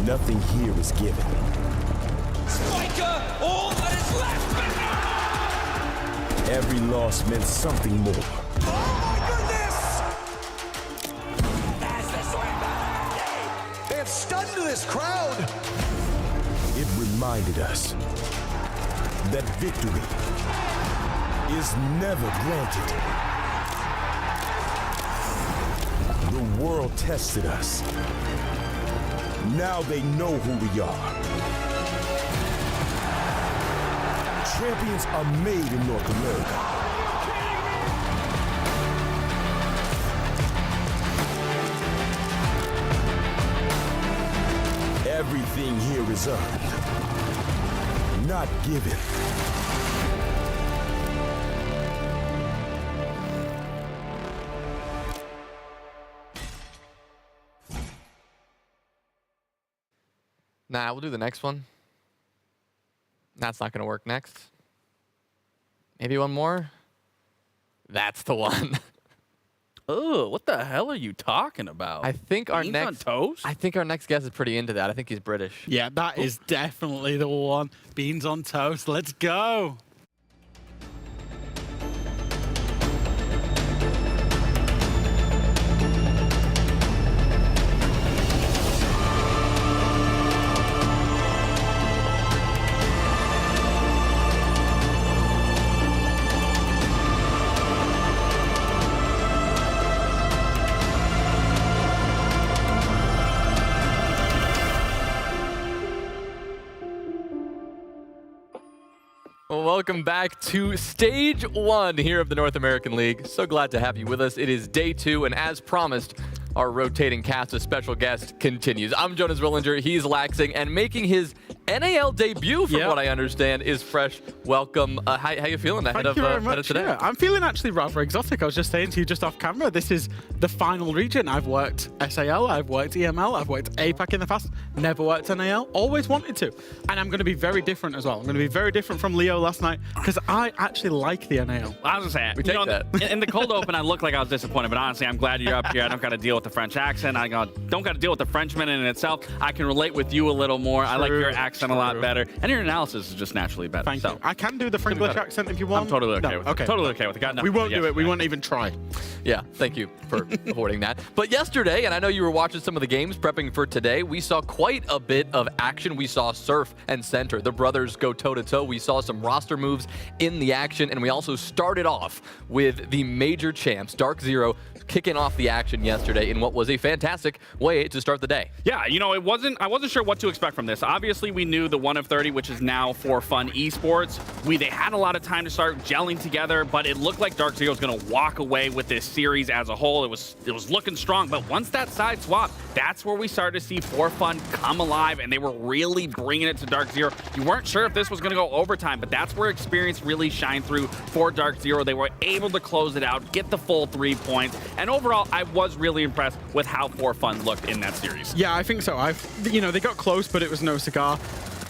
Nothing here is given. Spiker, all that is left! Every loss meant something more. Oh my goodness! They have stunned this crowd! It reminded us that victory is never granted. The world tested us. Now they know who we are. Champions are made in North America. Everything here is earned, not given. Nah, we'll do the next one. That's not going to work next. Maybe one more? That's the one. Oh, what the hell are you talking about? I think our Beans next on toast? I think our next guest is pretty into that. I think he's British. Yeah, that is definitely the one. Beans on toast. Let's go. Well, welcome back to Stage 1 here of the North American League. So glad to have you with us. It is day 2, and as promised, our rotating cast of special guests continues. I'm Jonas Rillinger, he's Laxing, and making his NAL debut, from what I understand, is Fresh. Welcome. How you feeling ahead of today? Yeah, I'm feeling actually rather exotic. I was just saying to you just off camera, this is the final region. I've worked SAL, I've worked EML, I've worked APAC in the past, never worked NAL, always wanted to. And I'm going to be very different as well. I'm going to be very different from Leo last night because I actually like the NAL. I was going to say, in the cold open, I looked like I was disappointed, but honestly, I'm glad you're up here. I don't got to deal with the French accent. I don't got to deal with the Frenchman in itself. I can relate with you a little more. I like your accent a lot better. And your analysis is just naturally better. Thank you. I can do the Franglish accent if you want. I'm totally okay with it. Totally okay with it. We won't do it. We won't even try. Yeah, thank you for avoiding that. But yesterday, and I know you were watching some of the games prepping for today, we saw quite a bit of action. We saw Surf and Center, the brothers, go toe-to-toe. We saw some roster moves in the action, and we also started off with the major champs, Dark Zero, kicking off the action yesterday in what was a fantastic way to start the day. Yeah, you know, I wasn't sure what to expect from this. Obviously, we knew the 1 of 30, which is now For Fun Esports. They had a lot of time to start gelling together, but it looked like Dark Zero was going to walk away with this series as a whole. It was looking strong, but once that side swap, that's where we started to see For Fun come alive, and they were really bringing it to Dark Zero. You weren't sure if this was going to go overtime, but that's where experience really shined through for Dark Zero. They were able to close it out, get the full 3 points, and overall, I was really impressed with how For Fun looked in that series. Yeah, I think so. They got close, but it was no cigar.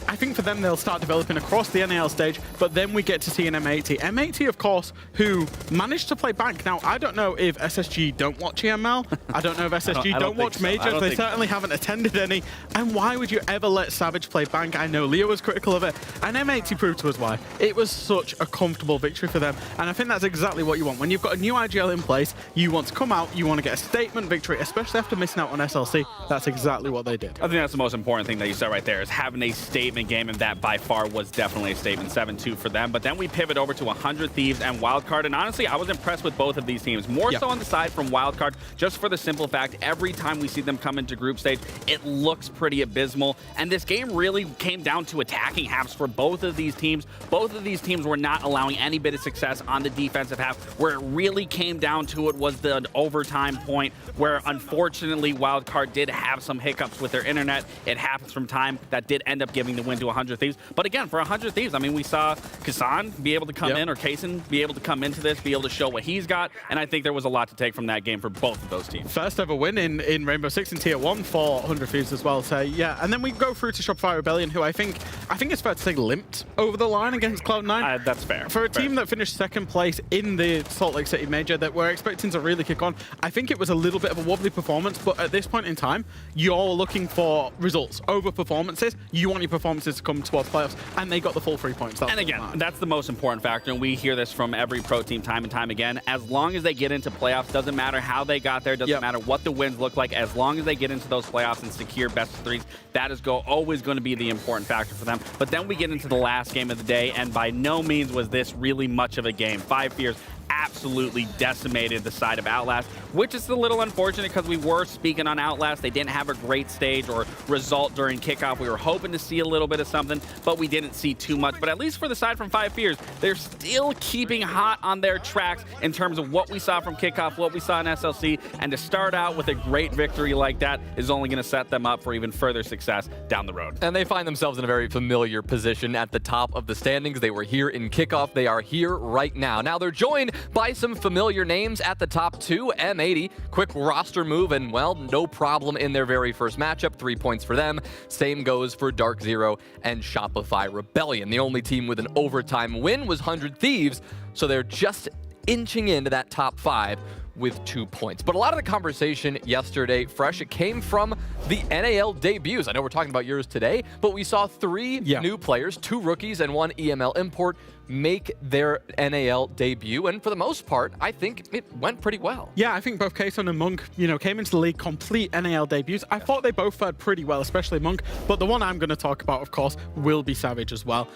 I think for them, they'll start developing across the NAL stage, but then we get to see an M80. M80, of course, who managed to play Bank. Now, I don't know if SSG don't watch EML. I don't know if SSG don't watch Majors. They certainly haven't attended any. And why would you ever let Savage play Bank? I know Leo was critical of it, and M80 proved to us why. It was such a comfortable victory for them, and I think that's exactly what you want. When you've got a new IGL in place, you want to come out, you want to get a statement victory, especially after missing out on SLC. That's exactly what they did. I think that's the most important thing that you said right there, is having a statement game, and that by far was definitely a statement. 7-2 for them. But then we pivot over to 100 Thieves and Wildcard, and honestly, I was impressed with both of these teams. More so on the side from Wildcard, just for the simple fact, every time we see them come into group stage, it looks pretty abysmal. And this game really came down to attacking halves for both of these teams. Both of these teams were not allowing any bit of success on the defensive half. Where it really came down to it was the overtime point, where unfortunately Wildcard did have some hiccups with their internet. It happens from time. That did end up giving the win win to 100 Thieves. But again, for 100 Thieves, I mean, we saw Kasan be able to come in, or Kaysen be able to come into this, be able to show what he's got, and I think there was a lot to take from that game for both of those teams. First ever win in Rainbow Six in Tier 1 for 100 Thieves as well. So yeah, and then we go through to Shopify Rebellion, who I think it's fair to say limped over the line against Cloud9. That's fair. For a team that finished second place in the Salt Lake City Major that we're expecting to really kick on, I think it was a little bit of a wobbly performance, but at this point in time, you're looking for results over performances. You want your performances to come towards playoffs, and they got the full 3 points. And again, that's the most important factor, and we hear this from every pro team time and time again. As long as they get into playoffs, doesn't matter how they got there, doesn't matter what the wins look like, as long as they get into those playoffs and secure best of threes, that is always going to be the important factor for them. But then we get into the last game of the day, and by no means was this really much of a game. 5 Fears absolutely decimated the side of Outlast, which is a little unfortunate because we were speaking on Outlast. They didn't have a great stage or result during kickoff. We were hoping to see a little bit of something, but we didn't see too much. But at least for the side from 5 Fears, they're still keeping hot on their tracks in terms of what we saw from kickoff, what we saw in SLC, and to start out with a great victory like that is only going to set them up for even further success down the road. And they find themselves in a very familiar position at the top of the standings. They were here in kickoff. They are here right now. Now they're joined by some familiar names at the top two. M80, quick roster move, and well, no problem in their very first matchup. 3 points for them. Same goes for Dark Zero and Shopify Rebellion. The only team with an overtime win was 100 Thieves, so they're just inching into that top 5 with 2 points. But a lot of the conversation yesterday, Fresh, it came from the NAL debuts. I know we're talking about yours today, but we saw 3 new players, 2 rookies and 1 EML import, make their NAL debut, and for the most part, I think it went pretty well. Yeah, I think both Kaysen and Monk, came into the league complete NAL debuts. I thought they both fared pretty well, especially Monk, but the one I'm going to talk about, of course, will be Savage as well.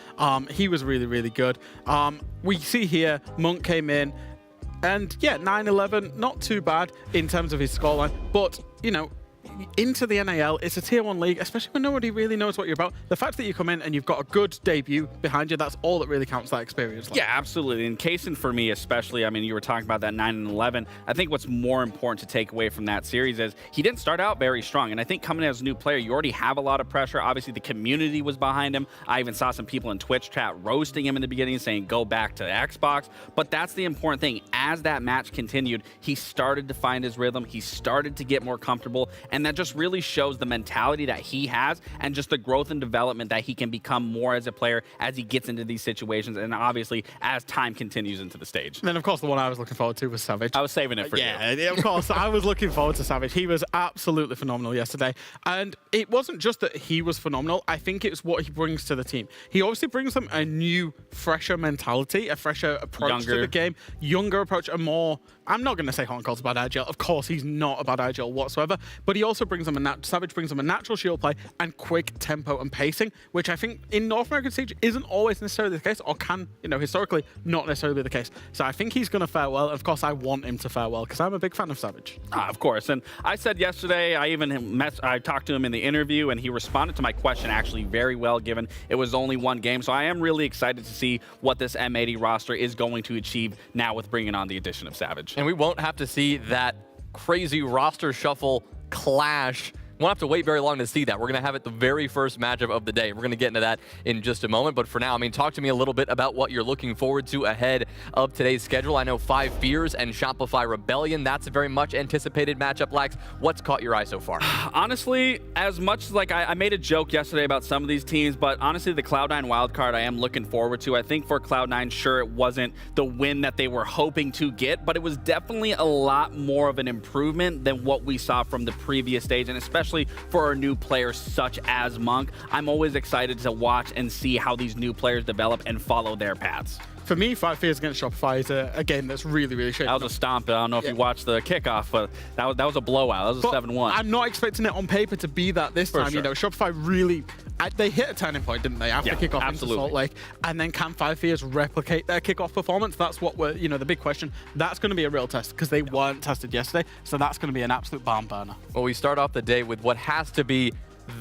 He was really, really good. We see here, Monk came in, and yeah, 9-11, not too bad in terms of his scoreline, but, into the NAL, it's a Tier 1 league, especially when nobody really knows what you're about. The fact that you come in and you've got a good debut behind you, that's all that really counts that experience. Yeah, absolutely. And Kaysen, for me especially, I mean, you were talking about that 9-11. I think what's more important to take away from that series is he didn't start out very strong. And I think coming as a new player, you already have a lot of pressure. Obviously, the community was behind him. I even saw some people in Twitch chat roasting him in the beginning, saying, go back to Xbox. But that's the important thing. As that match continued, he started to find his rhythm. He started to get more comfortable. And that just really shows the mentality that he has and just the growth and development that he can become more as a player as he gets into these situations, and obviously as time continues into the stage. And then, of course, the one I was looking forward to was Savage. I was saving it for you. Yeah, of course. I was looking forward to Savage. He was absolutely phenomenal yesterday. And it wasn't just that he was phenomenal. I think it's what he brings to the team. He obviously brings them a new, fresher mentality, a fresher approach to the game, younger approach, a more... I'm not going to say Hot and Cold's about Agile. Of course, he's not about Agile whatsoever. But he also brings them Savage brings them a natural shield play and quick tempo and pacing, which I think in North American Siege isn't always necessarily the case, or can, historically not necessarily be the case. So I think he's going to fare well. Of course, I want him to fare well because I'm a big fan of Savage. Of course. And I said yesterday, I talked to him in the interview, and he responded to my question actually very well, given it was only one game. So I am really excited to see what this M80 roster is going to achieve now with bringing on the addition of Savage. And we won't have to see that crazy roster shuffle clash. Won't have to wait very long to see that. We're going to have it the very first matchup of the day. We're going to get into that in just a moment. But for now, talk to me a little bit about what you're looking forward to ahead of today's schedule. I know 5 Fears and Shopify Rebellion. That's a very much anticipated matchup, Lax. What's caught your eye so far? Honestly, as much as I made a joke yesterday about some of these teams, but honestly, the Cloud9 wildcard I am looking forward to. I think for Cloud9, sure, it wasn't the win that they were hoping to get, but it was definitely a lot more of an improvement than what we saw from the previous stage, and especially for our new players such as Monk. I'm always excited to watch and see how these new players develop and follow their paths. For me, 5 Fears against Shopify is a game that's really, really shaping up. That was a stomp. I don't know if you watched the kickoff, but that was a blowout. That was a 7-1. I'm not expecting it on paper to be that this time. Sure. Shopify really... they hit a turning point, didn't they, after kickoff into Salt Lake? And then can 5 Fears replicate their kickoff performance? That's what we're, the big question. That's going to be a real test because they weren't tested yesterday. So that's going to be an absolute barn burner. Well, we start off the day with what has to be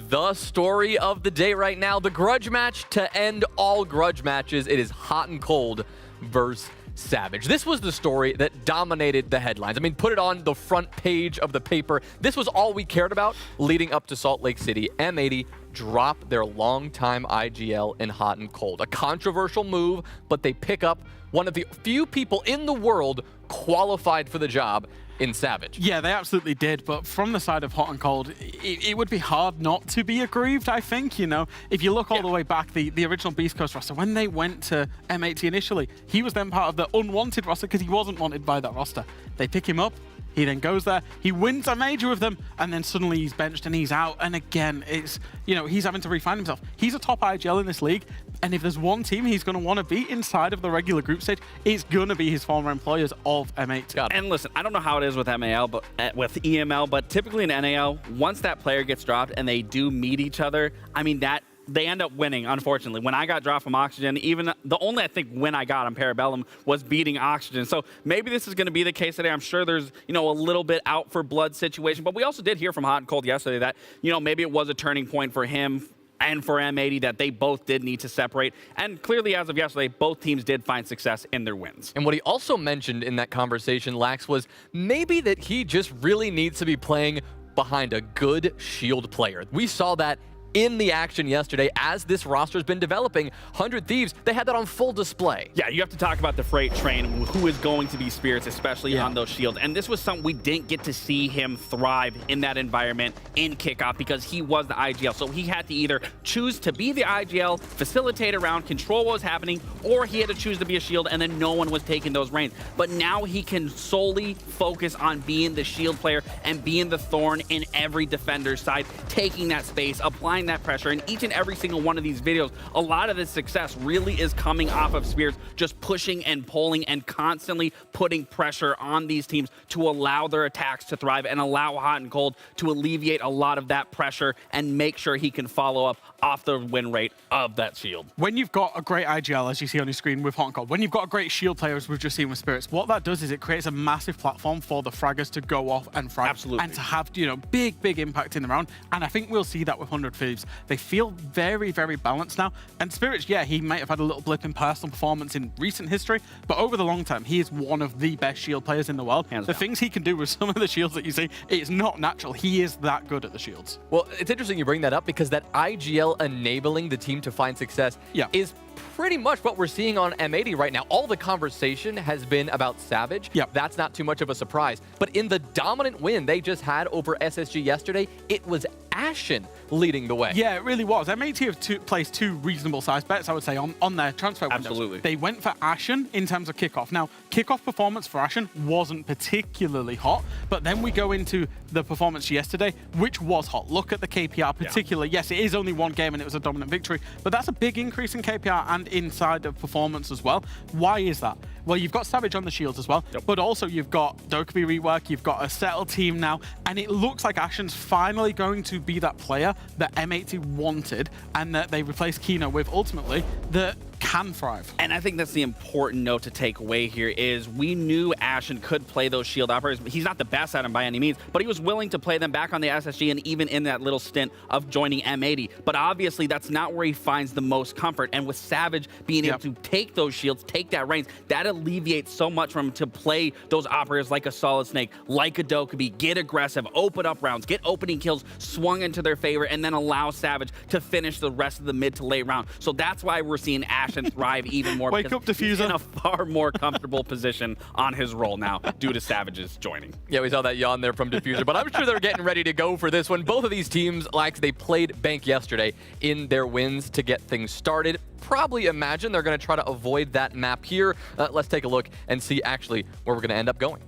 the story of the day right now, the grudge match to end all grudge matches. It is Hot and Cold versus Savage. This was the story that dominated the headlines. Put it on the front page of the paper. This was all we cared about leading up to Salt Lake City. M80 drop their longtime IGL in hot and cold. A controversial move, but they pick up one of the few people in the world qualified for the job in Savage. Yeah, they absolutely did, but from the side of hot and cold, it would be hard not to be aggrieved, I think, you know. If you look all the way back, the original Beast Coast roster, when they went to M80 initially, he was then part of the unwanted roster because he wasn't wanted by that roster. They pick him up, he then goes there, he wins a major with them, and then suddenly he's benched and he's out. And again, it's, you know, he's having to refine himself. He's a top IGL in this league, and if there's one team he's going to want to be inside of the regular group stage, it's going to be his former employers of M8. And listen, I don't know how it is with MAL, but with EML, but typically in NAL, once that player gets dropped and they do meet each other, I mean, that they end up winning, unfortunately. When I got dropped from Oxygen, even the only, I think, win I got on Parabellum was beating Oxygen. So maybe this is going to be the case today. I'm sure there's, you know, a little bit out for blood situation. But we also did hear from Hot and Cold yesterday that, you know, maybe it was a turning point for him and for M80 that they both did need to separate. And clearly, as of yesterday, both teams did find success in their wins. And what he also mentioned in that conversation, Lax, was maybe that he just really needs to be playing behind a good Shield player. We saw that in the action yesterday as this roster's been developing. 100 Thieves, they had that on full display. Yeah, you have to talk about the freight train, who is going to be Spirits, especially on those shields. And this was something we didn't get to see him thrive in that environment in kickoff because he was the IGL. So he had to either choose to be the IGL, facilitate around, control what was happening, or he had to choose to be a shield and then no one was taking those reins. But now he can solely focus on being the shield player and being the thorn in every defender's side, taking that space, applying that pressure. In each and every single one of these videos, a lot of this success really is coming off of Spirits just pushing and pulling and constantly putting pressure on these teams to allow their attacks to thrive and allow Hot and Cold to alleviate a lot of that pressure and make sure he can follow up off the win rate of that shield. When you've got a great IGL, as you see on your screen with Hot and Cold, when you've got a great shield player, as we've just seen with Spirits, what that does is it creates a massive platform for the fraggers to go off and frag. Absolutely. And to have, you know, big impact in the round. And I think we'll see that with 100 Thieves. They feel very balanced now. And Spirits, yeah, he might have had a little blip in personal performance in recent history, but over the long term, he is one of the best shield players in the world. Hands the down. things he can do with some of the shields that you see, it's not natural. He is that good at the shields. Well, it's interesting you bring that up because that IGL enabling the team to find success is pretty much what we're seeing on M80 right now. All the conversation has been about Savage. That's not too much of a surprise. But in the dominant win they just had over SSG yesterday, it was Ashen leading the way. Yeah, it really was. M80 have placed two reasonable sized bets, I would say, on their transfer windows. Absolutely. They went for Ashen in terms of kickoff. Now, kickoff performance for Ashen wasn't particularly hot, but then we go into the performance yesterday, which was hot. Look at the KPR particularly. Yes, it is only one game and it was a dominant victory, but that's a big increase in KPR and inside of performance as well. Why is that? Well, you've got Savage on the shields as well, but also you've got Dokkaebi rework, you've got a settled team now, and it looks like Ashen's finally going to be that player that M80 wanted and that they replaced Kino with ultimately that can thrive. And I think that's the important note to take away here is we knew Ashen could play those shield operators. He's not the best at them by any means, but he was willing to play them back on the SSG and even in that little stint of joining M80. But obviously that's not where he finds the most comfort. And with Savage being able to take those shields, take that reins, that alleviates so much from him to play those operators like a Solid Snake, like a Dokkaebi, get aggressive, open up rounds, get opening kills swung into their favor, and then allow Savage to finish the rest of the mid to late round. So that's why we're seeing Ashen thrive even more. Wake up, Diffuser. He's Diffuser. in a far more comfortable position on his role now due to Savage's joining. Yeah, we saw that yawn there from Diffuser, but I'm sure they're getting ready to go for this one. Both of these teams, like they played Bank yesterday in their wins to get things started. Probably imagine they're going to try to avoid that map here. Let's take a look and see actually where we're going to end up going.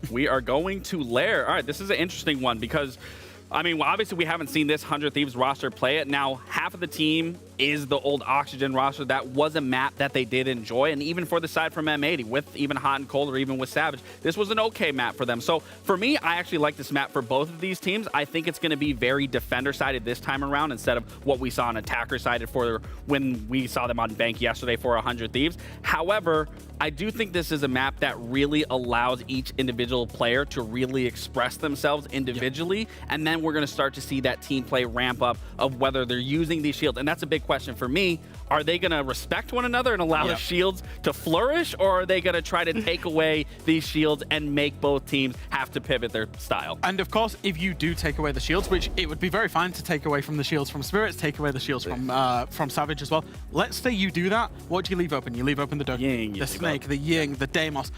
We are going to Lair. All right, this is an interesting one because, I mean, obviously we haven't seen this 100 Thieves roster play it. Now, half of the team is the old Oxygen roster. That was a map that they did enjoy. And even for the side from M80, with even Hot and Cold or even with Savage, this was an okay map for them. So for me, I actually like this map for both of these teams. I think it's going to be very defender-sided this time around instead of what we saw on attacker-sided for when we saw them on Bank yesterday for 100 Thieves. However, I do think this is a map that really allows each individual player to really express themselves individually. And then we're going to start to see that team play ramp up of whether they're using these shields. And that's a big question for me, are they going to respect one another and allow the shields to flourish, or are they going to try to take away these shields and make both teams have to pivot their style? And of course, if you do take away the shields, which it would be very fine to take away from the shields from Spirits, take away the shields from Savage as well. Let's say you do that, what do you leave open? You leave open the Doug, the Snake, the Ying, the Deimos,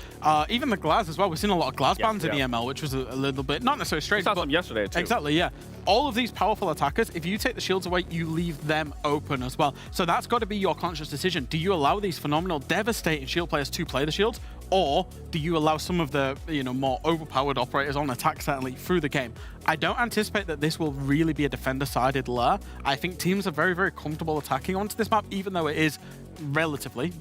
even the Glaz as well. We've seen a lot of Glaz bans in EML, which was a little bit, not necessarily strange. We saw some yesterday too. Exactly, yeah. All of these powerful attackers, if you take the shields away, you leave them open as well. So that's got to be your conscious decision. Do you allow these phenomenal, devastating shield players to play the shields, or do you allow some of the more overpowered operators on attack, certainly through the game? I don't anticipate that this will really be a defender-sided lair. I think teams are very, very comfortable attacking onto this map, even though it is relatively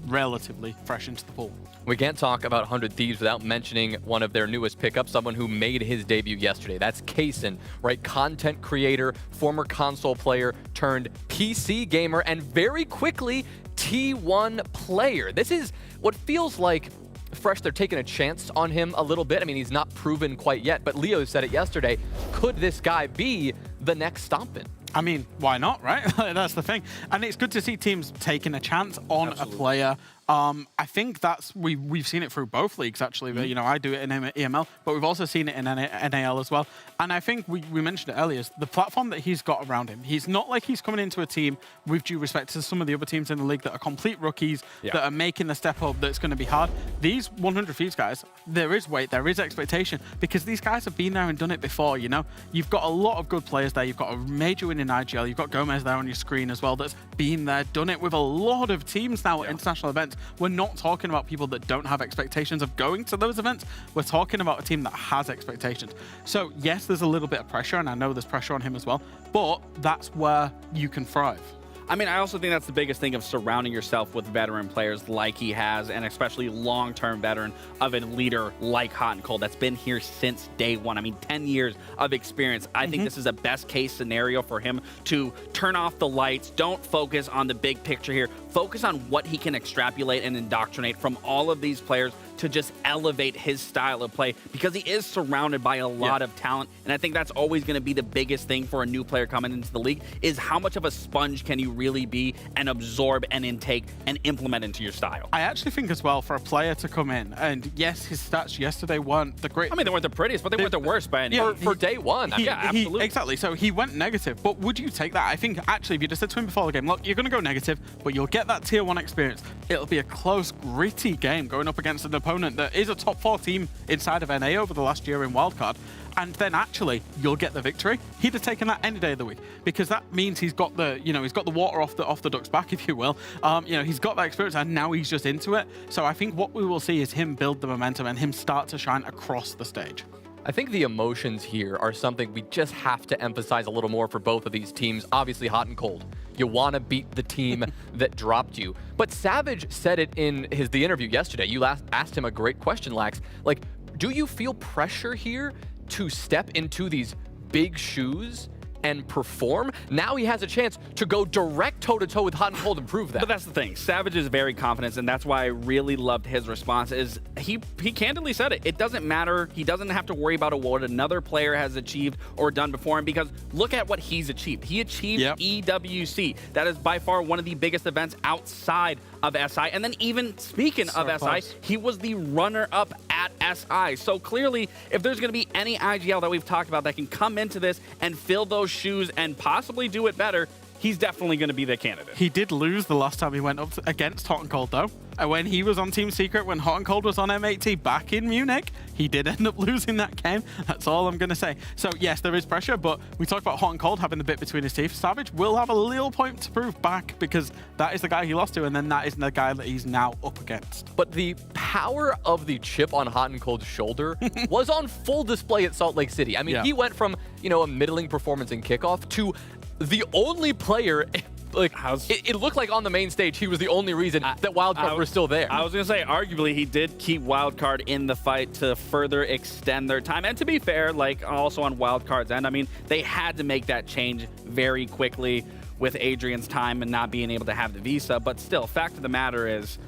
fresh into the pool. We can't talk about 100 Thieves without mentioning one of their newest pickups, someone who made his debut yesterday. That's Kaysen, right? Content creator, former console player turned PC gamer, and very quickly T1 player. This is what feels like fresh. They're taking a chance on him a little bit. I mean, he's not proven quite yet, but Leo said it yesterday. Could this guy be the next Stompin'? I mean, why not, right? That's the thing. And it's good to see teams taking a chance on a player. I think that's we've seen it through both leagues, actually. But, I do it in EML, but we've also seen it in NAL as well. And I think we mentioned it earlier, the platform that he's got around him. He's not like he's coming into a team, with due respect to some of the other teams in the league, that are complete rookies, that are making the step up that's going to be hard. These 100 Thieves guys, there is weight, there is expectation, because these guys have been there and done it before, You've got a lot of good players there. You've got a major win in IGL. You've got Gomez there on your screen as well that's been there, done it with a lot of teams now at international events. We're not talking about people that don't have expectations of going to those events. We're talking about a team that has expectations. So yes, there's a little bit of pressure, and I know there's pressure on him as well, but that's where you can thrive. I mean, I also think that's the biggest thing of surrounding yourself with veteran players like he has, and especially long-term veteran of a leader like Hot and Cold that's been here since day one. I mean, 10 years of experience. I think this is a best-case scenario for him to turn off the lights, don't focus on the big picture here, focus on what he can extrapolate and indoctrinate from all of these players to just elevate his style of play, because he is surrounded by a lot of talent. And I think that's always going to be the biggest thing for a new player coming into the league, is how much of a sponge can you really be and absorb and intake and implement into your style. I actually think as well, for a player to come in, and yes, his stats yesterday weren't the great. I mean, they weren't the prettiest, but they weren't the worst by any means. For day one. Absolutely. Exactly. So he went negative, but would you take that? I think actually, if you just said to him before the game, look, you're going to go negative, but you'll get that tier 1 experience. It'll be a close, gritty game going up against an opponent that is a top 4 team inside of NA over the last year in wildcard, and then actually you'll get the victory. He'd have taken that any day of the week, because that means he's got the he's got the water off the duck's back, if you will. He's got that experience, and now he's just into it. So I think what we will see is him build the momentum and him start to shine across the stage. I think the emotions here are something we just have to emphasize a little more for both of these teams. Obviously, Hot and Cold. You want to beat the team that dropped you. But Savage said it in the interview yesterday. You asked him a great question, Lax. Like, do you feel pressure here to step into these big shoes and perform? Now he has a chance to go direct toe-to-toe with Hot and Cold and prove that. But that's the thing. Savage is very confident, and that's why I really loved his response. Is he candidly said it. It doesn't matter. He doesn't have to worry about what another player has achieved or done before him, because look at what he's achieved. He achieved EWC. That is by far one of the biggest events outside of SI. And then even speaking of SI, he was the runner-up at SI. So clearly, if there's going to be any IGL that we've talked about that can come into this and fill those shoes and possibly do it better, he's definitely going to be the candidate. He did lose the last time he went up against Hot and Cold, though. When he was on Team Secret, when Hot and Cold was on M8T back in Munich, he did end up losing that game. That's all I'm going to say. So, yes, there is pressure, but we talked about Hot and Cold having the bit between his teeth. Savage will have a little point to prove back, because that is the guy he lost to, and then that is the guy that he's now up against. But the power of the chip on Hot and Cold's shoulder was on full display at Salt Lake City. I mean, he went from, a middling performance in kickoff to the only player, like, it looked like on the main stage he was the only reason that Wildcard were still there. I was going to say, arguably, he did keep Wildcard in the fight to further extend their time. And to be fair, like, also on Wildcard's end, I mean, they had to make that change very quickly with Adrian's time and not being able to have the visa. But still, fact of the matter is,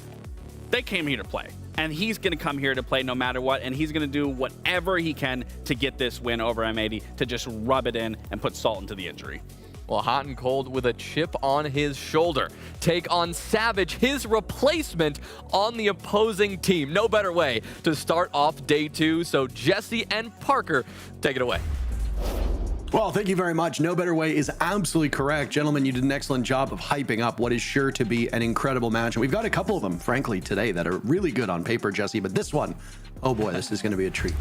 they came here to play. And he's going to come here to play no matter what, and he's going to do whatever he can to get this win over M80, to just rub it in and put salt into the injury. Well, Hot and Cold with a chip on his shoulder take on Savage, his replacement on the opposing team. No better way to start off day 2. So Jesse and Parker, take it away. Well, thank you very much. No better way is absolutely correct. Gentlemen, you did an excellent job of hyping up what is sure to be an incredible match. And we've got a couple of them, frankly, today that are really good on paper, Jesse. But this one, oh boy, this is going to be a treat.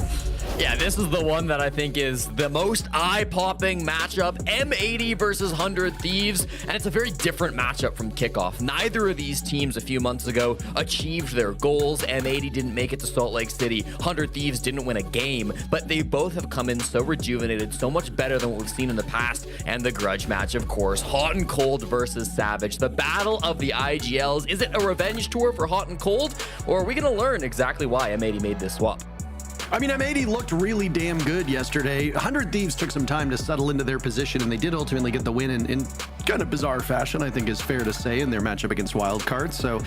Yeah, this is the one that I think is the most eye-popping matchup. M80 versus 100 Thieves. And it's a very different matchup from kickoff. Neither of these teams a few months ago achieved their goals. M80 didn't make it to Salt Lake City. 100 Thieves didn't win a game. But they both have come in so rejuvenated, so much better than what we've seen in the past. And the grudge match, of course, Hot and Cold versus Savage. The battle of the IGLs. Is it a revenge tour for Hot and Cold? Or are we going to learn exactly why M80 made this swap? I mean, M80 looked really damn good yesterday. 100 Thieves took some time to settle into their position, and they did ultimately get the win in kind of bizarre fashion, I think is fair to say, in their matchup against Wildcard. So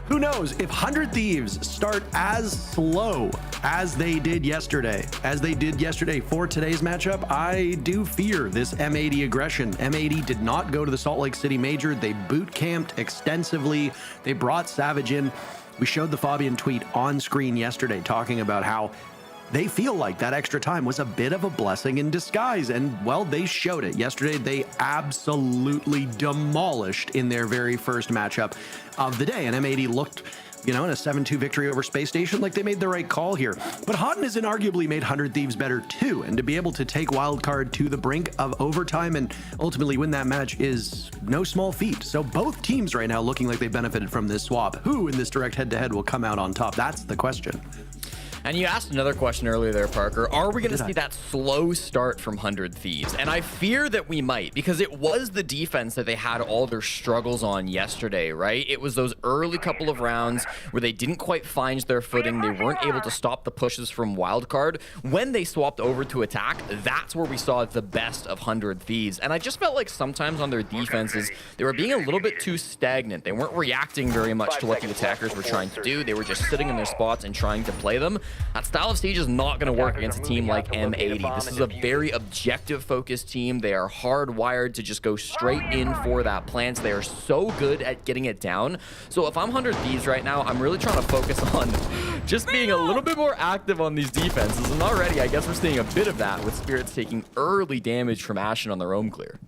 who knows? If 100 Thieves start as slow as they did yesterday for today's matchup, I do fear this M80 aggression. M80 did not go to the Salt Lake City Major. They boot camped extensively. They brought Savage in. We showed the Fabian tweet on screen yesterday talking about how they feel like that extra time was a bit of a blessing in disguise. And, well, they showed it. Yesterday, they absolutely demolished in their very first matchup of the day. And M80 looked, you know, in a 7-2 victory over Space Station like they made the right call here. But Hotton has inarguably made 100 Thieves better, too. And to be able to take Wildcard to the brink of overtime and ultimately win that match is no small feat. So both teams right now looking like they benefited from this swap. Who in this direct head-to-head will come out on top? That's the question. And you asked another question earlier there, Parker. Are we going to see that slow start from 100 Thieves? And I fear that we might, because it was the defense that they had all their struggles on yesterday, right? It was those early couple of rounds where they didn't quite find their footing. They weren't able to stop the pushes from Wildcard. When they swapped over to attack, that's where we saw the best of 100 Thieves. And I just felt like sometimes on their defenses, they were being a little bit too stagnant. They weren't reacting very much to what the attackers were trying to do. They were just sitting in their spots and trying to play them. That style of siege is not going to work against a team like M80. This is a very objective-focused team. They are hardwired to just go straight in for that plant. They are so good at getting it down. So if I'm 100 Thieves right now, I'm really trying to focus on just being a little bit more active on these defenses. And already, I guess we're seeing a bit of that with Spirits taking early damage from Ashen on their own clear.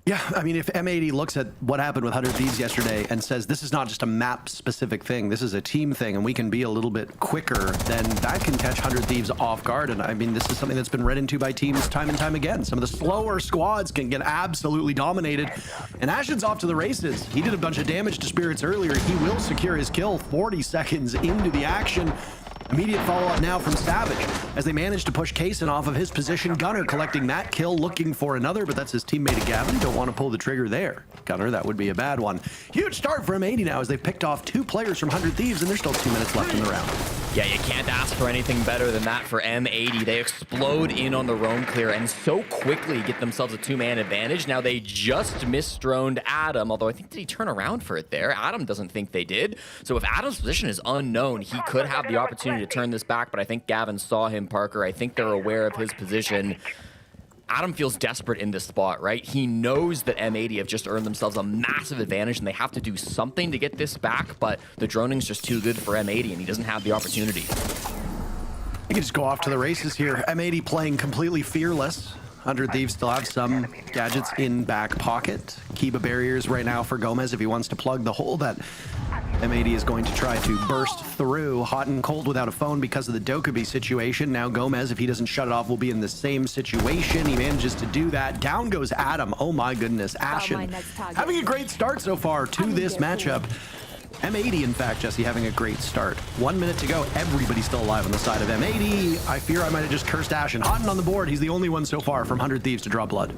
Yeah, I mean, if M80 looks at what happened with 100 Thieves yesterday and says this is not just a map-specific thing, this is a team thing, and we can be a little bit quicker, then that can catch 100 Thieves off guard. And I mean, this is something that's been read into by teams time and time again. Some of the slower squads can get absolutely dominated. And Ashen's off to the races. He did a bunch of damage to Spirits earlier. He will secure his kill 40 seconds into the action. Immediate follow-up now from Savage as they manage to push Kaysen off of his position. Gunner collecting that kill, looking for another, but that's his teammate Gavin. Don't want to pull the trigger there. Gunner, that would be a bad one. Huge start for M80 now as they've picked off 2 players from 100 Thieves, and there's still 2 minutes left in the round. Yeah, you can't ask for anything better than that for M80. They explode in on the roam clear and so quickly get themselves a 2-man advantage. Now they just misdroned Adam, although I think did he turn around for it there? Adam doesn't think they did. So if Adam's position is unknown, he could have the opportunity to turn this back, but I think Gavin saw him, Parker. I think they're aware of his position. Adam feels desperate in this spot, right? He knows that M80 have just earned themselves a massive advantage and they have to do something to get this back, but the droning's just too good for M80 and he doesn't have the opportunity. You can just go off to the races here. M80 playing completely fearless. 100 Thieves still have some gadgets in back pocket. Kiba barriers right now for Gomez if he wants to plug the hole that M80 is going to try to burst through. Hot and Cold without a phone because of the Dokkaebi situation. Now Gomez, if he doesn't shut it off, will be in the same situation. He manages to do that. Down goes Adam. Oh my goodness. Ashen having a great start so far to this matchup. M80, in fact, Jesse, having a great start. 1 minute to go. Everybody's still alive on the side of M80. I fear I might have just cursed Ashen. Hotton on the board. He's the only one so far from 100 Thieves to draw blood.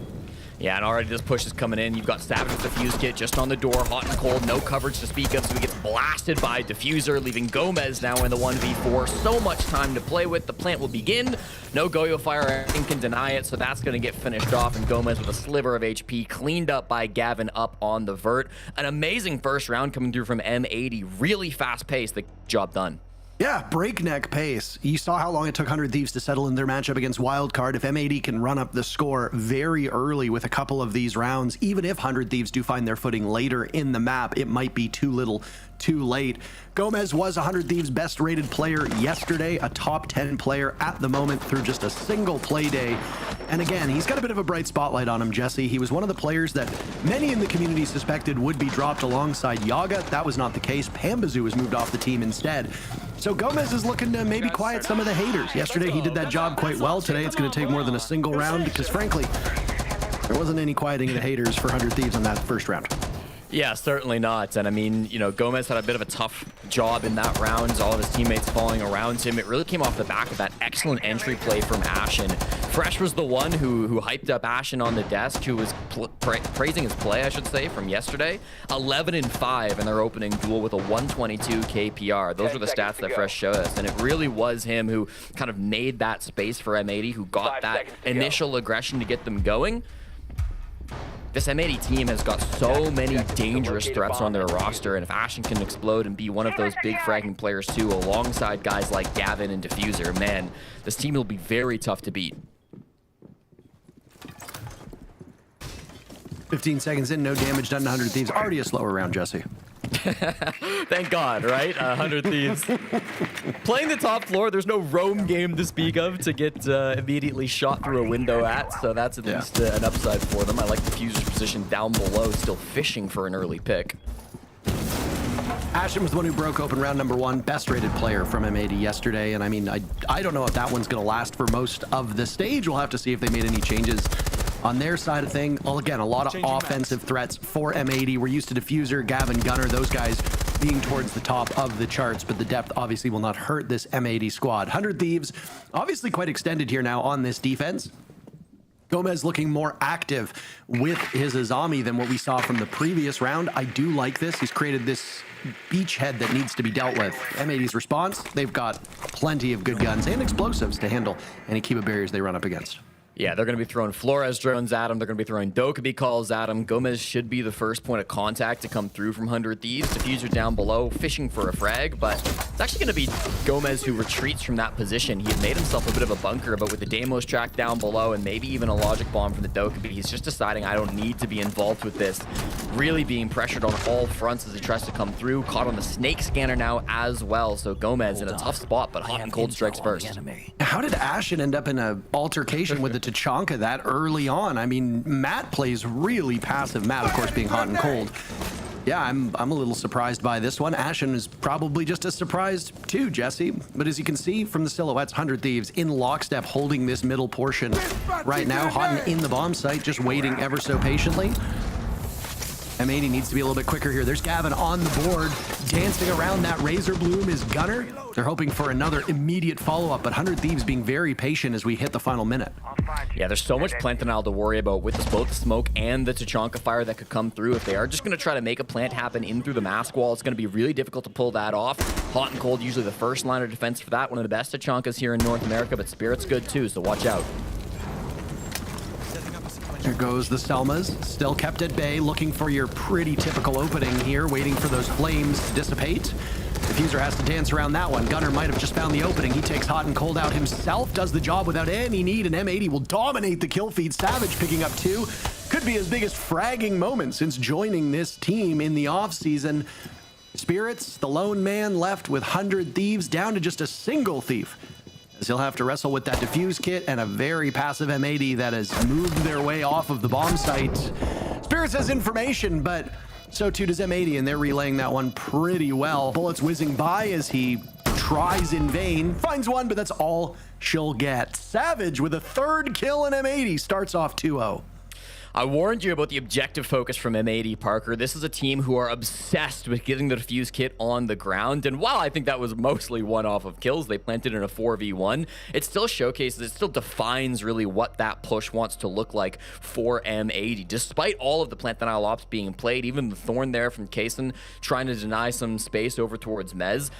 Yeah, and already this push is coming in. You've got Savage with the fuse kit just on the door, Hot and Cold, no coverage to speak of, so he gets blasted by Diffuser, leaving Gomez now in the 1v4. So much time to play with. The plant will begin. No Goyo Fire can deny it, so that's going to get finished off, and Gomez with a sliver of HP, cleaned up by Gavin up on the vert. An amazing first round coming through from M80. Really fast pace. The job done. Yeah, breakneck pace. You saw how long it took 100 Thieves to settle in their matchup against Wildcard. If M80 can run up the score very early with a couple of these rounds, even if 100 Thieves do find their footing later in the map, it might be too little, too late. Gomez was 100 Thieves' best rated player yesterday, a top 10 player at the moment through just a single play day. And again, he's got a bit of a bright spotlight on him, Jesse. He was one of the players that many in the community suspected would be dropped alongside Yaga. That was not the case. Pambazoo was moved off the team instead. So Gomez is looking to maybe quiet some of the haters. Yesterday, he did that job quite well. Today, it's going to take more than a single round because, frankly, there wasn't any quieting of the haters for 100 Thieves on that first round. Yeah, certainly not. And I mean, you know, Gomez had a bit of a tough job in that round. All of his teammates falling around him. It really came off the back of that excellent entry play from Ashen. Fresh was the one who hyped up Ashen on the desk, who was praising his play, I should say, from yesterday. 11-5 in their opening duel with a 122 KPR. Those were the stats that Fresh showed us. And it really was him who kind of made that space for M80, who got that initial aggression to get them going. This M80 team has got so many dangerous threats on their roster, and if Ashen can explode and be one of those big fragging players too, alongside guys like Gavin and Diffuser, man, this team will be very tough to beat. 15 seconds in, no damage done to 100 Thieves. Already a slower round, Jesse. Thank God, right? 100 Thieves. Playing the top floor, there's no roam game to speak of to get immediately shot through a window at, so that's at least an upside for them. I like the Fuser's position down below, still fishing for an early pick. Ashen was the one who broke open round number 1, best rated player from M80 yesterday, and I mean, I don't know if that one's going to last for most of the stage. We'll have to see if they made any changes on their side of thing. Well, again, a lot of offensive threats for M80. We're used to Diffuser, Gavin, Gunner, those guys being towards the top of the charts, but the depth obviously will not hurt this M80 squad. 100 Thieves, obviously quite extended here now on this defense. Gomez looking more active with his Azami than what we saw from the previous round. I do like this. He's created this beachhead that needs to be dealt with. M80's response, they've got plenty of good guns and explosives to handle any Kiba barriers they run up against. Yeah, they're going to be throwing Flores drones at him. They're going to be throwing Dokkaebi calls at him. Gomez should be the first point of contact to come through from 100 Thieves. Diffuser down below, fishing for a frag, but it's actually going to be Gomez who retreats from that position. He had made himself a bit of a bunker, but with the Deimos track down below and maybe even a logic bomb from the Dokkaebi, he's just deciding I don't need to be involved with this. Really being pressured on all fronts as he tries to come through. Caught on the snake scanner now as well, so Gomez in a tough spot, but hot and cold strikes first. How did Ashen end up in an altercation with the Tachanka that early on? I mean, Matt plays really passive. Matt, of course, being hot and cold. Yeah, I'm a little surprised by this one. Ashen is probably just as surprised too, Jesse. But as you can see from the silhouettes, 100 Thieves in lockstep holding this middle portion right now. Hotton in the bomb site, just waiting ever so patiently. M80 needs to be a little bit quicker here. There's Gavin on the board. Dancing around that Razor Bloom is Gunner. They're hoping for another immediate follow-up, but 100 Thieves being very patient as we hit the final minute. Yeah, there's so much plant NAL to worry about with both the smoke and the Tachanka fire that could come through. If they are just going to try to make a plant happen in through the mask wall, it's going to be really difficult to pull that off. Hot and cold, usually the first line of defense for that. One of the best Tachankas here in North America, but Spirit's good too, so watch out. Here goes the Selmas, still kept at bay, looking for your pretty typical opening here, waiting for those flames to dissipate. Diffuser has to dance around that one. Gunner might have just found the opening. He takes hot and cold out himself, does the job without any need, and M80 will dominate the kill feed. Savage picking up 2. Could be his biggest fragging moment since joining this team in the offseason. Spirits, the lone man, left with 100 Thieves, down to just a single thief, as he'll have to wrestle with that defuse kit and a very passive M80 that has moved their way off of the bomb site. Spirits has information, but so too does M80, and they're relaying that one pretty well. Bullets whizzing by as he tries in vain. Finds one, but that's all she'll get. Savage with a 3rd kill in M80 starts off 2-0. I warned you about the objective focus from M80, Parker. This is a team who are obsessed with getting the defuse kit on the ground. And while I think that was mostly one-off of kills, they planted in a 4v1, it still showcases, it still defines really what that push wants to look like for M80. Despite all of the plant NAL ops being played, even the Thorn there from Kaysen trying to deny some space over towards Mez,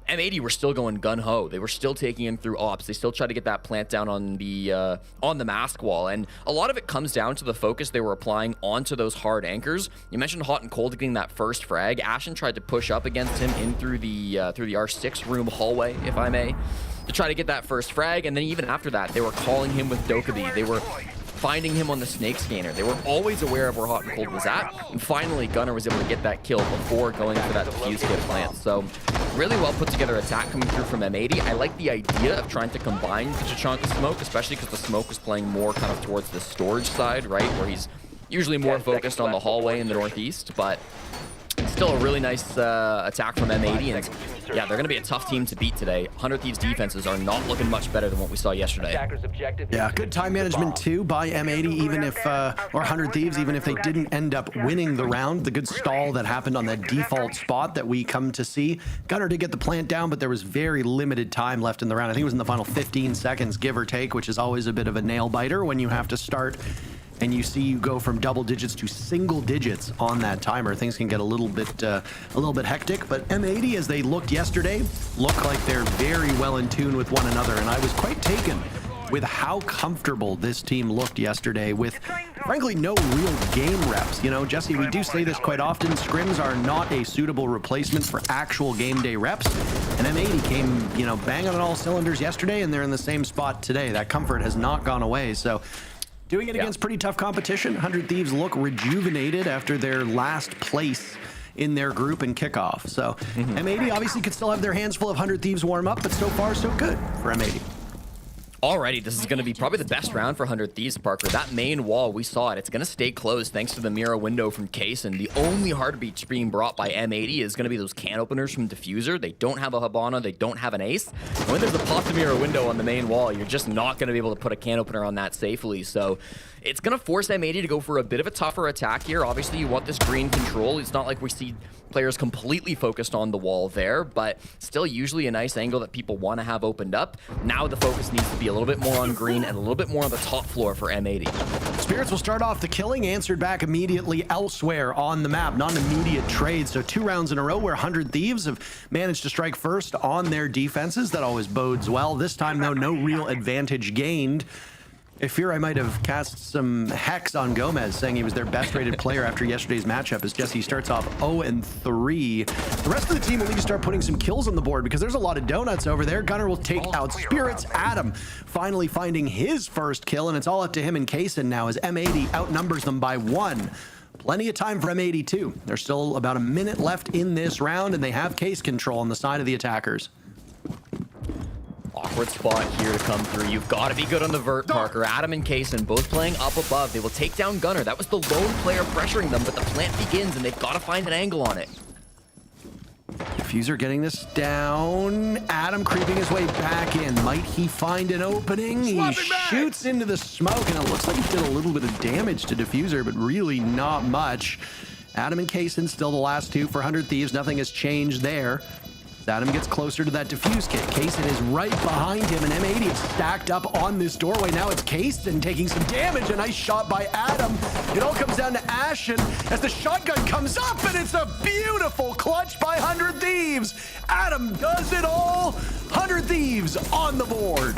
M80 were still going gun-ho. They were still taking him through ops. They still tried to get that plant down on the mask wall. And a lot of it comes down to the focus they were applying onto those hard anchors. You mentioned Hot and Cold getting that first frag. Ashen tried to push up against him in through the R6 room hallway, if I may, to try to get that first frag. And then even after that, they were calling him with Dokkaebi. They were finding him on the snake scanner. They were always aware of where Hot and Cold was at, and finally Gunnar was able to get that kill before going for that defuse kit plant. So really well put together attack coming through from M80. I like the idea of trying to combine the Tachanka smoke, especially because the smoke was playing more kind of towards the storage side, right, where he's usually more focused on the hallway in the northeast, but still a really nice attack from M80, and yeah, they're going to be a tough team to beat today. 100 Thieves defenses are not looking much better than what we saw yesterday. Yeah, good time management too by M80, even if, or 100 Thieves, even if they didn't end up winning the round. The good stall that happened on that default spot that we come to see. Gunnar did get the plant down, but there was very limited time left in the round. I think it was in the final 15 seconds, give or take, which is always a bit of a nail biter when you have to start and you see you go from double digits to single digits on that timer. Things can get a little bit hectic, but M80, as they looked yesterday, look like they're very well in tune with one another, and I was quite taken with how comfortable this team looked yesterday with, frankly, no real game reps. You know, Jesse, we do say this quite often, scrims are not a suitable replacement for actual game day reps, and M80 came, you know, banging on all cylinders yesterday, and they're in the same spot today. That comfort has not gone away, so doing it against pretty tough competition. 100 Thieves look rejuvenated after their last place in their group and kickoff. So M80 obviously could still have their hands full of 100 Thieves warm up, but so far so good for M80. Alrighty, this is going to be probably the best round for 100 Thieves, Parker. That main wall, we saw it. It's going to stay closed thanks to the mirror window from Kaysen. The only heartbeats being brought by M80 is going to be those can openers from Diffuser. They don't have a Hibana. They don't have an ace. And when there's a pop to mirror window on the main wall, you're just not going to be able to put a can opener on that safely. So it's going to force M80 to go for a bit of a tougher attack here. Obviously, you want this green control. It's not like we see players completely focused on the wall there, but still usually a nice angle that people want to have opened up. Now the focus needs to be a little bit more on green and a little bit more on the top floor for M80. Spirits will start off the killing, answered back immediately elsewhere on the map. Not an immediate trade, so 2 rounds in a row where 100 Thieves have managed to strike first on their defenses. That always bodes well. This time, though, no real advantage gained. I fear I might have cast some hex on Gomez, saying he was their best rated player after yesterday's matchup, as Jesse starts off 0-3. The rest of the team will need to start putting some kills on the board because there's a lot of donuts over there. Gunnar will take out Spirits. Adam finally finding his first kill, and it's all up to him and Kaysen now as M80 outnumbers them by 1. Plenty of time for M80 too. There's still about a minute left in this round, and they have case control on the side of the attackers. Awkward spot here to come through. You've got to be good on the vert, Parker. Adam and Kaysen both playing up above. They will take down Gunnar. That was the lone player pressuring them, but the plant begins, and they've got to find an angle on it. Diffuser getting this down. Adam creeping his way back in. Might he find an opening? He shoots into the smoke, and it looks like he did a little bit of damage to Diffuser, but really not much. Adam and Kaysen still the last 2 for 100 Thieves. Nothing has changed there. Adam gets closer to that defuse kit. Kaysen is right behind him, and M80 is stacked up on this doorway. Now it's Kaysen taking some damage. A nice shot by Adam. It all comes down to Ashen as the shotgun comes up, and it's a beautiful clutch by 100 Thieves. Adam does it all. 100 Thieves on the board.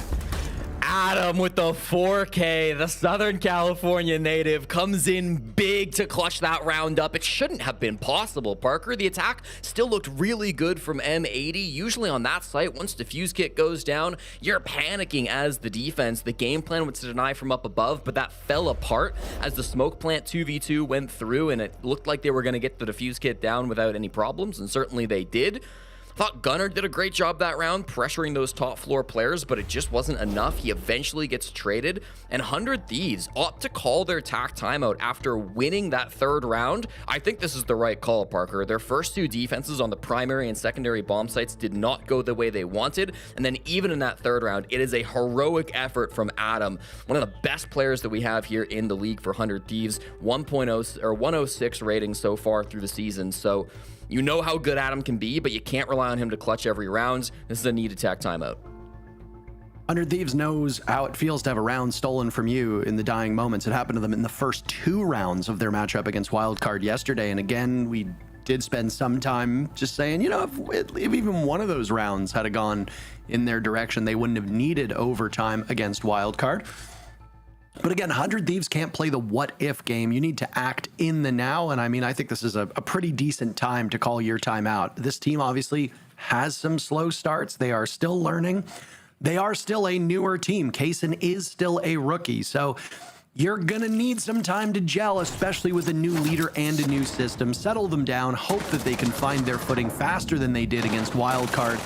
Adam with the 4K, the Southern California native, comes in big to clutch that round up. It shouldn't have been possible, Parker. The attack still looked really good from M80. Usually on that site, once Diffuse Kit goes down, you're panicking as the defense. The game plan was to deny from up above, but that fell apart as the smoke plant 2v2 went through, and it looked like they were going to get the Diffuse Kit down without any problems, and certainly they did. Thought Gunnar did a great job that round, pressuring those top floor players, but it just wasn't enough. He eventually gets traded, and 100 Thieves opt to call their TAC timeout after winning that 3rd round. I think this is the right call, Parker. Their first 2 defenses on the primary and secondary bomb sites did not go the way they wanted, and then even in that 3rd round, it is a heroic effort from Adam, one of the best players that we have here in the league for 100 Thieves. 1.0 or 106 rating so far through the season, so you know how good Adam can be, but you can't rely on him to clutch every round. This is a need attack timeout. 100 Thieves knows how it feels to have a round stolen from you in the dying moments. It happened to them in the first 2 rounds of their matchup against Wildcard yesterday. And again, we did spend some time just saying, you know, if even one of those rounds had gone in their direction, they wouldn't have needed overtime against Wildcard. But again, 100 Thieves can't play the what-if game. You need to act in the now, and I mean, I think this is a pretty decent time to call your timeout. This team obviously has some slow starts. They are still learning. They are still a newer team. Kaysen is still a rookie, so you're going to need some time to gel, especially with a new leader and a new system. Settle them down, hope that they can find their footing faster than they did against Wildcard.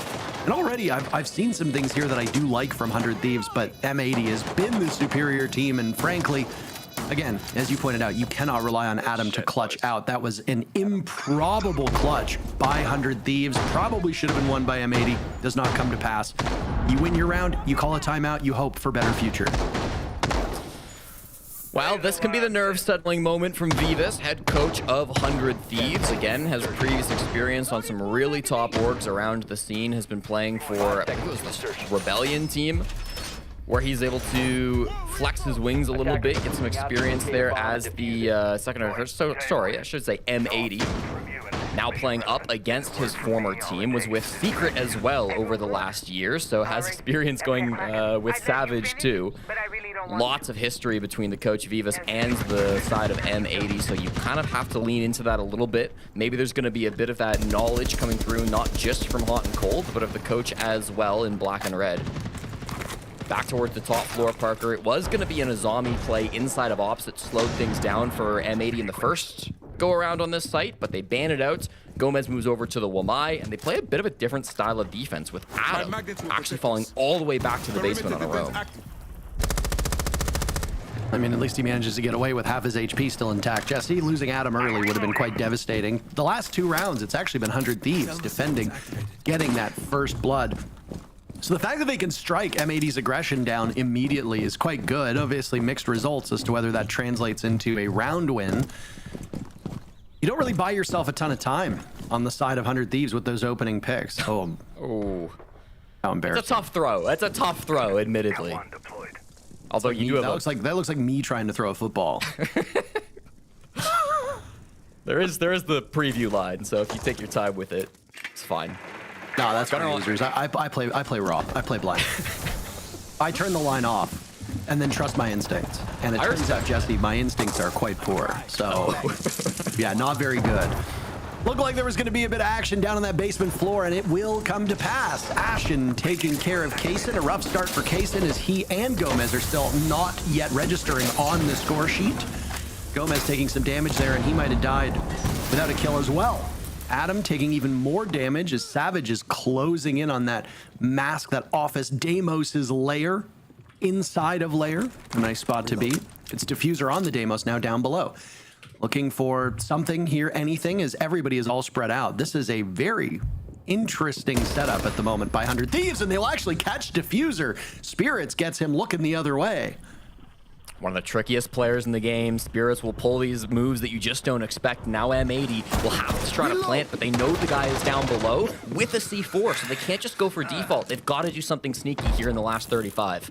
And already, I've seen some things here that I do like from 100 Thieves, but M80 has been the superior team, and frankly, again, as you pointed out, you cannot rely on Adam to clutch out. That was an improbable clutch by 100 Thieves. Probably should have been won by M80. Does not come to pass. You win your round, you call a timeout, you hope for better future. Well, this can be the nerve-settling moment from Vivas, head coach of 100 Thieves. Again, has previous experience on some really top orgs around the scene, has been playing for, I think it was the Rebellion team, where he's able to flex his wings a little bit, get some experience there as the second or third, sorry, I should say M80. Now playing up against his former team, was with Secret as well over the last year, so has experience going with Savage too. Lots of history between the coach Vivas and the side of M80, so you kind of have to lean into that a little bit. Maybe there's going to be a bit of that knowledge coming through, not just from Hot and Cold, but of the coach as well in Black and Red. Back towards the top floor, Parker. It was going to be an Azami play inside of Ops that slowed things down for M80 in the first go around on this site, but they ban it out. Gomez moves over to the Wamai, and they play a bit of a different style of defense with Adam actually falling all the way back to the basement on a row. I mean, at least he manages to get away with half his HP still intact. Jesse, losing Adam early would have been quite devastating. The last two rounds, it's actually been 100 Thieves defending, getting that first blood. So the fact that they can strike M80's aggression down immediately is quite good. Obviously, mixed results as to whether that translates into a round win. You don't really buy yourself a ton of time on the side of 100 Thieves with those opening picks. Oh, how embarrassing. It's a tough throw. It's a tough throw, admittedly. Although you do have that looks like me trying to throw a football. there is the preview line, so if you take your time with it, it's fine. No, that's for losers. I play raw. I play blind. I turn the line off and then trust my instincts. And it turns out, Jesse, my instincts are quite poor. So, yeah, not very good. Looked like there was going to be a bit of action down on that basement floor, and it will come to pass. Ashen taking care of Kaysen. A rough start for Kaysen as he and Gomez are still not yet registering on the score sheet. Gomez taking some damage there, and he might have died without a kill as well. Adam taking even more damage as Savage is closing in on that mask, that office Deimos' lair, inside of lair. A nice spot to be. It's Diffuser on the Deimos now down below. Looking for something here, anything, as everybody is all spread out. This is a very interesting setup at the moment by 100 Thieves, and they'll actually catch Diffuser. Spirits gets him looking the other way. One of the trickiest players in the game. Spirits will pull these moves that you just don't expect. Now M80 will have to try to plant, but they know the guy is down below with a C4, so they can't just go for default. They've got to do something sneaky here in the last 35.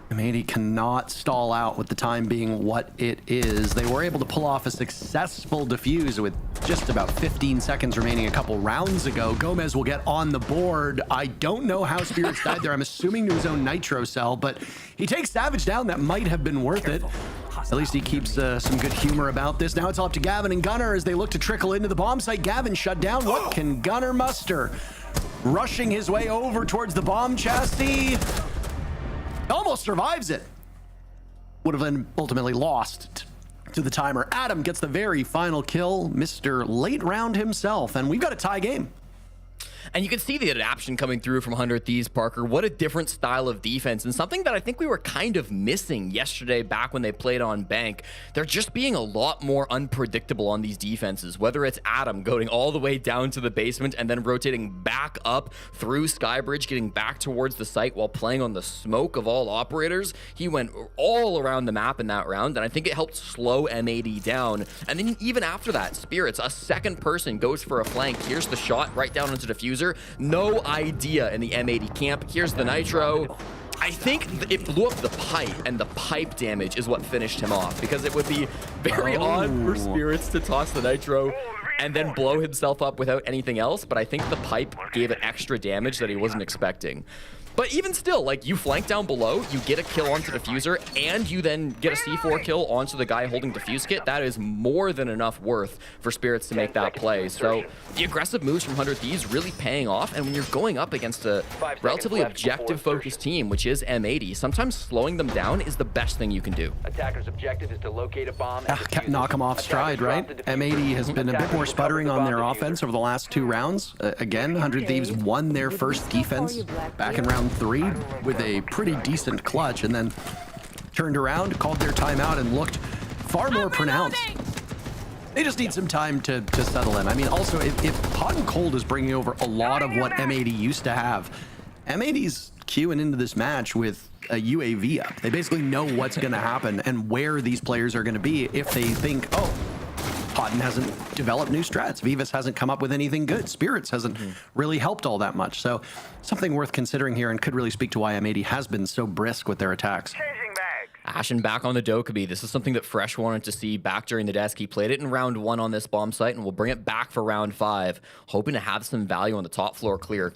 M80 cannot stall out with the time being what it is. They were able to pull off a successful defuse with just about 15 seconds remaining a couple rounds ago. Gomez will get on the board. I don't know how Spirits died there. I'm assuming to his own nitro cell, but he takes Savage down. That might have been worth it. At least he keeps some good humor about this. Now it's all up to Gavin and Gunnar as they look to trickle into the bomb site. Gavin shut down. What can Gunnar muster? Rushing his way over towards the bomb chassis. Almost survives it. Would have been ultimately lost to the timer. Adam gets the very final kill, Mr. Late Round himself, and we've got a tie game. And you can see the adaptation coming through from 100 Thieves, Parker. What a different style of defense, and something that I think we were kind of missing yesterday back when they played on Bank. They're just being a lot more unpredictable on these defenses, whether it's Adam going all the way down to the basement and then rotating back up through Skybridge, getting back towards the site while playing on the smoke of all operators. He went all around the map in that round, and I think it helped slow M80 down. And then even after that, Spirits, a second person, goes for a flank. Here's the shot right down into Diffuser. No idea in the M80 camp. Here's the nitro. I think it blew up the pipe, and the pipe damage is what finished him off, because it would be very odd for Spirits to toss the Nitro and then blow himself up without anything else, but I think the pipe gave it extra damage that he wasn't expecting. But even still, like, you flank down below, you get a kill onto Diffuser, and you then get a C4 kill onto the guy holding Diffuse Kit. That is more than enough worth for Spirits to make that play. So the aggressive moves from 100 Thieves really paying off, and when you're going up against a relatively objective-focused team, which is M80, sometimes slowing them down is the best thing you can do. Attacker's objective is to locate a bomb. Kept knock him off stride, right? M80 has been a bit more sputtering on their offense over the last 2 rounds. Again, 100 Thieves won their first defense back in round 3 with a pretty decent clutch, and then turned around, called their timeout, and looked far more pronounced. They just need some time to settle in. I mean, also, if Hot and Cold is bringing over a lot of what M80 used to have, M80's queuing into this match with a UAV up. They basically know what's going to happen and where these players are going to be if they think, oh, Hotton hasn't developed new strats. Vivas hasn't come up with anything good. Spirits hasn't really helped all that much. So something worth considering here, and could really speak to why M80 has been so brisk with their attacks. Ashen back on the Dokkaebi. This is something that Fresh wanted to see back during the desk. He played it in round 1 on this bomb site, and we'll bring it back for round 5, hoping to have some value on the top floor clear.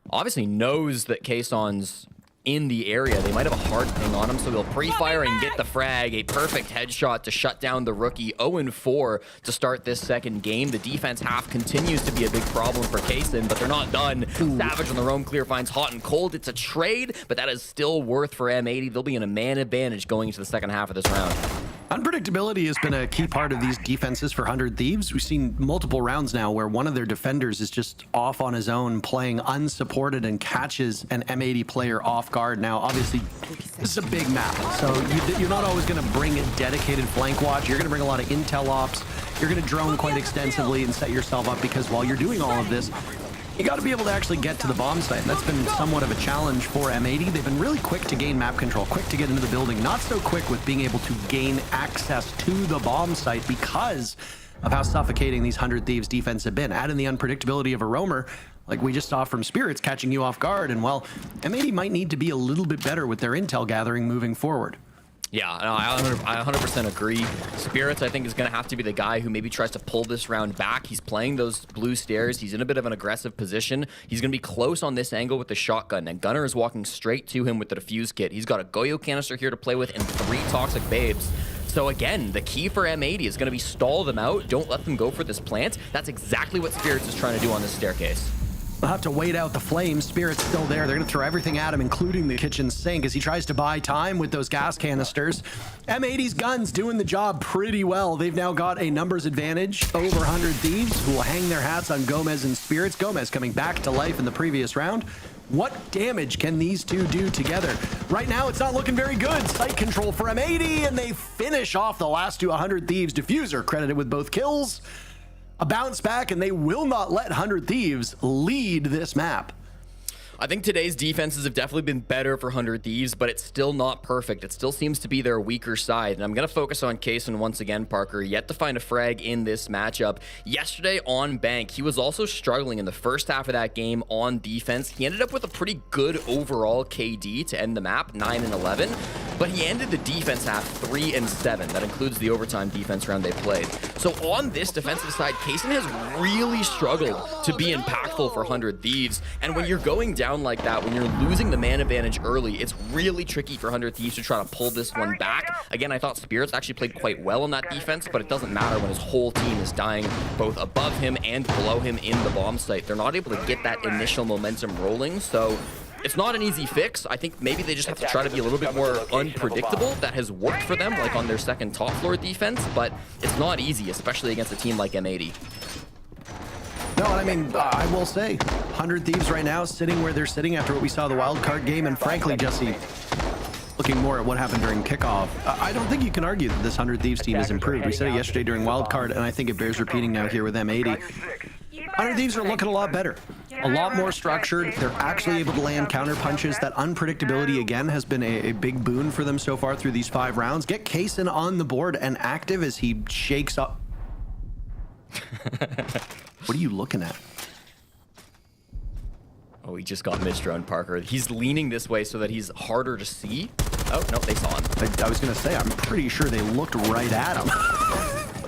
Obviously knows that Kayson's in the area. They might have a hard thing on him, so they'll pre-fire and get the frag. A perfect headshot to shut down the rookie. 0-4 to start this second game. The defense half continues to be a big problem for Kayson, but they're not done. Savage on the roam clear finds Hot and Cold. It's a trade, but that is still worth for M80. They'll be in a man advantage going into the second half of this round. Unpredictability has been a key part of these defenses for 100 Thieves. We've seen multiple rounds now where one of their defenders is just off on his own, playing unsupported, and catches an M80 player off guard. Now, obviously, this is a big map, so you're not always going to bring a dedicated flank watch. You're going to bring a lot of intel ops. You're going to drone quite extensively and set yourself up, because while you're doing all of this, you got to be able to actually get to the bomb site. And that's been somewhat of a challenge for M80. They've been really quick to gain map control, quick to get into the building, not so quick with being able to gain access to the bomb site because of how suffocating these 100 Thieves defense have been. Add in the unpredictability of a roamer, like we just saw from Spirits catching you off guard, and well, M80 might need to be a little bit better with their intel gathering moving forward. Yeah, no, I 100% agree. Spirits, I think, is going to have to be the guy who maybe tries to pull this round back. He's playing those blue stairs. He's in a bit of an aggressive position. He's going to be close on this angle with the shotgun, and Gunner is walking straight to him with the defuse kit. He's got a Goyo canister here to play with and 3 toxic babes. So again, the key for M80 is going to be stall them out. Don't let them go for this plant. That's exactly what Spirits is trying to do on this staircase. They'll have to wait out the flames. Spirit's still there. They're going to throw everything at him, including the kitchen sink, as he tries to buy time with those gas canisters. M80's guns doing the job pretty well. They've now got a numbers advantage over 100 Thieves, who will hang their hats on Gomez and Spirits. Gomez coming back to life in the previous round. What damage can these two do together? Right now, it's not looking very good. Sight control for M80, and they finish off the last 2 100 Thieves. Diffuser credited with both kills. A bounce back, and they will not let 100 Thieves lead this map. I think today's defenses have definitely been better for 100 Thieves, but it's still not perfect. It still seems to be their weaker side. And I'm going to focus on Kayson once again, Parker. Yet to find a frag in this matchup. Yesterday on Bank, he was also struggling in the first half of that game on defense. He ended up with a pretty good overall KD to end the map, 9 and 11. But he ended the defense half 3 and 7. That includes the overtime defense round they played. So on this defensive side, Kayson has really struggled to be impactful for 100 Thieves. And when you're going down like that, when you're losing the man advantage early, it's really tricky for 100 Thieves to try to pull this one back. Again, I thought Spirits actually played quite well on that defense, but it doesn't matter when his whole team is dying both above him and below him in the bomb site. They're not able to get that initial momentum rolling, so it's not an easy fix. I think maybe they just have to try to be a little bit more unpredictable. That has worked for them, like on their second top floor defense, but it's not easy, especially against a team like M80. No, I mean, I will say, 100 Thieves right now sitting where they're sitting after what we saw the wild card game, and frankly, Jesse, looking more at what happened during kickoff, I don't think you can argue that this 100 Thieves team has improved. We said it yesterday during wild card, and I think it bears repeating now here with M80. 100 Thieves are looking a lot better, a lot more structured. They're actually able to land counter punches. That unpredictability, again, has been a big boon for them so far through these 5 rounds. Get Kayson on the board and active as he shakes up. What are you looking at? Oh, he just got misdroned, Parker. He's leaning this way so that he's harder to see. Oh, no, they saw him. I was going to say, I'm pretty sure they looked right at him.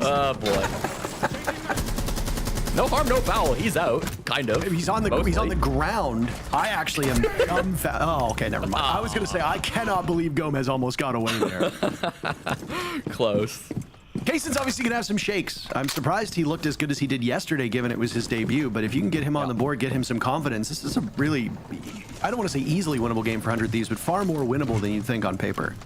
Oh, boy. No harm, no foul. He's out, kind of. He's on the ground. I actually am oh, okay, never mind. I was going to say, I cannot believe Gomez almost got away there. Close. Kaysen's obviously going to have some shakes. I'm surprised he looked as good as he did yesterday, given it was his debut. But if you can get him on the board, get him some confidence, this is a really, I don't want to say easily winnable game for 100 Thieves, but far more winnable than you'd think on paper.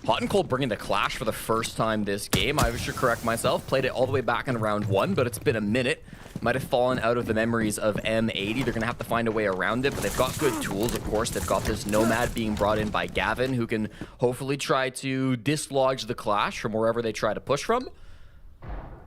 Hot and Cold bringing the Clash for the first time this game. I should correct myself. Played it all the way back in round 1, but it's been a minute. Might have fallen out of the memories of M80. They're going to have to find a way around it, but they've got good tools, of course. They've got this Nomad being brought in by Gavin, who can hopefully try to dislodge the Clash from wherever they try to push from.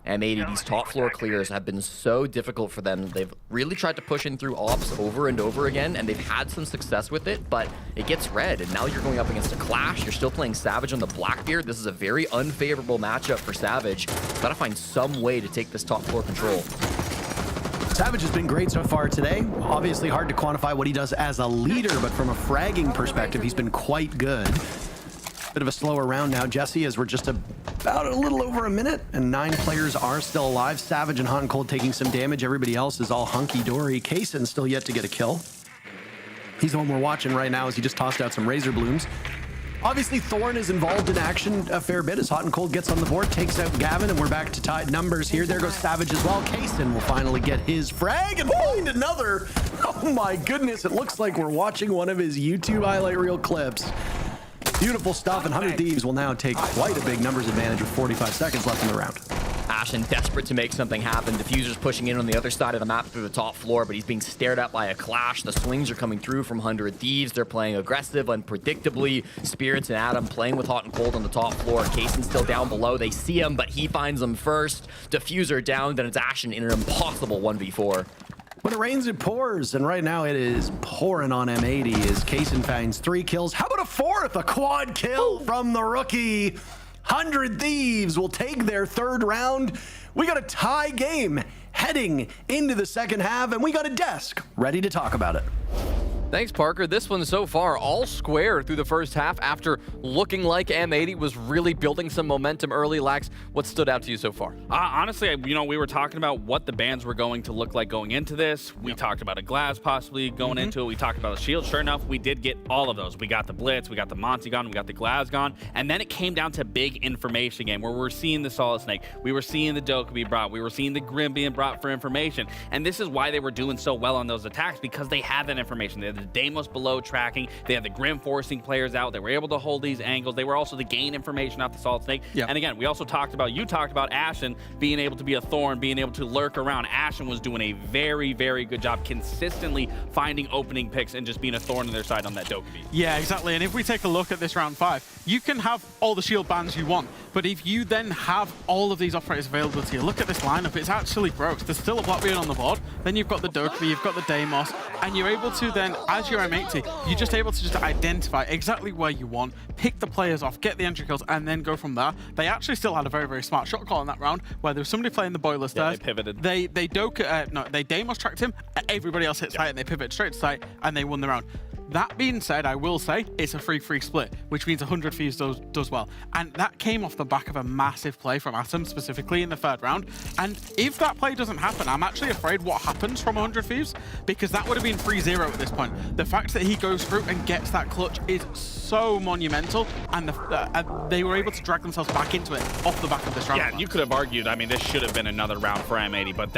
M80, these top floor clears have been so difficult for them. They've really tried to push in through ops over and over again, and they've had some success with it, but it gets red, and now you're going up against a Clash. You're still playing Savage on the Blackbeard. This is a very unfavorable matchup for Savage. Gotta find some way to take this top floor control. Savage has been great so far today. Obviously hard to quantify what he does as a leader, but from a fragging perspective, he's been quite good. Bit of a slower round now, Jesse, as we're just about a little over a minute, and 9 players are still alive. Savage and Hot and Cold taking some damage. Everybody else is all hunky-dory. Kaysen still yet to get a kill. He's the one we're watching right now as he just tossed out some Razor Blooms. Obviously, Thorn is involved in action a fair bit as Hot and Cold gets on the board, takes out Gavin, and we're back to tied numbers here. There goes Savage as well. Kaysen will finally get his frag and find another. Oh my goodness, it looks like we're watching one of his YouTube highlight reel clips. Beautiful stuff, and 100 Thieves will now take quite a big numbers advantage with 45 seconds left in the round. Ashen desperate to make something happen. Diffuser's pushing in on the other side of the map through the top floor, but he's being stared at by a Clash. The swings are coming through from 100 Thieves. They're playing aggressive, unpredictably. Spirits and Adam playing with Hot and Cold on the top floor. Kaysen's still down below. They see him, but he finds them first. Diffuser down, then it's Ashen in an impossible 1v4. When it rains, it pours, and right now it is pouring on M80 as Kaysen finds 3 kills. How about a 4th? A quad kill from the rookie. 100 Thieves will take their 3rd round. We got a tie game heading into the second half, and we got a desk ready to talk about it. Thanks, Parker. This one so far all square through the first half after looking like M80 was really building some momentum early. Lax, what stood out to you so far? Honestly, we were talking about what the bans were going to look like going into this. We talked about a Glass possibly going into it. We talked about a Shield. Sure enough, we did get all of those. We got the Blitz, we got the Monty gone, we got the Glass gone, and then it came down to big information game where we're seeing the Solid Snake, we were seeing the Doka be brought, we were seeing the Grim being brought for information, and this is why they were doing so well on those attacks, because they had that information. They had the Deimos below tracking, they had the Grim forcing players out, they were able to hold these angles, they were also to gain information off the Solid Snake. And again, we also talked about, you talked about Ashen being able to be a Thorn, being able to lurk around. Ashen was doing a very, very good job consistently finding opening picks and just being a thorn in their side on that Doka beat. Yeah, exactly. And if we take a look at this round 5, you can have all the shield bans you want, but if you then have all of these operators available to you, look at this lineup, it's actually gross. There's still a Blackbeard on the board, then you've got the Doka, you've got the Deimos, and you're able to then, as your M80, you're just able to just identify exactly where you want, pick the players off, get the entry kills, and then go from there. They actually still had a very, very smart shot call in that round, where there was somebody playing the boiler stairs. They pivoted. They Doka, they Deimos tracked him, everybody else hit site, and they pivot straight to site, and they won the round. That being said, I will say it's a 3-3 split, which means 100 Thieves does well. And that came off the back of a massive play from Atom, specifically in the 3rd round. And if that play doesn't happen, I'm actually afraid what happens from 100 Thieves, because that would have been 3-0 at this point. The fact that he goes through and gets that clutch is so monumental, and they were able to drag themselves back into it off the back of this round. Yeah, you could have argued, I mean, this should have been another round for M80, but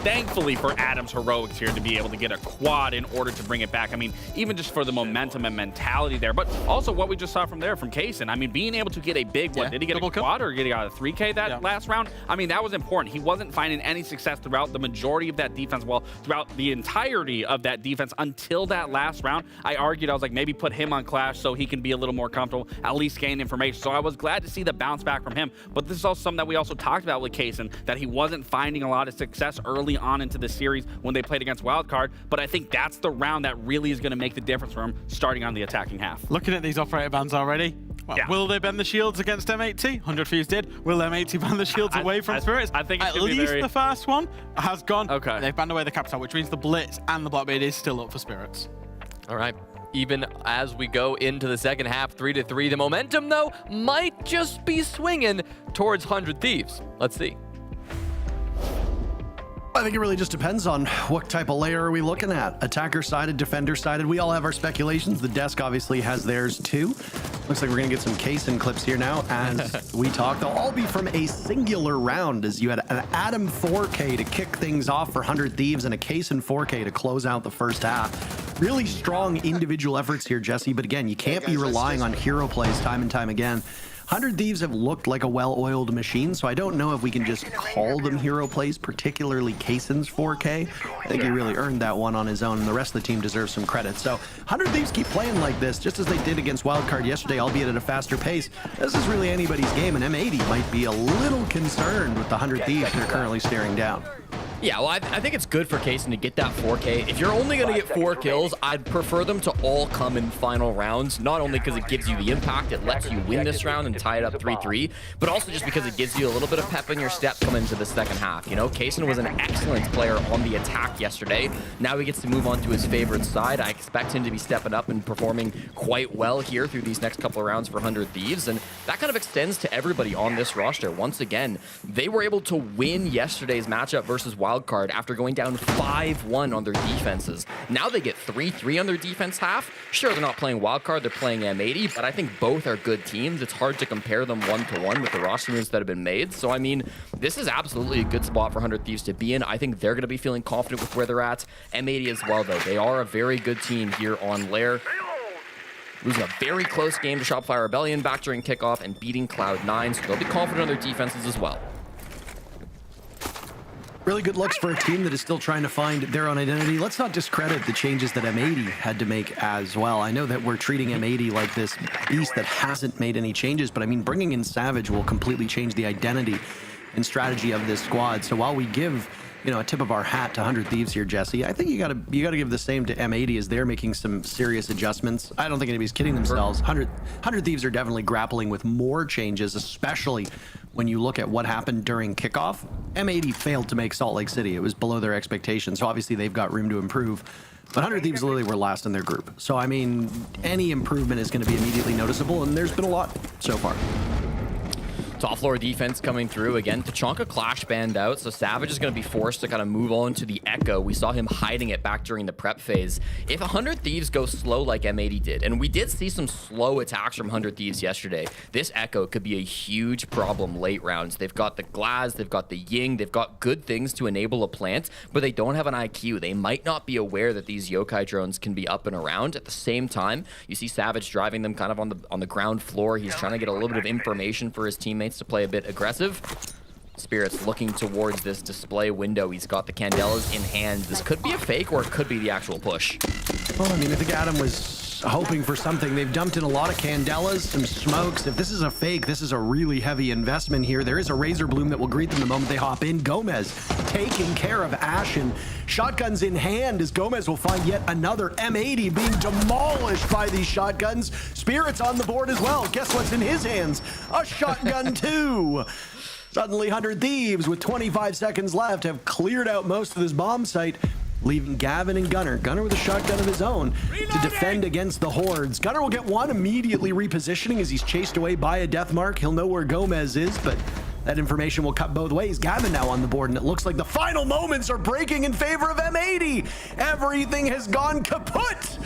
thankfully for Adam's heroics here to be able to get a quad in order to bring it back. I mean, even just for the momentum and mentality there, but also what we just saw from Kaysen. I mean, being able to get a big one. Did he get a quad or did he got a 3K that last round? I mean, that was important. He wasn't finding any success throughout the majority of that defense, well, throughout the entirety of that defense until that last round. I argued, I was like, maybe put him on Clash so he can be a little more comfortable, at least gain information. So I was glad to see the bounce back from him, but this is also something that we also talked about with Kaysen, that he wasn't finding a lot of success early on into the series when they played against Wildcard, but I think that's the round that really is going to make the difference for him starting on the attacking half. Looking at these operator bans already, Well, Yeah. will they bend the shields against M80? 100 Thieves did. Will M80 band the shields away from Spirits? I think it at could be least very- the first one has gone. Okay. They've banned away the Capital, which means the Blitz and the Blockade is still up for Spirits. All right. Even as we go into the second half, 3-3, the momentum, though, might just be swinging towards 100 Thieves. Let's see. I think it really just depends on what type of layer are we looking at. Attacker-sided, defender-sided. We all have our speculations. The desk obviously has theirs too. Looks like we're going to get some Kaysen clips here now as we talk. They'll all be from a singular round as you had an Adam 4K to kick things off for 100 Thieves and a Kaysen 4K to close out the first half. Really strong individual efforts here, Jesse. But again, you can't be relying on hero plays time and time again. 100 Thieves have looked like a well-oiled machine, so I don't know if we can just call them hero plays, particularly Kaysen's 4K. I think he really earned that one on his own, and the rest of the team deserves some credit. So 100 Thieves keep playing like this, just as they did against Wildcard yesterday, albeit at a faster pace. This is really anybody's game, and M80 might be a little concerned with the 100 Thieves they're currently staring down. Yeah, well, I think it's good for Kaysen to get that 4K. If you're only going to get 4 kills, I'd prefer them to all come in final rounds, not only because it gives you the impact, it lets you win this round and tie it up 3-3, but also just because it gives you a little bit of pep in your step coming into the second half. You know, Kaysen was an excellent player on the attack yesterday. Now he gets to move on to his favorite side. I expect him to be stepping up and performing quite well here through these next couple of rounds for 100 Thieves, and that kind of extends to everybody on this roster. Once again, they were able to win yesterday's matchup versus Wildcard after going down 5-1 on their defenses. Now they get 3-3 on their defense half. Sure, they're not playing Wildcard, they're playing M80, but I think both are good teams. It's hard to compare them one-to-one with the roster moves that have been made. So, I mean, this is absolutely a good spot for 100 Thieves to be in. I think they're going to be feeling confident with where they're at. M80 as well, though. They are a very good team here on Lair. Losing a very close game to Shopify Rebellion back during kickoff and beating Cloud9, so they'll be confident on their defenses as well. Really good looks for a team that is still trying to find their own identity. Let's not discredit the changes that M80 had to make as well. I know that we're treating M80 like this beast that hasn't made any changes, but I mean, bringing in Savage will completely change the identity and strategy of this squad. So while we give, you know, a tip of our hat to 100 Thieves here, Jesse, I think you gotta give the same to M80 as they're making some serious adjustments. I don't think anybody's kidding themselves. 100 Thieves are definitely grappling with more changes, especially when you look at what happened during kickoff. M80 failed to make Salt Lake City. It was below their expectations, so obviously they've got room to improve. But 100 Thieves literally were last in their group. So, I mean, any improvement is going to be immediately noticeable, and there's been a lot so far. Top floor defense coming through again. Tachanka Clash banned out, so Savage is going to be forced to kind of move on to the Echo. We saw him hiding it back during the prep phase. If 100 Thieves go slow like M80 did, and we did see some slow attacks from 100 Thieves yesterday, this Echo could be a huge problem late rounds. They've got the Glaz, they've got the Ying, they've got good things to enable a plant, but they don't have an IQ. They might not be aware that these Yokai drones can be up and around. At the same time, you see Savage driving them kind of on the ground floor. He's trying to get a little bit of information for his teammates to play a bit aggressive. Spirits looking towards this display window. He's got the Candelas in hand. This could be a fake or it could be the actual push. Well, I mean, I think Adam was hoping for something. They've dumped in a lot of Candelas, some smokes. If this is a fake, this is a really heavy investment here. There is a Razor Bloom that will greet them the moment they hop in. Gomez taking care of Ashen. Shotguns in hand as Gomez will find yet another M80 being demolished by these shotguns. Spirits on the board as well. Guess what's in his hands? A shotgun too. Suddenly 100 Thieves with 25 seconds left have cleared out most of this bomb site, leaving Gavin and Gunnar. Gunnar with a shotgun of his own to defend against the hordes. Gunnar will get one, immediately repositioning as he's chased away by a death mark. He'll know where Gomez is, but that information will cut both ways. Gavin now on the board, and it looks like the final moments are breaking in favor of M80. Everything has gone kaput.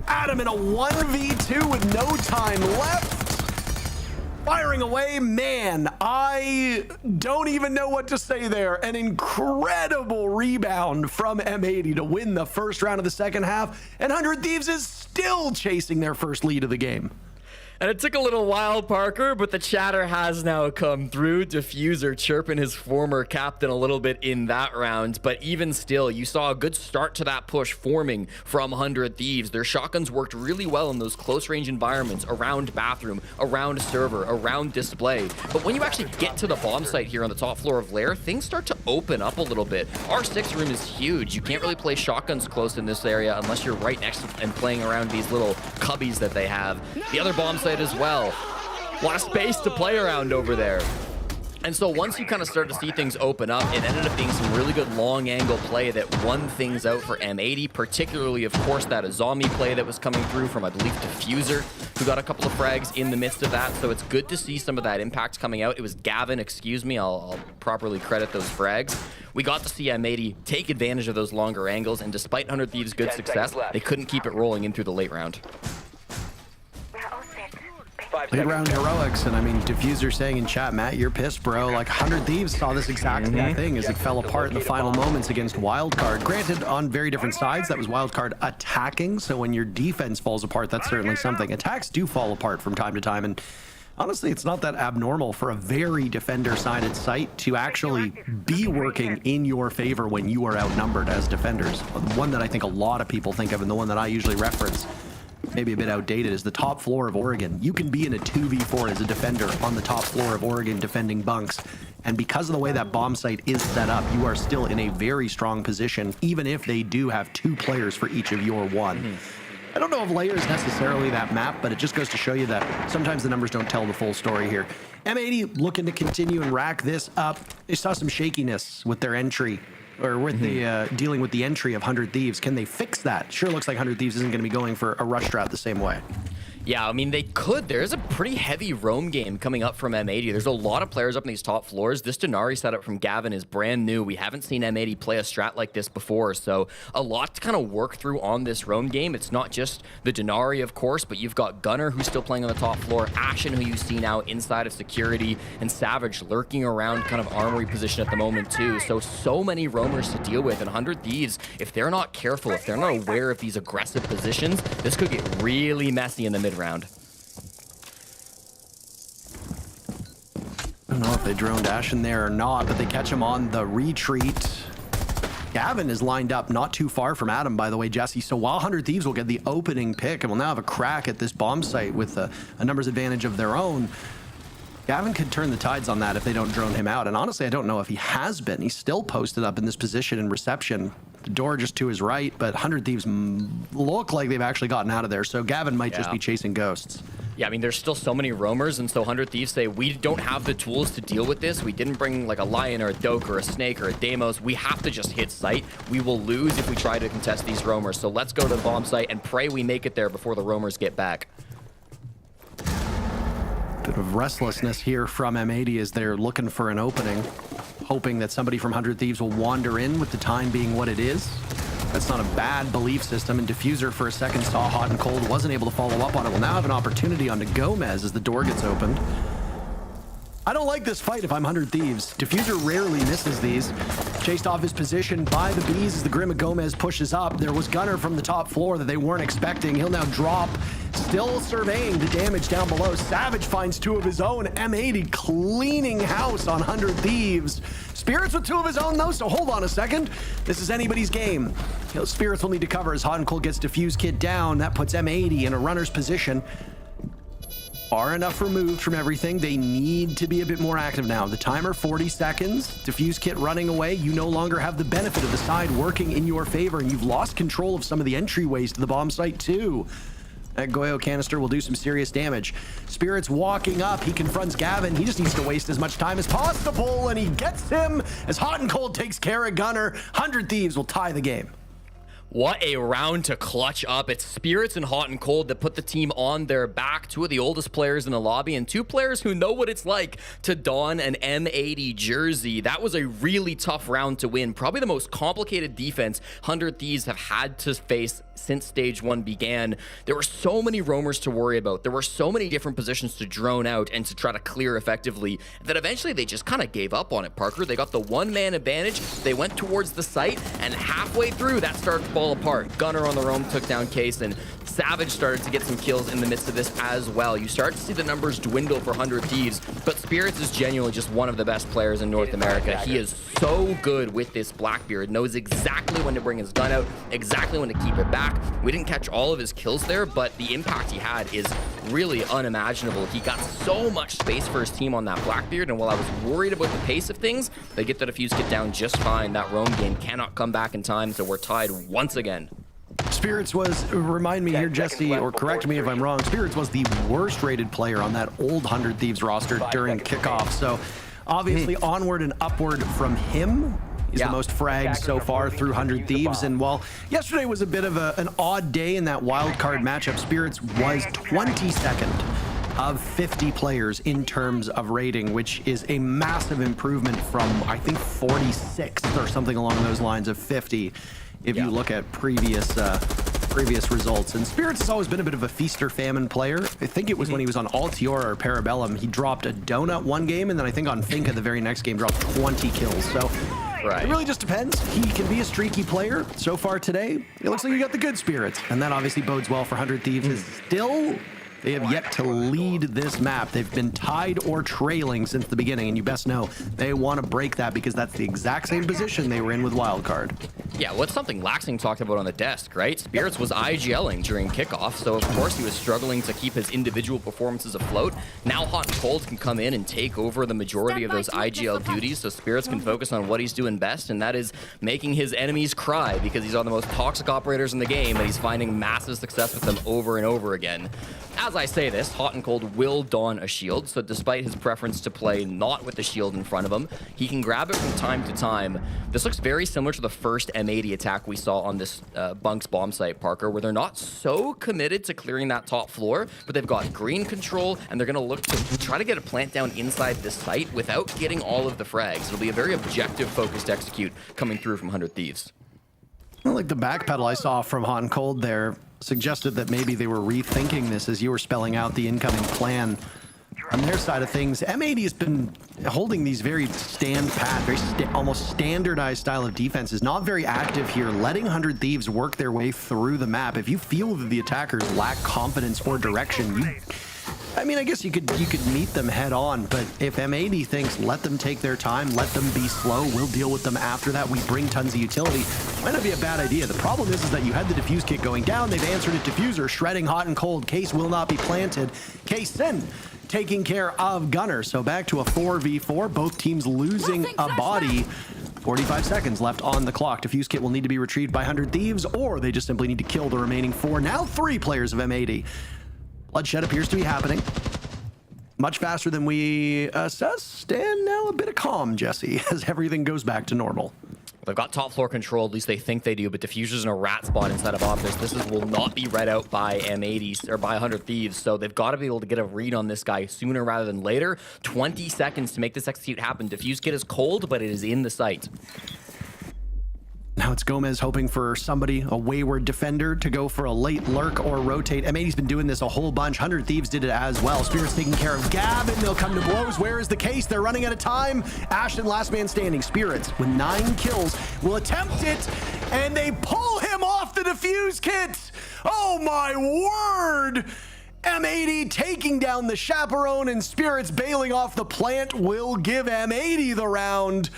Adam in a 1v2 with no time left. Firing away, man, I don't even know what to say there. An incredible rebound from M80 to win the first round of the second half, and 100 Thieves is still chasing their first lead of the game. And it took a little while, Parker, but the chatter has now come through. Diffuser chirping his former captain a little bit in that round. But even still, you saw a good start to that push forming from 100 Thieves. Their shotguns worked really well in those close-range environments around bathroom, around server, around display. But when you actually get to the bomb site here on the top floor of Lair, things start to open up a little bit. Our 6 room is huge. You can't really play shotguns close in this area unless you're right next to and playing around these little cubbies that they have. The other bomb site as well. A lot of space to play around over there. And so once you kind of start to see things open up, it ended up being some really good long angle play that won things out for M80, particularly, of course, that a zombie play that was coming through from, I believe, Diffuser, who got a couple of frags in the midst of that. So it's good to see some of that impact coming out. It was Gavin, excuse me, I'll properly credit those frags. We got to see M80 take advantage of those longer angles, and despite 100 Thieves' good success, they couldn't keep it rolling in through the late round. Late round heroics, and I mean, Diffuser saying in chat, Matt, you're pissed, bro. Like 100 Thieves saw this exact same thing as it fell apart in the final moments against Wildcard. Granted, on very different sides, that was Wildcard attacking, so when your defense falls apart, that's certainly something. Attacks do fall apart from time to time, and honestly, it's not that abnormal for a very defender-sided site to actually be working in your favor when you are outnumbered as defenders. The one that I think a lot of people think of, and the one that I usually reference, maybe a bit outdated, is the top floor of Oregon. You can be in a 2v4 as a defender on the top floor of Oregon defending bunks, and because of the way that bomb site is set up, you are still in a very strong position, even if they do have 2 players for each of your 1. I don't know if layer is necessarily that map, but it just goes to show you that sometimes the numbers don't tell the full story here. M80 looking to continue and rack this up. They saw some shakiness with their entry, or with the dealing with the entry of 100 Thieves. Can they fix that? Sure looks like 100 Thieves isn't going to be going for a rush strat the same way. Yeah, I mean, they could. There's a pretty heavy roam game coming up from M80. There's a lot of players up in these top floors. This Denari setup from Gavin is brand new. We haven't seen M80 play a strat like this before, so a lot to kind of work through on this roam game. It's not just the Denari, of course, but you've got Gunner, who's still playing on the top floor, Ashen, who you see now inside of security, and Savage lurking around kind of armory position at the moment, too. So many roamers to deal with, and 100 Thieves, if they're not careful, if they're not aware of these aggressive positions, this could get really messy in the mid-round. I don't know if they droned Ashen there or not, but they catch him on the retreat. Gavin is lined up not too far from Adam, by the way, Jesse. So while 100 Thieves will get the opening pick and will now have a crack at this bomb site with a numbers advantage of their own, Gavin could turn the tides on that if they don't drone him out. And honestly, I don't know if he has been. He's still posted up in this position in reception. The door just to his right, but 100 Thieves look like they've actually gotten out of there. So Gavin might just be chasing ghosts. Yeah, I mean, there's still so many roamers, and so 100 Thieves say, we don't have the tools to deal with this. We didn't bring like a Lion or a Doke or a Snake or a Deimos. We have to just hit site. We will lose if we try to contest these roamers. So let's go to the bomb site and pray we make it there before the roamers get back. Bit of restlessness here from M80 as they're looking for an opening, hoping that somebody from 100 Thieves will wander in with the time being what it is. That's not a bad belief system, and Diffuser for a second saw hot and cold, wasn't able to follow up on it. Will now have an opportunity onto Gomez as the door gets opened. I don't like this fight if I'm 100 Thieves. Diffuser rarely misses these. Chased off his position by the bees as the Grim of Gomez pushes up. There was Gunner from the top floor that they weren't expecting. He'll now drop, still surveying the damage down below. Savage finds 2 of his own. M80 cleaning house on 100 Thieves. Spirits with 2 of his own though, so hold on a second. This is anybody's game. Spirits will need to cover as Hot and Cold gets Diffuse Kit down. That puts M80 in a runner's position. Far enough removed from everything. They need to be a bit more active now. The timer, 40 seconds. Diffuse Kit running away. You no longer have the benefit of the side working in your favor, and you've lost control of some of the entryways to the bomb site too. That Goyo canister will do some serious damage. Spirits walking up. He confronts Gavin. He just needs to waste as much time as possible, and he gets him as Hot and Cold takes care of Gunner. 100 Thieves will tie the game. What a round to clutch up. It's Spirits and Hot and Cold that put the team on their back. 2 of the oldest players in the lobby and 2 players who know what it's like to don an M80 jersey. That was a really tough round to win. Probably the most complicated defense 100 Thieves have had to face since stage 1 began. There were so many roamers to worry about. There were so many different positions to drone out and to try to clear effectively that eventually they just kind of gave up on it, Parker. They got the 1-man advantage. They went towards the site, and halfway through, that started to fall apart. Gunner on the roam took down Case, and Savage started to get some kills in the midst of this as well. You start to see the numbers dwindle for 100 Thieves, but Spirits is genuinely just one of the best players in North America. He is so good with this Blackbeard, knows exactly when to bring his gun out, exactly when to keep it back. We didn't catch all of his kills there, but the impact he had is really unimaginable. He got so much space for his team on that Blackbeard, and while I was worried about the pace of things, they get the Diffuse Kit down just fine. That roam game cannot come back in time, so we're tied once again. Spirits was, remind me here, Jesse, or correct me if I'm wrong, Spirits was the worst rated player on that old 100 Thieves roster during kickoff. So obviously onward and upward from him. He's the most fragged so far through 100 Thieves. And while yesterday was a bit of an odd day in that wild card matchup, Spirits was 22nd of 50 players in terms of rating, which is a massive improvement from, I think, 46th or something along those lines of 50 if you look at previous results. And Spirits has always been a bit of a feast or famine player. I think it was when he was on Altiora or Parabellum, he dropped a donut one game, and then I think on Finca the very next game dropped 20 kills. So it really just depends. He can be a streaky player. So far today, it looks like you got the good Spirits, and that obviously bodes well for 100 Thieves. Still, they have yet to lead this map. They've been tied or trailing since the beginning, and you best know they want to break that because that's the exact same position they were in with Wildcard. Yeah, what's something Laxing talked about on the desk, right? Spirits was IGLing during kickoff, so of course he was struggling to keep his individual performances afloat. Now Hot and Cold can come in and take over the majority of those IGL duties, so Spirits can focus on what he's doing best, and that is making his enemies cry because he's on the most toxic operators in the game, and he's finding massive success with them over and over again. As I say this, Hot and Cold will don a shield, so despite his preference to play not with the shield in front of him, he can grab it from time to time. This looks very similar to the first M80 attack we saw on this Bunk's bomb site, Parker, where they're not so committed to clearing that top floor, but they've got green control, and they're going to look to try to get a plant down inside this site without getting all of the frags. It'll be a very objective, focused execute coming through from 100 Thieves. Well, like the backpedal I saw from Hot and Cold there suggested that maybe they were rethinking this as you were spelling out the incoming plan. On their side of things, M80 has been holding these very stand pat, very almost standardized style of defenses, not very active here, letting 100 Thieves work their way through the map. If you feel that the attackers lack confidence or direction, I mean, I guess you could meet them head on, but if M80 thinks let them take their time, let them be slow, we'll deal with them after that, we bring tons of utility, might not be a bad idea. The problem is that you had the defuse kit going down, they've answered it diffuser, shredding Hot and Cold, Case will not be planted, Case Sin taking care of Gunner. So back to a 4v4, both teams losing a body. 45 seconds left on the clock. Defuse kit will need to be retrieved by 100 Thieves, or they just simply need to kill the remaining 4, now 3 players of M80. Bloodshed appears to be happening much faster than we assessed, and now a bit of calm, Jesse, as everything goes back to normal. They've got top floor control, at least they think they do, but Diffuser's in a rat spawn inside of office. This will not be read out by M80s or by 100 Thieves, so they've got to be able to get a read on this guy sooner rather than later. 20 seconds to make this execute happen. Diffuse kit is cold, but it is in the site. Now it's Gomez hoping for somebody, a wayward defender, to go for a late lurk or rotate. M80's been doing this a whole bunch. 100 Thieves did it as well. Spirits taking care of Gab, and they'll come to blows. Where is the Case? They're running out of time. Ashton, last man standing. Spirits, with 9 kills, will attempt it, and they pull him off the defuse kit. Oh my word! M80 taking down the chaperone, and Spirits bailing off the plant will give M80 the round.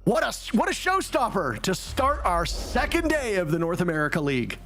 What a showstopper to start our second day of the North America League.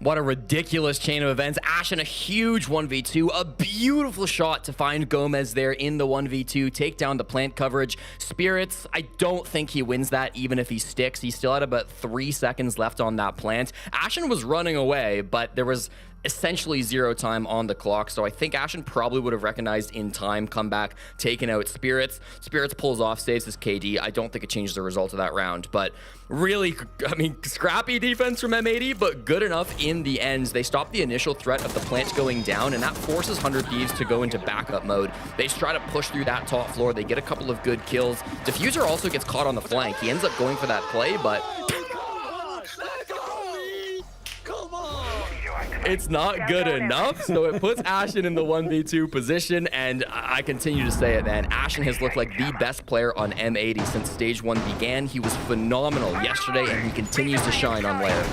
What a ridiculous chain of events. Ashen, a huge 1v2, a beautiful shot to find Gomez there in the 1v2, take down the plant coverage. Spirits, I don't think he wins that even if he sticks. He still had about 3 seconds left on that plant. Ashen was running away, but there was essentially 0 time on the clock, so I think Ashen probably would have recognized in time, come back, taken out Spirits. Spirits pulls off, saves his KD. I don't think it changed the result of that round, but really, I mean, scrappy defense from M80, but good enough in the end. They stop the initial threat of the plant going down, and that forces 100 Thieves to go into backup mode. They try to push through that top floor. They get a couple of good kills. Diffuser also gets caught on the flank. He ends up going for that play, but it's not good enough, so it puts Ashen in the 1v2 position, and I continue to say it, man. Ashen has looked like the best player on M80 since Stage 1 began. He was phenomenal yesterday, and he continues to shine on layer.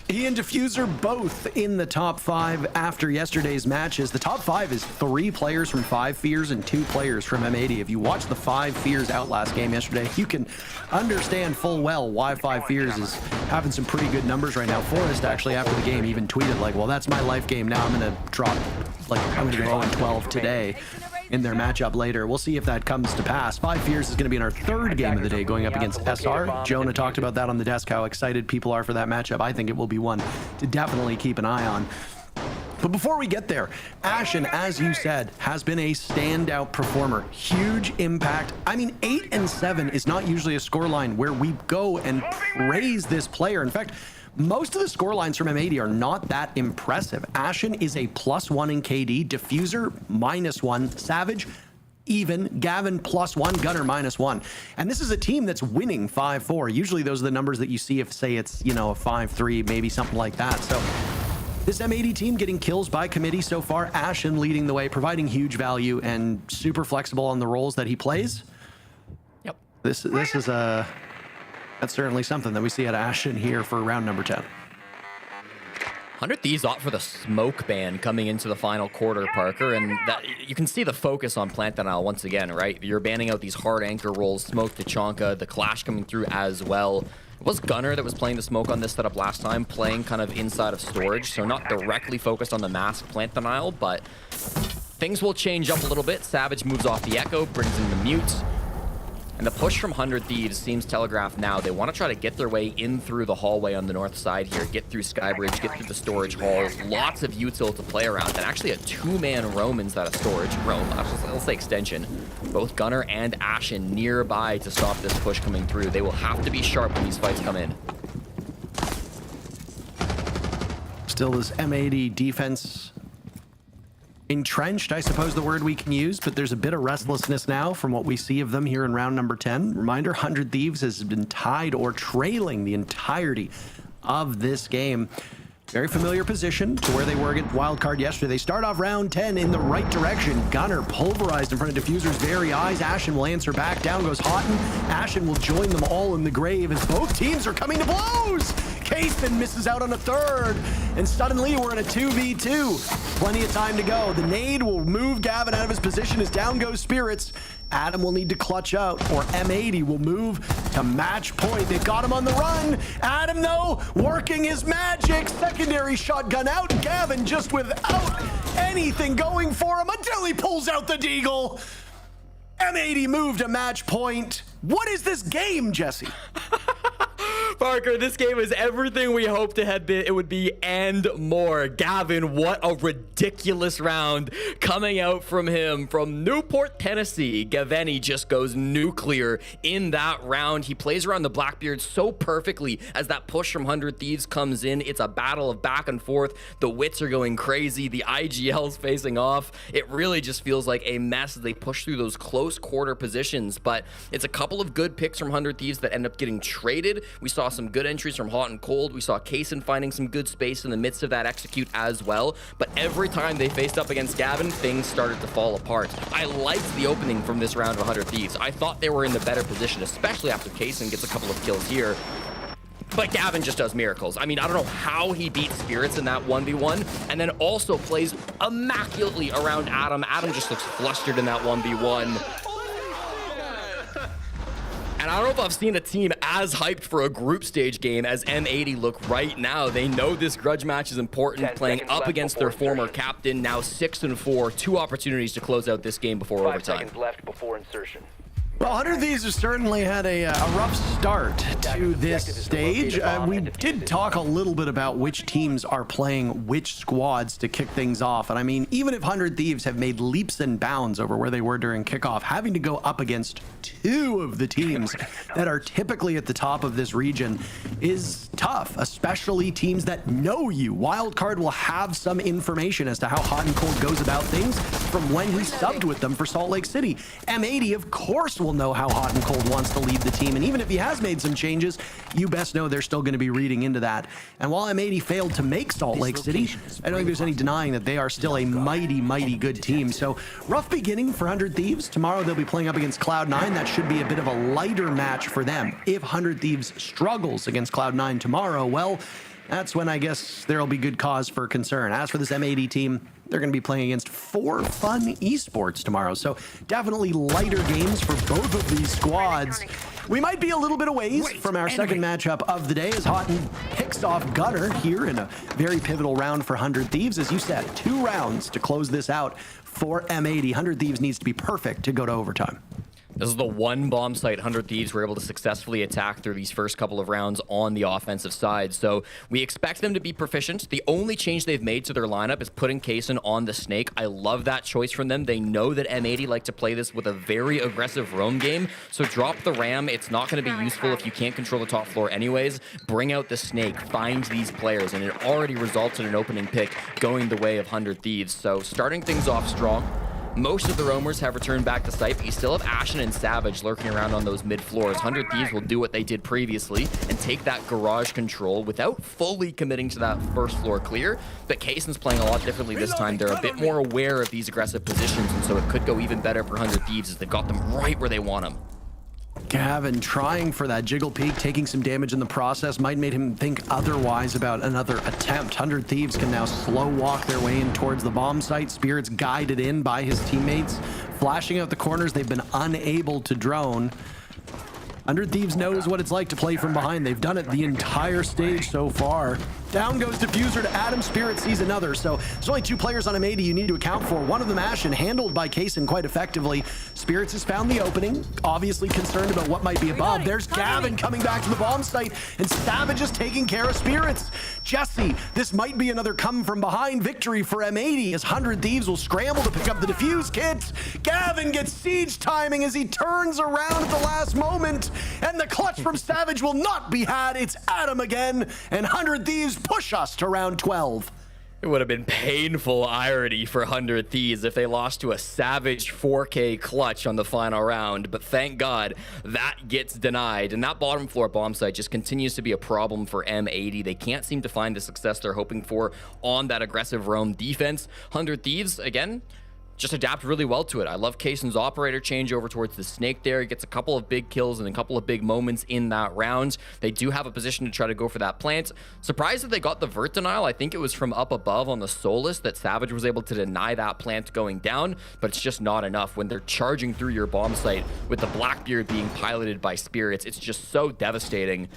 He and Diffuser both in the top 5 after yesterday's matches. The top 5 is 3 players from 5 Fears and 2 players from M80. If you watch the 5 Fears Outlast game yesterday, you can understand full well why 5 Fears is having some pretty good numbers right now. Forrest actually after the game even tweeted like, well, that's my life game now. I'm going to drop, like, I'm going to go 0-12 today. in their matchup later. We'll see if that comes to pass. Five Fears is going to be in our third game of the day, going up against SR. Jonah talked about that on the desk, how excited people are for that matchup. I think it will be one to definitely keep an eye on. But before we get there, Ashen, as you said, has been a standout performer. Huge impact. I mean, 8 and 7 is not usually a scoreline where we go and praise this player. In fact, most of the scorelines from M80 are not that impressive. Ashen is a +1 in KD, Diffuser -1, Savage even, Gavin +1, Gunner -1. And this is a team that's winning 5-4. Usually those are the numbers that you see if, say, it's, you know, a 5-3, maybe something like that. So this M80 team getting kills by committee so far. Ashen leading the way, providing huge value and super flexible on the roles that he plays. Yep. This is that's certainly something that we see at Ashen here for round number 10. 100 Thieves opt for the smoke ban coming into the final quarter, Parker, and that, you can see the focus on Plant NAL once again, right? You're banning out these hard anchor rolls, Smoke to Chonka, the Clash coming through as well. It was Gunner that was playing the smoke on this setup last time, playing kind of inside of storage, so not directly focused on the mask Plant Denial, but things will change up a little bit. Savage moves off the Echo, brings in the Mute, and the push from 100 Thieves seems telegraphed now. They want to try to get their way in through the hallway on the north side here, get through Skybridge, get through the storage halls, lots of util to play around, and actually a two-man roam inside of storage. I'll say extension. Both Gunner and Ashen nearby to stop this push coming through. They will have to be sharp when these fights come in. Still this M80 defense entrenched, I suppose the word we can use, but there's a bit of restlessness now from what we see of them here in round number 10. Reminder, 100 Thieves has been tied or trailing the entirety of this game. Very familiar position to where they were against Wildcard yesterday. They start off round 10 in the right direction. Gunner pulverized in front of Diffuser's very eyes. Ashen will answer back. Down goes Houghton. Ashen will join them all in the grave as both teams are coming to blows. Kasten misses out on a third, and suddenly we're in a 2v2. Plenty of time to go. The nade will move Gavin out of his position as down goes Spirits. Adam will need to clutch out, or M80 will move to match point. They've got him on the run. Adam, though, working his magic. Secondary shotgun out. Gavin just without anything going for him until he pulls out the deagle. M80 moved to match point. What is this game, Jesse? Parker, this game is everything we hoped it would be and more. Gavin, what a ridiculous round coming out from him from Newport, Tennessee. Gaveni just goes nuclear in that round. He plays around the Blackbeard so perfectly as that push from 100 Thieves comes in. It's a battle of back and forth. The wits are going crazy. The IGL's facing off. It really just feels like a mess as they push through those close quarter positions, but it's a couple of good picks from 100 Thieves that end up getting traded. We saw some good entries from Hot and Cold. We saw Kaysen finding some good space in the midst of that execute as well. But every time they faced up against Gavin, things started to fall apart. I liked the opening from this round of 100 Thieves. I thought they were in the better position, especially after Kaysen gets a couple of kills here. But Gavin just does miracles. I mean, I don't know how he beats Spirits in that 1v1, and then also plays immaculately around Adam. Adam just looks flustered in that 1v1. And I don't know if I've seen a team as hyped for a group stage game as M80 look right now. They know this grudge match is important, playing up against their former captain, now 6-4, 2 opportunities to close out this game before 5 overtime. seconds left before insertion. Well, 100 Thieves have certainly had a rough start to this stage. We did talk a little bit about which teams are playing which squads to kick things off. And I mean, even if 100 Thieves have made leaps and bounds over where they were during kickoff, having to go up against 2 of the teams that are typically at the top of this region is tough, especially teams that know you. Wildcard will have some information as to how Hot and Cold goes about things from when he subbed with them for Salt Lake City. M80, of course, will know how Hot and Cold wants to lead the team, and even if he has made some changes, you best know they're still going to be reading into that. And while M80 failed to make Salt Lake City, I don't think there's any denying that they are still a mighty, mighty good team. So rough beginning for 100 Thieves. Tomorrow they'll be playing up against Cloud9. That should be a bit of a lighter match for them. If 100 Thieves struggles against Cloud9 tomorrow, well, that's when I guess there'll be good cause for concern. As for this M80 team, they're going to be playing against 4 Fun Esports tomorrow. So definitely lighter games for both of these squads. We might be a little bit away from our second matchup of the day as Houghton picks off Gunner here in a very pivotal round for 100 Thieves. As you said, 2 rounds to close this out for M80. 100 Thieves needs to be perfect to go to overtime. This is the one bomb site 100 Thieves were able to successfully attack through these first couple of rounds on the offensive side. So we expect them to be proficient. The only change they've made to their lineup is putting Kaysen on the Snake. I love that choice from them. They know that M80 like to play this with a very aggressive roam game. So drop the Ram. It's not going to be useful if you can't control the top floor anyways. Bring out the Snake. Find these players. And it already results in an opening pick going the way of 100 Thieves. So starting things off strong. Most of the roamers have returned back to site, but you still have Ashen and Savage lurking around on those mid floors. 100 Thieves will do what they did previously and take that garage control without fully committing to that first floor clear. But Kaysen's playing a lot differently this time. They're a bit more aware of these aggressive positions, and so it could go even better for 100 Thieves as they've got them right where they want them. Gavin trying for that jiggle peek, taking some damage in the process, might made him think otherwise about another attempt. 100 Thieves can now slow walk their way in towards the bomb site. Spirits guided in by his teammates, flashing out the corners they've been unable to drone. 100 Thieves knows what it's like to play from behind. They've done it the entire stage so far. Down goes Diffuser to Adam. Spirit sees another. So there's only 2 players on M80 you need to account for. One of them, Ashen, handled by Kaysen quite effectively. Spirits has found the opening, obviously concerned about what might be above. There's Gavin coming back to the bomb site, and Savage is taking care of Spirits. Jesse, this might be another come from behind victory for M80 as 100 Thieves will scramble to pick up the defuse kit. Gavin gets siege timing as he turns around at the last moment, and the clutch from Savage will not be had. It's Adam again, and 100 Thieves push us to round 12. It would have been painful irony for 100 Thieves if they lost to a Savage 4K clutch on the final round, but thank God that gets denied. And that bottom floor bomb site just continues to be a problem for M80. They can't seem to find the success they're hoping for on that aggressive roam defense. 100 Thieves, again, just adapt really well to it. I love Kaysen's operator change over towards the Snake there. He gets a couple of big kills and a couple of big moments in that round. They do have a position to try to go for that plant. Surprised that they got the vert denial. I think it was from up above on the Solus that Savage was able to deny that plant going down, but it's just not enough when they're charging through your bomb site with the Blackbeard being piloted by Spirits. It's just so devastating.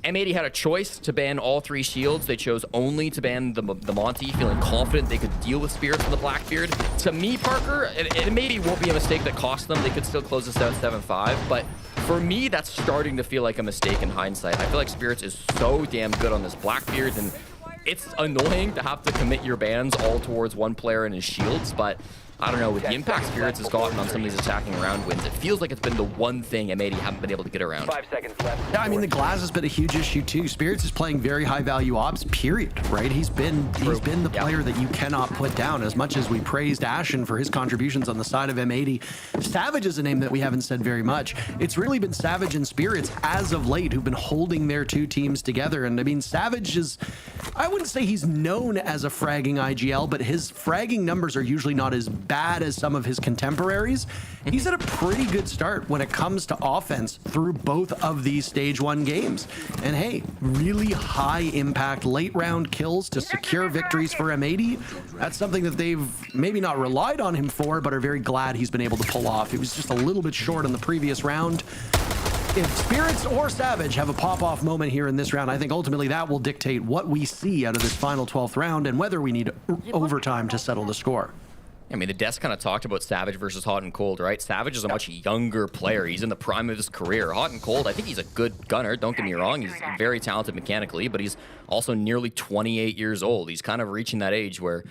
M80 had a choice to ban all 3 shields. They chose only to ban the Monty, feeling confident they could deal with Spirits and the Blackbeard. To me, Parker, it maybe won't be a mistake that cost them. They could still close this out 7-5, but for me, that's starting to feel like a mistake in hindsight. I feel like Spirits is so damn good on this Blackbeard, and it's annoying to have to commit your bans all towards one player and his shields, but I don't know, with the impact Spirits has gotten on some of these attacking round wins, it feels like it's been the one thing M80 haven't been able to get around. 5 seconds left. Yeah, I mean, the glass has been a huge issue too. Spirits is playing very high value ops, period, right? He's been the player that you cannot put down. As much as we praised Ashen for his contributions on the side of M80, Savage is a name that we haven't said very much. It's really been Savage and Spirits as of late who've been holding their 2 teams together. And I mean, Savage is, I wouldn't say he's known as a fragging IGL, but his fragging numbers are usually not as bad as some of his contemporaries. He's had a pretty good start when it comes to offense through both of these stage 1 games. And hey, really high impact late round kills to secure victories for M80. That's something that they've maybe not relied on him for, but are very glad he's been able to pull off. He was just a little bit short on the previous round. If Spirits or Savage have a pop-off moment here in this round, I think ultimately that will dictate what we see out of this final 12th round and whether we need overtime to settle the score. I mean, the desk kind of talked about Savage versus Hot and Cold, right? Savage is a much younger player. He's in the prime of his career. Hot and Cold, I think he's a good gunner. Don't get me wrong. He's very talented mechanically, but he's also nearly 28 years old. He's kind of reaching that age where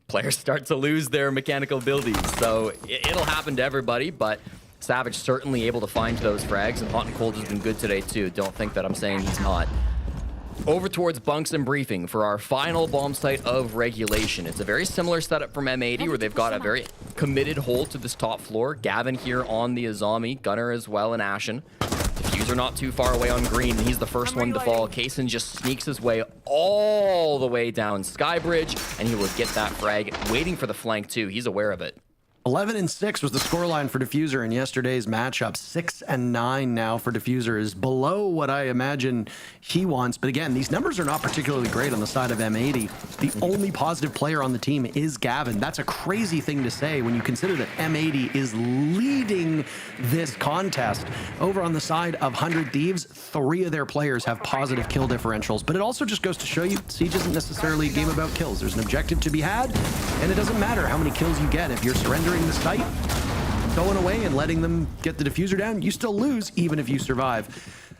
players start to lose their mechanical abilities. So it'll happen to everybody, but Savage certainly able to find those frags, and Hot and Cold has been good today too. Don't think that I'm saying he's not. Over towards bunks and briefing for our final bomb site of regulation. It's a very similar setup from M80 where they've got a very committed hold to this top floor. Gavin here on the Azami, Gunner as well, and Ashen. Diffuser not too far away on green, and he's the first one to fall. Kaysen just sneaks his way all the way down Skybridge, and he will get that frag, waiting for the flank too. He's aware of it. 11-6 was the scoreline for Diffuser in yesterday's matchup. 6-9 now for Diffuser is below what I imagine he wants. But again, these numbers are not particularly great on the side of M80. The only positive player on the team is Gavin. That's a crazy thing to say when you consider that M80 is leading this contest. Over on the side of 100 Thieves, 3 of their players have positive kill differentials. But it also just goes to show you, Siege isn't necessarily a game about kills. There's an objective to be had, and it doesn't matter how many kills you get. If you're surrendering the site, going away and letting them get the Diffuser down, you still lose even if you survive.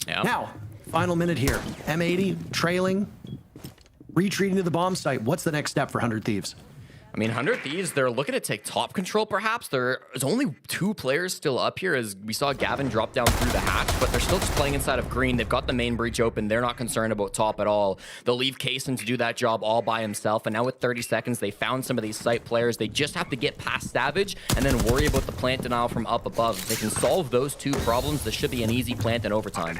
Yeah. Now, final minute here. M80 trailing, retreating to the bomb site. What's the next step for 100 Thieves? I mean, 100 Thieves, they're looking to take top control, perhaps. There's only 2 players still up here, as we saw Gavin drop down through the hatch, but they're still just playing inside of green. They've got the main breach open. They're not concerned about top at all. They'll leave Kaysen to do that job all by himself, and now with 30 seconds, they found some of these site players. They just have to get past Savage and then worry about the plant denial from up above. If they can solve those 2 problems, this should be an easy plant in overtime.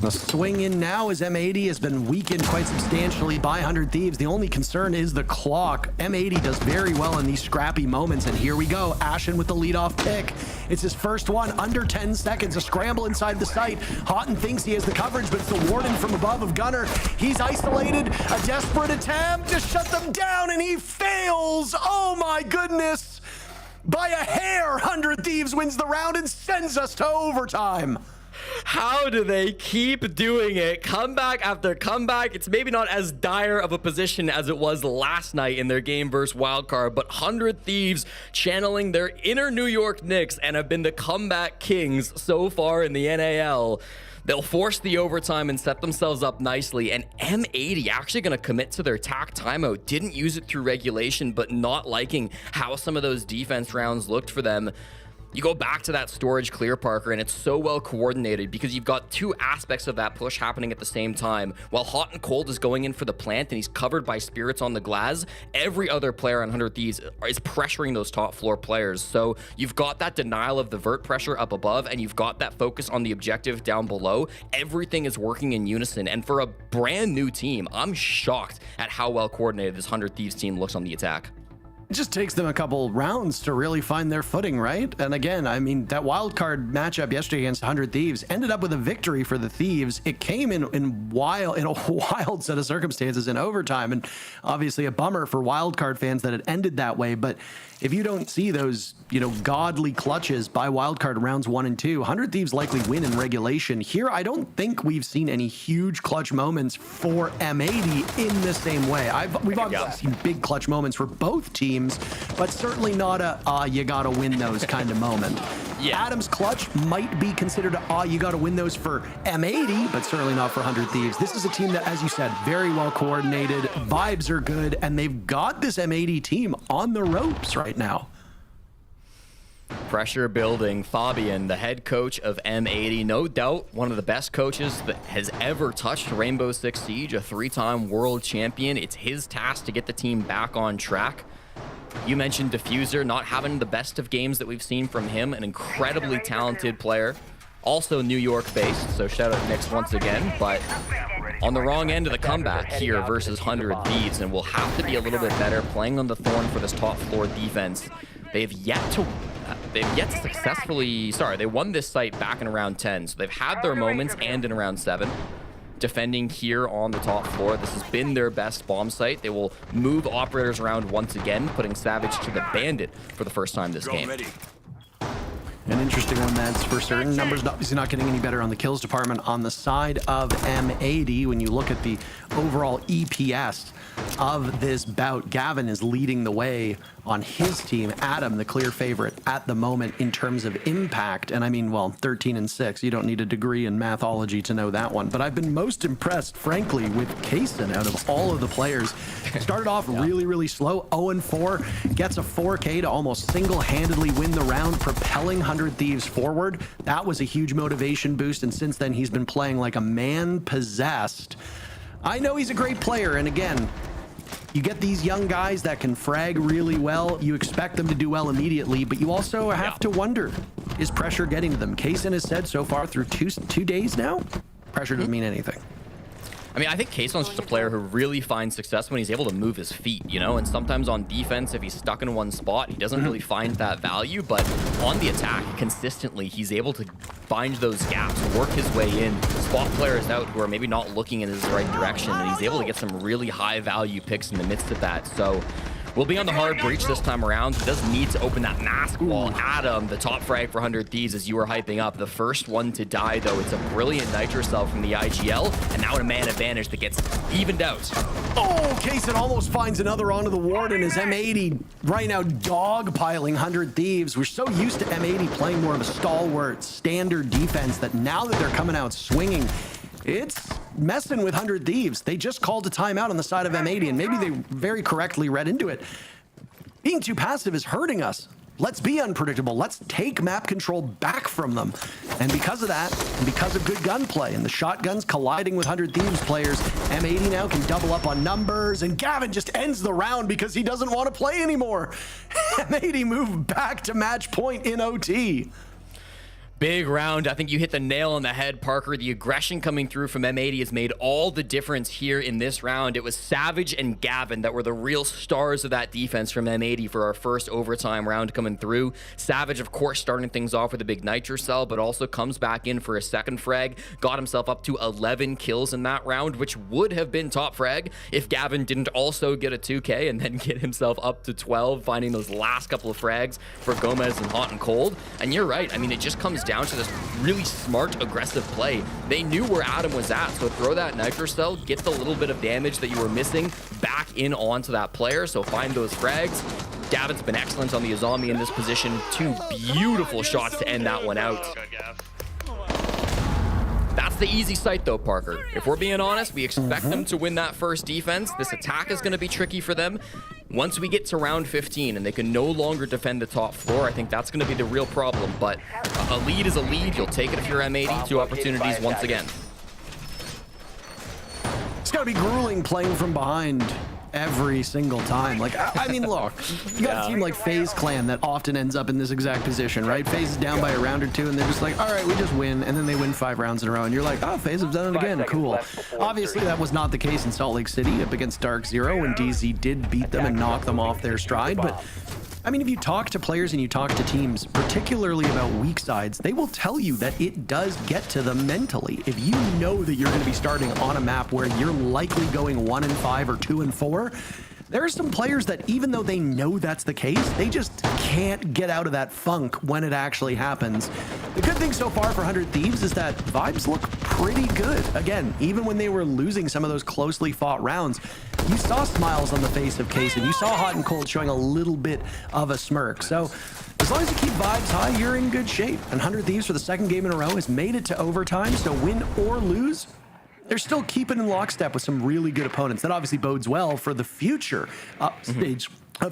The swing in now as M80 has been weakened quite substantially by 100 Thieves. The only concern is the clock. M80 does very well in these scrappy moments, and here we go. Ashen with the leadoff pick. It's his first one, under 10 seconds. A scramble inside the site. Houghton thinks he has the coverage, but it's the warden from above of Gunner. He's isolated. A desperate attempt to shut them down, and he fails. Oh my goodness. By a hair, 100 Thieves wins the round and sends us to overtime. How do they keep doing it? Comeback after comeback. It's maybe not as dire of a position as it was last night in their game versus Wildcard, but 100 Thieves channeling their inner New York Knicks and have been the comeback kings so far in the NAL. They'll force the overtime and set themselves up nicely, and M80 actually going to commit to their attack timeout. Didn't use it through regulation, but not liking how some of those defense rounds looked for them. You go back to that storage clear, Parker, and it's so well coordinated because you've got 2 aspects of that push happening at the same time. While Hot and Cold is going in for the plant and he's covered by Spirits on the glass, every other player on 100 Thieves is pressuring those top floor players. So you've got that denial of the vert pressure up above, and you've got that focus on the objective down below. Everything is working in unison, and for a brand new team, I'm shocked at how well coordinated this 100 Thieves team looks on the attack. It just takes them a couple rounds to really find their footing, right? And again, I mean, that wild card matchup yesterday against 100 Thieves ended up with a victory for the Thieves. It came in a wild set of circumstances in overtime, and obviously a bummer for wild card fans that it ended that way. But if you don't see those, godly clutches by wildcard rounds 1 and 2, 100 Thieves likely win in regulation. Here, I don't think we've seen any huge clutch moments for M80 in the same way. We've obviously seen big clutch moments for both teams, but certainly not you gotta win those kind of moment. Yeah. Adam's clutch might be considered you gotta win those for M80, but certainly not for 100 Thieves. This is a team that, as you said, very well coordinated, vibes are good, and they've got this M80 team on the ropes right now. Pressure building. Fabian, the head coach of M80, no doubt one of the best coaches that has ever touched Rainbow Six Siege, a 3-time world champion. It's his task to get the team back on track. You mentioned Diffuser not having the best of games that we've seen from him, an incredibly talented player. Also New York based, so shout out Knicks once again, but on the wrong end of the comeback here versus 100 Thieves, and will have to be a little bit better playing on the thorn for this top floor defense. They've yet to successfully, they won this site back in round 10, so they've had their moments, and in round 7. Defending here on the top floor. This has been their best bomb site. They will move operators around once again, putting Savage to the Bandit for the first time this game. An interesting one, that's for certain. Numbers obviously not getting any better on the kills department on the side of M80. When you look at the overall EPS of this bout, Gavin is leading the way on his team. Adam, the clear favorite at the moment in terms of impact. And I mean, well, 13-6. You don't need a degree in mathology to know that one. But I've been most impressed, frankly, with Kaysen out of all of the players. Started off really, really slow. 0-4, gets a 4K to almost single-handedly win the round, propelling 100 Thieves forward. That was a huge motivation boost. And since then, he's been playing like a man possessed. I know he's a great player. And again, you get these young guys that can frag really well. You expect them to do well immediately, but you also have to wonder, is pressure getting to them? Kaysen has said so far through two days now, pressure doesn't mean anything. I mean, I think Kayson's just a player who really finds success when he's able to move his feet, you know? And sometimes on defense, if he's stuck in one spot, he doesn't really find that value. But on the attack, consistently, he's able to find those gaps, work his way in, spot players out who are maybe not looking in his right direction, and he's able to get some really high-value picks in the midst of that. So we'll be on the hard breach this time around. He does need to open that mask wall. Adam, the top frag for 100 Thieves, as you were hyping up. The first one to die, though. It's a brilliant Nitro cell from the IGL, and now a man advantage that gets evened out. Oh, Kaysen almost finds another onto the ward, and his M80 right now dogpiling 100 Thieves. We're so used to M80 playing more of a stalwart, standard defense that now that they're coming out swinging, it's messing with 100 Thieves. They just called a timeout on the side of M80, and maybe they very correctly read into it. Being too passive is hurting us. Let's be unpredictable. Let's take map control back from them. And because of that, and because of good gunplay and the shotguns colliding with 100 Thieves players, M80 now can double up on numbers, and Gavin just ends the round because he doesn't want to play anymore. M80 moved back to match point in OT. Big round. I think you hit the nail on the head, Parker. The aggression coming through from M80 has made all the difference here in this round. It was Savage and Gavin that were the real stars of that defense from M80 for our first overtime round coming through. Savage, of course, starting things off with a big Nitro cell, but also comes back in for a second frag. Got himself up to 11 kills in that round, which would have been top frag if Gavin didn't also get a 2K and then get himself up to 12, finding those last couple of frags for Gomez and Hot and Cold. And you're right. I mean, it just comes down to this really smart, aggressive play. They knew where Adam was at, so throw that Nitro cell, get the little bit of damage that you were missing back in onto that player, so find those frags. Gavin's been excellent on the Azami in this position. Two beautiful shots to end that one out. That's the easy sight, though, Parker. If we're being honest, we expect them to win that first defense. This attack is going to be tricky for them. Once we get to round 15 and they can no longer defend the top floor, I think that's going to be the real problem. But a lead is a lead. You'll take it if you're M80. Two opportunities once again. It's got to be grueling playing from behind every single time. Like, I mean, look, you got a team like FaZe Clan that often ends up in this exact position, right? FaZe is down by a round or two, and they're just like, all right, we just win, and then they win 5 rounds in a row, and you're like, oh, FaZe have done it again, cool. Obviously, that was not the case in Salt Lake City up against Dark Zero when DZ did beat them and knock them off their stride, but I mean, if you talk to players and you talk to teams, particularly about weak sides, they will tell you that it does get to them mentally. If you know that you're going to be starting on a map where you're likely going 1-5 or 2-4, there are some players that even though they know that's the case, they just can't get out of that funk when it actually happens. The good thing so far for 100 Thieves is that vibes look pretty good. Again, even when they were losing some of those closely fought rounds, you saw smiles on the face of Kaysen. You saw Hot and Cold showing a little bit of a smirk. So as long as you keep vibes high, you're in good shape. And 100 Thieves for the second game in a row has made it to overtime. So win or lose, they're still keeping in lockstep with some really good opponents. That obviously bodes well for the future of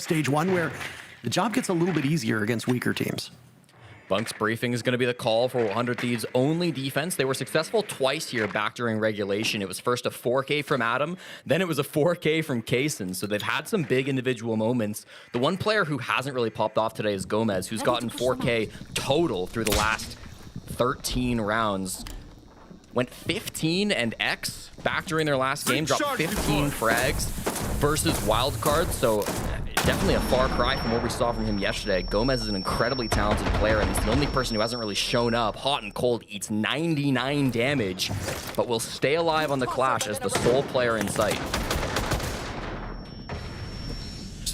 stage 1, where the job gets a little bit easier against weaker teams. Bunk's briefing is going to be the call for 100 Thieves' only defense. They were successful twice here back during regulation. It was first a 4K from Adam, then it was a 4K from Kaysen. So they've had some big individual moments. The one player who hasn't really popped off today is Gomez, who's gotten 4K total through the last 13 rounds. Went 15 and X back during their last game, dropped 15 frags versus Wildcard. So definitely a far cry from what we saw from him yesterday. Gomez is an incredibly talented player, and he's the only person who hasn't really shown up. Hot and Cold eats 99 damage, but will stay alive on the Clash as the sole player in sight.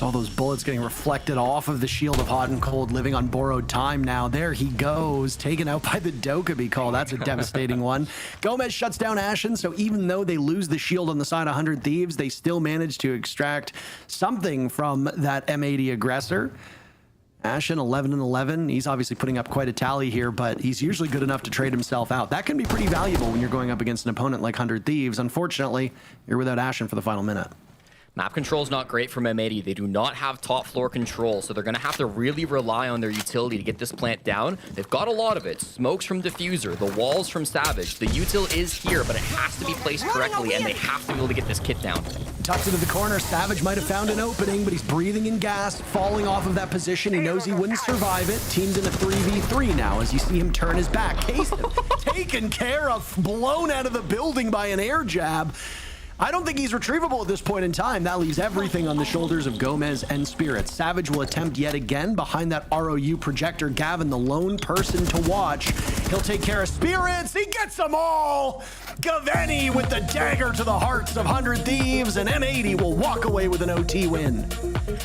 All those bullets getting reflected off of the shield of Hot and Cold, living on borrowed time now. There he goes, taken out by the Dokkaebi call. That's a devastating one. Gomez shuts down Ashen, so even though they lose the shield on the side of 100 Thieves, they still manage to extract something from that M80 aggressor. Ashen 11-11. He's obviously putting up quite a tally here, but he's usually good enough to trade himself out. That can be pretty valuable when you're going up against an opponent like 100 Thieves. Unfortunately, you're without Ashen for the final minute. Map control is not great from M80. They do not have top floor control, so they're going to have to really rely on their utility to get this plant down. They've got a lot of it. Smokes from Diffuser, the walls from Savage. The util is here, but it has to be placed correctly, and they have to be able to get this kit down. Tucked into the corner, Savage might have found an opening, but he's breathing in gas, falling off of that position. He knows he wouldn't survive it. Team's in a 3v3 now as you see him turn his back. Case taken care of, blown out of the building by an air jab. I don't think he's retrievable at this point in time. That leaves everything on the shoulders of Gomez and Spirit. Savage will attempt yet again behind that ROU projector. Gavin, the lone person to watch. He'll take care of Spirits. He gets them all. Gaveni with the dagger to the hearts of 100 Thieves, and M80 will walk away with an OT win.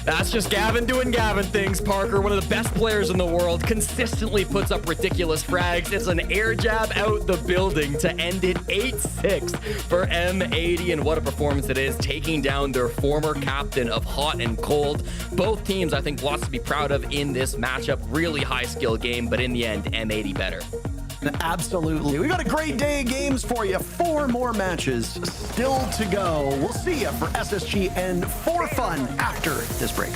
That's just Gavin doing Gavin things, Parker. One of the best players in the world, consistently puts up ridiculous frags. It's an air jab out the building to end it 8-6 for M80, and what a performance it is, taking down their former captain of Hot and Cold. Both teams, I think, lots to be proud of in this matchup. Really high skill game, but in the end, M80 better. Absolutely. We've got a great day of games for you. 4 more matches still to go. We'll see you for SSG and For Fun after this break.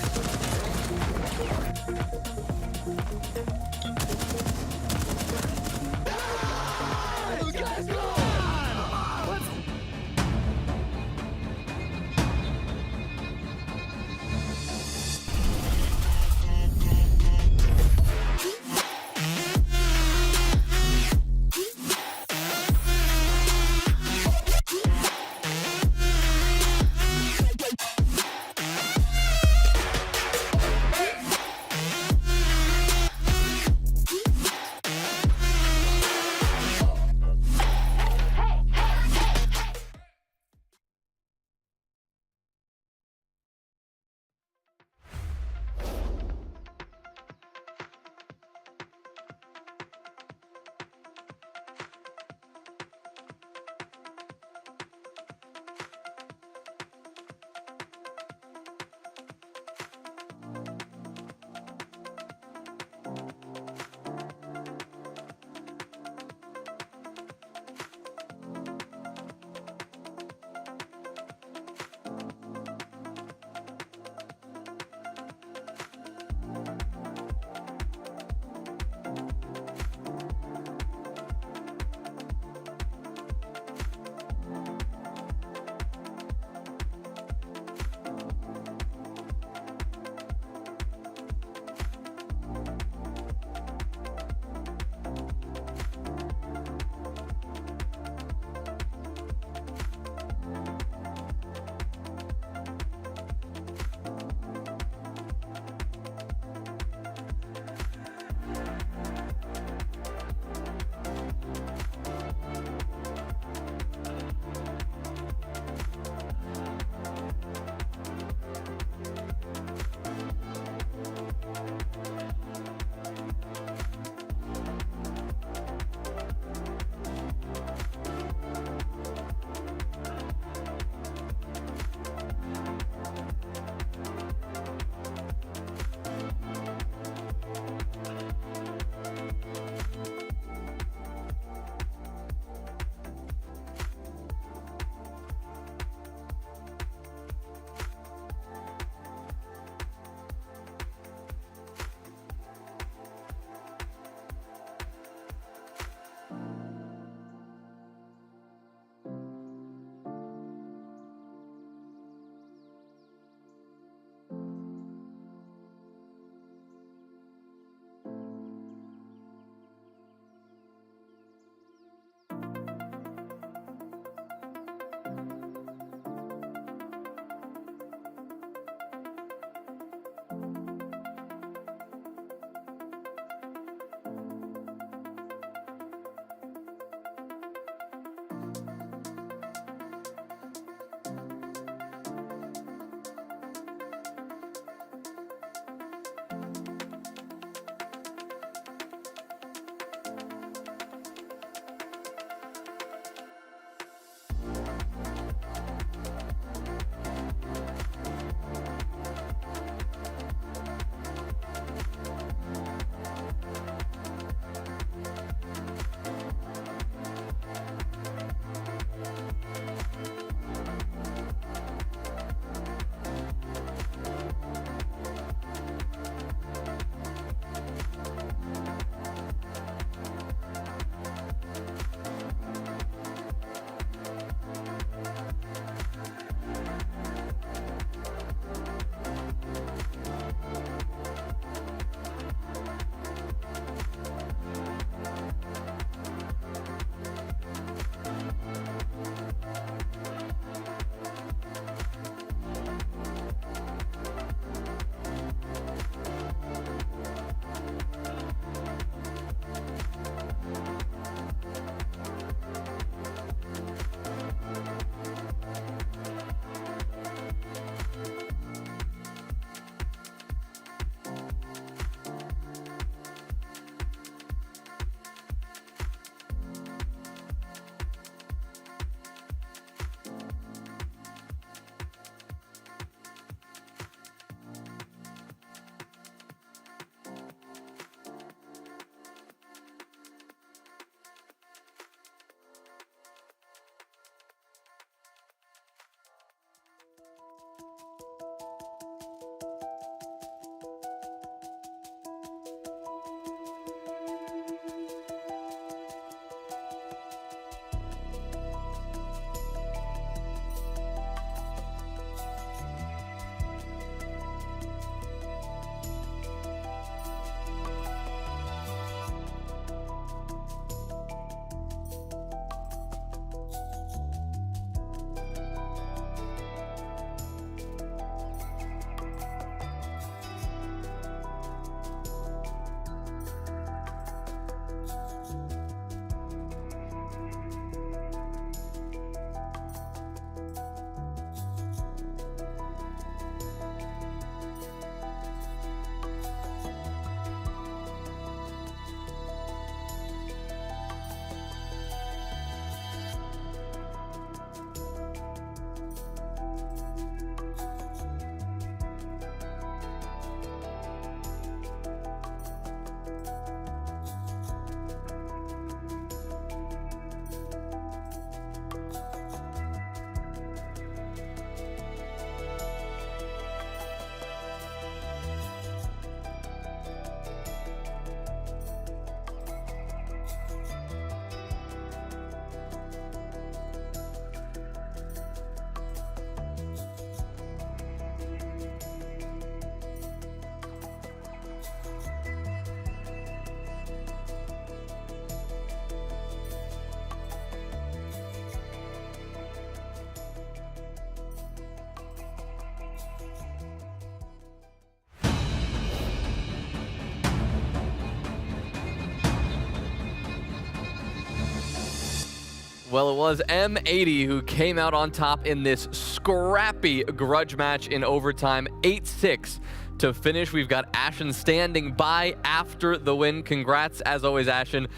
Well, it was M80 who came out on top in this scrappy grudge match in overtime, 8-6 to finish. We've got Ashen standing by after the win. Congrats, as always, Ashen.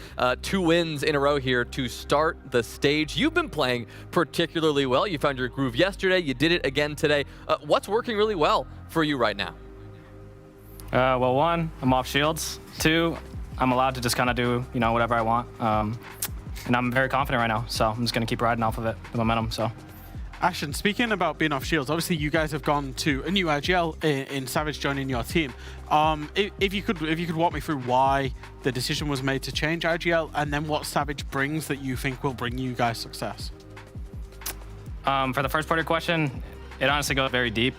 2 wins in a row here to start the stage. You've been playing particularly well. You found your groove yesterday. You did it again today. What's working really well for you right now? Well, 1, I'm off shields. 2, I'm allowed to just kind of do, whatever I want. And I'm very confident right now, so I'm just going to keep riding off of it, the momentum. So, Ashen, speaking about being off shields, obviously you guys have gone to a new IGL in Savage joining your team. If you could walk me through why the decision was made to change IGL, and then what Savage brings that you think will bring you guys success. For the first part of your question, it honestly goes very deep.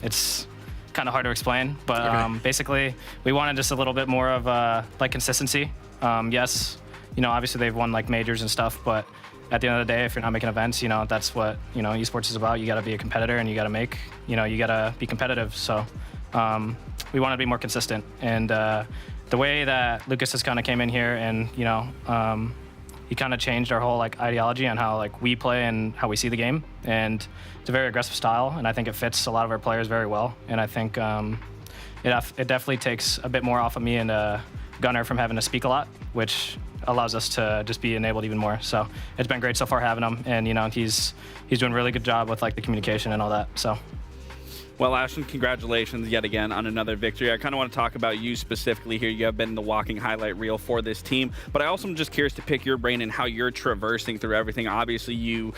It's kind of hard to explain, but basically we wanted just a little bit more of consistency. Yes, obviously they've won majors and stuff, but at the end of the day, if you're not making events, that's what esports is about. You got to be a competitor, and you got to you got to be competitive. So we want to be more consistent, and the way that Lucas has kind of came in here, and he kind of changed our whole ideology on how we play and how we see the game, and it's a very aggressive style, and I think it fits a lot of our players very well. And I think it definitely takes a bit more off of me and Gunnar from having to speak a lot, which allows us to just be enabled even more. So it's been great so far having him, and he's doing a really good job with the communication and all that. So. Well, Ashen, congratulations yet again on another victory. I kind of want to talk about you specifically here. You have been the walking highlight reel for this team, but I also am just curious to pick your brain and how you're traversing through everything. Obviously, you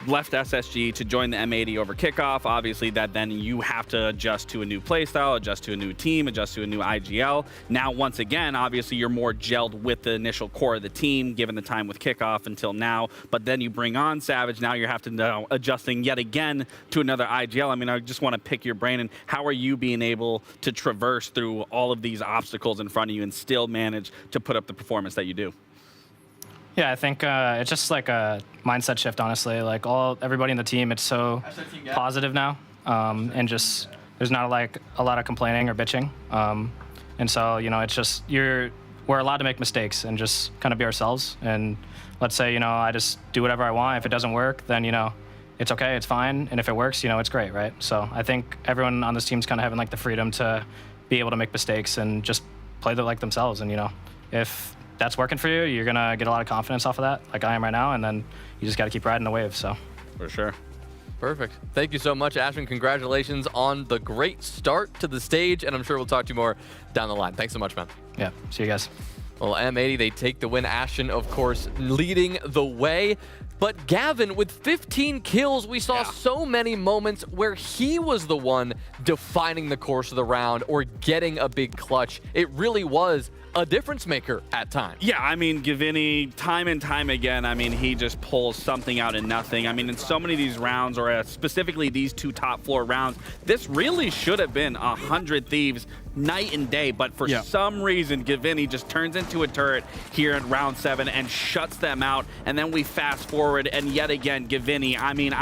left SSG to join the M80 over kickoff. Obviously, that then you have to adjust to a new playstyle, adjust to a new team, adjust to a new IGL. Now, once again, obviously, you're more gelled with the initial core of the team, given the time with kickoff until now. But then you bring on Savage. Now you have to know adjusting yet again to another IGL. I mean, I just want to pick your brain. And how are you being able to traverse through all of these obstacles in front of you and still manage to put up the performance that you do? Yeah, I think it's just a mindset shift, honestly. Everybody in the team, it's so positive now, and just there's not a lot of complaining or bitching, and so it's just we're allowed to make mistakes and just kind of be ourselves. And let's say I just do whatever I want. If it doesn't work, then it's okay, it's fine, and if it works, it's great, right? So I think everyone on this team's kind of having the freedom to be able to make mistakes and just play themselves. And if that's working for you, you're gonna get a lot of confidence off of that, like I am right now, and then you just got to keep riding the wave. So for sure. Perfect. Thank you so much, Ashen. Congratulations on the great start to the stage, and I'm sure we'll talk to you more down the line. Thanks so much, man. Yeah, see you guys. Well, M80, they take the win. Ashen, of course, leading the way. But Gavin, with 15 kills, we saw so many moments where he was the one defining the course of the round or getting a big clutch. It really was a difference maker at times. Yeah, I mean, Gavini, time and time again, I mean, he just pulls something out of nothing. I mean, in so many of these rounds, or specifically these 2 top floor rounds, this really should have been 100 Thieves night and day, but for some reason, Gavini just turns into a turret here in round 7 and shuts them out. And then we fast forward, and yet again, Gavini, I mean,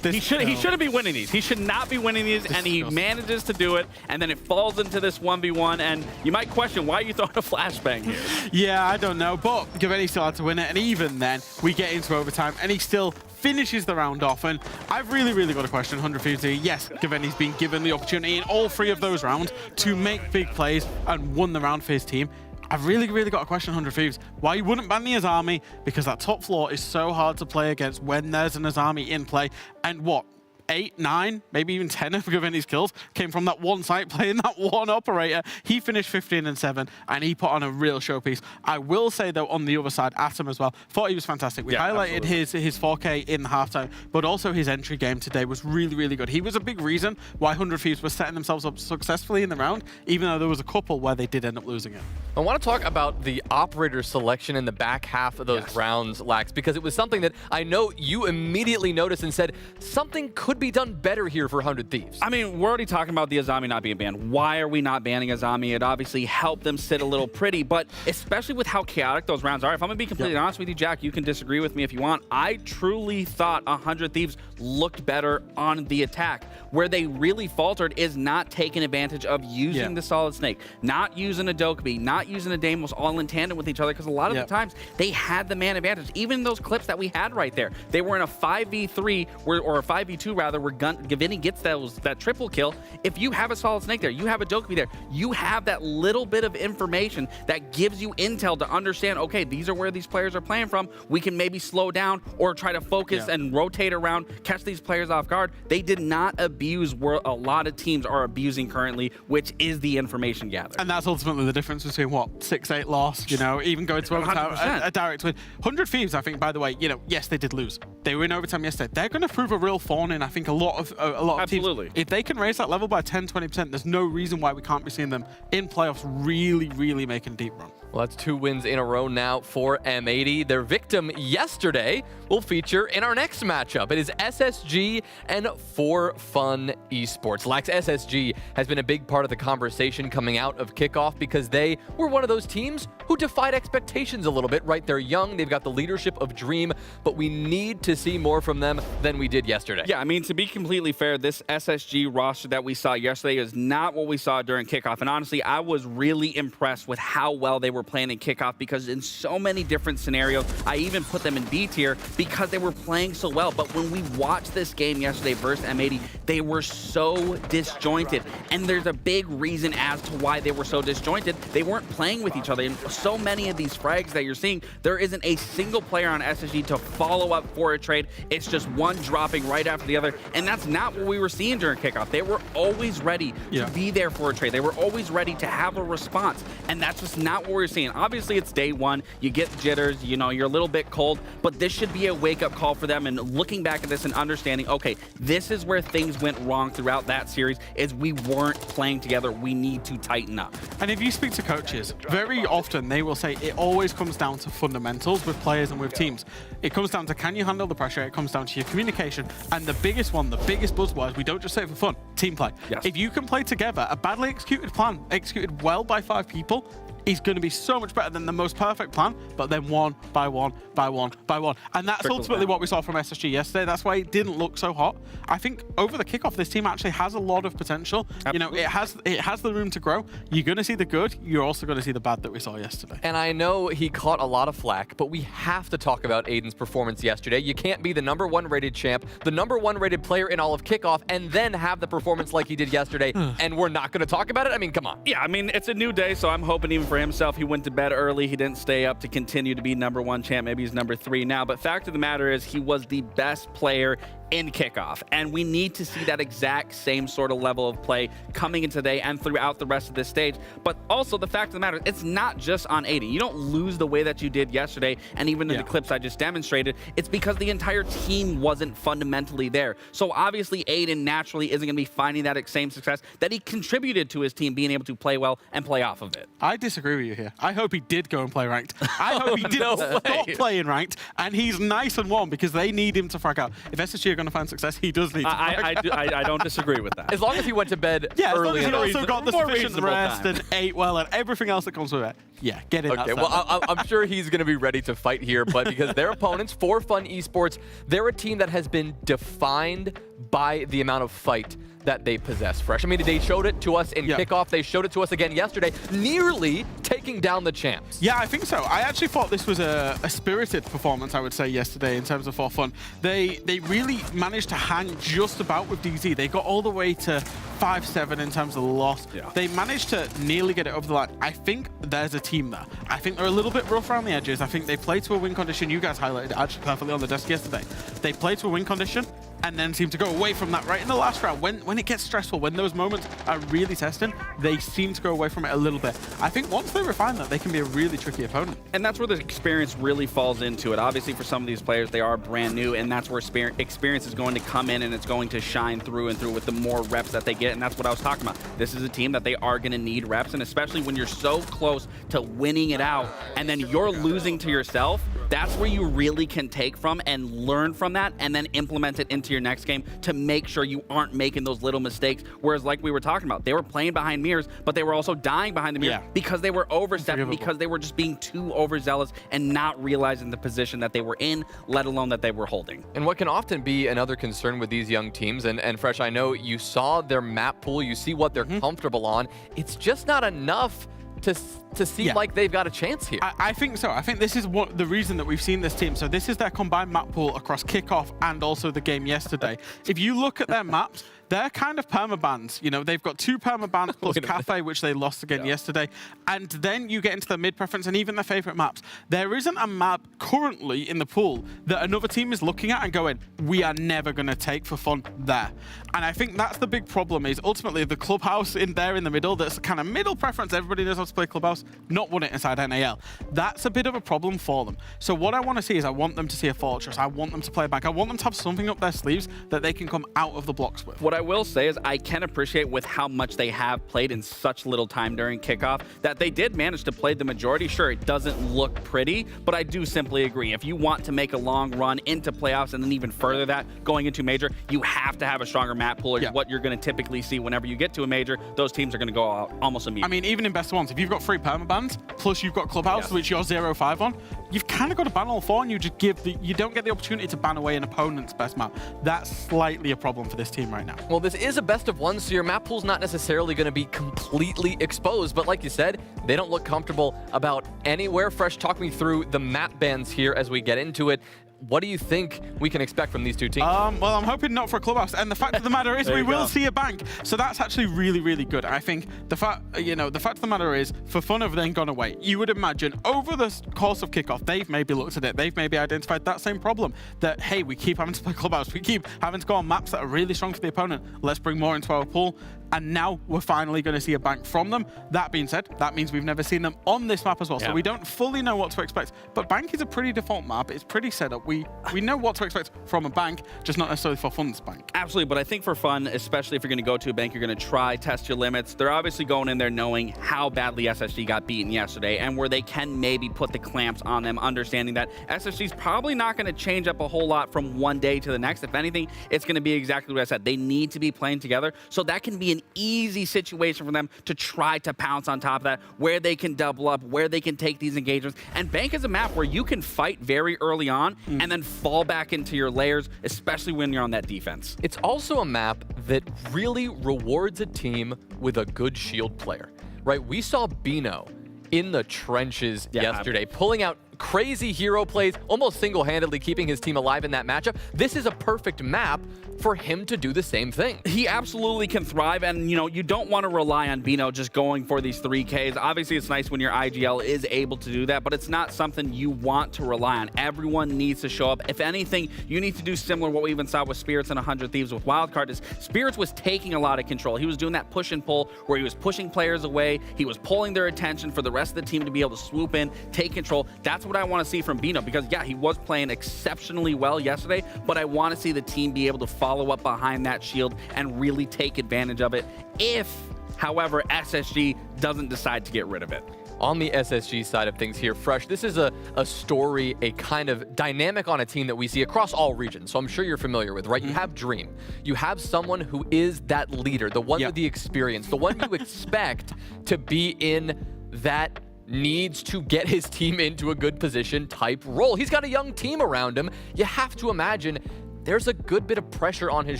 he shouldn't be winning these. He should not be winning these, and he manages to do it, and then it falls into this 1v1, and you might question, why are you throwing a flashbang here? Yeah, I don't know, but Gavini still had to win it, and even then, we get into overtime, and he still finishes the round off. And I've really got a question, 150. Yes, Gavini's been given the opportunity in all 3 of those rounds to make big plays and won the round for his team. I've really got a question, 100 Thieves. Why you wouldn't ban the Azami? Because that top floor is so hard to play against when there's an Azami in play. And what? 8, 9, maybe even 10 of Gavini's kills came from that one site playing that one operator. He finished 15 and 7, and he put on a real showpiece. I will say, though, on the other side, Atom as well, thought he was fantastic. We highlighted his 4K in the halftime, but also his entry game today was really good. He was a big reason why 100 Thieves were setting themselves up successfully in the round, even though there was a couple where they did end up losing it. I want to talk about the operator selection in the back half of those rounds, Lax, because it was something that I know you immediately noticed and said something could could be done better here for 100 Thieves? I mean, we're already talking about the Azami not being banned. Why are we not banning Azami? It obviously helped them sit a little pretty, but especially with how chaotic those rounds are. If I'm going to be completely honest with you, Jack, you can disagree with me if you want. I truly thought 100 Thieves looked better on the attack. Where they really faltered is not taking advantage of using the Solid Snake, not using a Dokkaebi, not using a Deimos all in tandem with each other, because a lot of the times they had the man advantage. Even in those clips that we had right there, they were in a 5v3 or a 5v2 rather, where Gavini gets that triple kill. If you have a Solid Snake there, you have a Dokkaebi there, you have that little bit of information that gives you intel to understand, okay, these are where these players are playing from. We can maybe slow down or try to focus and rotate around, catch these players off guard. They did not abuse where a lot of teams are abusing currently, which is the information gathered. And that's ultimately the difference between, what, 6-8 loss, you know, even going to overtime, a direct win. 100 Thieves, I think, by the way, you know, yes, they did lose. They were in overtime yesterday. They're going to prove a real thorn in, I think, a lot of teams. If they can raise that level by 10, 20%, there's no reason why we can't be seeing them in playoffs really, really making a deep run. Well, that's 2 wins in a row now for M80. Their victim yesterday will feature in our next matchup. It is SSG and For Fun Esports. Lax, SSG has been a big part of the conversation coming out of kickoff because they were one of those teams who defied expectations a little bit, right? They're young, they've got the leadership of Dream, but we need to see more from them than we did yesterday. Yeah, I mean, to be completely fair, this SSG roster that we saw yesterday is not what we saw during kickoff. And honestly, I was really impressed with how well they were playing in kickoff, because in so many different scenarios, I even put them in B tier because they were playing so well. But when we watched this game yesterday versus M80, they were so disjointed. And there's a big reason as to why they were so disjointed. They weren't playing with each other. And so many of these frags that you're seeing, there isn't a single player on SSG to follow up for a trade. It's just one dropping right after the other. And that's not what we were seeing during kickoff. They were always ready to be there for a trade. They were always ready to have a response. And that's just not what we're seeing. Obviously, it's day one. You get jitters, you know, you're a little bit cold, but this should be a wake-up call for them. And looking back at this and understanding, okay, this is where things went wrong throughout that series, is we weren't playing together. We need to tighten up. And if you speak to coaches, very often they will say it always comes down to fundamentals with players and with teams. It comes down to, can you handle the pressure? It comes down to your communication. And the biggest one, the biggest buzzword, we don't just say it for fun, team play. Yes. If you can play together, a badly executed plan, executed well by 5 people, is going to be so much better than the most perfect plan, but then one by one by one by one. And that's ultimately what we saw from SSG yesterday. That's why it didn't look so hot. I think over the kickoff, this team actually has a lot of potential. Absolutely. You know, it has the room to grow. You're going to see the good. You're also going to see the bad that we saw yesterday. And I know he caught a lot of flack, but we have to talk about Aiden's performance yesterday. You can't be the #1 rated champ, the #1 rated player in all of kickoff, and then have the performance like he did yesterday, and we're not going to talk about it? I mean, come on. Yeah, I mean, it's a new day, so I'm hoping even for himself, he went to bed early. He didn't stay up to continue to be #1 champ. Maybe he's #3 now. But fact of the matter is, he was the best player in kickoff, and we need to see that exact same sort of level of play coming in today and throughout the rest of this stage. But also, the fact of the matter, it's not just on Aiden. You don't lose the way that you did yesterday, and even in the clips I just demonstrated, it's because the entire team wasn't fundamentally there. So obviously, Aiden naturally isn't going to be finding that same success that he contributed to his team being able to play well and play off of it. I disagree with you here. I hope he did go and play ranked. I hope he did stop playing ranked, and he's nice and warm, because they need him to frag out. If SSG are going to find success, he does need to frag out. I don't disagree with that. As long as he went to bed early. As long as he also got the sufficient rest time. and ate well and everything else that comes with it. Yeah, get in. Okay, well, I'm sure he's going to be ready to fight here, but because their opponents, For Fun Esports, they're a team that has been defined by the amount of fight that they possess. Fresh. I mean, they showed it to us in kickoff. They showed it to us again yesterday, nearly taking down the champs. Yeah, I think so. I actually thought this was a spirited performance, I would say, yesterday in terms of For Fun. They really managed to hang just about with DZ. They got all the way to 5-7 in terms of the loss. Yeah. They managed to nearly get it over the line. I think there's a team there. I think they're a little bit rough around the edges. I think they play to a win condition. You guys highlighted it actually perfectly on the desk yesterday. They play to a win condition and then seem to go away from that right in the last round. When it gets stressful, when those moments are really testing, they seem to go away from it a little bit. I think once they refine that, they can be a really tricky opponent. And that's where the experience really falls into it. Obviously, for some of these players, they are brand new, and that's where experience is going to come in, and it's going to shine through and through with the more reps that they get, and that's what I was talking about. This is a team that they are going to need reps, and especially when you're so close to winning it out, and then you're losing to yourself, that's where you really can take from and learn from that, and then implement it into your next game to make sure you aren't making those little mistakes. Whereas like we were talking about, they were playing behind mirrors, but they were also dying behind the mirror because they were overstepping, because they were just being too overzealous and not realizing the position that they were in, let alone that they were holding. And what can often be another concern with these young teams, and Fresh, I know you saw their map pool, you see what they're comfortable on. It's just not enough to seem like they've got a chance here. I think so. I think this is what the reason that we've seen this team. So this is their combined map pool across kickoff and also the game yesterday. If you look at their maps, they're kind of permabans. You know, they've got 2 permabans plus Cafe, which they lost again yesterday. And then you get into the mid preference and even their favorite maps. There isn't a map currently in the pool that another team is looking at and going, we are never going to take for fun there. And I think that's the big problem, is ultimately the clubhouse in there in the middle, that's kind of middle preference. Everybody knows how to play clubhouse, not won it inside NAL. That's a bit of a problem for them. So what I want to see is I want them to see a Fortress. I want them to play back. I want them to have something up their sleeves that they can come out of the blocks with. What I will say is I can appreciate with how much they have played in such little time during kickoff that they did manage to play the majority. Sure, it doesn't look pretty, but I do simply agree. If you want to make a long run into playoffs and then even further that going into major, you have to have a stronger map pool. What you're going to typically see whenever you get to a major, those teams are going to go out almost immediately. I mean, even in best of ones, if you've got 3 permabans plus you've got clubhouse, which you're 0-5 on, you've kind of got to ban all 4, and you just you don't get the opportunity to ban away an opponent's best map. That's slightly a problem for this team right now. Well, this is a best of 1, so your map pool's not necessarily going to be completely exposed, but like you said, they don't look comfortable about anywhere. Fresh, talk me through the map bans here as we get into it. What do you think we can expect from these 2 teams? Well, I'm hoping not for a clubhouse. And the fact of the matter is we will see a bank. So that's actually really, really good. I think the fact of the matter is, for fun have then gone away. You would imagine over the course of kickoff, they've maybe looked at it. They've maybe identified that same problem that, hey, we keep having to play clubhouse. We keep having to go on maps that are really strong for the opponent. Let's bring more into our pool. And now we're finally going to see a bank from them. That being said, that means we've never seen them on this map as well. So we don't fully know what to expect. But bank is a pretty default map. It's pretty set up. We know what to expect from a bank, just not necessarily for fun's bank. Absolutely, but I think for fun, especially if you're going to go to a bank, you're going to try, test your limits. They're obviously going in there knowing how badly SSG got beaten yesterday and where they can maybe put the clamps on them, understanding that SSG's probably not going to change up a whole lot from one day to the next. If anything, it's going to be exactly what I said. They need to be playing together, so that can be an easy situation for them to try to pounce on top of that, where they can double up, where they can take these engagements. And bank is a map where you can fight very early on and then fall back into your layers, especially when you're on that defense. It's also a map that really rewards a team with a good shield player, right? We saw Bino in the trenches yesterday, pulling out crazy hero plays, almost single-handedly keeping his team alive in that matchup. This is a perfect map for him to do the same thing. He absolutely can thrive, and you don't want to rely on Bino just going for these 3Ks. Obviously, it's nice when your IGL is able to do that, but it's not something you want to rely on. Everyone needs to show up. If anything, you need to do similar what we even saw with Spirits and 100 Thieves with Wildcard. Is Spirits was taking a lot of control. He was doing that push and pull where he was pushing players away. He was pulling their attention for the rest of the team to be able to swoop in, take control. That's what I want to see from Bino, because he was playing exceptionally well yesterday, but I want to see the team be able to follow up behind that shield and really take advantage of it if, however, SSG doesn't decide to get rid of it. On the SSG side of things here, Fresh, this is a story, a kind of dynamic on a team that we see across all regions, so I'm sure you're familiar with, right? You have Dream. You have someone who is that leader, the one with the experience, the one you expect to be in that needs to get his team into a good position type role. He's got a young team around him. You have to imagine there's a good bit of pressure on his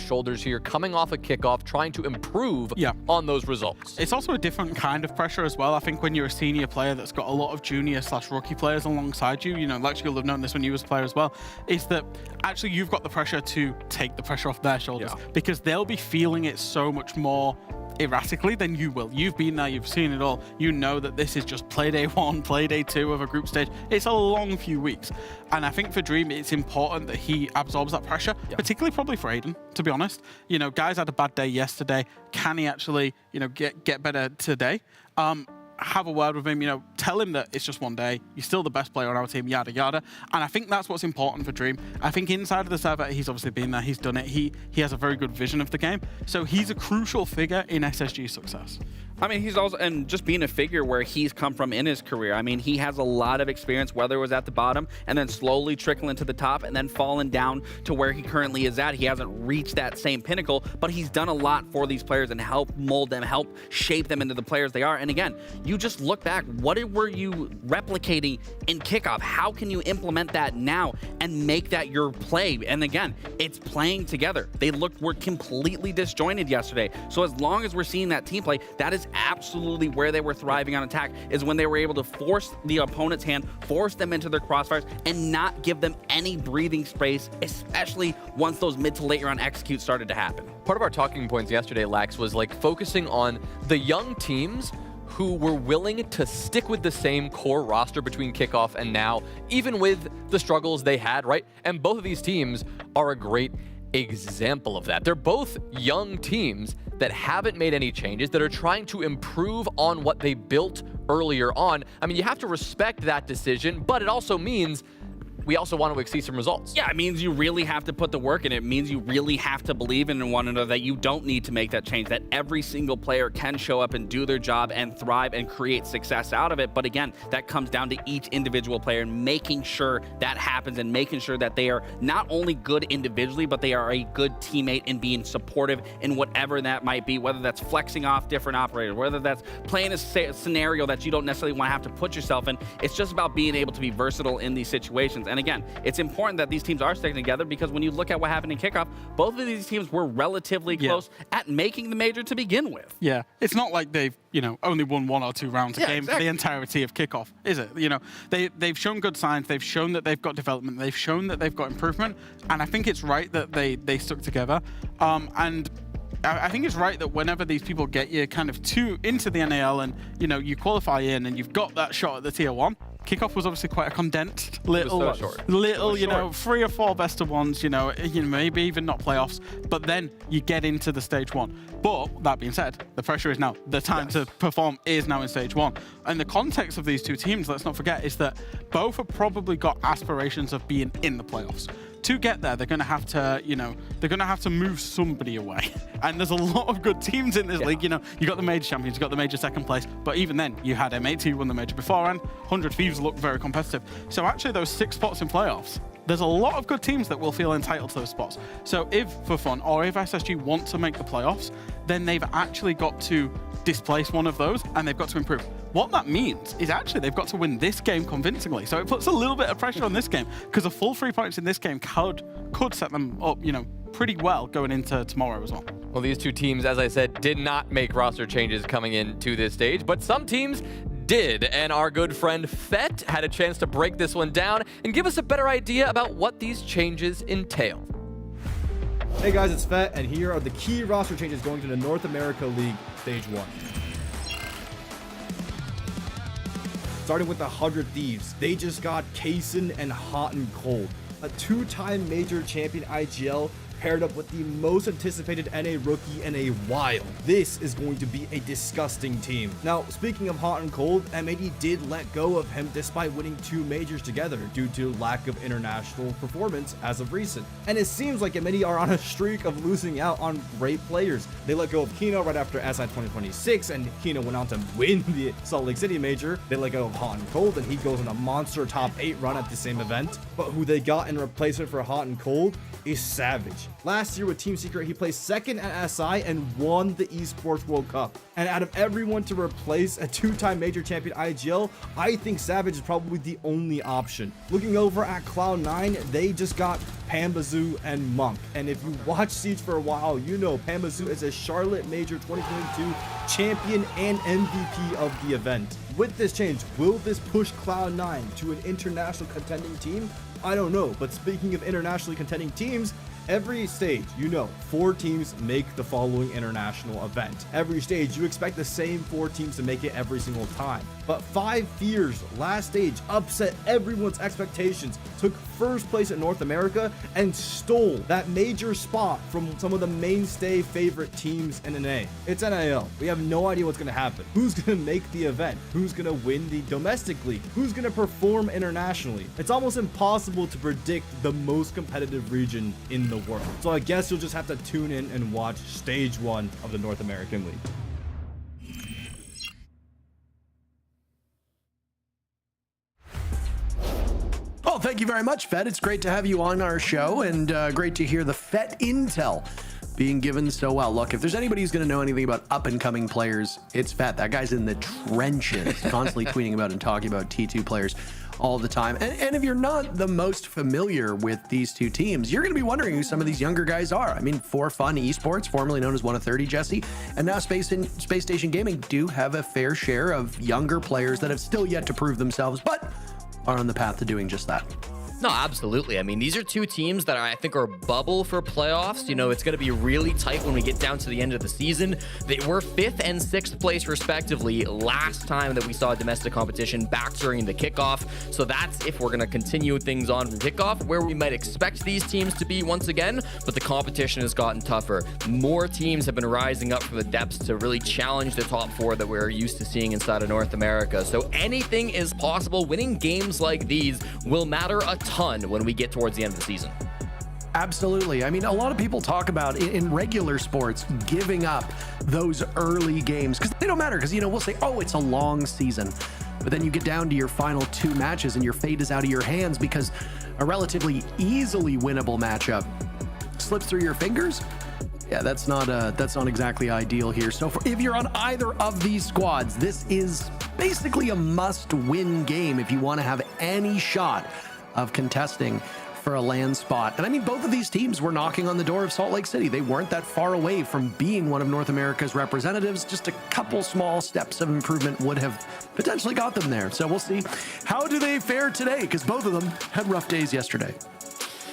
shoulders here, coming off a kickoff, trying to improve on those results. It's also a different kind of pressure as well. I think when you're a senior player that's got a lot of junior/rookie players alongside you, Lex, you'll have known this when you was a player as well, is that actually you've got the pressure to take the pressure off their shoulders because they'll be feeling it so much more erratically than you will. You've been there, you've seen it all. You know that this is just play day 1, play day 2 of a group stage. It's a long few weeks. And I think for Dream, it's important that he absorbs that pressure, particularly probably for Aiden, to be honest. Guys had a bad day yesterday. Can he actually, get better today? Have a word with him, tell him that it's just one day, you're still the best player on our team, yada yada. And I think that's what's important for Dream. I think inside of the server, he's obviously been there, he's done it, he has a very good vision of the game, so he's a crucial figure in SSG's success. I mean, he's also, and just being a figure where he's come from in his career. I mean, he has a lot of experience, whether it was at the bottom and then slowly trickling to the top and then falling down to where he currently is at. He hasn't reached that same pinnacle, but he's done a lot for these players and helped mold them, help shape them into the players they are. And again, you just look back, what were you replicating in kickoff? How can you implement that now and make that your play? And again, it's playing together. Were completely disjointed yesterday. So as long as we're seeing that team play, that is absolutely where they were thriving on attack, is when they were able to force the opponent's hand, force them into their crossfires, and not give them any breathing space, especially once those mid to late round executes started to happen. Part of our talking points yesterday, Lax, was like focusing on the young teams who were willing to stick with the same core roster between kickoff and now, even with the struggles they had, right? And both of these teams are a great example of that. They're both young teams that haven't made any changes, that are trying to improve on what they built earlier on. I mean, you have to respect that decision, but it also means we also want to see some results. Yeah, it means you really have to put the work in. It means you really have to believe in one another, that you don't need to make that change, that every single player can show up and do their job and thrive and create success out of it. But again, that comes down to each individual player and making sure that happens and making sure that they are not only good individually, but they are a good teammate and being supportive in whatever that might be, whether that's flexing off different operators, whether that's playing a scenario that you don't necessarily want to have to put yourself in. It's just about being able to be versatile in these situations. And again, it's important that these teams are sticking together, because when you look at what happened in kickoff, both of these teams were relatively close at making the major to begin with. Yeah, it's not like they've, only won 1 or 2 rounds a game for the entirety of kickoff, is it? They've shown good signs, they've shown that they've got development, they've shown that they've got improvement, and I think it's right that they stuck together. And I think it's right that whenever these people get you kind of into the NAL and, you qualify in and you've got that shot at the tier 1, kickoff was obviously quite a condensed little, 3 or 4 best of ones, maybe even not playoffs, but then you get into the stage 1. But that being said, the pressure is now, the time to perform is now in stage 1. And the context of these two teams, let's not forget, is that both have probably got aspirations of being in the playoffs. To get there, they're going to have to, move somebody away. And there's a lot of good teams in this league. You got the major champions, you got the major second place, but even then, you had M80 who won the major beforehand. 100 Thieves looked very competitive. So actually, those 6 spots in playoffs, there's a lot of good teams that will feel entitled to those spots. So if for fun, or if SSG want to make the playoffs, then they've actually got to displace one of those, and they've got to improve. What that means is actually they've got to win this game convincingly. So it puts a little bit of pressure on this game, because a full 3 points in this game could set them up, pretty well going into tomorrow as well. Well, these two teams, as I said, did not make roster changes coming into this stage, but some teams did, and our good friend Fett had a chance to break this one down and give us a better idea about what these changes entail. Hey guys, it's Fett, and here are the key roster changes going to the North America League Stage 1. Starting with the 100 Thieves, they just got Kaysen and Hot and Cold, a 2-time major champion IGL paired up with the most anticipated NA rookie in a while. This is going to be a disgusting team. Now, speaking of Hot and Cold, M80 did let go of him despite winning 2 majors together due to lack of international performance as of recent. And it seems like M80 are on a streak of losing out on great players. They let go of Kino right after SI 2026, and Kino went on to win the Salt Lake City major. They let go of Hot and Cold, and he goes on a monster top 8 run at the same event. But who they got in replacement for Hot and Cold is Savage. Last year with Team Secret, he placed 2nd at SI and won the Esports World Cup. And out of everyone to replace a 2-time major champion IGL, I think Savage is probably the only option. Looking over at Cloud9, they just got Pambazoo and Monk. And if you watch Siege for a while, you know Pambazoo is a Charlotte Major 2022 champion and MVP of the event. With this change, will this push Cloud9 to an international contending team? I don't know, but speaking of internationally contending teams, Every stage, 4 teams make the following international event. Every stage, you expect the same 4 teams to make it every single time. But 5 Fears last stage upset everyone's expectations, took first place in North America, and stole that major spot from some of the mainstay favorite teams in NA. It's NAL. We have no idea what's going to happen. Who's going to make the event? Who's going to win the domestic league? Who's going to perform internationally? It's almost impossible to predict the most competitive region in the world. So I guess you'll just have to tune in and watch stage 1 of the North American League. Oh, thank you very much, Fett. It's great to have you on our show, and great to hear the Fett intel being given so well. Look, if there's anybody who's going to know anything about up-and-coming players, it's Fett. That guy's in the trenches, constantly tweeting about and talking about T2 players all the time. And if you're not the most familiar with these two teams, you're going to be wondering who some of these younger guys are. I mean, For Fun Esports, formerly known as 1 of 30, Jesse, and now Space Station Gaming do have a fair share of younger players that have still yet to prove themselves, but are on the path to doing just that. No, absolutely. I mean, these are 2 teams that I think are bubble for playoffs. It's going to be really tight when we get down to the end of the season. They were 5th and 6th place, respectively, last time that we saw a domestic competition back during the kickoff. So that's if we're going to continue things on from kickoff, where we might expect these teams to be once again. But the competition has gotten tougher. More teams have been rising up from the depths to really challenge the top 4 that we're used to seeing inside of North America. So anything is possible. Winning games like these will matter a ton when we get towards the end of the season. Absolutely. I mean, a lot of people talk about in regular sports giving up those early games because they don't matter, because we'll say, oh, it's a long season, but then you get down to your final 2 matches and your fate is out of your hands because a relatively easily winnable matchup slips through your fingers. Yeah, that's not exactly ideal here. So if you're on either of these squads, this is basically a must-win game if you want to have any shot of contesting for a LAN spot. And I mean, both of these teams were knocking on the door of Salt Lake City. They weren't that far away from being one of North America's representatives. Just a couple small steps of improvement would have potentially got them there. So we'll see. How do they fare today? Because both of them had rough days yesterday.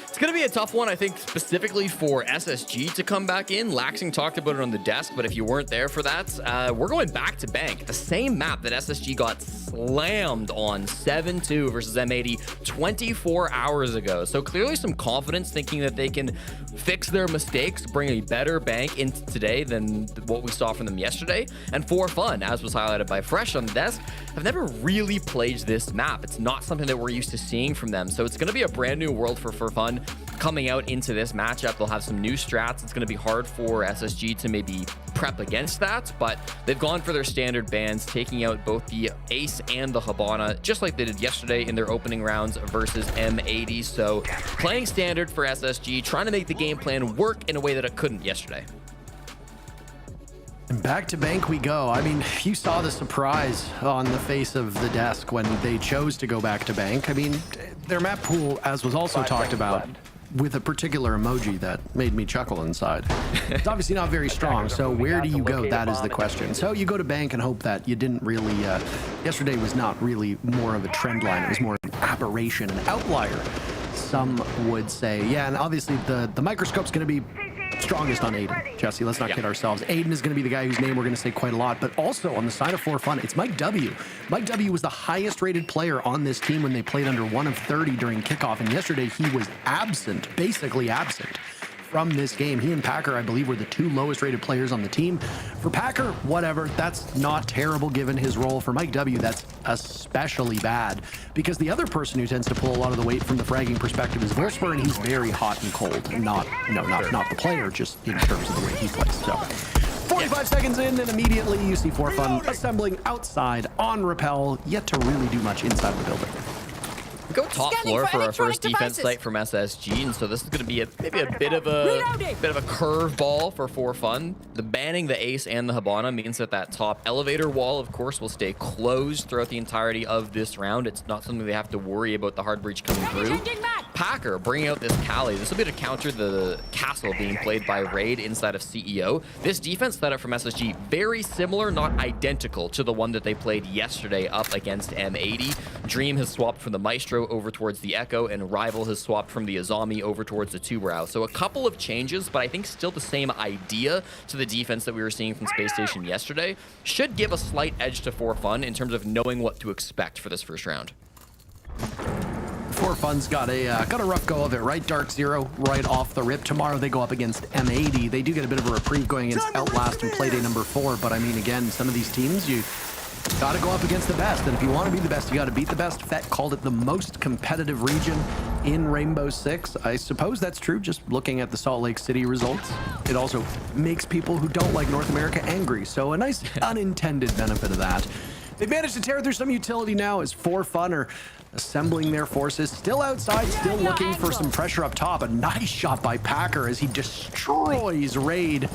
It's going to be a tough one, I think, specifically for SSG to come back in. Laxing talked about it on the desk, but if you weren't there for that, we're going back to Bank. The same map that SSG got slammed on 7-2 versus M80 24 hours ago. So clearly some confidence, thinking that they can fix their mistakes, bring a better Bank into today than what we saw from them yesterday. And For Fun, as was highlighted by Fresh on the desk, have never really played this map. It's not something that we're used to seeing from them. So it's going to be a brand new world for Fun coming out into this matchup. They'll have some new strats. It's going to be hard for SSG to maybe prep against that, but they've gone for their standard bans, taking out both the Ace and the Habana, just like they did yesterday in their opening rounds versus M80. So playing standard for SSG, trying to make the game plan work in a way that it couldn't yesterday. And back to Bank we go. I mean, you saw the surprise on the face of the desk when they chose to go back to Bank. I mean, their map pool, as was also talked about, with a particular emoji that made me chuckle inside. It's obviously not very strong, so where do you go? That is the question. So you go to Bank and hope that you didn't really... yesterday was not really more of a trend line. It was more of an aberration, an outlier, some would say. Yeah, and obviously the microscope's going to be strongest on Aiden. Jesse, let's not kid ourselves. Aiden is going to be the guy whose name we're going to say quite a lot, but also on the side of For Fun, it's Mike W. Mike W was the highest rated player on this team when they played under 1 of 30 during kickoff, and yesterday he was absent, basically absent from this game. He and Packer, I believe, were the 2 lowest rated players on the team. For Packer, whatever, that's not terrible given his role. For Mike W, that's especially bad because the other person who tends to pull a lot of the weight from the fragging perspective is Volsper, and he's very hot and cold. Not the player, just in terms of the way he plays. So 45 seconds in, and immediately you see For Fun assembling outside on Rappel, yet to really do much inside the building. We go top floor for our first defense site from SSG, and so this is going to be maybe a bit of a curveball for Fun. The banning the Ace and the Habana means that top elevator wall, of course, will stay closed throughout the entirety of this round. It's not something they have to worry about the hard breach coming through. Packer bringing out this Cali. This will be to counter the castle being played by Raid inside of CEO. This defense setup from SSG, very similar, not identical to the one that they played yesterday up against M80. Dream has swapped from the Maestro over towards the Echo, and Rival has swapped from the Azami over towards the Two-Brow. So a couple of changes, but I think still the same idea to the defense that we were seeing from Space Station yesterday. Should give a slight edge to For Fun in terms of knowing what to expect for this first round. For Fun's got a rough go of it, right? Dark Zero right off the rip. Tomorrow they go up against M80. They do get a bit of a reprieve going against Outlast and Playday number 4, but I mean, again, some of these teams, you got to go up against the best, and if you want to be the best, you got to beat the best. Fett called it the most competitive region in Rainbow Six. I suppose that's true, just looking at the Salt Lake City results. It also makes people who don't like North America angry, so a nice unintended benefit of that. They've managed to tear through some utility now as For Fun are assembling their forces. Still outside, still looking for some pressure up top. A nice shot by Packer as he destroys Raid.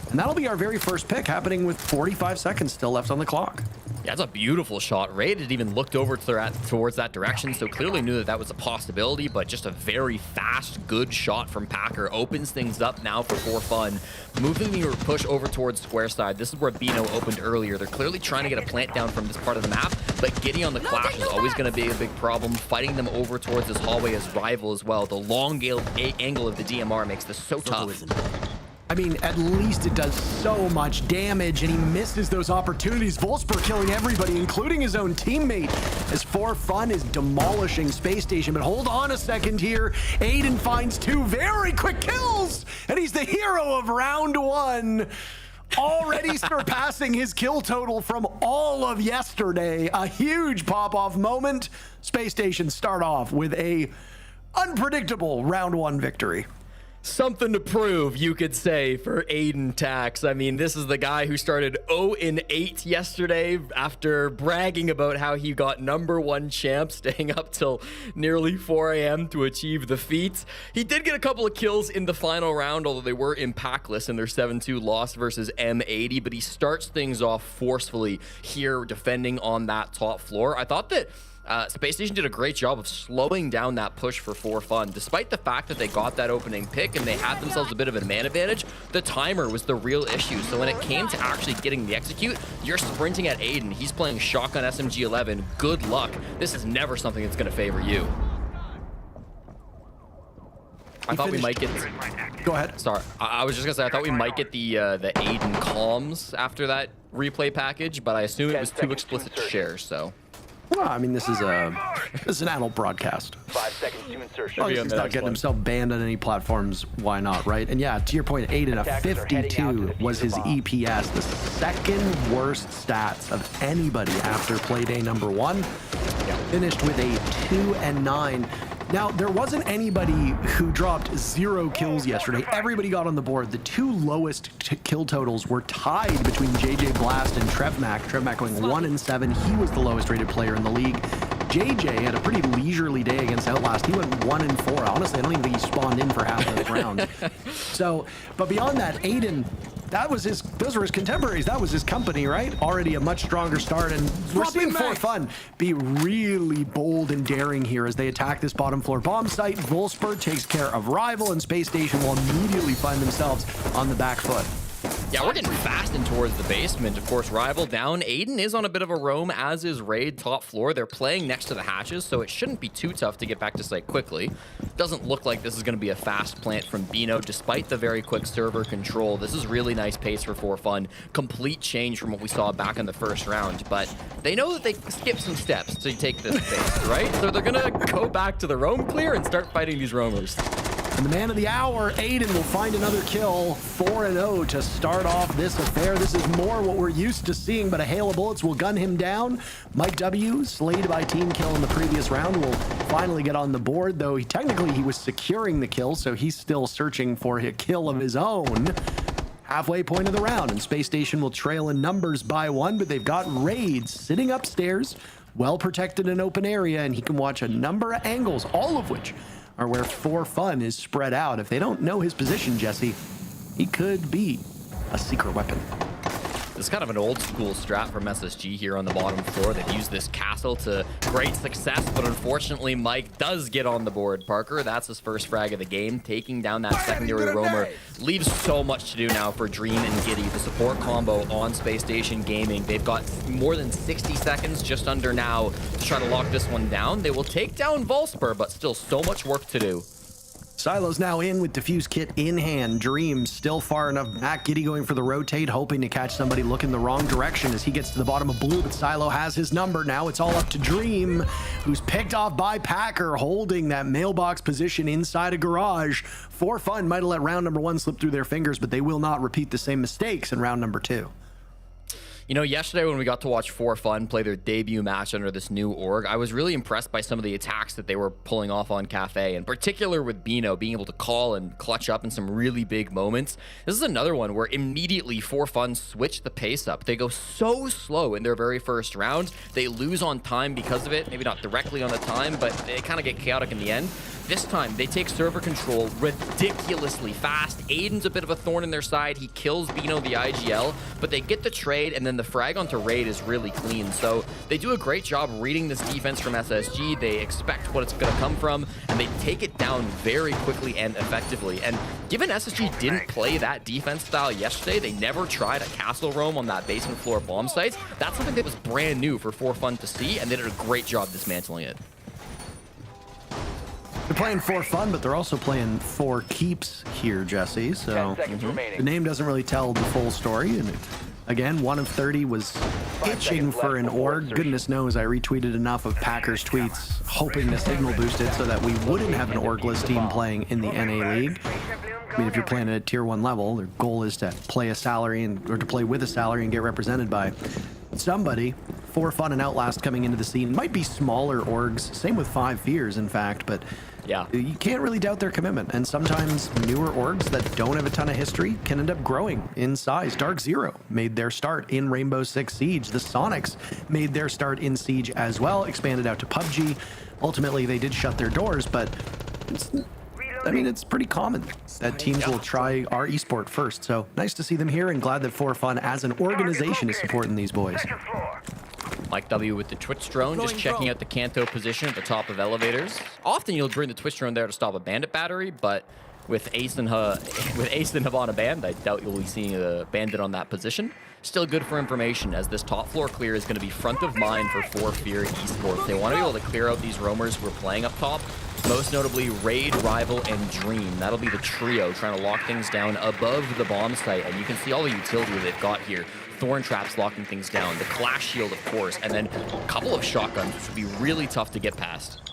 And that'll be our very first pick, happening with 45 seconds still left on the clock. Yeah, it's a beautiful shot. Raid had even looked over towards that direction, so clearly knew that was a possibility, but just a very fast, good shot from Packer. Opens things up now for Fun. Moving the push over towards square side. This is where Bino opened earlier. They're clearly trying to get a plant down from this part of the map, but getting on the Clash is always going to be a big problem. Fighting them over towards this hallway as Rival as well. The long angle of the DMR makes this so tough. I mean, at least it does so much damage, and he misses those opportunities. Wolfsburg killing everybody, including his own teammate, as For Fun is demolishing Space Station. But hold on a second here. Aiden finds 2 very quick kills, and he's the hero of round 1. Already surpassing his kill total from all of yesterday. A huge pop-off moment. Space Station start off with a unpredictable round 1 victory. Something to prove, you could say, for Aiden Tax. I mean, this is the guy who started 0-8 yesterday after bragging about how he got #1 champ, staying up till nearly 4 a.m. to achieve the feat. He did get a couple of kills in the final round, although they were impactless in their 7-2 loss versus M80, but he starts things off forcefully here, defending on that top floor. I thought that Space Station did a great job of slowing down that push for Fun. Despite the fact that they got that opening pick and they had themselves a bit of a man advantage, the timer was the real issue. So when it came to actually getting the execute, you're sprinting at Aiden. He's playing shotgun SMG-11. Good luck. This is never something that's going to favor you. I thought we might get... Go ahead. Sorry. I was just going to say, I thought we might get the Aiden comms after that replay package, but I assume it was too explicit to share, so... Well, I mean, this is an adult broadcast. 5 seconds to insertion. Well, he's not getting himself banned on any platforms. Why not, right? And yeah, to your point, Aiden, a 52 was his EPS, the second worst stats of anybody after Playday #1. Finished with a 2-9. Now, there wasn't anybody who dropped 0 kills yesterday. Everybody got on the board. The 2 lowest kill totals were tied between JJ Blast and Trevmac. Trevmac going 1-7. He was the lowest rated player in the league. JJ had a pretty leisurely day against Outlast. He went 1-4. Honestly, I don't even think he spawned in for half of the rounds. So, but beyond that, Aiden, those were his contemporaries. That was his company, right? Already a much stronger start, and we're seeing For Fun be really bold and daring here as they attack this bottom floor bomb site. Wolfsburg takes care of Rival, and Space Station will immediately find themselves on the back foot. Yeah, we're getting fast in towards the basement. Of course, Rival down. Aiden is on a bit of a roam, as is Raid top floor. They're playing next to the hatches, so it shouldn't be too tough to get back to site quickly. Doesn't look like this is going to be a fast plant from Bino, despite the very quick server control. This is really nice pace for Fun. Complete change from what we saw back in the first round, but they know that they skipped some steps to take this pace, right? So they're going to go back to the roam clear and start fighting these roamers. And the man of the hour, Aiden, will find another kill. 4-0 to start off this affair. This is more what we're used to seeing, but a hail of bullets will gun him down. Mike W, slayed by team kill in the previous round, will finally get on the board, though technically he was securing the kill, so he's still searching for a kill of his own. Halfway point of the round, and Space Station will trail in numbers by 1, but they've got Raid sitting upstairs, well protected in open area, and he can watch a number of angles, all of which are where For Fun is spread out. If they don't know his position, Jesse, he could be a secret weapon. This is kind of an old school strat from SSG here on the bottom floor. They've used this castle to great success, but unfortunately Mike does get on the board, Parker. That's his first frag of the game, taking down that secondary roamer. Leaves so much to do now for Dream and Giddy. The support combo on Space Station Gaming. They've got more than 60 seconds, just under now, to try to lock this one down. They will take down Volspur, but still so much work to do. Silo's now in with Diffuse Kit in hand. Dream still far enough back. Giddy going for the rotate, hoping to catch somebody looking the wrong direction as he gets to the bottom of blue, but Silo has his number. Now it's all up to Dream, who's picked off by Packer, holding that mailbox position inside a garage. For Fun might have let round number 1 slip through their fingers, but they will not repeat the same mistakes in round number 2. You know, yesterday when we got to watch For Fun play their debut match under this new org, I was really impressed by some of the attacks that they were pulling off on Cafe, in particular with Bino being able to call and clutch up in some really big moments. This is another one where immediately For Fun switched the pace up. They go so slow in their very first round. They lose on time because of it. Maybe not directly on the time, but they kind of get chaotic in the end. This time, they take server control ridiculously fast. Aiden's a bit of a thorn in their side. He kills Bino the IGL, but they get the trade, and then the frag onto Raid is really clean. So they do a great job reading this defense from SSG. They expect what it's going to come from, and they take it down very quickly and effectively. And given SSG didn't play that defense style yesterday, they never tried a castle roam on that basement floor bomb sites. That's something that was brand new for Fun to see, and they did a great job dismantling it. They're playing For Fun, but they're also playing For Keeps here, Jesse. So the name doesn't really tell the full story. And again, 1 of 30 was itching for an org. Goodness knows I retweeted enough of Packers tweets hoping to signal boost it so that we wouldn't have an orgless team playing in the NA League. I mean, if you're playing at a tier 1 level, their goal is to play a salary or to play with a salary and get represented by somebody. For Fun and Outlast coming into the scene might be smaller orgs. Same with Five Fears, in fact, but yeah, you can't really doubt their commitment. And sometimes newer orgs that don't have a ton of history can end up growing in size. Dark Zero made their start in Rainbow Six Siege. The Sonics made their start in Siege as well, expanded out to PUBG. Ultimately, they did shut their doors, but it's pretty common that teams will try our esport first. So nice to see them here, and glad that For Fun as an organization is supporting these boys. Mike W with the Twitch drone, just checking out the Kanto position at the top of elevators. Often you'll bring the Twitch drone there to stop a bandit battery, but with Ace and Havana banned, I doubt you'll be seeing a bandit on that position. Still good for information, as this top floor clear is going to be front of mind for Fear Esports. They want to be able to clear out these roamers who are playing up top, most notably Raid, Rival, and Dream. That'll be the trio trying to lock things down above the bomb site, and you can see all the utility they've got here. Thorn traps locking things down, the Clash Shield, of course, and then a couple of shotguns, which would be really tough to get past.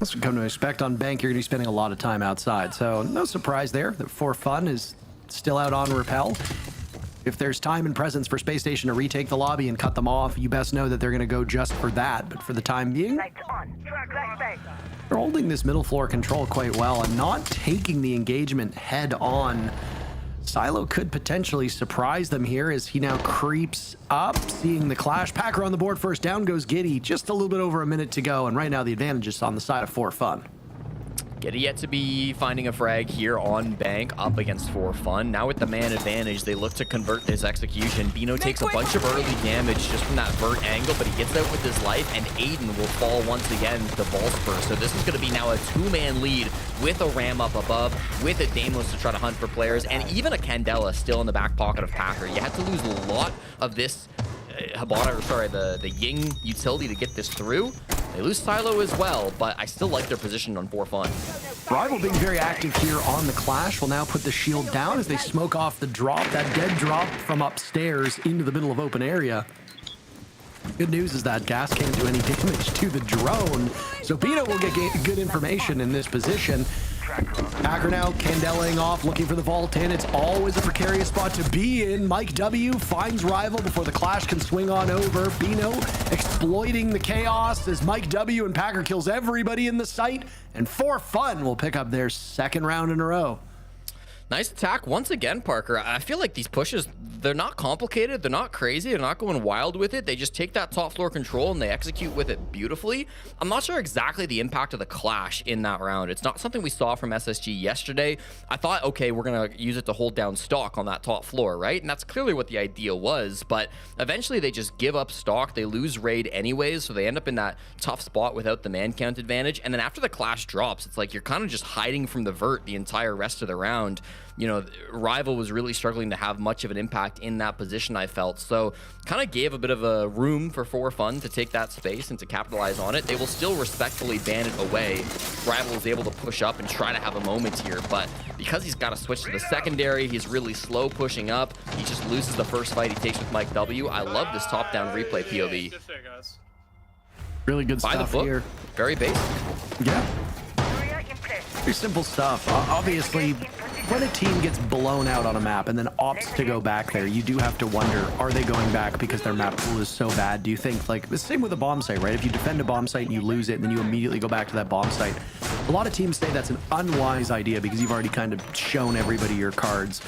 That's what come to expect on Bank. You're going to be spending a lot of time outside, so no surprise there that For Fun is still out on Repel. If there's time and presence for Space Station to retake the lobby and cut them off, you best know that they're going to go just for that. But for the time being, they're holding this middle floor control quite well and not taking the engagement head on. Silo could potentially surprise them here as he now creeps up, seeing the clash. Packer on the board first. Down goes Giddy. Just a little bit over a minute to go, and right now the advantage is on the side of For Fun. Giddy yet to be finding a frag here on Bank up against For Fun. Now with the man advantage, they look to convert this execution. Bino takes a bunch of early damage just from that vert angle, but he gets out with his life, and Aiden will fall once again to Volspur. So this is going to be now a two-man lead with a ram up above, with a Dameless to try to hunt for players, and even a Candela still in the back pocket of Packer. You had to lose a lot of this the Ying utility to get this through. They lose Silo as well, but I still like their position on For Fun. Rival being very active here on the Clash will now put the shield down as they smoke off the drop, that dead drop from upstairs into the middle of open area. Good news is that gas can't do any damage to the drone, so Bino will get good information in this position. Packer now Candelaing off, looking for the vault in. It's always a precarious spot to be in. Mike W finds Rival before the Clash can swing on over. Bino exploiting the chaos as Mike W and Packer kills everybody in the site, and For Fun will pick up their second round in a row. Nice attack once again, Parker. I feel like these pushes, they're not complicated. They're not crazy. They're not going wild with it. They just take that top floor control and they execute with it beautifully. I'm not sure exactly the impact of the clash in that round. It's not something we saw from SSG yesterday. I thought, okay, we're going to use it to hold down stock on that top floor, right? And that's clearly what the idea was. But eventually they just give up stock. They lose raid anyways. So they end up in that tough spot without the man count advantage. And then after the clash drops, it's like you're kind of just hiding from the vert the entire rest of the round. You know, Rival was really struggling to have much of an impact in that position, I felt. So kind of gave a bit of a room for Fun to take that space and to capitalize on it. They will still respectfully ban it away. Rival is able to push up and try to have a moment here, but because he's got to switch to the secondary, he's really slow pushing up. He just loses the first fight he takes with Mike W. I love this top-down replay POV. Really good By stuff the book. here. Very basic. Yeah. Very simple stuff. Obviously, when a team gets blown out on a map and then opts to go back there, you do have to wonder, are they going back because their map pool is so bad? Do you think, like, the same with a bomb site, right? If you defend a bomb site and you lose it and then you immediately go back to that bomb site, a lot of teams say that's an unwise idea because you've already kind of shown everybody your cards.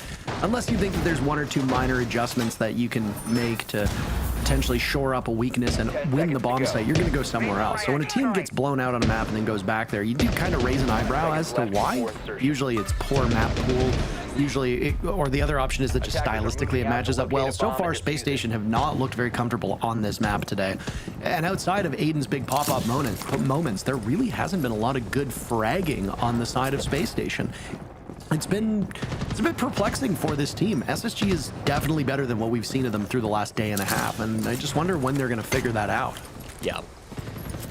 Unless you think that there's one or two minor adjustments that you can make to potentially shore up a weakness and win the bomb site, you're going to go somewhere else. So when a team gets blown out on a map and then goes back there, you do kind of raise an eyebrow as to why. Usually it's poor map pool. Usually, or the other option is that just stylistically it matches up well. So far, Space Station have not looked very comfortable on this map today. And outside of Aiden's big pop-up moments, there really hasn't been a lot of good fragging on the side of Space Station. It's a bit perplexing for this team. SSG is definitely better than what we've seen of them through the last day and a half, and I just wonder when they're going to figure that out. Yeah.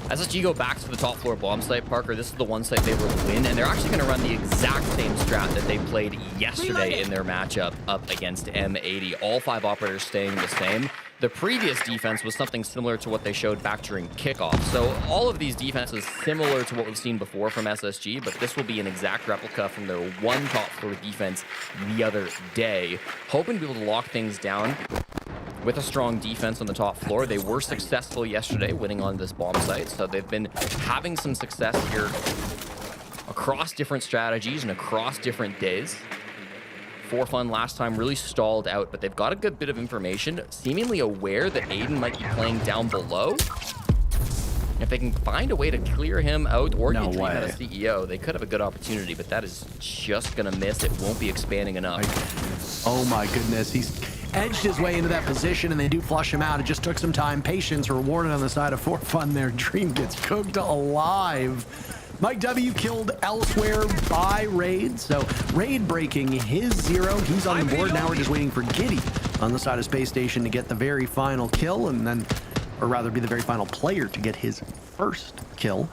SSG go back to the top floor bomb site, Parker. This is the one site they will win, and they're actually going to run the exact same strat that they played yesterday in their matchup up against M80. All 5 operators staying the same. The previous defense was something similar to what they showed back during kickoff. So all of these defenses similar to what we've seen before from SSG, but this will be an exact replica from their one top floor defense the other day. Hoping to be able to lock things down with a strong defense on the top floor. They were successful yesterday winning on this bomb site, so they've been having some success here across different strategies and across different days. Fun last time really stalled out, but they've got a good bit of information, seemingly aware that Aiden might be playing down below. If they can find a way to clear him out or get Dream out of CEO, they could have a good opportunity, but that is just going to miss. It won't be expanding enough. Oh my goodness, he's edged his way into that position and they do flush him out. It just took some time. Patience rewarded on the side of Fun there. Dream gets cooked alive. Mike W killed elsewhere by Raid, so Raid breaking his 0. He's on the board. Now we're just waiting for Giddy on the side of Space Station to get the very final kill, and then, or rather be the very final player to get his first kill.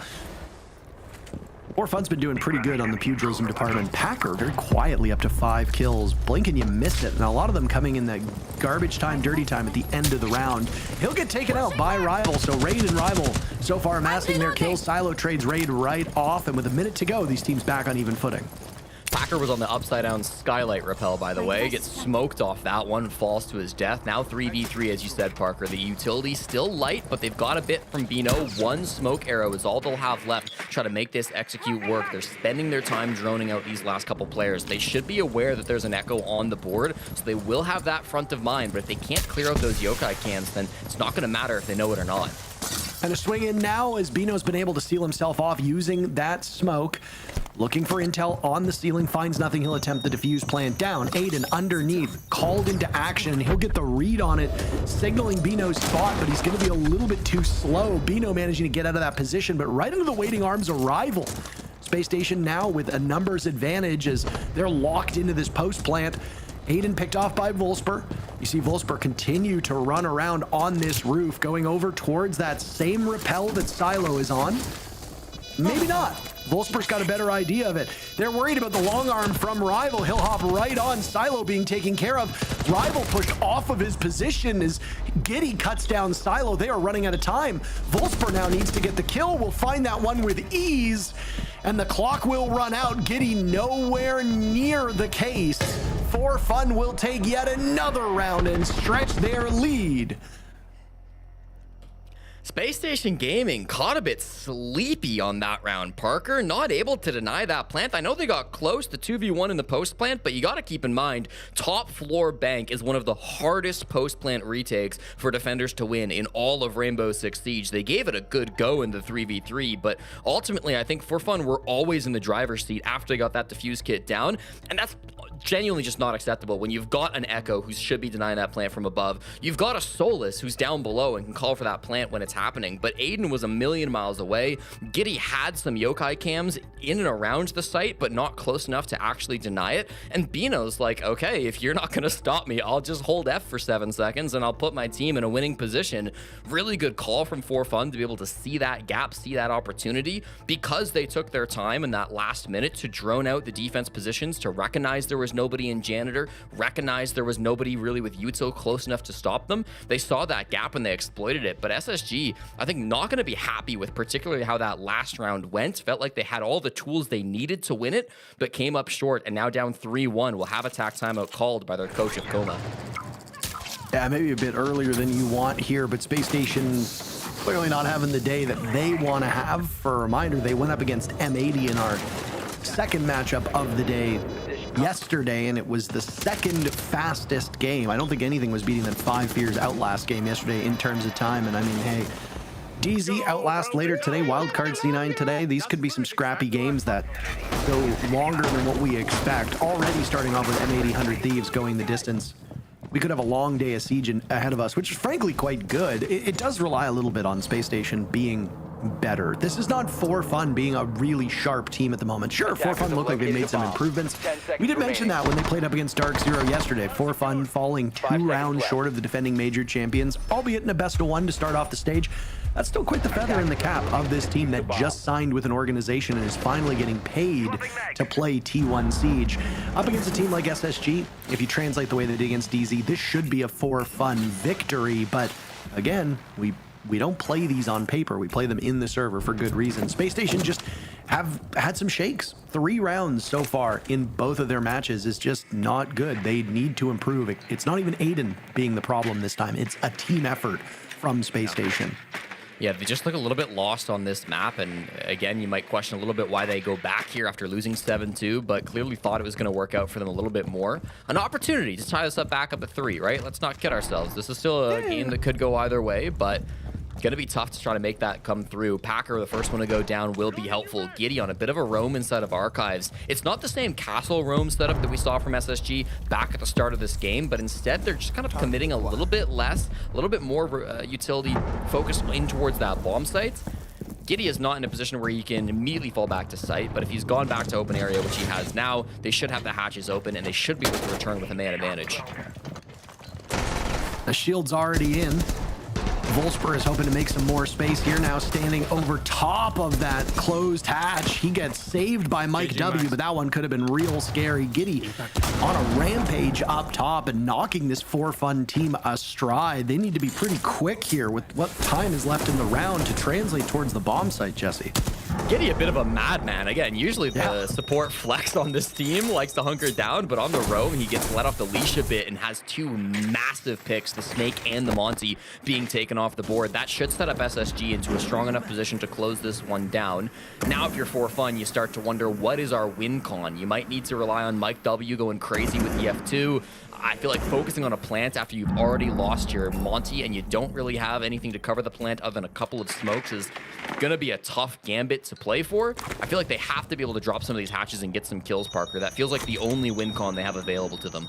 Fun's been doing pretty good on the pugilism department. Packer very quietly up to 5 kills. Blink and you miss it. And a lot of them coming in that garbage time, dirty time at the end of the round. He'll get taken out by Rival. So Raid and Rival so far amassing their kills. Silo trades Raid right off. And with a minute to go, these teams back on even footing. Packer was on the upside down skylight rappel, by the way. Gets smoked off that one, falls to his death. Now 3v3, as you said, Parker. The utility still light, but they've got a bit from Bino. 1 smoke arrow is all they'll have left. Try to make this execute work. They're spending their time droning out these last couple players. They should be aware that there's an echo on the board, so they will have that front of mind. But if they can't clear out those yokai cans, then it's not going to matter if they know it or not. And a swing in now as Bino's been able to seal himself off using that smoke. Looking for intel on the ceiling, finds nothing. He'll attempt the defuse plan down. Aiden underneath, called into action, and he'll get the read on it, signaling Bino's spot, but he's going to be a little bit too slow. Bino managing to get out of that position, but right into the waiting arms of Rival. Space Station now with a numbers advantage as they're locked into this post plant. Aiden picked off by Wolfsper. You see Wolfsper continue to run around on this roof, going over towards that same rappel that Silo is on. Maybe not. Wolfsper's got a better idea of it. They're worried about the long arm from Rival. He'll hop right on. Silo being taken care of. Rival pushed off of his position as Giddy cuts down Silo. They are running out of time. Wolfsper now needs to get the kill. We'll find that one with ease. And the clock will run out. Giddy nowhere near the case. Fun will take yet another round and stretch their lead. Space Station Gaming caught a bit sleepy on that round, Parker. Not able to deny that plant. I know they got close to 2v1 in the post plant, but you got to keep in mind, top floor bank is one of the hardest post plant retakes for defenders to win in all of Rainbow Six Siege. They gave it a good go in the 3v3, but ultimately, I think For Fun were always in the driver's seat after they got that defuse kit down, and that's genuinely just not acceptable when you've got an Echo who should be denying that plant from above. You've got a Solus who's down below and can call for that plant when it's happening, but Aiden was a million miles away. Giddy had some yokai cams in and around the site, but not close enough to actually deny it. And Bino's like, okay, if you're not going to stop me, I'll just hold F for 7 seconds and I'll put my team in a winning position. Really good call from For Fun to be able to see that gap, see that opportunity, because they took their time in that last minute to drone out the defense positions, to recognize there was nobody in Janitor, recognize there was nobody really with Yuto close enough to stop them. They saw that gap and they exploited it. But SSG, I think, not going to be happy with particularly how that last round went. Felt like they had all the tools they needed to win it, but came up short, and now down 3-1 will have attack timeout called by their coach of Koma. Yeah, maybe a bit earlier than you want here, but Space Station clearly not having the day that they want to have. For a reminder, they went up against M80 in our second matchup of the day yesterday, and it was the second fastest game. I don't think anything was beating that 5 Fears Outlast game yesterday in terms of time. And I mean, hey, DZ Outlast later today, Wildcard C9 today. These could be some scrappy games that go longer than what we expect. Already starting off with M80 100 Thieves going the distance. We could have a long day of Siege ahead of us, which is frankly quite good. It does rely a little bit on Space Station being better. This is not For Fun being a really sharp team at the moment. Sure, For Fun looked like they made some improvements. We did mention that when they played up against Dark Zero yesterday. For Fun falling 2 rounds short of the defending major champions, albeit in a best of 1 to start off the stage. That's still quite the feather in the cap of this team that just signed with an organization and is finally getting paid to play T1 Siege. Up against a team like SSG, if you translate the way they did against DZ, this should be a For Fun victory. But again, we don't play these on paper. We play them in the server for good reason. Space Station just have had some shakes. 3 rounds so far in both of their matches is just not good. They need to improve. It's not even Aiden being the problem this time. It's a team effort from Space Station. Yeah, they just look a little bit lost on this map, and again, you might question a little bit why they go back here after losing 7-2, but clearly thought it was going to work out for them a little bit more. An opportunity to tie this up back up at 3, right? Let's not kid ourselves. This is still a game that could go either way, but it's going to be tough to try to make that come through. Packer, the first one to go down, will be helpful. Giddy on a bit of a roam inside of Archives. It's not the same castle roam setup that we saw from SSG back at the start of this game, but instead they're just kind of committing a little bit less, a little bit more utility focused in towards that bomb site. Giddy is not in a position where he can immediately fall back to site, but if he's gone back to open area, which he has now, they should have the hatches open, and they should be able to return with a man advantage. The shield's already in. Volsper is hoping to make some more space here now, standing over top of that closed hatch. He gets saved by Mike W, but that one could have been real scary. Giddy on a rampage up top and knocking this For Fun team astride. They need to be pretty quick here with what time is left in the round to translate towards the bomb site, Jesse. Giddy a bit of a madman. Again, usually the support flex on this team likes to hunker down, but on the roam, he gets let off the leash a bit and has 2 massive picks, the Snake and the Monty, being taken off the board. That should set up SSG into a strong enough position to close this one down. Now, if you're For Fun, you start to wonder, what is our win con? You might need to rely on Mike W going crazy with the F2. I feel like focusing on a plant after you've already lost your Monty and you don't really have anything to cover the plant other than a couple of smokes is going to be a tough gambit to play for. I feel like they have to be able to drop some of these hatches and get some kills, Parker. That feels like the only win con they have available to them.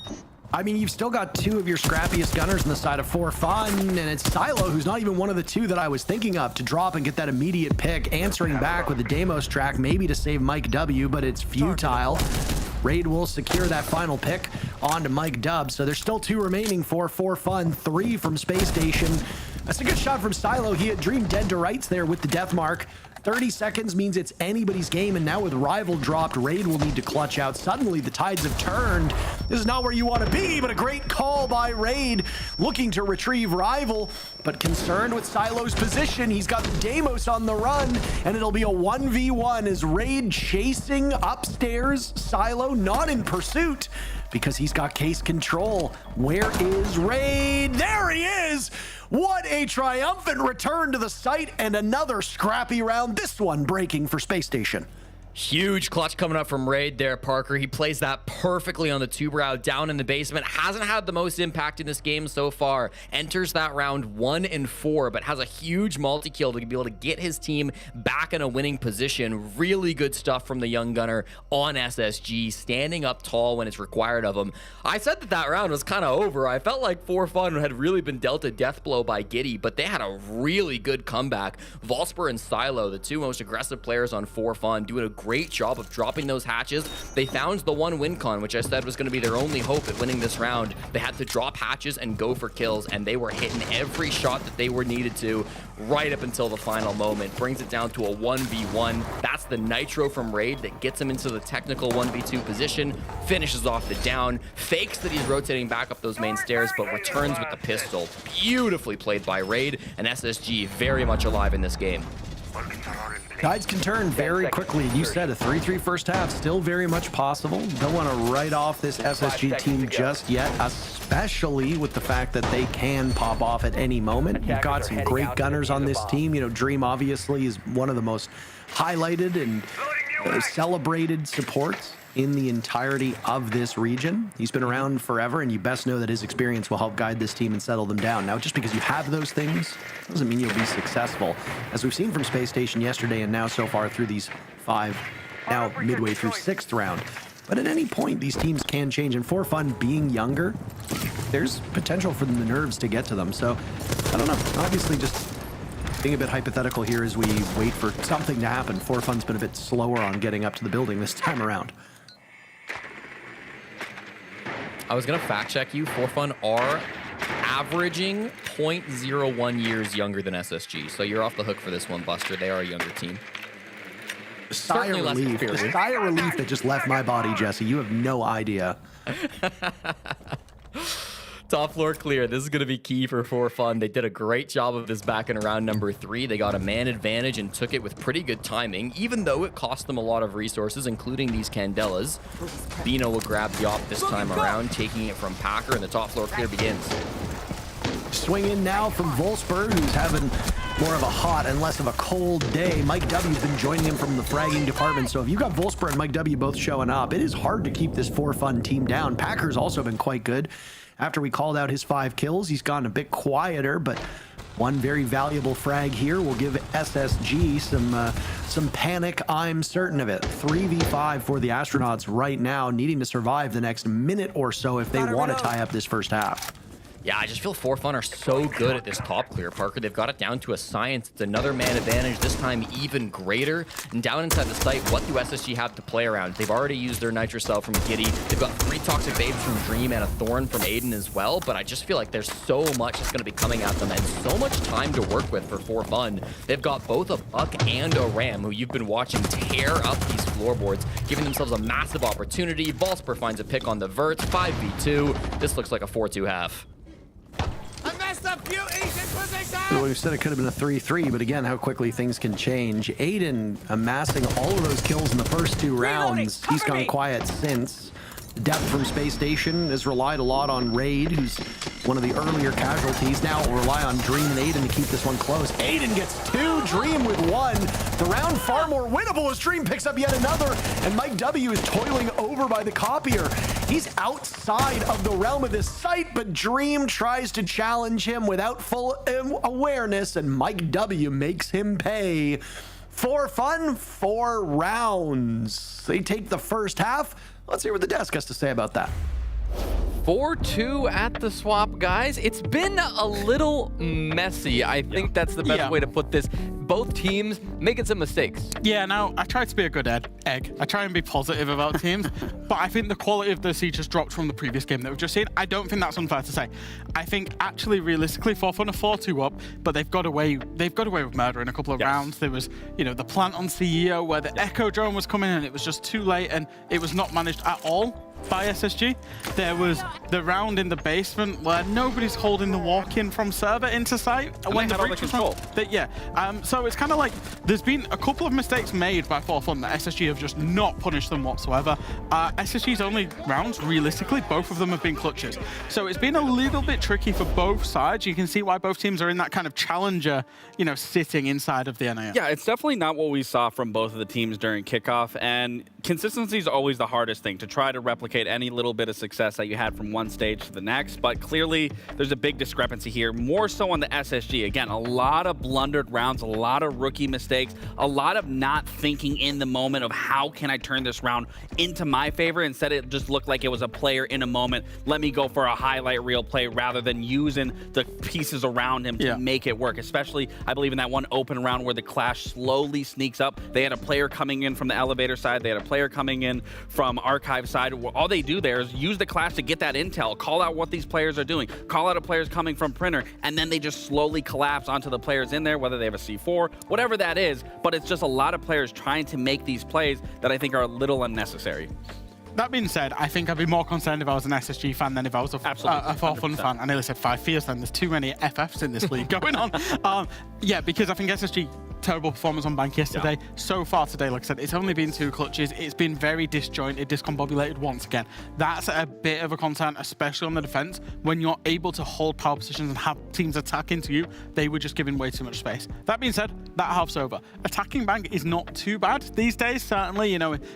I mean, you've still got 2 of your scrappiest gunners on the side of For Fun, and it's Silo, who's not even one of the 2 that I was thinking of, to drop and get that immediate pick, answering back with the Deimos track, maybe to save Mike W, but it's futile. Raid will secure that final pick onto Mike Dub, so there's still 2 remaining for Fun, 3 from Space Station. That's a good shot from Silo. He had Dream dead to rights there with the death mark. 30 seconds means it's anybody's game, and now with Rival dropped, Raid will need to clutch out. Suddenly, the tides have turned. This is not where you want to be, but a great call by Raid, looking to retrieve Rival, but concerned with Silo's position. He's got the Deimos on the run, and it'll be a 1v1 as Raid chasing upstairs. Silo not in pursuit, because he's got case control. Where is Raid? There he is! What a triumphant return to the site and another scrappy round, this one breaking for Space Station. Huge clutch coming up from Raid there, Parker. He plays that perfectly on the two brow down in the basement. Hasn't had the most impact in this game so far. Enters that round 1 and 4, but has a huge multi-kill to be able to get his team back in a winning position. Really good stuff from the young gunner on SSG, standing up tall when it's required of him. I said that round was kind of over. I felt like For Fun had really been dealt a death blow by Giddy, but they had a really good comeback. Volsper and Silo, the two most aggressive players on For Fun, doing a great job of dropping those hatches. They found the one win con, which I said was going to be their only hope at winning this round. They had to drop hatches and go for kills, and they were hitting every shot that they were needed to right up until the final moment. Brings it down to a 1v1. That's the nitro from Raid that gets him into the technical 1v2 position, finishes off the down, fakes that he's rotating back up those main stairs, but returns with the pistol. Beautifully played by Raid, and SSG very much alive in this game. Tides can turn very quickly. You said a 3-3 first half, still very much possible. Don't want to write off this SSG team just yet, especially with the fact that they can pop off at any moment. You've got some great gunners on this team. You know, Dream obviously is one of the most highlighted and celebrated supports in the entirety of this region. He's been around forever, and you best know that his experience will help guide this team and settle them down. Now, just because you have those things doesn't mean you'll be successful. As we've seen from Space Station yesterday and now so far through these 5, now midway through 6th round. But at any point, these teams can change, and For Fun being younger, there's potential for the nerves to get to them. So, I don't know. Obviously, just being a bit hypothetical here as we wait for something to happen. For Fun's been a bit slower on getting up to the building this time around. I was going to fact check you. For Fun are averaging 0.01 years younger than SSG. So you're off the hook for this one, Buster. They are a younger team. Sigh of relief. The sigh of relief that just left my body, Jesse. You have no idea. Top floor clear. This is going to be key for Fun. They did a great job of this back in round number 3. They got a man advantage and took it with pretty good timing, even though it cost them a lot of resources, including these Candelas. Bino will grab the op this time around, taking it from Packer, and the top floor clear begins. Swing in now from Volsper, who's having more of a hot and less of a cold day. Mike W's been joining him from the fragging department, so if you got Volsper and Mike W both showing up, it is hard to keep this For Fun team down. Packer's also been quite good. After we called out his 5 kills, he's gotten a bit quieter, but one very valuable frag here will give SSG some panic, I'm certain of it. 3v5 for the Astronauts right now, needing to survive the next minute or so if they want to tie up this first half. Yeah, I just feel For Fun are so good at this top clear, Parker. They've got it down to a science. It's another man advantage, this time even greater. And down inside the site, what do SSG have to play around? They've already used their Nitro Cell from Giddy. They've got 3 Toxic Babes from Dream and a Thorn from Aiden as well. But I just feel like there's so much that's going to be coming at them and so much time to work with for Fun. They've got both a Buck and a Ram, who you've been watching tear up these floorboards, giving themselves a massive opportunity. Volsper finds a pick on the verts, 5v2. This looks like a 4-2 half. Well, we've said it could have been a 3-3, but again, how quickly things can change. Aiden amassing all of those kills in the first 2 rounds. He's gone quiet since. Depth from Space Station has relied a lot on Raid, who's one of the earlier casualties. Now will rely on Dream and Aiden to keep this one close. Aiden gets 2, Dream with 1. The round far more winnable as Dream picks up yet another, and Mike W is toiling over by the copier. He's outside of the realm of this site, but Dream tries to challenge him without full awareness, and Mike W makes him pay. For Fun, 4 rounds. They take the first half. Let's hear what the desk has to say about that. 4-2 at the swap, guys. It's been a little messy. I think that's the best way to put this. Both teams making some mistakes. Yeah, now, I try to be a good egg. I try and be positive about teams, but I think the quality of the siege has dropped from the previous game that we've just seen. I don't think that's unfair to say. I think, actually, realistically, For Fun are 4-2 up, but they've got away with murder in a couple of rounds. There was, the plant on CEO where the Echo drone was coming and it was just too late and it was not managed at all. by SSG. There was the round in the basement where nobody's holding the walk-in from server into site. And when they the had all breach the was control. so it's kind of like there's been a couple of mistakes made by 4Fun that SSG have just not punished them whatsoever. SSG's only rounds, realistically, both of them have been clutches. So it's been a little bit tricky for both sides. You can see why both teams are in that kind of challenger, sitting inside of the NAL. Yeah, it's definitely not what we saw from both of the teams during kickoff, and consistency is always the hardest thing, to try to replicate any little bit of success that you had from one stage to the next, but clearly there's a big discrepancy here, more so on the SSG. Again, a lot of blundered rounds, a lot of rookie mistakes, a lot of not thinking in the moment of how can I turn this round into my favor. Instead, it just looked like it was a player in a moment. Let me go for a highlight reel play rather than using the pieces around him to make it work, especially, I believe, in that one open round where the Clash slowly sneaks up. They had a player coming in from the elevator side. They had a player coming in from archive side. All they do there is use the Clash to get that intel, call out what these players are doing, call out a players coming from printer, and then they just slowly collapse onto the players in there, whether they have a C4, whatever that is. But it's just a lot of players trying to make these plays that I think are a little unnecessary. That being said, I think I'd be more concerned if I was an SSG fan than if I was a 4Fun fan. I nearly said 5 fears then. There's too many FFs in this league going on. Because I think SSG, terrible performance on Bank yesterday. So far today, like I said, it's only been 2 clutches. It's been very disjointed, discombobulated once again. That's a bit of a concern, especially on the defense. When you're able to hold power positions and have teams attack into you, they were just giving way too much space. That being said, that half's over. Attacking Bank is not too bad these days, certainly.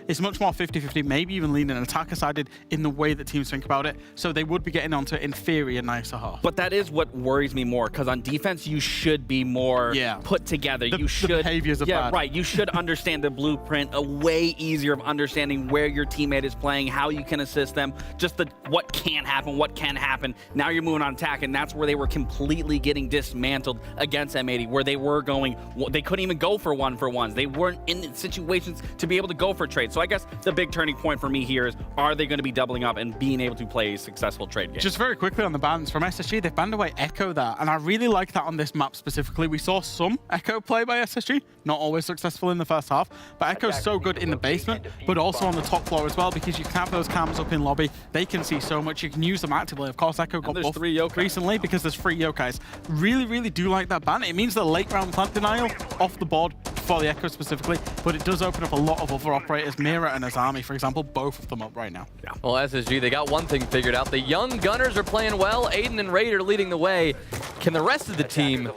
It's much more 50-50, maybe even leaning attacker-sided in the way that teams think about it. So they would be getting onto, in theory, a nicer half. But that is what worries me more, because on defense, you should be more put together. The behaviors are bad. Right. You should understand the blueprint, a way easier of understanding where your teammate is playing, how you can assist them, just what can't happen, what can happen. Now you're moving on attack, and that's where they were completely getting dismantled against M80, where they couldn't even go for 1-for-1s. They weren't in situations to be able to go for trades. So I guess the big turning point for me here is, are they going to be doubling up and being able to play a successful trade game? Just very quickly on the bans from SSG, they've banned away Echo there, and I really like that on this map specifically. We saw some Echo play by SSG, not always successful in the first half, but Echo's so good in the basement, but also on the top floor as well, because you can have those cams up in lobby. They can see so much. You can use them actively. Of course, Echo got buffed recently because there's 3 yokais. Really, really do like that ban. It means the late round plant denial off the board for the Echo specifically, but it does open up a lot of other operators. Mira and Azami, for example, both of them up right now. Well, SSG, they got one thing figured out. The young gunners are playing well. Aiden and Raider leading the way. Can the rest of the team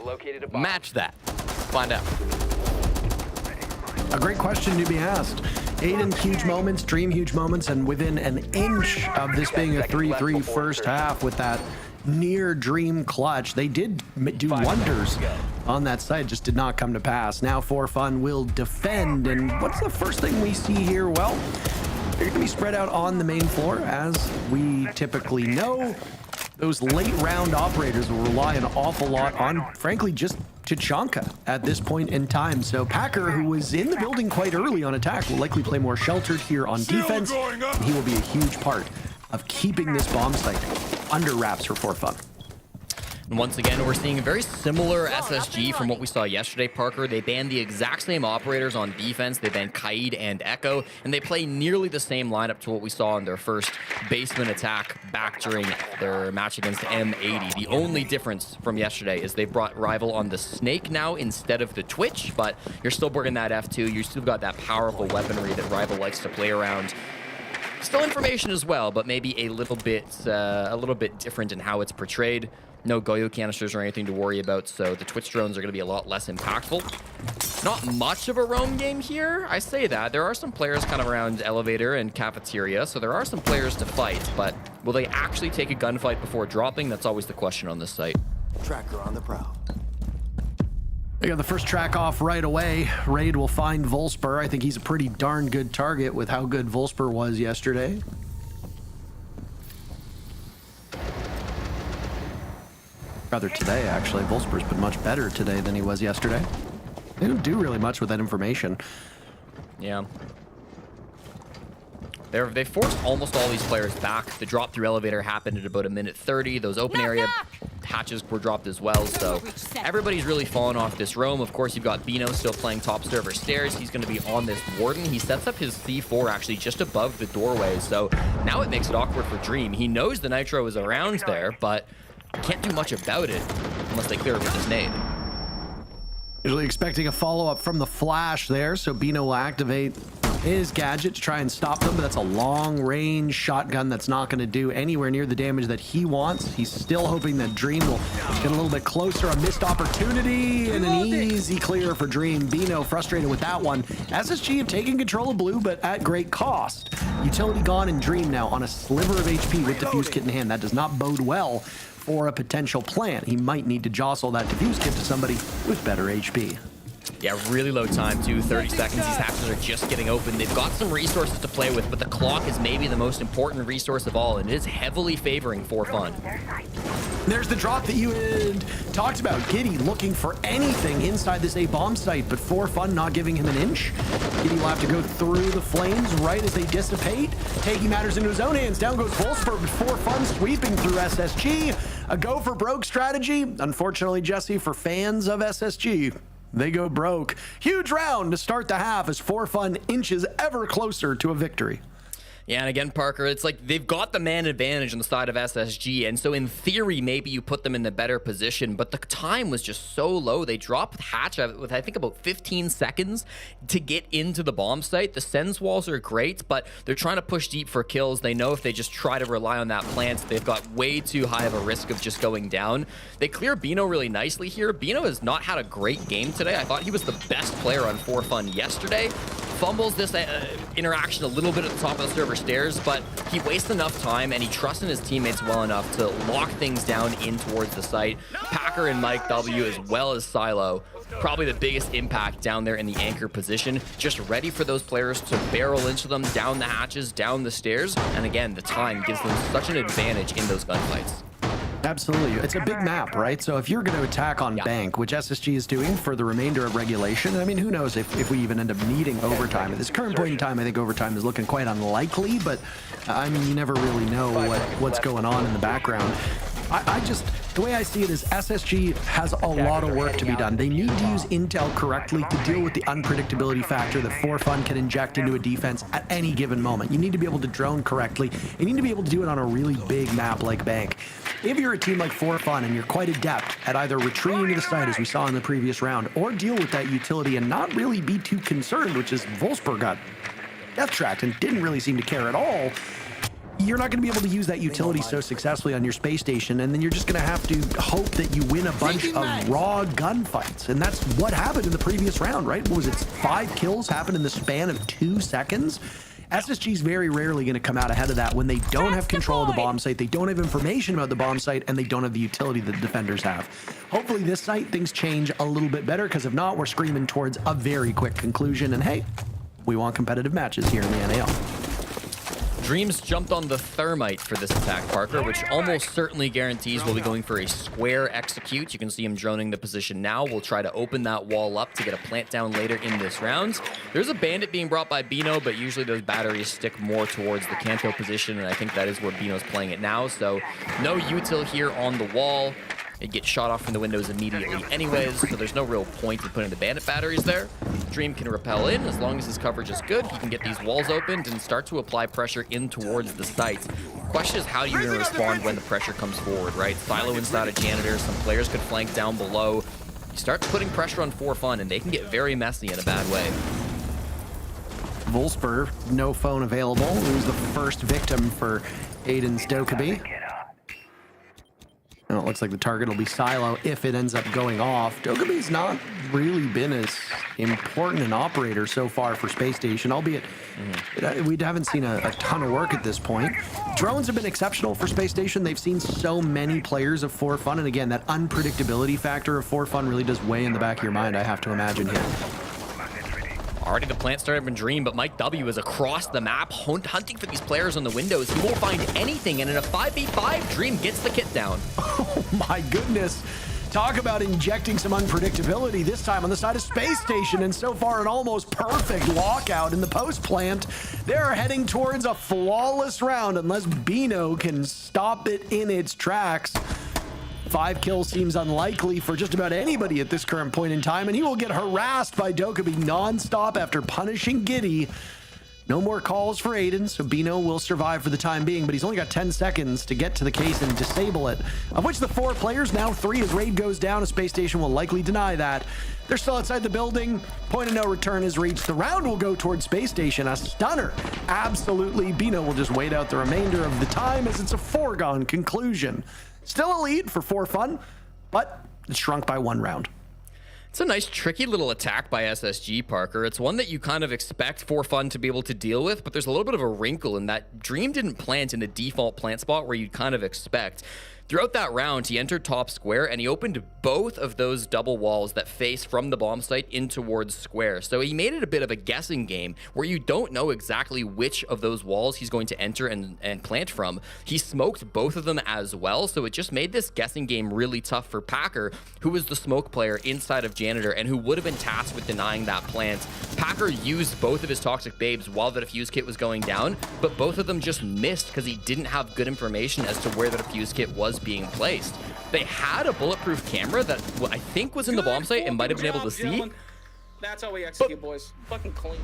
match that? Find out. A great question to be asked. Aiden, huge moments, Dream, huge moments, and within an inch of this being a 3-3 first half with that near Dream clutch, they did do wonders on that side, just did not come to pass. Now 4Fun will defend, and what's the first thing we see here? Well, they're going to be spread out on the main floor, as we typically know. Those late round operators will rely an awful lot on, frankly, just Tachanka at this point in time. So Packer, who was in the building quite early on attack, will likely play more sheltered here on defense, and he will be a huge part of keeping this bomb site under wraps for 4Fun. And once again, we're seeing a very similar SSG from what we saw yesterday, Parker. They banned the exact same operators on defense. They banned Kaid and Echo, and they play nearly the same lineup to what we saw in their first basement attack back during their match against M80. The only difference from yesterday is they brought Rival on the Snake now instead of the Twitch, but you're still bringing that F2. You still got that powerful weaponry that Rival likes to play around. Still information as well, but maybe a little bit different in how it's portrayed. No Goyo canisters or anything to worry about, so the Twitch drones are going to be a lot less impactful. Not much of a roam game here, I say that. There are some players kind of around elevator and cafeteria, so there are some players to fight, but will they actually take a gunfight before dropping? That's always the question on this site. Tracker on the prowl. They got the first track off right away. Raid will find Volspur. I think he's a pretty darn good target with how good Volspur was yesterday. Rather today, actually. Volspur's been much better today than he was yesterday. They don't do really much with that information. Yeah. They forced almost all these players back. The drop through elevator happened at about 1:30. Those open area hatches were dropped as well. So everybody's really fallen off this roam. Of course, you've got Bino still playing top server stairs. He's going to be on this Warden. He sets up his C4 actually just above the doorway. So now it makes it awkward for Dream. He knows the Nitro is around there, but can't do much about it unless they clear it with this nade. Usually expecting a follow-up from the flash there, so Bino will activate his gadget to try and stop them, but that's a long-range shotgun that's not going to do anywhere near the damage that he wants. He's still hoping that Dream will get a little bit closer. A missed opportunity and an easy clear for Dream. Bino frustrated with that one. SSG have taken control of blue, but at great cost. Utility gone and Dream now on a sliver of HP with Diffuse Kit in hand. That does not bode well for a potential plan. He might need to jostle that Diffuse Kit to somebody with better HP. Yeah, really low time too, 30 seconds. These hatches are just getting open. They've got some resources to play with, but the clock is maybe the most important resource of all, and it is heavily favoring For Fun. There's the drop that you had talked about. Giddy looking for anything inside this A bomb site, but For Fun not giving him an inch. Giddy will have to go through the flames right as they dissipate, taking matters into his own hands. Down goes Wolfsburg, but For Fun sweeping through SSG. A go for broke strategy. Unfortunately, Jesse, for fans of SSG, they go broke. Huge round to start the half as For Fun inches ever closer to a victory. Yeah, and again, Parker, it's like they've got the man advantage on the side of SSG, and so in theory, maybe you put them in the better position, but the time was just so low. They dropped hatch with, I think, about 15 seconds to get into the bomb site. The Sens walls are great, but they're trying to push deep for kills. They know if they just try to rely on that plant, they've got way too high of a risk of just going down. They clear Bino really nicely here. Bino has not had a great game today. I thought he was the best player on For Fun yesterday. Fumbles this interaction a little bit at the top of the server stairs, but he wastes enough time and he trusts in his teammates well enough to lock things down in towards the site. Packer and Mike W, as well as Silo, probably the biggest impact down there in the anchor position, just ready for those players to barrel into them down the hatches, down the stairs, and again, the time gives them such an advantage in those gunfights. Absolutely. It's a big map, right? So if you're going to attack on bank, which SSG is doing for the remainder of regulation, I mean, who knows if we even end up needing overtime. At this current point in time, I think overtime is looking quite unlikely, but I mean, you never really know what's going on in the background. I just, the way I see it is SSG has a lot of work to be done. They need to use intel correctly to deal with the unpredictability factor that For Fun can inject into a defense at any given moment. You need to be able to drone correctly. You need to be able to do it on a really big map like Bank. If you're a team like For Fun and you're quite adept at either retreating to the site, as we saw in the previous round, or deal with that utility and not really be too concerned, which is Wolfsburg got death-tracked and didn't really seem to care at all, you're not going to be able to use that utility so successfully on your space station, and then you're just going to have to hope that you win a bunch of raw gunfights. And that's what happened in the previous round, right? What was it? 5 kills happened in the span of 2 seconds? SSG's very rarely going to come out ahead of that when they don't have control of the bomb site, they don't have information about the bomb site, and they don't have the utility that the defenders have. Hopefully this site, things change a little bit better, because if not, we're screaming towards a very quick conclusion. And hey, we want competitive matches here in the NAL. Dreams jumped on the Thermite for this attack, Parker, which almost certainly guarantees we'll be going for a square execute. You can see him droning the position now. We'll try to open that wall up to get a plant down later in this round. There's a bandit being brought by Bino, but usually those batteries stick more towards the Kanto position, and I think that is where Bino's playing it now. So no util here on the wall. It gets shot off from the windows immediately anyways, so there's no real point in putting the bandit batteries there. Dream can repel in. As long as his coverage is good, he can get these walls opened and start to apply pressure in towards the site. Question is, how are you going to respond when the pressure comes forward, right? Silo inside a janitor, some players could flank down below. You start putting pressure on For Fun, and they can get very messy in a bad way. Wolfsburg, no phone available. Who's the first victim for Aiden's Dokkaebi? And it looks like the target will be Silo if it ends up going off. Dokkaebi's not really been as important an operator so far for Space Station, albeit we haven't seen a ton of work at this point. Drones have been exceptional for Space Station. They've seen so many players of For Fun, and again, that unpredictability factor of For Fun really does weigh in the back of your mind, I have to imagine here. Already the plant started from Dream, but Mike W is across the map hunting for these players on the windows. He won't find anything, and in a 5v5, Dream gets the kit down. Oh my goodness. Talk about injecting some unpredictability, this time on the side of Space Station, and so far an almost perfect lockout in the post plant. They're heading towards a flawless round unless Bino can stop it in its tracks. 5 kills seems unlikely for just about anybody at this current point in time, and he will get harassed by Dokkaebi non-stop after punishing Giddy. No more calls for Aiden, so Bino will survive for the time being, but he's only got 10 seconds to get to the case and disable it, of which the 4 players, now 3 as Raid goes down. A space station will likely deny that. They're still outside the building. Point of no return is reached. The round will go towards space station. A stunner. Absolutely. Bino will just wait out the remainder of the time as it's a foregone conclusion. Still a lead for 4Fun, but it's shrunk by 1 round. It's a nice, tricky little attack by SSG, Parker. It's one that you kind of expect 4Fun to be able to deal with, but there's a little bit of a wrinkle in that Dream didn't plant in the default plant spot where you'd kind of expect. Throughout that round, he entered top square, and he opened both of those double walls that face from the bomb site in towards square. So he made it a bit of a guessing game where you don't know exactly which of those walls he's going to enter and plant from. He smoked both of them as well, so it just made this guessing game really tough for Packer, who was the smoke player inside of Janitor and who would have been tasked with denying that plant. Packer used both of his Toxic Babes while the defuse kit was going down, but both of them just missed because he didn't have good information as to where the defuse kit was being placed. They had a bulletproof camera that I think was in the bomb site and might have been able to see. That's how we execute, boys. Fucking clean.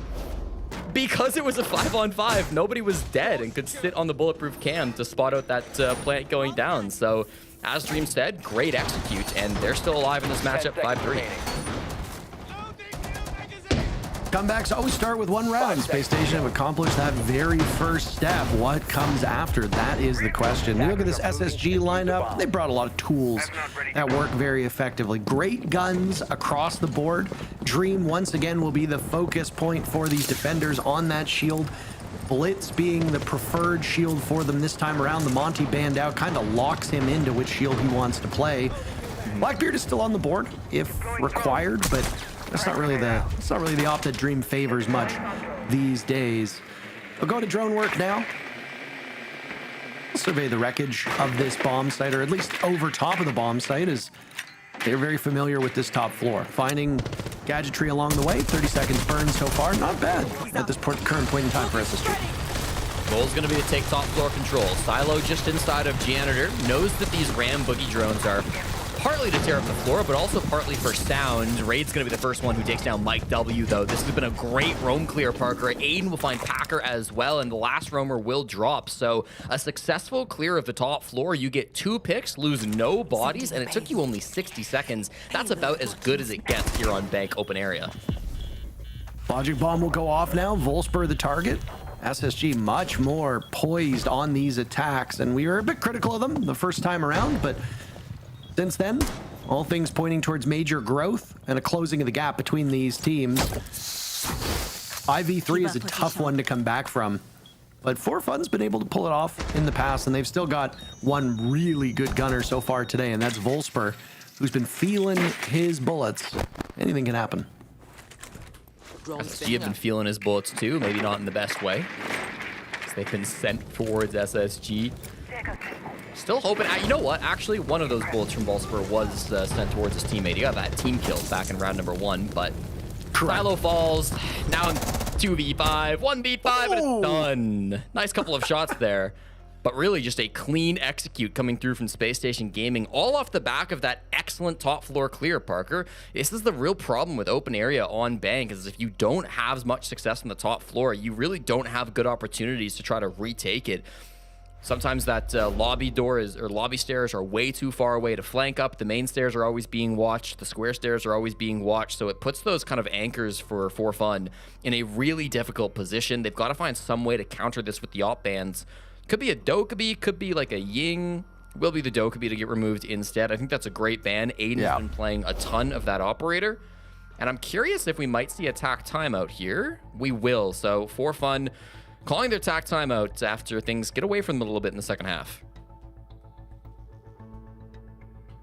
Because it was a 5-on-5, nobody was dead and could sit on the bulletproof cam to spot out that plant going down. So, as Dream said, great execute, and they're still alive in this matchup, 5-3. Comebacks always start with 1 round. Space Station have accomplished that very first step. What comes after? That is the question. We look at this SSG lineup. They brought a lot of tools that work very effectively. Great guns across the board. Dream, once again, will be the focus point for these defenders on that shield. Blitz being the preferred shield for them this time around. The Monty band out kind of locks him into which shield he wants to play. Blackbeard is still on the board if required, but that's not really the op that Dream favors much these days. We'll go to drone work now. We'll survey the wreckage of this bomb site, or at least over top of the bomb site, as they're very familiar with this top floor. Finding gadgetry along the way. 30 seconds burn so far. Not bad at this current point in time for SSG. Goal's going to be to take top floor control. Silo just inside of Janitor knows that these Ram Boogie drones are partly to tear up the floor, but also partly for sound. Raid's going to be the first one who takes down Mike W, though. This has been a great roam clear, Parker. Aiden will find Packer as well, and the last roamer will drop. So a successful clear of the top floor. You get 2 picks, lose no bodies, and it took you only 60 seconds. That's about as good as it gets here on Bank open area. Logic Bomb will go off now. Volsper the target. SSG much more poised on these attacks, and we were a bit critical of them the first time around, but since then, all things pointing towards major growth and a closing of the gap between these teams. 5v3 is a tough one to come back from, but 4Fun's been able to pull it off in the past, and they've still got one really good gunner so far today, and that's Volsper, who's been feeling his bullets. Anything can happen. SSG have been feeling his bullets too, maybe not in the best way. They've been sent towards SSG. Still hoping, you know what? Actually, one of those bullets from Volsper was sent towards his teammate. He got that team kill back in round number 1, but Silo falls. Now in 2v5, 1v5, but it's done. Nice couple of shots there. But really just a clean execute coming through from Space Station Gaming, all off the back of that excellent top floor clear, Parker. This is the real problem with open area on Bank, is if you don't have as much success on the top floor, you really don't have good opportunities to try to retake it. Sometimes that lobby stairs are way too far away to flank up. The main stairs are always being watched. The square stairs are always being watched. So it puts those kind of anchors for 4Fun in a really difficult position. They've got to find some way to counter this with the op bands. Could be a Dokkaebi, could be like a Ying. Will be the Dokkaebi to get removed instead. I think that's a great ban. Aiden's been playing a ton of that operator. And I'm curious if we might see a tack timeout here. We will. So 4Fun calling their tack timeout after things get away from them a little bit in the second half.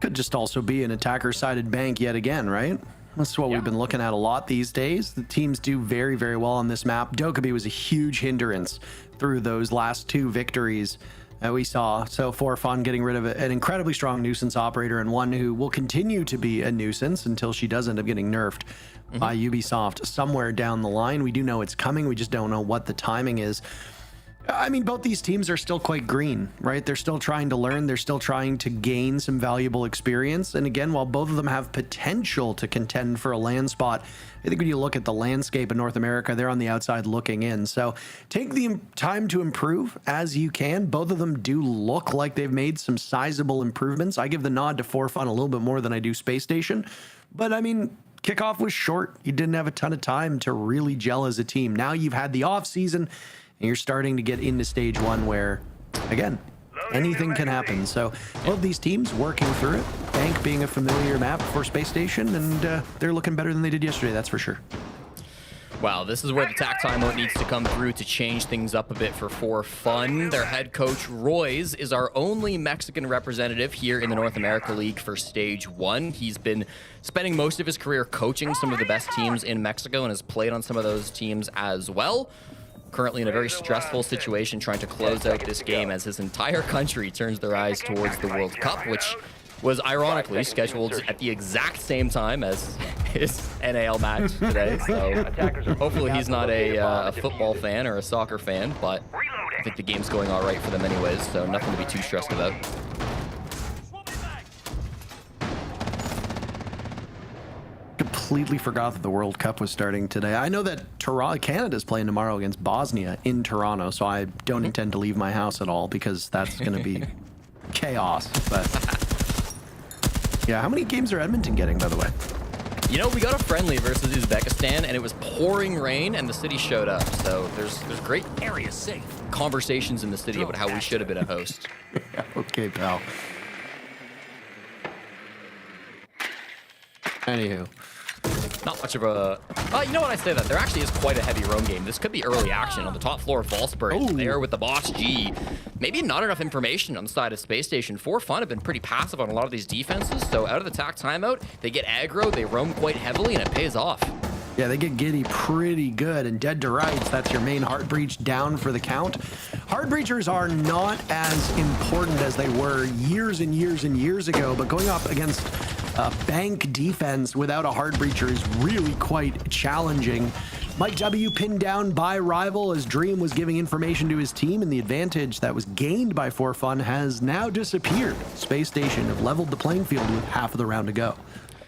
Could just also be an attacker-sided Bank yet again, right? That's what we've been looking at a lot these days. The teams do very, very well on this map. Dokkaebi was a huge hindrance through those last 2 victories that we saw. So 4Fun getting rid of an incredibly strong nuisance operator, and one who will continue to be a nuisance until she does end up getting nerfed by Ubisoft somewhere down the line. We do know it's coming. We just don't know what the timing is. I mean, both these teams are still quite green, right? They're still trying to learn. They're still trying to gain some valuable experience. And again, while both of them have potential to contend for a LAN spot, I think when you look at the landscape in North America, they're on the outside looking in. So take the time to improve as you can. Both of them do look like they've made some sizable improvements. I give the nod to 4Fun a little bit more than I do Space Station. But I mean, kickoff was short. You didn't have a ton of time to really gel as a team. Now you've had the off season, and you're starting to get into stage one where, again, anything can happen. So both these teams working through it. Bank being a familiar map for Space Station, and they're looking better than they did yesterday, that's for sure. Wow, this is where the tac timeout needs to come through to change things up a bit for 4Fun. Their head coach, Royce, is our only Mexican representative here in the North America League for Stage 1. He's been spending most of his career coaching some of the best teams in Mexico and has played on some of those teams as well. Currently in a very stressful situation trying to close out this game as his entire country turns their eyes towards the World Cup, which was ironically scheduled at the exact same time as his NAL match today. So hopefully he's not a football fan or a soccer fan, but I think the game's going all right for them anyways, so nothing to be too stressed about. Completely forgot that the World Cup was starting today. I know that Canada's playing tomorrow against Bosnia in Toronto, so I don't intend to leave my house at all because that's going to be chaos. But yeah, how many games are Edmonton getting, by the way? You know, we got a friendly versus Uzbekistan, and it was pouring rain, and the city showed up. So there's great area safe conversations in the city about how we should have been a host. Okay, pal. Anywho. Not much of a... you know what, I say that. There actually is quite a heavy roam game. This could be early action on the top floor of Volsburg. There with the boss G. Maybe not enough information on the side of Space Station. 4Fun have been pretty passive on a lot of these defenses, so out of the tac timeout, they get aggro, they roam quite heavily, and it pays off. Yeah, they get giddy pretty good, and dead to rights, that's your main heart breach down for the count. Heart breachers are not as important as they were years and years and years ago, but going up against bank defense without a hard breacher is really quite challenging. Mike W pinned down by Rival as Dream was giving information to his team, and the advantage that was gained by 4Fun has now disappeared. Space Station have leveled the playing field with half of the round to go.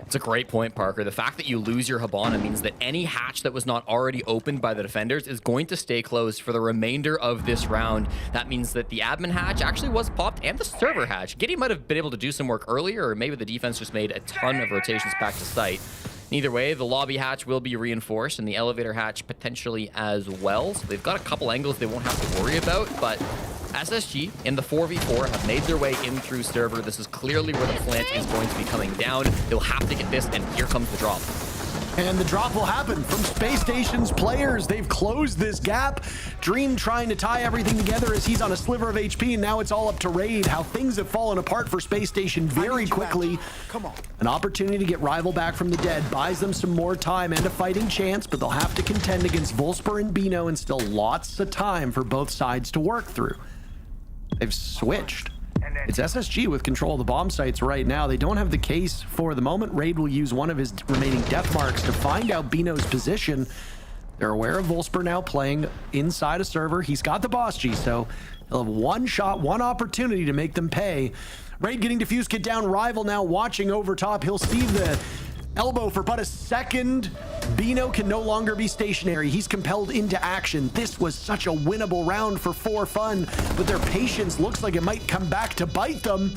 It's a great point, Parker. The fact that you lose your Hibana means that any hatch that was not already opened by the defenders is going to stay closed for the remainder of this round. That means that the admin hatch actually was popped and the server hatch. Giddy might have been able to do some work earlier, or maybe the defense just made a ton of rotations back to site. Either way, the lobby hatch will be reinforced and the elevator hatch potentially as well. So they've got a couple angles they won't have to worry about, but SSG in the 4v4 have made their way in through server. This is clearly where the plant is going to be coming down. They'll have to get this, and here comes the drop. And the drop will happen from Space Station's players. They've closed this gap. Dream trying to tie everything together as he's on a sliver of HP, and now it's all up to Raid. How things have fallen apart for Space Station very quickly. Come on. An opportunity to get Rival back from the dead buys them some more time and a fighting chance, but they'll have to contend against Volsper and Bino, and still lots of time for both sides to work through. They've switched. It's SSG with control of the bomb sites right now. They don't have the case for the moment. Raid will use one of his remaining death marks to find out Bino's position. They're aware of Volsper now playing inside a server. He's got the boss G, so he'll have one shot, one opportunity to make them pay. Raid getting defused, get down. Rival now watching over top. He'll see the elbow for but a second. Bino can no longer be stationary. He's compelled into action. This was such a winnable round for 4Fun, but their patience looks like it might come back to bite them.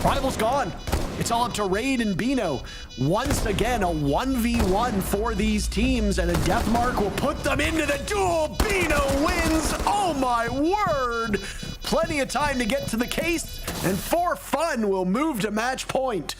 Rival's gone. It's all up to Raid and Bino. Once again, a 1v1 for these teams, and a death mark will put them into the duel. Bino wins. Oh my word. Plenty of time to get to the case, and 4Fun will move to match point.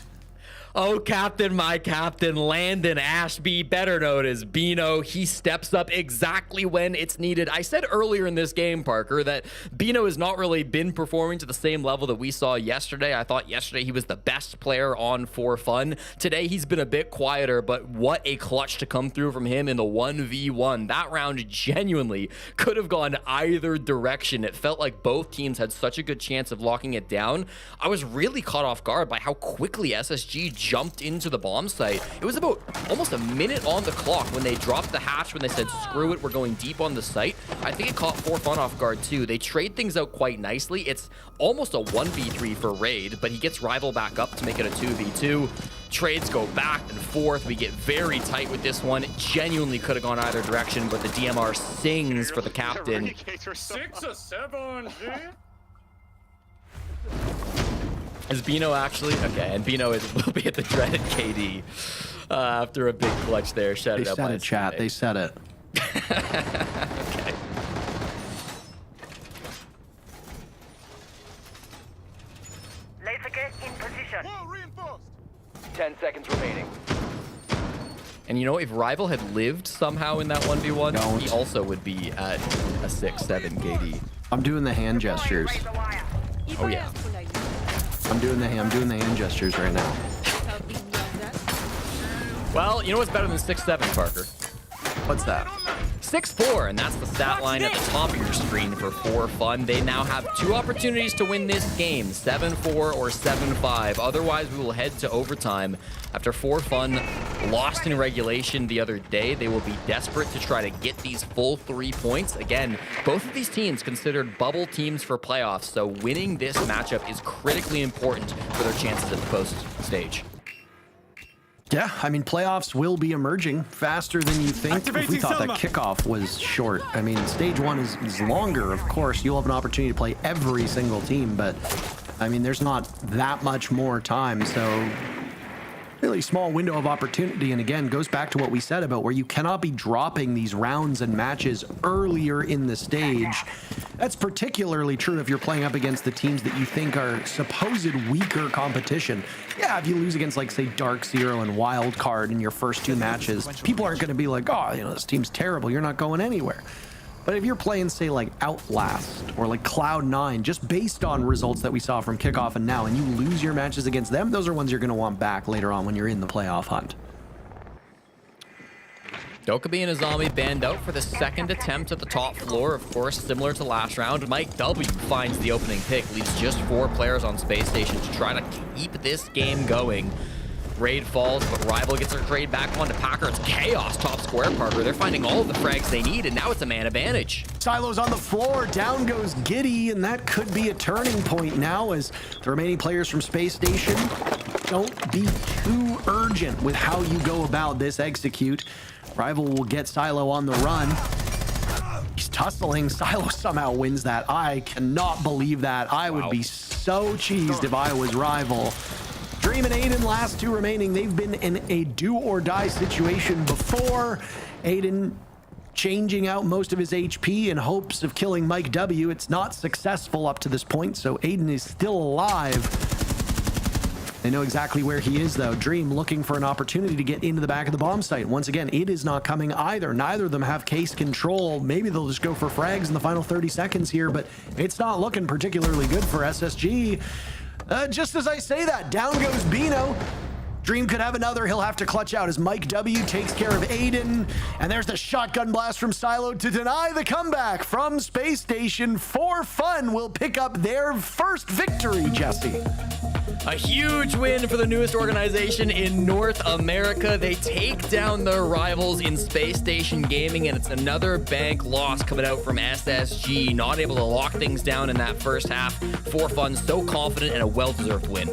Oh, Captain, my Captain, Landon Ashby, better known as Bino. He steps up exactly when it's needed. I said earlier in this game, Parker, that Bino has not really been performing to the same level that we saw yesterday. I thought yesterday he was the best player on 4Fun. Today he's been a bit quieter, but what a clutch to come through from him in the 1v1. That round genuinely could have gone either direction. It felt like both teams had such a good chance of locking it down. I was really caught off guard by how quickly SSG jumped into the bomb site. It was about almost a minute on the clock when they dropped the hatch, when they said, screw it, we're going deep on the site. I think it caught 4Fun off guard too. They trade things out quite nicely. It's almost a 1v3 for Raid, but he gets Rival back up to make it a 2v2. Trades go back and forth. We get very tight with this one. It genuinely could have gone either direction, but the DMR sings for the captain. 6 or 7, Is Bino actually? Okay, and Bino will be at the dreaded KD after a big clutch there. Shut it up. They said it, chat. They said it. Okay. Laser in position. 10 seconds remaining. And you know, if Rival had lived somehow in that 1v1, he also would be at a 6-7 KD. I'm doing the hand gestures. Oh yeah. I'm doing the hand gestures right now. Well, you know what's better than 6-7, Parker? What's that? 6-4, and that's the stat line at the top of your screen for 4Fun. They now have 2 opportunities to win this game, 7-4 or 7-5. Otherwise, we will head to overtime. After 4Fun lost in regulation the other day, they will be desperate to try to get these full 3 points. Again, both of these teams considered bubble teams for playoffs, so winning this matchup is critically important for their chances at the post stage. Yeah, I mean, playoffs will be emerging faster than you think. If we thought that kickoff was short. I mean, stage 1 is longer, of course. You'll have an opportunity to play every single team, but I mean, there's not that much more time, so really small window of opportunity. And again, goes back to what we said about where you cannot be dropping these rounds and matches earlier in the stage. That's particularly true if you're playing up against the teams that you think are supposed weaker competition. Yeah, if you lose against, like, say, Dark Zero and Wild Card in your first 2 matches, people aren't going to be like, oh, you know, this team's terrible, you're not going anywhere. But if you're playing, say, like Outlast or like Cloud9, just based on results that we saw from kickoff and now, and you lose your matches against them, those are ones you're going to want back later on when you're in the playoff hunt. Dokkaebi and Azami banned out for the 2nd attempt at the top floor. Of course, similar to last round, Mike W finds the opening pick, leaves just 4 players on Space Station to try to keep this game going. Raid falls, but Rival gets their trade back onto Packer. It's chaos top square, Parker. They're finding all of the frags they need, and now it's a man advantage. Silo's on the floor, down goes Giddy, and that could be a turning point now as the remaining players from Space Station don't be too urgent with how you go about this execute. Rival will get Silo on the run. He's tussling. Silo somehow wins that. I cannot believe that. I would be so cheesed if I was Rival. Dream and Aiden, last 2 remaining. They've been in a do-or-die situation before. Aiden changing out most of his HP in hopes of killing Mike W. It's not successful up to this point, so Aiden is still alive. They know exactly where he is, though. Dream looking for an opportunity to get into the back of the bomb site. Once again, it is not coming either. Neither of them have case control. Maybe they'll just go for frags in the final 30 seconds here, but it's not looking particularly good for SSG. Just as I say that, down goes Bino. Dream could have another. He'll have to clutch out as Mike W takes care of Aiden. And there's the shotgun blast from Silo to deny the comeback from Space Station. 4Fun will pick up their first victory, Jesse. A huge win for the newest organization in North America. They take down their rivals in Space Station Gaming, and it's another bank loss coming out from SSG. Not able to lock things down in that first half. 4Fun so confident and a well-deserved win.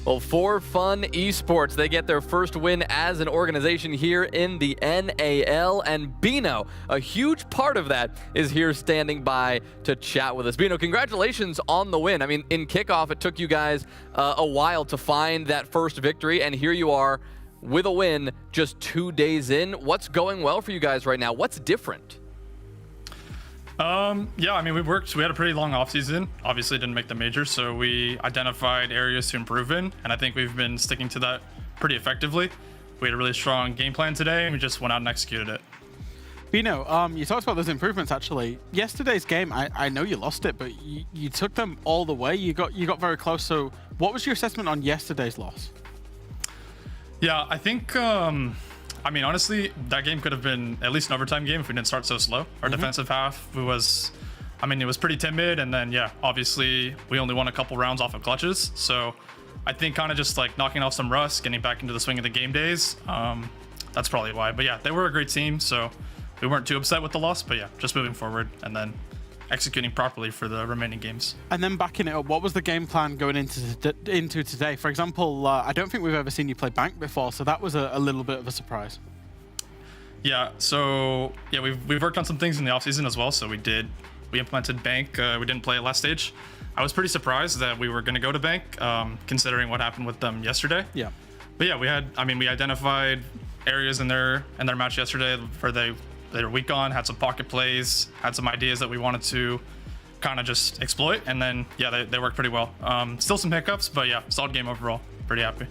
Well, For Fun Esports, they get their first win as an organization here in the NAL, and Bino, a huge part of that, is here standing by to chat with us. Bino, congratulations on the win. I mean, in kickoff, it took you guys a while to find that first victory, and here you are with a win just 2 days in. What's going well for you guys right now? What's different? Yeah, I mean, we had a pretty long offseason. Obviously didn't make the majors, so we identified areas to improve in, and I think we've been sticking to that pretty effectively. We had a really strong game plan today, and we just went out and executed it. Bino, you talked about those improvements actually. Yesterday's game, I know you lost it, but you took them all the way. You got very close. So what was your assessment on yesterday's loss? Yeah, I think, I mean, honestly, that game could have been at least an overtime game if we didn't start so slow. Our defensive half it was pretty timid, and then, yeah, obviously, we only won a couple rounds off of clutches. So I think kind of just, like, knocking off some rust, getting back into the swing of the game days, that's probably why. But, yeah, they were a great team, so we weren't too upset with the loss. But, yeah, just moving forward and then executing properly for the remaining games. And then backing it up, what was the game plan going into today? For example, I don't think we've ever seen you play Bank before, so that was a little bit of a surprise. Yeah, so yeah, we've worked on some things in the offseason as well. So we implemented Bank. We didn't play it last stage. I was pretty surprised that we were going to go to Bank, considering what happened with them yesterday. Yeah. But yeah, we identified areas in their match yesterday where they were weak on, had some pocket plays, had some ideas that we wanted to kind of just exploit, and then yeah, they worked pretty well. Still some hiccups, but yeah, solid game overall. Pretty happy.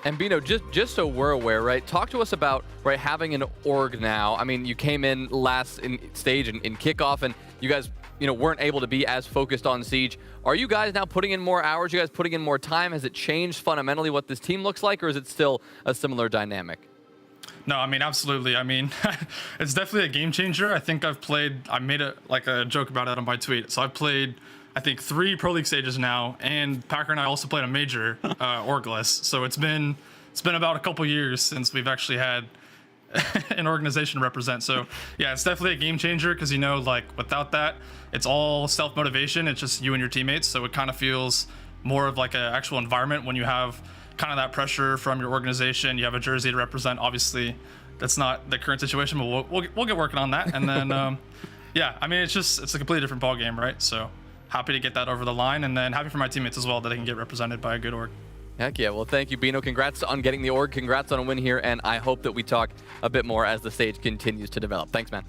And Bino, just so we're aware, right? Talk to us about having an org now. I mean, you came in last in stage in kickoff, and you guys weren't able to be as focused on Siege. Are you guys now putting in more hours? You guys putting in more time? Has it changed fundamentally what this team looks like, or is it still a similar dynamic? No, I mean, absolutely. I mean, it's definitely a game changer. I think I made a joke about it on my tweet. So I've played, I think, 3 Pro League stages now, and Packer and I also played a major orgless. So it's been about a couple years since we've actually had an organization represent. So yeah, it's definitely a game changer because without that, it's all self-motivation. It's just you and your teammates. So it kind of feels more of like an actual environment when you have kind of that pressure from your organization. You have a jersey to represent. Obviously, that's not the current situation, but we'll get working on that. And then yeah, I mean, it's a completely different ball game, right? So happy to get that over the line, and then happy for my teammates as well that they can get represented by a good org. Heck yeah. Well, thank you, Bino. Congrats on getting the org. Congrats on a win here, and I hope that we talk a bit more as the stage continues to develop. Thanks, man.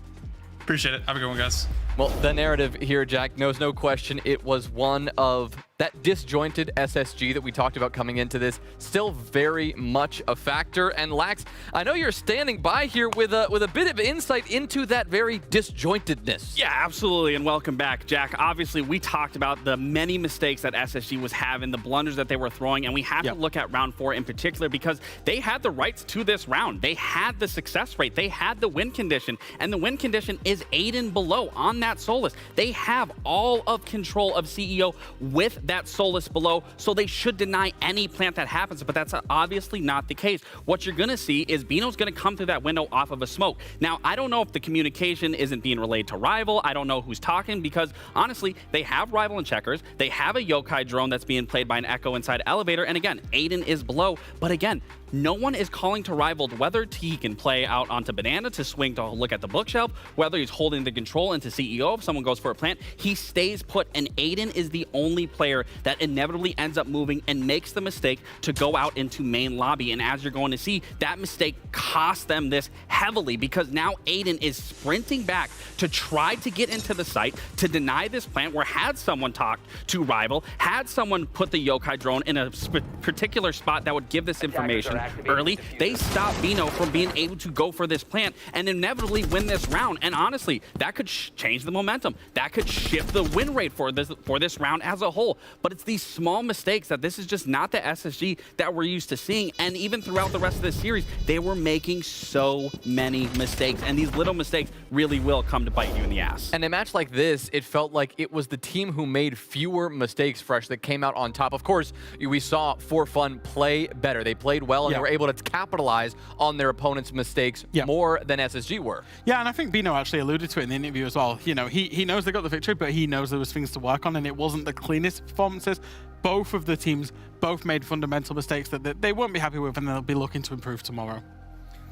Appreciate it. Have a good one, guys. Well, the narrative here, Jack, knows no question. It was one of that disjointed SSG that we talked about coming into this. Still very much a factor. And Lax, I know you're standing by here with a bit of insight into that very disjointedness. Yeah, absolutely. And welcome back, Jack. Obviously, we talked about the many mistakes that SSG was having, the blunders that they were throwing, and we have to look at round 4 in particular because they had the rights to this round. They had the success rate. They had the win condition, and the win condition is Aiden below on that Solus. They have all of control of CEO with that Solus below, so they should deny any plant that happens, but that's obviously not the case. What you're going to see is Bino's going to come through that window off of a smoke. Now, I don't know if the communication isn't being relayed to Rival. I don't know who's talking because, honestly, they have Rival and Checkers. They have a Yokai drone that's being played by an Echo inside Elevator, and again, Aiden is below, but again, no one is calling to Rival whether he can play out onto Banana to swing to look at the bookshelf, whether he's holding the control into CEO if someone goes for a plant. He stays put, and Aiden is the only player that inevitably ends up moving and makes the mistake to go out into main lobby. And as you're going to see, that mistake cost them this heavily because now Aiden is sprinting back to try to get into the site to deny this plant where had someone talked to Rival, had someone put the Yokai drone in a particular spot that would give this information early, they stop Bino from being able to go for this plant and inevitably win this round. And honestly, that could change the momentum. That could shift the win rate for this round as a whole. But it's these small mistakes that this is just not the SSG that we're used to seeing. And even throughout the rest of this series, they were making so many mistakes. And these little mistakes really will come to bite you in the ass. And in a match like this, it felt like it was the team who made fewer mistakes fresh that came out on top. Of course, we saw For Fun play better. They played well, and they were able to capitalize on their opponent's mistakes more than SSG were. Yeah, and I think Bino actually alluded to it in the interview as well. You know, he knows they got the victory, but he knows there was things to work on, and it wasn't the cleanest performances. both of the teams both made fundamental mistakes that they won't be happy with, and they'll be looking to improve tomorrow.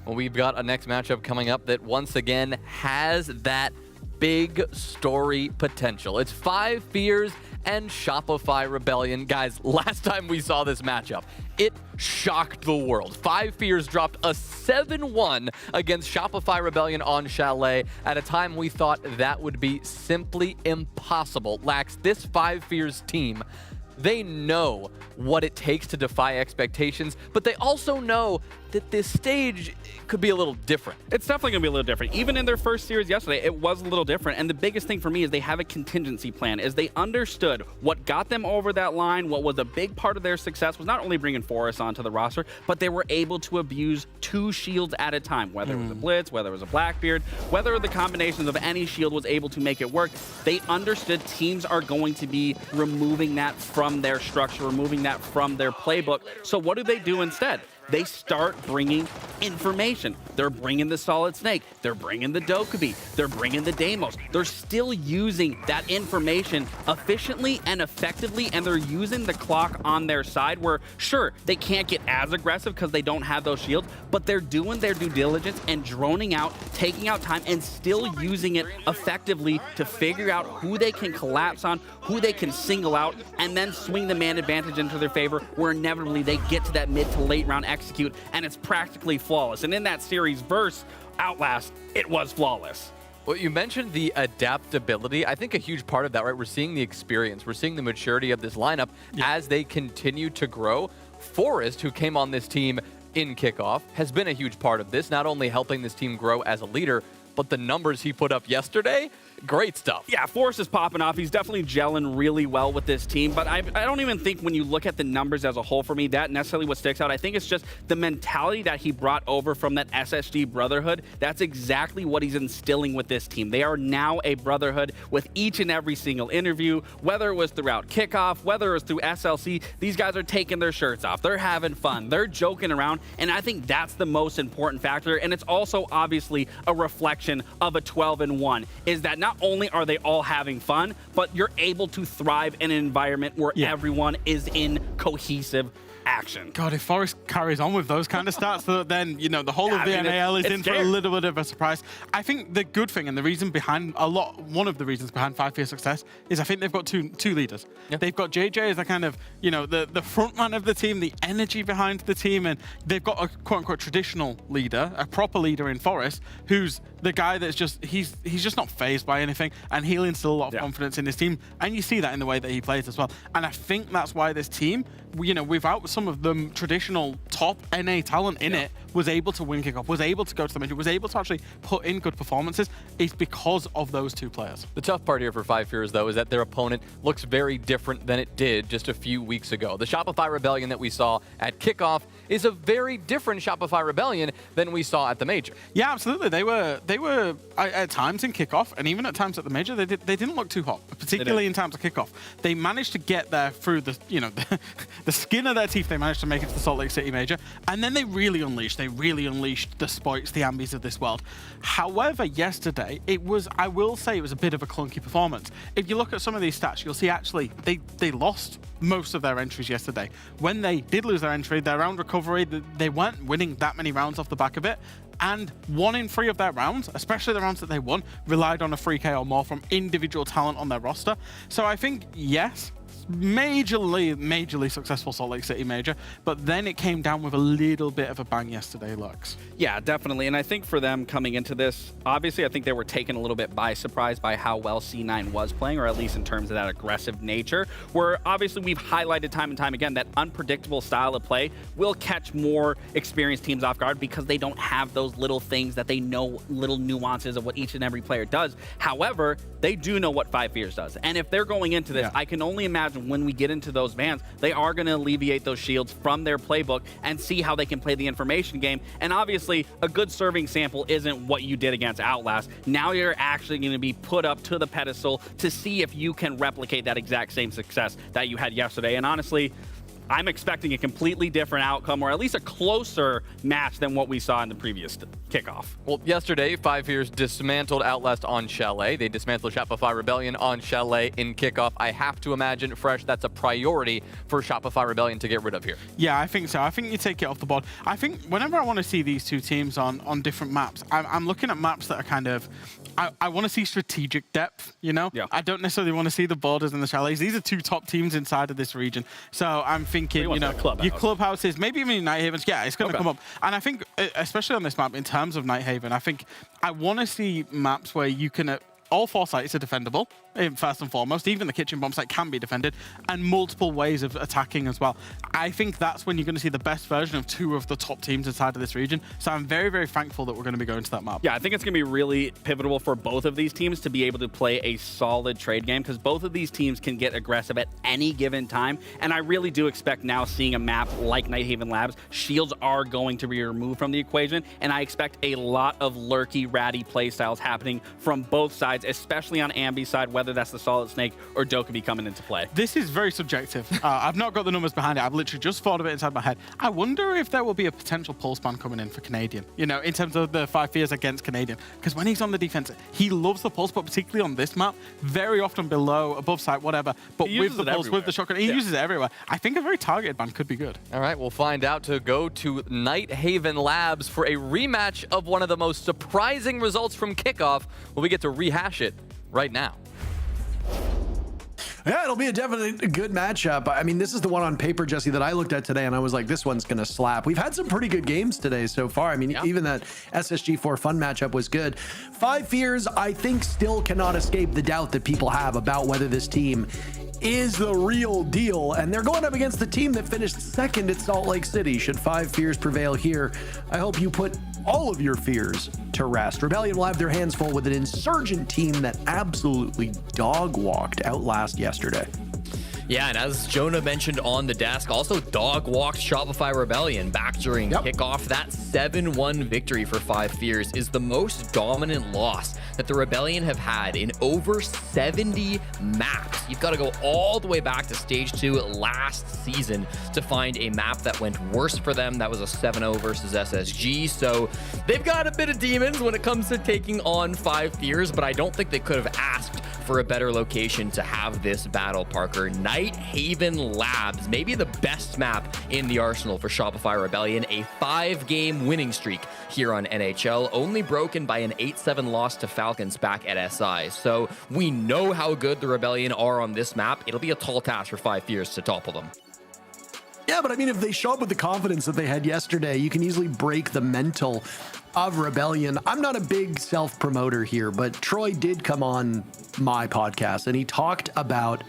Well, we've got a next matchup coming up that once again has that big story potential. It's Five Fears and Shopify Rebellion. Guys, last time we saw this matchup, it shocked the world. Five Fears dropped a 7-1 against Shopify Rebellion on Chalet at a time we thought that would be simply impossible. Lax, this Five Fears team, they know what it takes to defy expectations, but they also know that this stage could be a little different. It's definitely going to be a little different. Even in their first series yesterday, it was a little different. And the biggest thing for me is they have a contingency plan, is they understood what got them over that line. What was a big part of their success was not only bringing Forrest onto the roster, but they were able to abuse 2 shields at a time, whether it was a Blitz, whether it was a Blackbeard, whether the combinations of any shield was able to make it work. They understood teams are going to be removing that from their structure, removing that from their playbook. So what do they do instead? They start bringing information. They're bringing the Solid Snake. They're bringing the Dokkaebi. They're bringing the Deimos. They're still using that information efficiently and effectively, and they're using the clock on their side where, sure, they can't get as aggressive because they don't have those shields, but they're doing their due diligence and droning out, taking out time, and still using it effectively to figure out who they can collapse on, who they can single out, and then swing the man advantage into their favor, where inevitably they get to that mid to late round execute, and it's practically flawless. And in that series versus Outlast, it was flawless. Well, you mentioned the adaptability. I think a huge part of that, right? We're seeing the experience. We're seeing the maturity of this lineup as they continue to grow. Forrest, who came on this team in kickoff, has been a huge part of this, not only helping this team grow as a leader, but the numbers he put up yesterday, great stuff. Yeah, Forrest is popping off. He's definitely gelling really well with this team, but I don't even think when you look at the numbers as a whole for me, that necessarily what sticks out. I think it's just the mentality that he brought over from that SSG brotherhood. That's exactly what he's instilling with this team. They are now a brotherhood with each and every single interview, whether it was throughout kickoff, whether it was through SLC, these guys are taking their shirts off. They're having fun. They're joking around, and I think that's the most important factor, and it's also obviously a reflection of a 12-1, is that not only are they all having fun, but you're able to thrive in an environment where everyone is in cohesive action. God, if Forrest carries on with those kind of stats, then, you know, the whole of the NAL is in for a little bit of a surprise. I think the good thing and the reason behind one of the reasons behind Five Fears' success is I think they've got two leaders. They've got JJ as a kind of, you know, the front man of the team, the energy behind the team, and they've got a quote-unquote traditional leader, a proper leader in Forrest, who's the guy that's just, he's just not fazed by anything, and he'll instill a lot of confidence in his team, and you see that in the way that he plays as well. And I think that's why this team, you know, without some of the traditional top NA talent in it, was able to win kickoff, was able to go to the major, was able to actually put in good performances, is because of those two players. The tough part here for Five Fears, though, is that their opponent looks very different than it did just a few weeks ago. The Shopify Rebellion that we saw at kickoff is a very different Shopify Rebellion than we saw at the major. Yeah, absolutely. They were at times in kickoff, and even at times at the major, they didn't look too hot, particularly in times of kickoff. They managed to get there through the, you know, the skin of their teeth. They managed to make it to the Salt Lake City major, and then they really unleashed the Spoits, the Ambies of this world. However, yesterday, I will say it was a bit of a clunky performance. If you look at some of these stats, you'll see actually they lost most of their entries yesterday. When they did lose their entry, their round recovery, they weren't winning that many rounds off the back of it. And 1 in 3 of their rounds, especially the rounds that they won, relied on a 3K or more from individual talent on their roster. So I think, yes, majorly successful Salt Lake City major, but then it came down with a little bit of a bang yesterday, Lux. Yeah, definitely. And I think for them coming into this, obviously I think they were taken a little bit by surprise by how well C9 was playing, or at least in terms of that aggressive nature, where obviously we've highlighted time and time again that unpredictable style of play will catch more experienced teams off guard because they don't have those little things that they know, little nuances of what each and every player does. However, they do know what Five Fears does. And if they're going into this, I can only imagine when we get into those bans, they are going to alleviate those shields from their playbook and see how they can play the information game. And obviously, a good serving sample isn't what you did against Outlast. Now you're actually going to be put up to the pedestal to see if you can replicate that exact same success that you had yesterday. And honestly, I'm expecting a completely different outcome, or at least a closer match than what we saw in the previous kickoff. Well, yesterday, 5 Fears dismantled Outlast on Chalet. They dismantled Shopify Rebellion on Chalet in kickoff. I have to imagine, Fresh, that's a priority for Shopify Rebellion to get rid of here. Yeah, I think so. I think you take it off the board. I think whenever I want to see these two teams on different maps, I'm looking at maps that are kind of, I want to see strategic depth, you know? Yeah. I don't necessarily want to see the borders and the chalets. These are two top teams inside of this region. So I'm thinking, you know, your clubhouses, maybe even Night Havens, yeah, it's going to come up. And I think, especially on this map, in terms of Night Haven, I think I want to see maps where you can, all 4 sites are defendable, first and foremost. Even the kitchen bomb site can be defended, and multiple ways of attacking as well. I think that's when you're going to see the best version of 2 of the top teams inside of this region. So I'm very, very thankful that we're going to be going to that map. Yeah, I think it's going to be really pivotal for both of these teams to be able to play a solid trade game, because both of these teams can get aggressive at any given time. And I really do expect now, seeing a map like Night Haven Labs, shields are going to be removed from the equation. And I expect a lot of lurky, ratty playstyles happening from both sides, especially on Ambi's side, whether that's the Solid Snake or Dokkaebi coming into play. This is very subjective. I've not got the numbers behind it. I've literally just thought of it inside my head. I wonder if there will be a potential pulse ban coming in for Canadian, you know, in terms of the 5 Fears against Canadian. Because when he's on the defense, he loves the pulse, but particularly on this map, very often below, above sight, whatever. But with the pulse, with the shotgun, he uses it everywhere. I think a very targeted ban could be good. All right, we'll find out. To go to Night Haven Labs for a rematch of one of the most surprising results from kickoff. Well, we get to rehash it right now. Yeah, it'll be a definitely good matchup. I mean, this is the one on paper, Jesse, that I looked at today, and I was like, this one's going to slap. We've had some pretty good games today so far. I mean, even that SSG4 Fun matchup was good. 5 Fears, I think, still cannot escape the doubt that people have about whether this team is the real deal, and they're going up against the team that finished second at Salt Lake City. Should 5 Fears prevail here, I hope you put all of your fears to rest. Rebellion will have their hands full with an insurgent team that absolutely dog-walked Outlast yesterday. Yeah, and as Jonah mentioned on the desk, also dog-walked Shopify Rebellion back during kickoff. That 7-1 victory for 5 Fears is the most dominant loss that the Rebellion have had in over 70 maps. You've got to go all the way back to Stage 2 last season to find a map that went worse for them. That was a 7-0 versus SSG. So they've got a bit of demons when it comes to taking on 5 Fears, but I don't think they could have asked for a better location to have this battle, Parker. Night Haven Labs, maybe the best map in the arsenal for Shopify Rebellion. A 5-game winning streak here on NHL, only broken by an 8-7 loss to Falcons back at SI. So we know how good the Rebellion are on this map. It'll be a tall task for 5 Fears to topple them. Yeah, but I mean, if they show up with the confidence that they had yesterday, you can easily break the mental of Rebellion. I'm not a big self-promoter here, but Troy did come on my podcast, and he talked about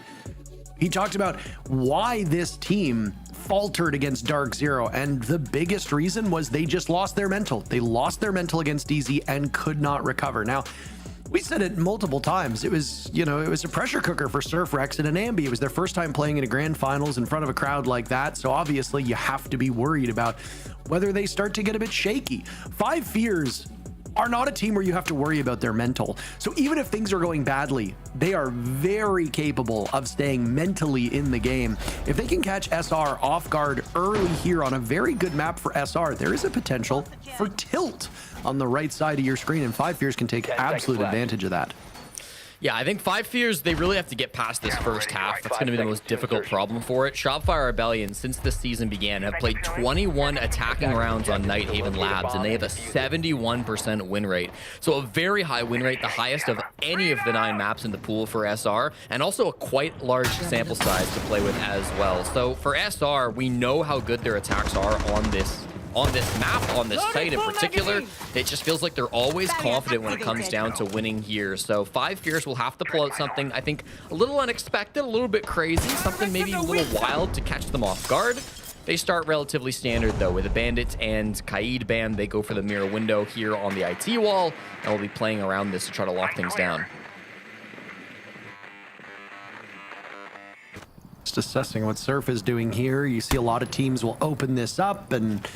why this team faltered against Dark Zero, and the biggest reason was they just lost their mental. They lost their mental against DZ and could not recover. Now, we said it multiple times. It was, you know, it was a pressure cooker for Surf, Rex, and Ambi. It was their first time playing in a grand finals in front of a crowd like that. So obviously you have to be worried about whether they start to get a bit shaky. 5 Fears are not a team where you have to worry about their mental. So even if things are going badly, they are very capable of staying mentally in the game. If they can catch SR off guard early here on a very good map for SR, there is a potential for tilt on the right side of your screen, and 5 Fears can take absolute advantage of that. Yeah, I think 5 Fears, they really have to get past this first half. That's going to be the most difficult problem for it. Shopify Rebellion, since the season began, have played 21 attacking rounds on Night Haven Labs, and they have a 71% win rate. So a very high win rate, the highest of any of the 9 maps in the pool for SR, and also a quite large sample size to play with as well. So for SR, we know how good their attacks are on this map, on this site in particular. It just feels like they're always confident when it comes down to winning here. So 5 Fears will have to pull out something, I think, a little unexpected, a little bit crazy, something maybe a little wild to catch them off guard. They start relatively standard, though, with a Bandit and Kaid ban. They go for the mirror window here on the IT wall, and we'll be playing around this to try to lock things down. Just assessing what Surf is doing here. You see a lot of teams will open this up, and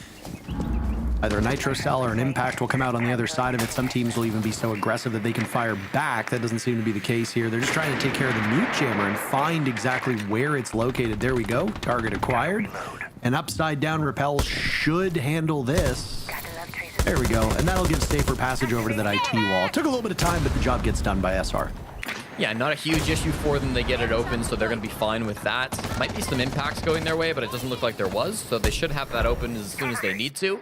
Either a nitro cell or an impact will come out on the other side of it. Some teams will even be so aggressive that they can fire back. That doesn't seem to be the case here. They're just trying to take care of the mute jammer and find exactly where it's located. There we go. Target acquired. An upside down repel should handle this. There we go. And that'll give safer passage over to that IT wall. Took a little bit of time, but the job gets done by SR. Yeah, not a huge issue for them. They get it open, so they're going to be fine with that. Might be some impacts going their way, but it doesn't look like there was, so they should have that open as soon as they need to.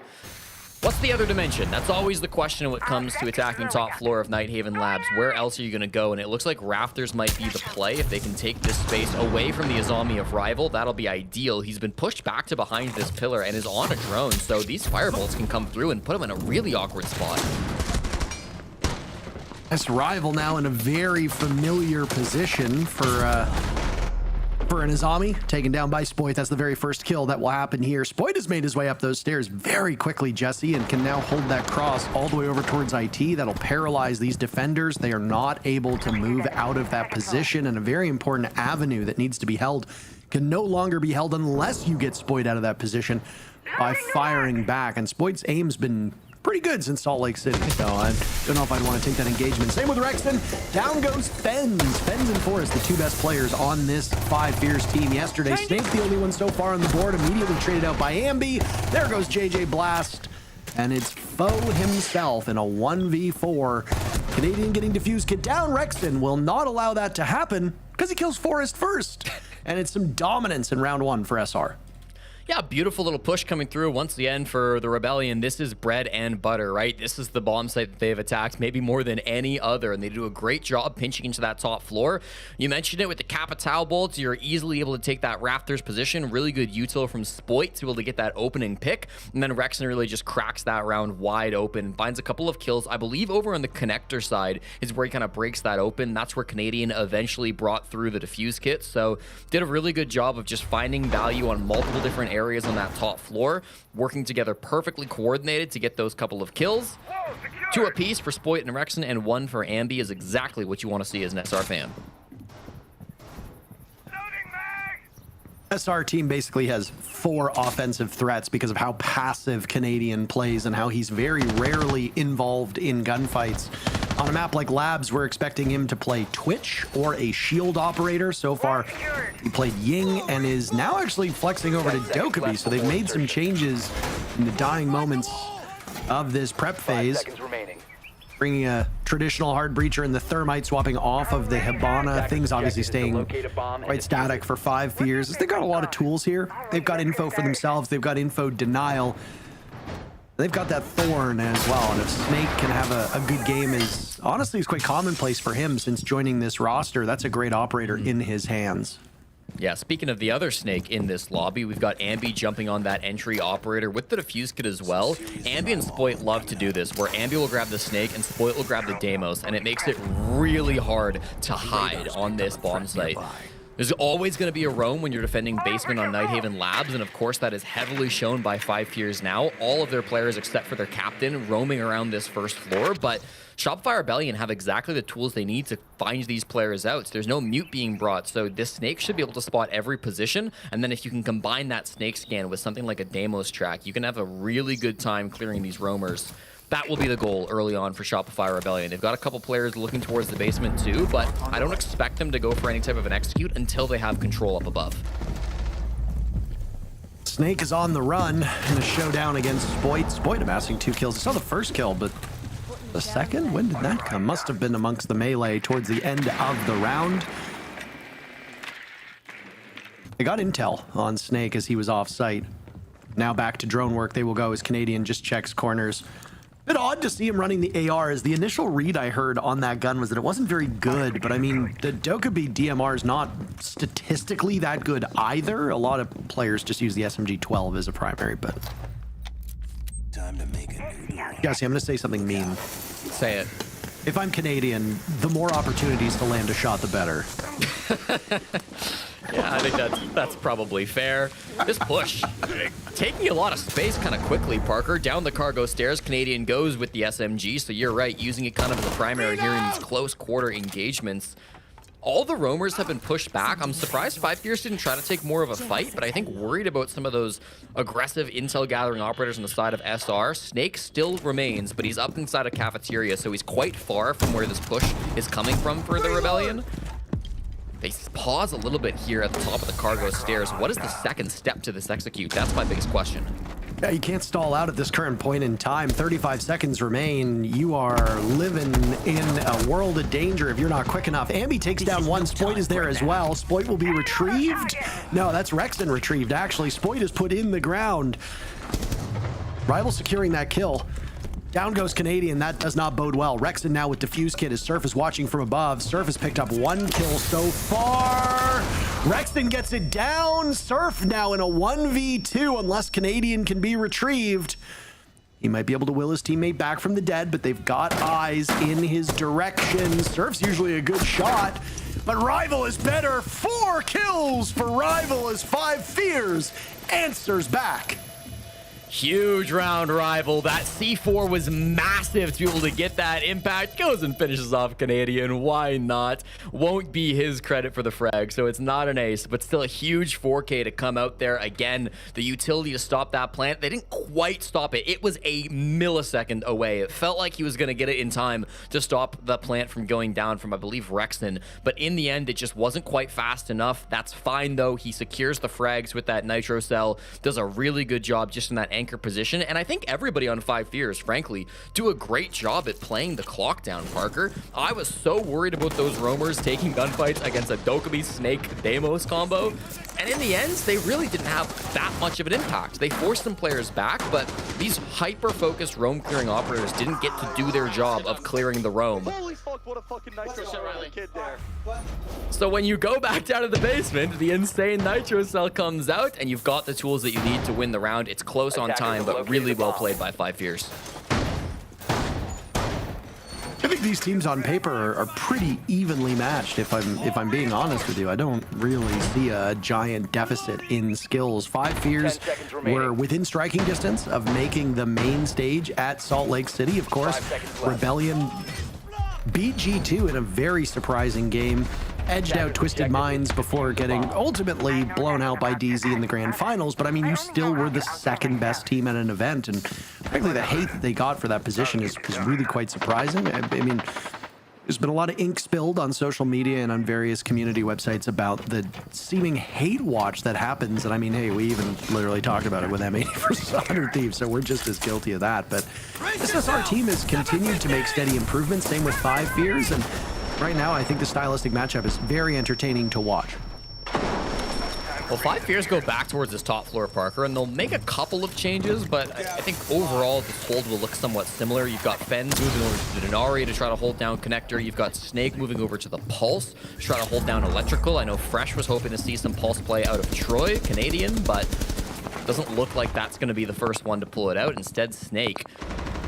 What's the other dimension? That's always the question when it comes to attacking top floor of Nighthaven Labs. Where else are you going to go? And it looks like Rafters might be the play. If they can take this space away from the Azami of Rival, that'll be ideal. He's been pushed back to behind this pillar and is on a drone, so these firebolts can come through and put him in a really awkward spot. This Rival now in a very familiar position for an Azami, taken down by Spoit. That's the very first kill that will happen here. Spoit has made his way up those stairs very quickly, Jesse, and can now hold that cross all the way over towards IT. That'll paralyze these defenders. They are not able to move out of that position, and a very important avenue that needs to be held can no longer be held unless you get Spoit out of that position by firing back. And Spoit's aim's been pretty good since Salt Lake City, so I don't know if I'd want to take that engagement. Same with Rexton. Down goes Fens. Fens and Forrest, the two best players on this 5 Fears team yesterday. Snake, the only one so far on the board, immediately traded out by Ambi. There goes JJ Blast, and it's Foe himself in a 1v4. Canadian getting defused. Get down. Rexton will not allow that to happen because he kills Forrest first. And it's some dominance in round 1 for SR. Yeah, beautiful little push coming through once again for the Rebellion. This is bread and butter, right? This is the bomb site that they've attacked maybe more than any other, and they do a great job pinching into that top floor. You mentioned it with the Capitao bolts. You're easily able to take that Rafters position. Really good util from Spoit to be able to get that opening pick, and then Rexon really just cracks that round wide open, finds a couple of kills. I believe over on the connector side is where he kind of breaks that open. That's where Canadian eventually brought through the defuse kit, so did a really good job of just finding value on multiple different areas on that top floor, working together perfectly coordinated to get those couple of kills. 2 apiece for Spoit and Rexon, and 1 for Ambi is exactly what you want to see as an SR fan. SR team basically has 4 offensive threats because of how passive Canadian plays and how he's very rarely involved in gunfights. On a map like Labs, we're expecting him to play Twitch or a shield operator. So far, he played Ying and is now actually flexing over to Dokkaebi. So they've made some changes in the dying moments of this prep phase. Bringing a traditional hard breacher and the thermite, swapping off of the Hibana. Things obviously staying quite static for 5 Fears. They've got a lot of tools here. They've got info for themselves. They've got info denial. They've got that Thorn as well, and if Snake can have a good game, is honestly is quite commonplace for him since joining this roster. That's a great operator in his hands. Yeah, speaking of the other Snake in this lobby, we've got Ambi jumping on that entry operator with the defuse kit as well. Ambi and Spoit love to do this, where Ambi will grab the Snake and Spoit will grab the Deimos, and it makes it really hard to hide on this bomb site. There's always going to be a roam when you're defending basement on Nighthaven Labs, and of course that is heavily shown by 5 Fears now. All of their players, except for their captain, roaming around this first floor, but Shopify Rebellion have exactly the tools they need to find these players out. So there's no mute being brought, so this Snake should be able to spot every position, and then if you can combine that Snake scan with something like a Deimos track, you can have a really good time clearing these roamers. That will be the goal early on for Shopify Rebellion. They've got a couple players looking towards the basement too, but I don't expect them to go for any type of an execute until they have control up above. Snake is on the run in a showdown against Spoit. Spoit amassing 2 kills. I saw the first kill, but the second? When did that come? Must have been amongst the melee towards the end of the round. They got intel on Snake as he was off site. Now back to drone work they will go as Canadian just checks corners. Bit odd to see him running the AR, as the initial read I heard on that gun was that it wasn't very good, but I mean, the Dokkaebi DMR is not statistically that good either. A lot of players just use the SMG-12 as a primary, but... Time to make a new Jesse, I'm gonna say something mean. Say it. If I'm Canadian, the more opportunities to land a shot, the better. Yeah, I think that's probably fair. This push, taking a lot of space kind of quickly, Parker. Down the cargo stairs, Canadian goes with the SMG, so you're right, using it kind of as a primary here in these close quarter engagements. all the roamers have been pushed back. I'm surprised 5 Fierce didn't try to take more of a fight, but I think worried about some of those aggressive intel gathering operators on the side of SR. Snake still remains, but he's up inside a cafeteria, so he's quite far from where this push is coming from for the Rebellion. They pause a little bit here at the top of the cargo stairs. What is the second step to this execute? That's my biggest question. Yeah, you can't stall out at this current point in time. 35 seconds remain. You are living in a world of danger if you're not quick enough. Ambi takes down one. Spoit is there as well. Spoit will be retrieved. No, that's Rexton retrieved, actually. Spoit is put in the ground. Rival securing that kill. Down goes Canadian. That does not bode well. Rexton now with Diffuse Kit as Surf is watching from above. Surf has picked up 1 kill so far. Rexton gets it down. Surf now in a 1v2 unless Canadian can be retrieved. He might be able to will his teammate back from the dead, but they've got eyes in his direction. Surf's usually a good shot, but Rival is better. 4 kills for Rival as 5 Fears answers back. Huge round, Rival. That C4 was massive to be able to get that impact. Goes and finishes off Canadian. Why not? Won't be his credit for the frag, so it's not an ace, but still a huge 4K to come out there. Again, the utility to stop that plant, they didn't quite stop it. It was a millisecond away. It felt like he was going to get it in time to stop the plant from going down from, I believe, Rexton, but in the end, it just wasn't quite fast enough. That's fine, though. He secures the frags with that nitro cell, does a really good job just in that anchor position, and I think everybody on 5 Fears, frankly, do a great job at playing the clock down, Parker. I was so worried about those roamers taking gunfights against a Dokkaebi Snake Deimos combo, and in the end, they really didn't have that much of an impact. They forced some players back, but these hyper-focused roam clearing operators didn't get to do their job of clearing the roam. Holy fuck, what a fucking nitro cell on the kid there. So when you go back down to the basement, the insane nitro cell comes out, and you've got the tools that you need to win the round. It's close on time, but really well played by 5 Fears. I think these teams on paper are pretty evenly matched. If I'm being honest with you, I don't really see a giant deficit in skills. 5 Fears were within striking distance of making the main stage at Salt Lake City. Of course, Rebellion beat G2 in a very surprising game. Edged out Twisted Minds before getting ultimately blown out by DZ in the grand finals, but I mean, you still were the second best team at an event, and frankly, the hate that they got for that position is really quite surprising. I mean, there's been a lot of ink spilled on social media and on various community websites about the seeming hate watch that happens, and I mean, hey, we even literally talked about it with M80 versus 100 Thieves, so we're just as guilty of that, but this SR team has continued to make steady improvements, same with 5 Fears, and right now, I think the stylistic matchup is very entertaining to watch. Well, 5 Fears go back towards this top floor, Parker, and they'll make a couple of changes, but I think overall this hold will look somewhat similar. You've got Fens moving over to the Denari to try to hold down Connector. You've got Snake moving over to the Pulse to try to hold down Electrical. I know Fresh was hoping to see some Pulse play out of Troy, Canadian, but doesn't look like that's going to be the first one to pull it out. Instead, Snake.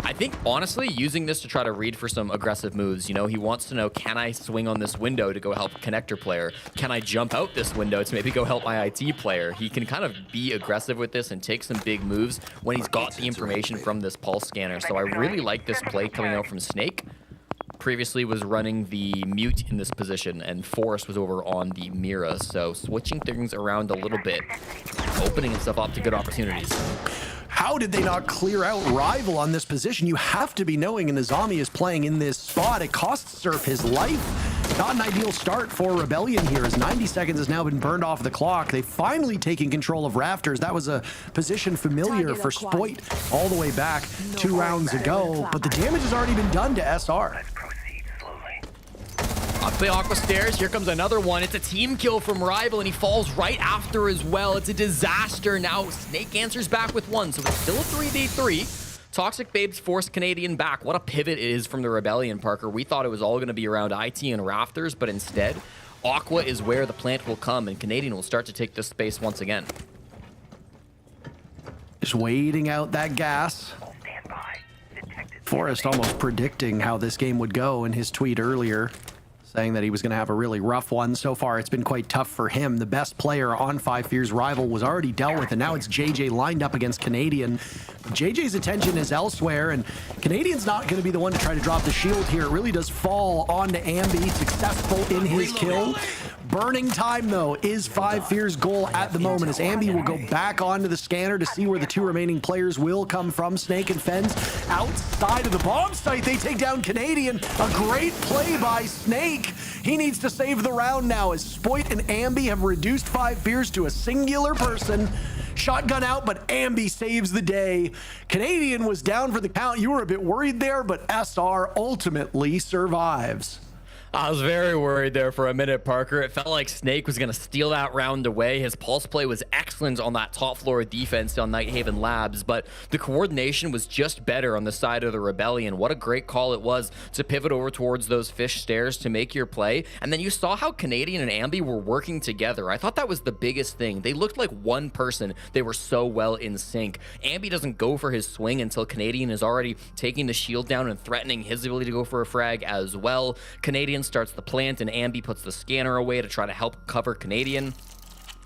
I think, honestly, using this to try to read for some aggressive moves. You know, he wants to know, can I swing on this window to go help Connector player? Can I jump out this window to maybe go help my IT player? He can kind of be aggressive with this and take some big moves when he's got the information from this pulse scanner. So I really like this play coming out from Snake. Previously was running the mute in this position, and Forrest was over on the Mira. So switching things around a little bit, opening himself up to good opportunities. How did they not clear out Rival on this position? You have to be knowing Nizami is playing in this spot. It costs Surf his life. Not an ideal start for Rebellion here, as 90 seconds has now been burned off the clock. They've finally taken control of Rafters. That was a position familiar for Spoit all the way back 2 rounds ago, but the damage has already been done to SR. Up the Aqua stairs, here comes another one. It's a team kill from Rival, and he falls right after as well. It's a disaster. Now Snake answers back with 1, so it's still a 3v3. Toxic Babes forced Canadian back. What a pivot it is from the Rebellion, Parker. We thought it was all going to be around IT and Rafters, but instead, Aqua is where the plant will come, and Canadian will start to take this space once again. Just waiting out that gas. Forrest almost predicting how this game would go in his tweet earlier. saying that he was going to have a really rough one. So far, it's been quite tough for him. The best player on 5 Fear's rival was already dealt with, and now it's JJ lined up against Canadian. JJ's attention is elsewhere, and Canadian's not going to be the one to try to drop the shield here. It really does fall onto Ambi, successful in his kill. Burning time, though, is 5 Fear's goal at the moment, as Ambi will go back onto the scanner to see where the 2 remaining players will come from. Snake and Fens outside of the bomb site. They take down Canadian. A great play by Snake. He needs to save the round now, as Spoit and Ambi have reduced 5 Fears to a singular person. Shotgun out, but Ambi saves the day. Canadian was down for the count. You were a bit worried there, but SR ultimately survives. I was very worried there for a minute, Parker. It felt like Snake was going to steal that round away. His pulse play was excellent on that top floor defense on Nighthaven Labs, but the coordination was just better on the side of the Rebellion. What a great call it was to pivot over towards those fish stairs to make your play. And then you saw how Canadian and Ambi were working together. I thought that was the biggest thing. They looked like one person. They were so well in sync. Ambi doesn't go for his swing until Canadian is already taking the shield down and threatening his ability to go for a frag as well. Canadian starts the plant, and Ambi puts the scanner away to try to help cover Canadian.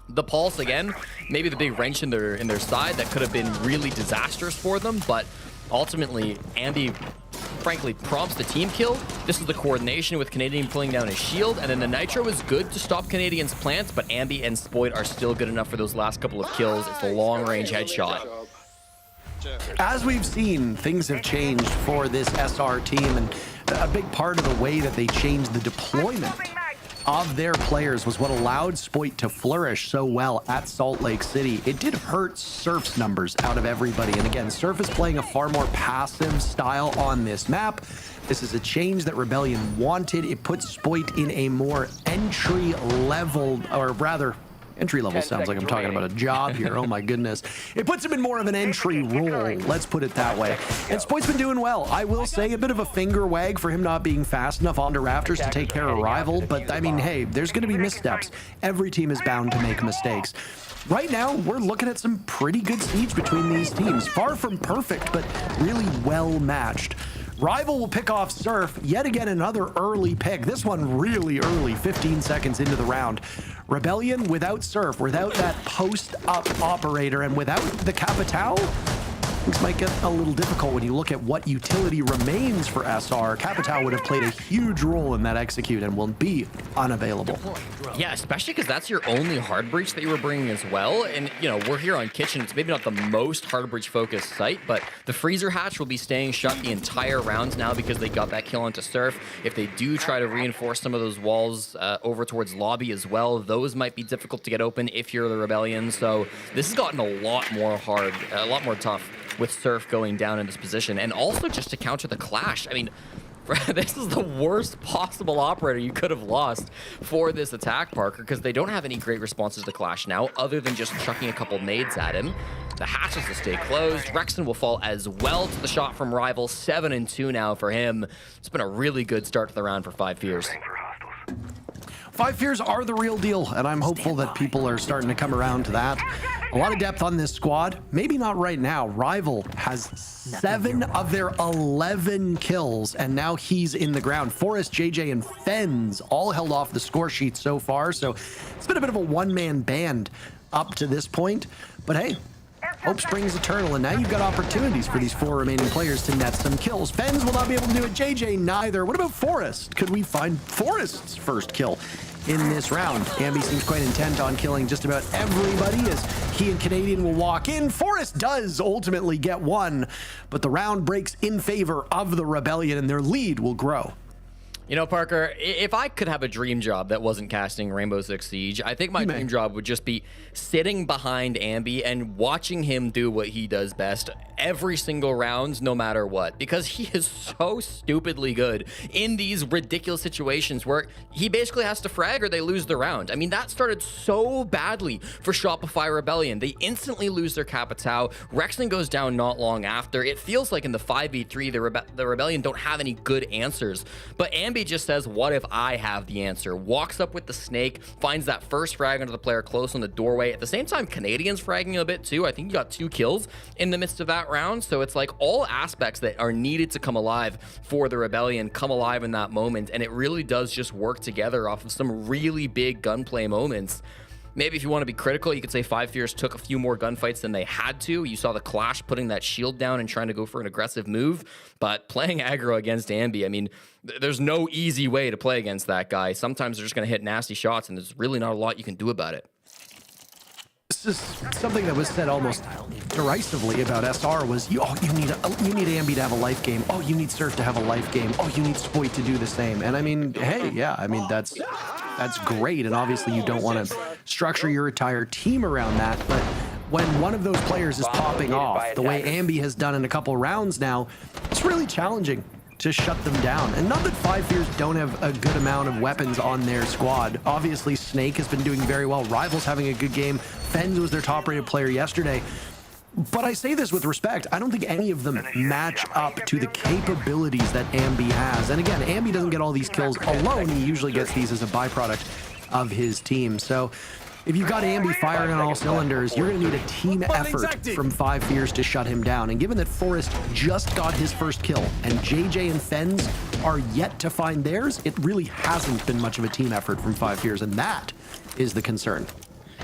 The pulse, again, maybe the big wrench in their side that could have been really disastrous for them, but ultimately, Ambi, frankly, prompts the team kill. This is the coordination with Canadian pulling down his shield, and then the Nitro is good to stop Canadian's plants, but Ambi and Spoit are still good enough for those last couple of kills. It's a long-range headshot. As we've seen, things have changed for this SR team, and a big part of the way that they changed the deployment of their players was what allowed Spoit to flourish so well at Salt Lake City. It did hurt Surf's numbers out of everybody, and again, Surf is playing a far more passive style on this map. This is a change that Rebellion wanted. It puts Spoit in a more entry-level, or rather, entry-level sounds like I'm talking about a job here. Oh my goodness. It puts him in more of an entry role, let's put it that way. And Spoit's been doing well. I will say a bit of a finger wag for him not being fast enough onto Raptors to take care of Rival, but I mean, hey, there's going to be missteps. Every team is bound to make mistakes. Right now, we're looking at some pretty good siege between these teams. Far from perfect, but really well matched. Rival will pick off Surf, yet again another early pick. This one really early, 15 seconds into the round. Rebellion without Surf, without that post-up operator, and without the Capitao, things might get a little difficult when you look at what utility remains for SR. Capitao would have played a huge role in that execute and will be unavailable. Yeah, especially because that's your only hard breach that you were bringing as well. And, you know, we're here on Kitchen. It's maybe not the most hard breach focused site, but the freezer hatch will be staying shut the entire round now because they got that kill onto Surf. If they do try to reinforce some of those walls over towards lobby as well, those might be difficult to get open if you're the Rebellion. So this has gotten a lot more hard, a lot more tough with Surf going down in this position. And also just to counter the clash. I mean, this is the worst possible operator you could have lost for this attack, Parker, because they don't have any great responses to Clash now, other than just chucking a couple nades at him. The hatches will stay closed. Rexon will fall as well to the shot from Rival. 7-2 now for him. It's been a really good start to the round for 5 Fears. 5 Fears are the real deal, and I'm hopeful that people are starting to come around to that. A lot of depth on this squad. Maybe not right now. Rival has 7 of their 11 kills, and now he's in the ground. Forrest, JJ, and Fens all held off the score sheet so far, so it's been a bit of a one-man band up to this point. But hey, hope springs eternal, and now you've got opportunities for these 4 remaining players to net some kills. Fens will not be able to do it. JJ neither. What about Forrest? Could we find Forrest's first kill in this round? Ambi seems quite intent on killing just about everybody as he and Canadian will walk in. Forrest does ultimately get one, but the round breaks in favor of the Rebellion, and their lead will grow. You know, Parker, if I could have a dream job that wasn't casting Rainbow Six Siege, I think my dream job would just be sitting behind Ambi and watching him do what he does best every single round, no matter what, because he is so stupidly good in these ridiculous situations where he basically has to frag or they lose the round. I mean, that started so badly for Shopify Rebellion. They instantly lose their Capitao. Rexon goes down not long after. It feels like in the 5v3, the Rebellion don't have any good answers, but Ambi just says, what if I have the answer? Walks up with the snake, finds that first frag onto the player close on the doorway. At the same time, Canadian's fragging a bit too. I think he got 2 kills in the midst of that that round. So it's like all aspects that are needed to come alive for the Rebellion come alive in that moment. And it really does just work together off of some really big gunplay moments. Maybe if you want to be critical, you could say Five Fierce took a few more gunfights than they had to. You saw the Clash putting that shield down and trying to go for an aggressive move. But playing aggro against Ambi, I mean, there's no easy way to play against that guy. Sometimes they're just going to hit nasty shots, and there's really not a lot you can do about it. This is something that was said almost derisively about SR was, you need Ambi to have a life game. Oh, you need Surf to have a life game. Oh, you need Spoit to do the same. And I mean, hey, yeah, I mean, that's great. And obviously you don't want to structure your entire team around that. But when one of those players is popping off, the way Ambi has done in a couple rounds now, it's really challenging to shut them down. And not that Five Fierce don't have a good amount of weapons on their squad. Obviously, Snake has been doing very well. Rival's having a good game. Fenz was their top-rated player yesterday. But I say this with respect, I don't think any of them match up to the capabilities that Ambi has. And again, Ambi doesn't get all these kills alone. He usually gets these as a byproduct of his team. So if you've got Ambi firing on all cylinders, you're going to need a team effort from Five Fierce to shut him down. And given that Forrest just got his first kill and JJ and Fenz are yet to find theirs, it really hasn't been much of a team effort from Five Fierce, and that is the concern.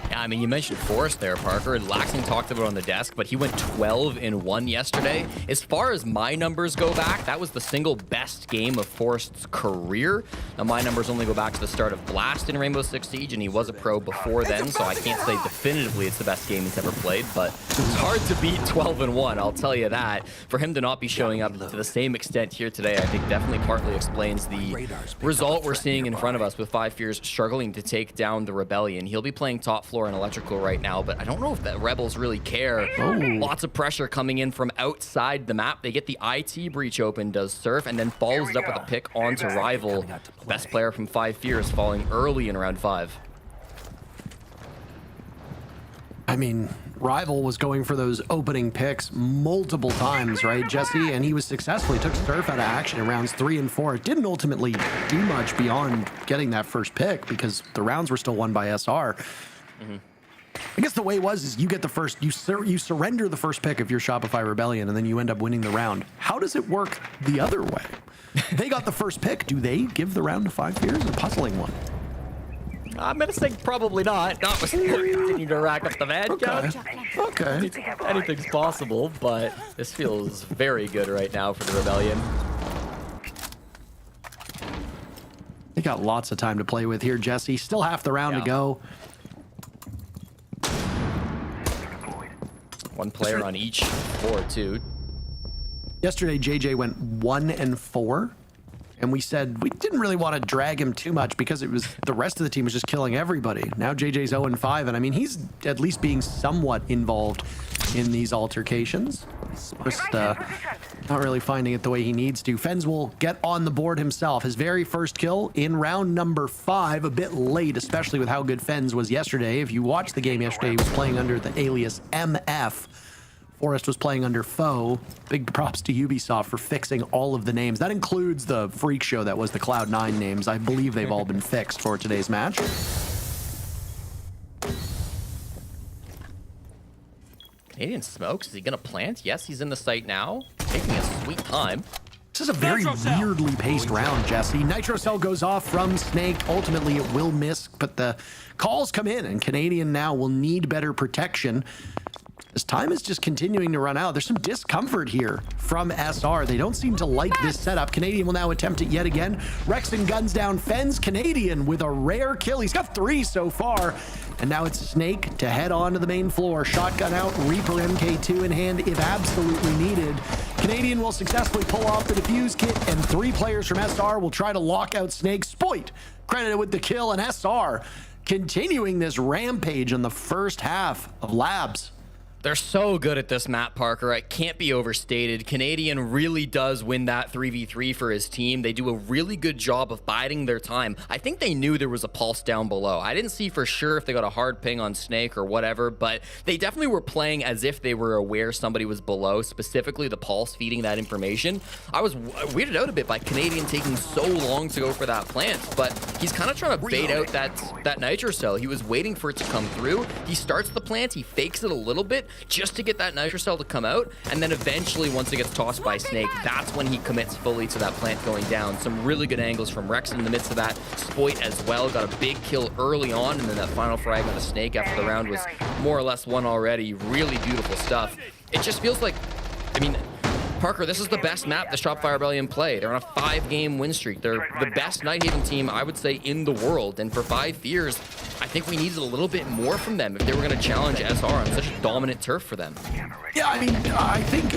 Yeah, I mean, you mentioned Forrest there, Parker. Laxing talked about it on the desk, but he went 12-1 yesterday. As far as my numbers go back, that was the single best game of Forrest's career. Now, my numbers only go back to the start of Blast in Rainbow Six Siege, and he was a pro before then, so I can't say definitively it's the best game he's ever played, but it's hard to beat 12-1, I'll tell you that. For him to not be showing up to the same extent here today, I think definitely partly explains the result we're seeing in front of us with Five Fierce struggling to take down the Rebellion. He'll be playing top floor and electrical right now, but I don't know if the Rebels really care. Lots of pressure coming in from outside the map. They get the IT breach open, does Surf, and then follows it up with a pick onto Rival. Best player from Five Fierce falling early in round 5. I mean, Rival was going for those opening picks multiple times, right, Jesse? And he was successful. He took Surf out of action in rounds 3 and 4. It didn't ultimately do much beyond getting that first pick because the rounds were still won by SR. I guess the way it was is you get the first, you surrender the first pick of your Shopify Rebellion, and then you end up winning the round. How does it work the other way? They got the first pick. Do they give the round to Five Fierce? A puzzling one. I'm gonna say probably not. Not with continue to rack up the van count. Okay. Anything's possible, but this feels very good right now for the Rebellion. They got lots of time to play with here, Jesse. Still half the round to go. One player on each floor, too. Yesterday, JJ went 1 and 4, and we said we didn't really want to drag him too much because it was the rest of the team was just killing everybody. Now JJ's 0 and 5, and I mean he's at least being somewhat involved in these altercations. Just not really finding it the way he needs to. Fenz will get on the board himself. His very first kill in round number 5, a bit late, especially with how good Fenz was yesterday. If you watched the game yesterday, he was playing under the alias MF. Forrest was playing under Foe. Big props to Ubisoft for fixing all of the names. That includes the freak show that was the Cloud9 names. I believe they've all been fixed for today's match. Canadian smokes. Is he gonna plant? Yes, he's in the site now. Taking a sweet time. This is a very weirdly paced round, Jesse. Nitro Cell goes off from Snake. Ultimately, it will miss, but the calls come in, and Canadian now will need better protection. As time is just continuing to run out, there's some discomfort here from SR. They don't seem to like this setup. Canadian will now attempt it yet again. Rexon guns down Fenz. Canadian with a rare kill. He's got 3 so far. And now it's Snake to head on to the main floor. Shotgun out, Reaper MK2 in hand if absolutely needed. Canadian will successfully pull off the defuse kit, and 3 players from SR will try to lock out Snake. Spoit credited with the kill, and SR continuing this rampage in the first half of Labs. They're so good at this map, Parker. It can't be overstated. Canadian really does win that 3v3 for his team. They do a really good job of biding their time. I think they knew there was a pulse down below. I didn't see for sure if they got a hard ping on Snake or whatever, but they definitely were playing as if they were aware somebody was below, specifically the pulse feeding that information. I was weirded out a bit by Canadian taking so long to go for that plant, but he's kind of trying to bait out that nitro cell. He was waiting for it to come through. He starts the plant, he fakes it a little bit, just to get that Nitro Cell to come out. And then eventually, once it gets tossed by Snake, that's when he commits fully to that plant going down. Some really good angles from Rex in the midst of that. Spoit as well, got a big kill early on, and then that final frag on a Snake after the round was more or less won already. Really beautiful stuff. It just feels like, I mean, Parker, this is the best map the Shopify Rebellion play. They're on a 5-game win streak. They're the best Nighthaven team, I would say, in the world. And for 5 Fears, I think we needed a little bit more from them if they were going to challenge SR on such a dominant turf for them. Yeah, I mean, I think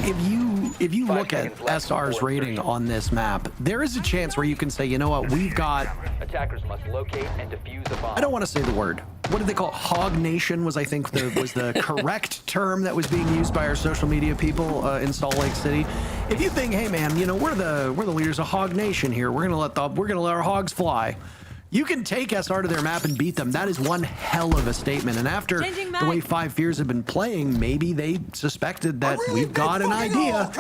if you look at SR's rating on this map, there is a chance where you can say, you know what, we've got... Attackers must locate and defuse the bomb. I don't want to say the word. What did they call it? Hog Nation was, I think, was the correct term that was being used by our social media people in Salt Lake City. If you think, hey man, you know, we're the leaders of Hog Nation here. We're gonna let our hogs fly. You can take SR to their map and beat them. That is one hell of a statement. And after the way 5 Fears have been playing, maybe they suspected that we've got an idea.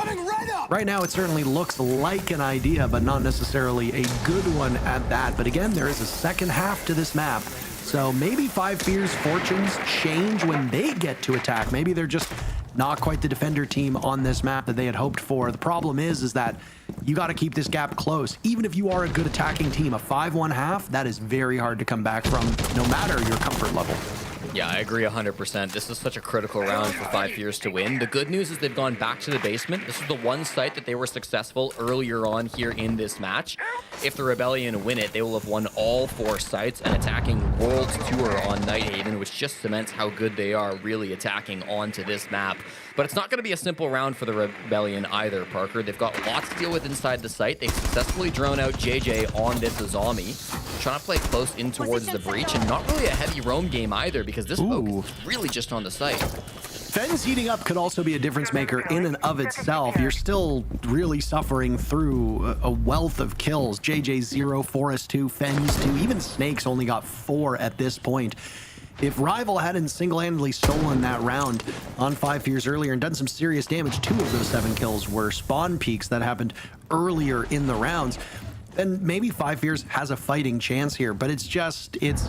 Right now, it certainly looks like an idea, but not necessarily a good one at that. But again, there is a second half to this map. So maybe 5 Fears' fortunes change when they get to attack. Maybe they're just not quite the defender team on this map that they had hoped for. The problem is that you got to keep this gap close. Even if you are a good attacking team, a 5-1 half, that is very hard to come back from, no matter your comfort level. Yeah, I agree 100%. This is such a critical round for 5 Fears to win. The good news is they've gone back to the basement. This is the one site that they were successful earlier on here in this match. If the Rebellion win it, they will have won all 4 sites and attacking World Tour on Nighthaven, which just cements how good they are really attacking onto this map. But it's not going to be a simple round for the Rebellion either, Parker. They've got lots to deal with inside the site. They've successfully drone out JJ on this Azami, trying to play close in towards the breach, and not really a heavy roam game either, because this focus is really just on the site. Fens heating up could also be a difference maker in and of itself. You're still really suffering through a wealth of kills. JJ 0, Forest 2, Fens 2, even Snakes only got 4 at this point. If Rival hadn't single-handedly stolen that round on 5 Fears earlier and done some serious damage, 2 of those 7 kills were spawn peaks that happened earlier in the rounds, then maybe 5 Fears has a fighting chance here. But it's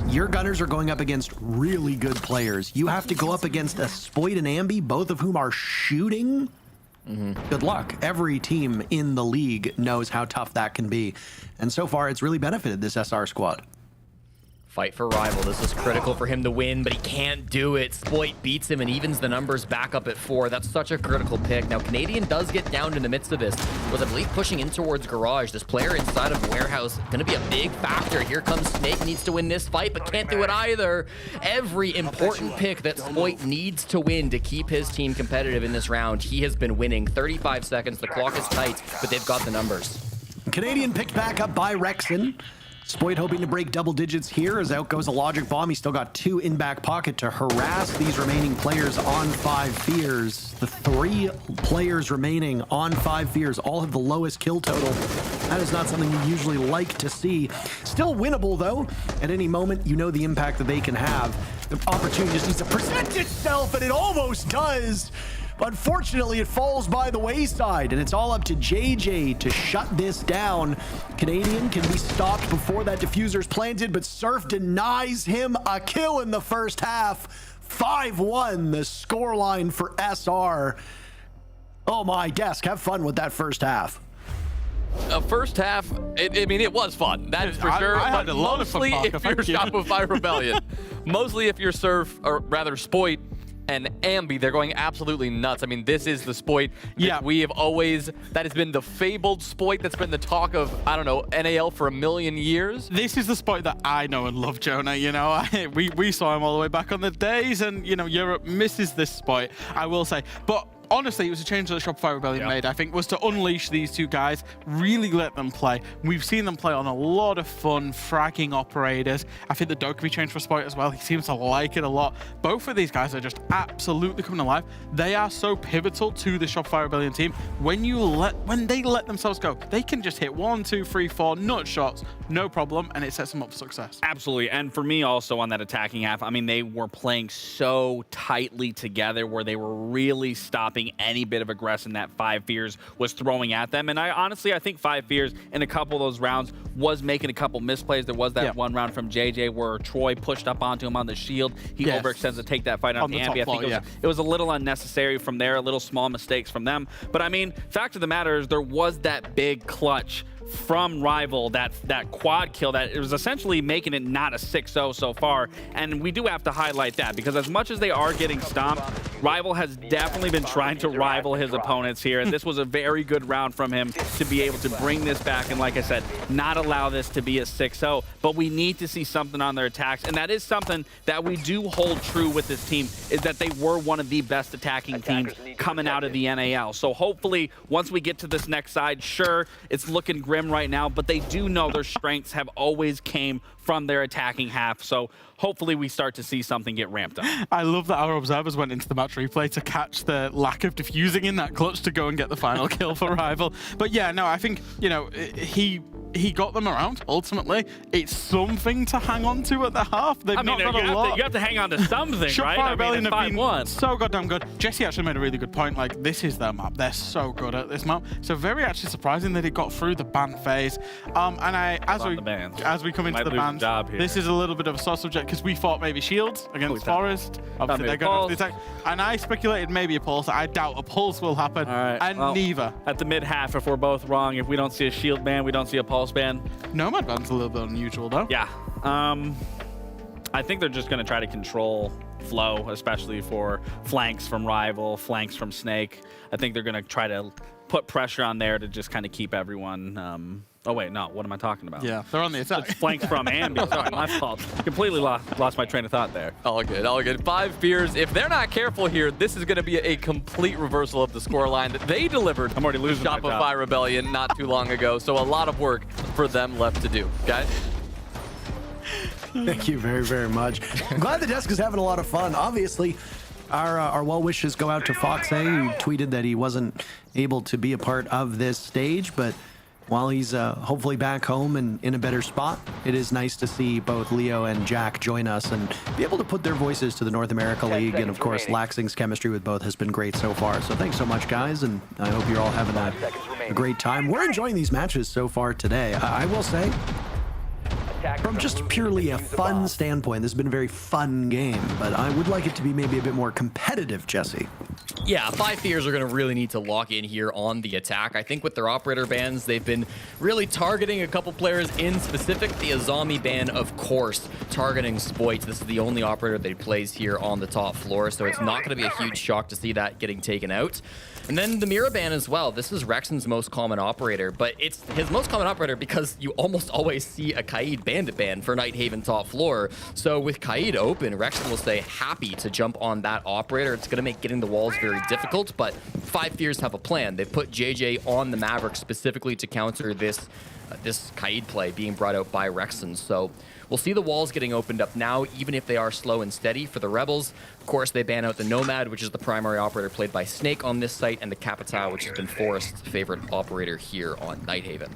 your gunners are going up against really good players. You have to go up against a Spoit and Ambi, both of whom are shooting. Good luck. Every team in the league knows how tough that can be. And so far, it's really benefited this SR squad. Fight for Rival. This is critical for him to win, but he can't do it. Spoit beats him and evens the numbers back up at 4. That's such a critical pick. Now, Canadian does get down in the midst of this. Was, I believe, pushing in towards Garage. This player inside of Warehouse going to be a big factor. Here comes Snake. Needs to win this fight, but can't do it either. Every important pick that Spoit needs to win to keep his team competitive in this round, he has been winning. 35 seconds. The clock is tight, but they've got the numbers. Canadian picked back up by Rexon. Spoit hoping to break double digits here as out goes a logic bomb. He's still got 2 in back pocket to harass these remaining players on 5 Fears. The 3 players remaining on 5 Fears all have the lowest kill total. That is not something you usually like to see. Still winnable though. At any moment, you know the impact that they can have. The opportunity just needs to present itself, and it almost does. Unfortunately, it falls by the wayside, and it's all up to JJ to shut this down. Canadian can be stopped before that diffuser's planted, but Surf denies him a kill in the first half. 5-1, the scoreline for SR. Oh my, Desk, have fun with that first half. First half, I mean, it was fun. That is for sure. I had but a lot of fun, mostly if Parker, you're thank you. Shopify Rebellion. Mostly if you're Surf, or rather Spoit, and Ambi, they're going absolutely nuts. I mean, this is the Spoit that we have always, that has been the fabled Spoit that's been the talk of, I don't know, NAL for a million years. This is the Spoit that I know and love, Jonah. You know, we saw him all the way back on the days, and, you know, Europe misses this Spoit, I will say. But honestly, it was a change that the Shopify Rebellion made, I think, was to unleash these 2 guys, really let them play. We've seen them play on a lot of fun, fragging operators. I think the Dokkaebi changed for Spoit as well. He seems to like it a lot. Both of these guys are just absolutely coming alive. They are so pivotal to the Shopify Rebellion team. When they let themselves go, they can just hit 1, 2, 3, 4 nut shots, no problem, and it sets them up for success. Absolutely. And for me also on that attacking half, I mean, they were playing so tightly together where they were really stopping stopping any bit of aggression that Five Fears was throwing at them. And I think Five Fears in a couple of those rounds was making a couple misplays. There was that one round from JJ where Troy pushed up onto him on the shield. He overextends to take that fight on the Ambi. I think it was a little unnecessary from there, a little small mistakes from them. But I mean, fact of the matter is there was that big clutch from Rival, that quad kill that it was essentially making it not a 6-0 so far. And we do have to highlight that because as much as they are getting stomped, Rival has definitely been trying to rival his opponents here. And this was a very good round from him to be able to bring this back. And like I said, not allow this to be a 6-0. But we need to see something on their attacks. And that is something that we do hold true with this team, is that they were one of the best attacking teams coming out of the NAL. So hopefully, once we get to this next side, sure, it's looking grim right now, but they do know their strengths have always came from their attacking half. So hopefully we start to see something get ramped up. I love that our observers went into the match replay to catch the lack of diffusing in that clutch to go and get the final kill for Rival. But yeah, no, I think, you know, he got them around, ultimately. It's something to hang on to at the half. They've not got a lot. You have to hang on to something, right? I mean, it's 5-1. So goddamn good. Jesse actually made a really good point. Like, this is their map. They're so good at this map. So very actually surprising that it got through the ban phase. As we come into the bans, this is a little bit of a sore subject because we thought maybe Shields against Forest. Obviously, they're going to the attack. And I speculated maybe a Pulse. I doubt a Pulse will happen. And neither. At the mid-half, if we're both wrong, if we don't see a Shield ban, we don't see a Pulse ban. Nomad ban's a little bit unusual, though. Yeah. I think they're just going to try to control flow, especially for flanks from Rival, flanks from Snake. I think they're going to try to put pressure on there to just kind of keep everyone... Oh, wait, no. What am I talking about? Yeah, they're on the attack. It's flanks from Ambi. Sorry, my fault. Completely lost my train of thought there. All good, all good. Five Fears, if they're not careful here, this is going to be a complete reversal of the scoreline that they delivered. I'm already losing my job. Shopify Rebellion not too long ago, so a lot of work for them left to do, okay? Thank you very, very much. I'm glad the desk is having a lot of fun. Obviously, our well wishes go out to Fox A, who tweeted that he wasn't able to be a part of this stage, but while he's hopefully back home and in a better spot, it is nice to see both Leo and Jack join us and be able to put their voices to the North America League. And of course, Laxing's chemistry with both has been great so far. So thanks so much, guys, and I hope you're all having a great time. We're enjoying these matches so far today. I will say, from just purely a fun standpoint, this has been a very fun game, but I would like it to be maybe a bit more competitive, Jesse. Yeah, Five Fears are going to really need to lock in here on the attack. I think with their operator bans, they've been really targeting a couple players in specific. The Azami ban, of course, targeting Spoit. This is the only operator that he plays here on the top floor, so it's not going to be a huge shock to see that getting taken out. And then the Mira ban as well. This is Rexon's most common operator, but it's his most common operator because you almost always see a Kaid Bandit ban for Nighthaven top floor. So with Kaid open, Rexon will stay happy to jump on that operator. It's going to make getting the walls very difficult, but Five Fears have a plan. They've put JJ on the Maverick specifically to counter this Kaid play being brought out by Rexon. So we'll see the walls getting opened up now, even if they are slow and steady for the Rebels. Of course, they ban out the Nomad, which is the primary operator played by Snake on this site, and the Capitao, which has been Forrest's favorite operator here on Nighthaven.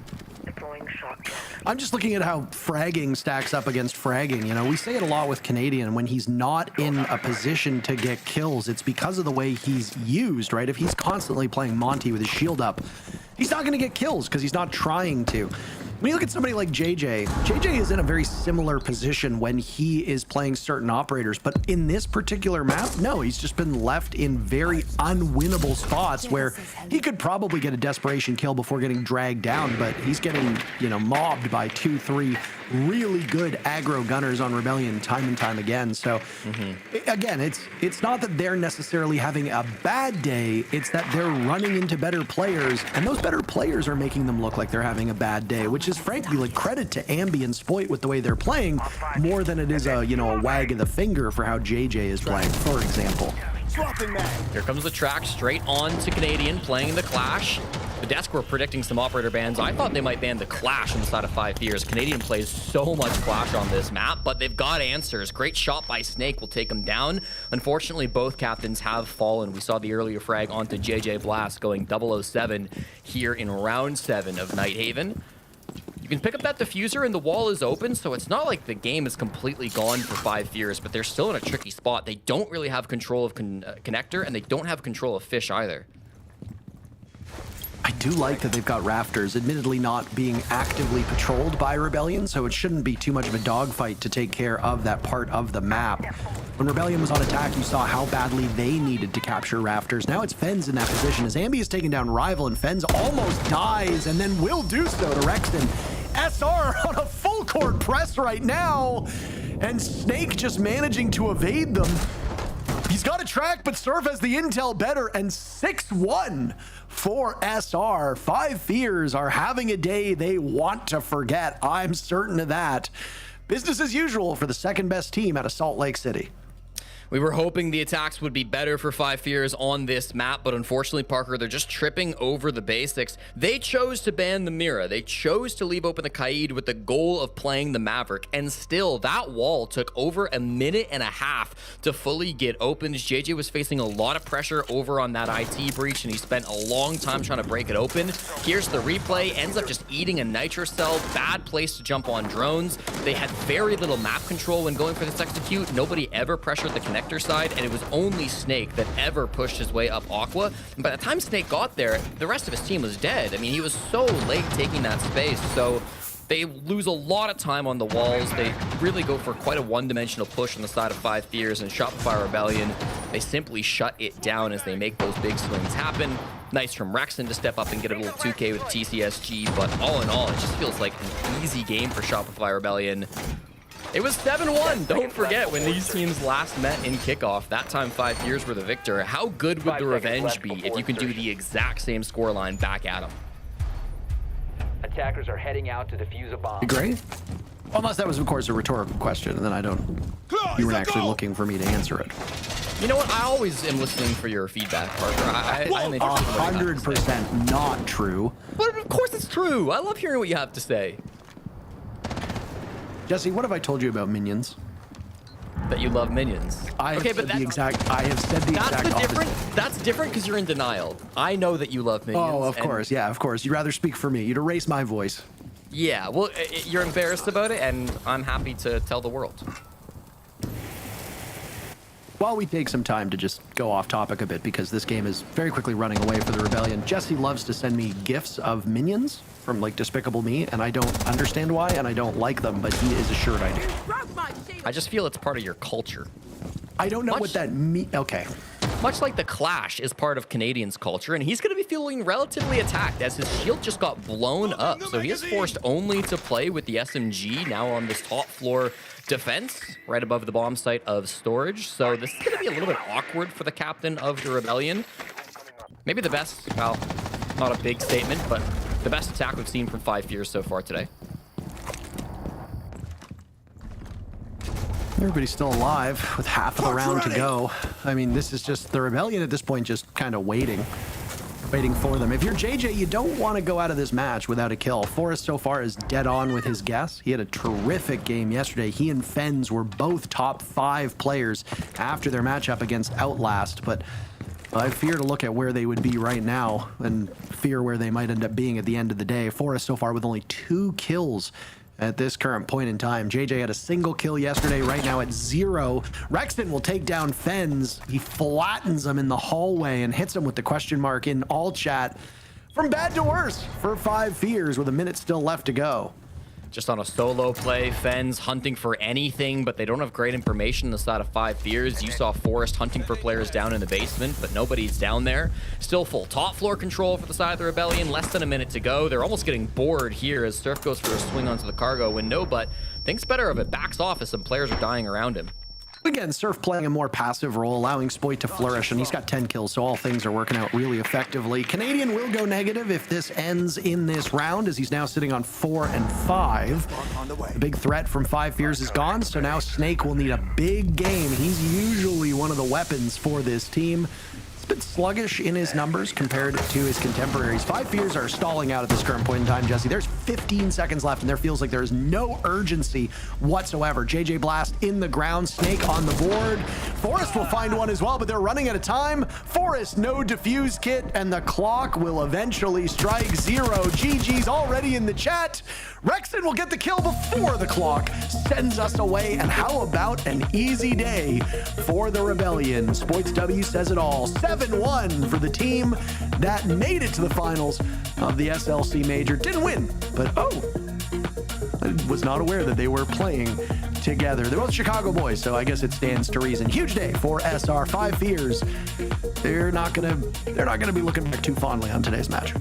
I'm just looking at how fragging stacks up against fragging. You know, we say it a lot with Canadian. When he's not in a position to get kills, it's because of the way he's used, right? If he's constantly playing Monty with his shield up, he's not going to get kills because he's not trying to. When you look at somebody like JJ is in a very similar position when he is playing certain operators, but in this particular map, no, he's just been left in very unwinnable spots where he could probably get a desperation kill before getting dragged down, but he's getting, you know, mobbed by 2-3 really good aggro gunners on Rebellion time and time again. So again, it's not that they're necessarily having a bad day, it's that they're running into better players, and those better players are making them look like they're having a bad day, which is frankly like credit to Ambi and Spoit with the way they're playing more than it is a, you know, a wag of the finger for how JJ is playing, for example. Here comes the track straight on to Canadian playing the Clash. The desk were predicting some operator bans. I thought they might ban the Clash on the side of 5 Fears. Canadian plays so much Clash on this map, but they've got answers. Great shot by Snake will take him down. Unfortunately, both captains have fallen. We saw the earlier frag onto JJ Blast going 007 here in round 7 of Nighthaven. You can pick up that diffuser and the wall is open, so it's not like the game is completely gone for 5 Fears, but they're still in a tricky spot. They don't really have control of Connector, and they don't have control of Fish either. I do like that they've got Rafters, admittedly not being actively patrolled by Rebellion, so it shouldn't be too much of a dogfight to take care of that part of the map. When Rebellion was on attack, you saw how badly they needed to capture Rafters. Now it's Fens in that position as Ambi is taking down Rival, and Fens almost dies, and then will do so to Rexton. SR on a full court press right now, and Snake just managing to evade them. He's got a track, but Surf has the intel better, and 6-1 for SR. 5 Fears are having a day they want to forget. I'm certain of that. Business as usual for the second best team out of Salt Lake City. We were hoping the attacks would be better for 5 Fears on this map, but unfortunately, Parker, they're just tripping over the basics. They chose to ban the Mira. They chose to leave open the Kaid with the goal of playing the Maverick, and still, that wall took over a minute and a half to fully get opened. JJ was facing a lot of pressure over on that IT breach, and he spent a long time trying to break it open. Here's the replay, ends up just eating a Nitro Cell. Bad place to jump on drones. They had very little map control when going for this execute. Nobody ever pressured the connector side, and it was only Snake that ever pushed his way up Aqua. And by the time Snake got there, the rest of his team was dead. I mean, he was so late taking that space, so they lose a lot of time on the walls. They really go for quite a one-dimensional push on the side of 5 Fears, and Shopify Rebellion, they simply shut it down as they make those big swings happen. Nice from Rexton to step up and get a little 2K with TCSG, but all in all, it just feels like an easy game for Shopify Rebellion. It was 7-1. Don't forget when these teams last met in kickoff. That time 5 Fears were the victor. How good would the revenge be if you can do the exact same scoreline back at them? Attackers are heading out to defuse a bomb. Great. Unless that was, of course, a rhetorical question, and then I don't... You weren't actually looking for me to answer it. You know what? I always am listening for your feedback, Parker. I'm interested in 100% not true. But of course it's true. I love hearing what you have to say. Jesse, what have I told you about Minions? That you love Minions. I have said the exact opposite. That's different because you're in denial. I know that you love Minions. Oh, of course. Yeah, of course. You'd rather speak for me. You'd erase my voice. Yeah, well, you're embarrassed about it, and I'm happy to tell the world. While we take some time to just go off topic a bit, because this game is very quickly running away for the Rebellion, Jesse loves to send me gifs of Minions from, like, Despicable Me, and I don't understand why, and I don't like them, but he is assured I do. I just feel it's part of your culture. I don't know what that means. Okay. Much like the Clash is part of Canadians' culture, and he's going to be feeling relatively attacked as his shield just got blown up. So he is forced only to play with the SMG now on this top floor defense right above the bomb site of storage. So this is going to be a little bit awkward for the captain of the Rebellion. Maybe the best, well, not a big statement, but the best attack we've seen from 5 Fears so far today. Everybody's still alive with half of the round to go. I mean, this is just the Rebellion at this point, just kind of waiting for them. If you're JJ, you don't want to go out of this match without a kill. Forrest so far is dead on with his guess. He had a terrific game yesterday. He and Fens were both top 5 players after their matchup against Outlast, but I fear to look at where they would be right now and fear where they might end up being at the end of the day. Forrest so far with only 2 kills at this current point in time. JJ had a single kill yesterday, right now at 0. Rexton will take down Fens. He flattens him in the hallway and hits him with the question mark in all chat. From bad to worse for 5 Fears with a minute still left to go. Just on a solo play, Fens hunting for anything, but they don't have great information on the side of 5 Fears. You saw Forrest hunting for players down in the basement, but nobody's down there. Still full top floor control for the side of the Rebellion. Less than a minute to go. They're almost getting bored here as Surf goes for a swing onto the cargo window, but thinks better of it. Backs off as some players are dying around him. Again, Surf playing a more passive role, allowing Spoit to flourish, and he's got 10 kills, so all things are working out really effectively. Canadian will go negative if this ends in this round, as he's now sitting on 4 and 5. The big threat from 5 Fears is gone, so now Snake will need a big game. He's usually one of the weapons for this team. It's a bit sluggish in his numbers compared to his contemporaries. 5 Fears are stalling out at this current point in time, Jesse. There's 15 seconds left, and there feels like there is no urgency whatsoever. JJ Blast in the ground, Snake on the board. Forest will find one as well, but they're running out of time. Forest, no defuse kit, and the clock will eventually strike 0. GG's already in the chat. Rexton will get the kill before the clock sends us away, and how about an easy day for the Rebellion? Spoits W says it all. 7-1 for the team that made it to the finals of the SLC Major. Didn't win, but I was not aware that they were playing together. They're both Chicago boys, so I guess it stands to reason. Huge day for SR. 5 fears. They're not gonna be looking back too fondly on today's match.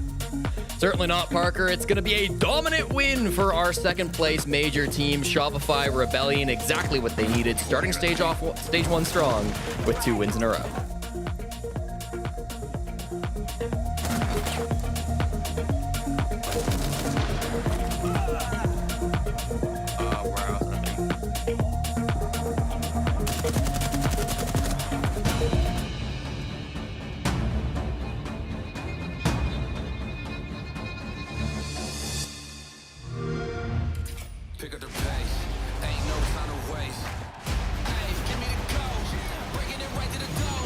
Certainly not, Parker. It's going to be a dominant win for our second place major team, Shopify Rebellion. Exactly what they needed. Starting stage 1 strong with 2 wins in a row. Pick up the pace, ain't no time to waste. Hey, give me the gold, breaking it right to the goal.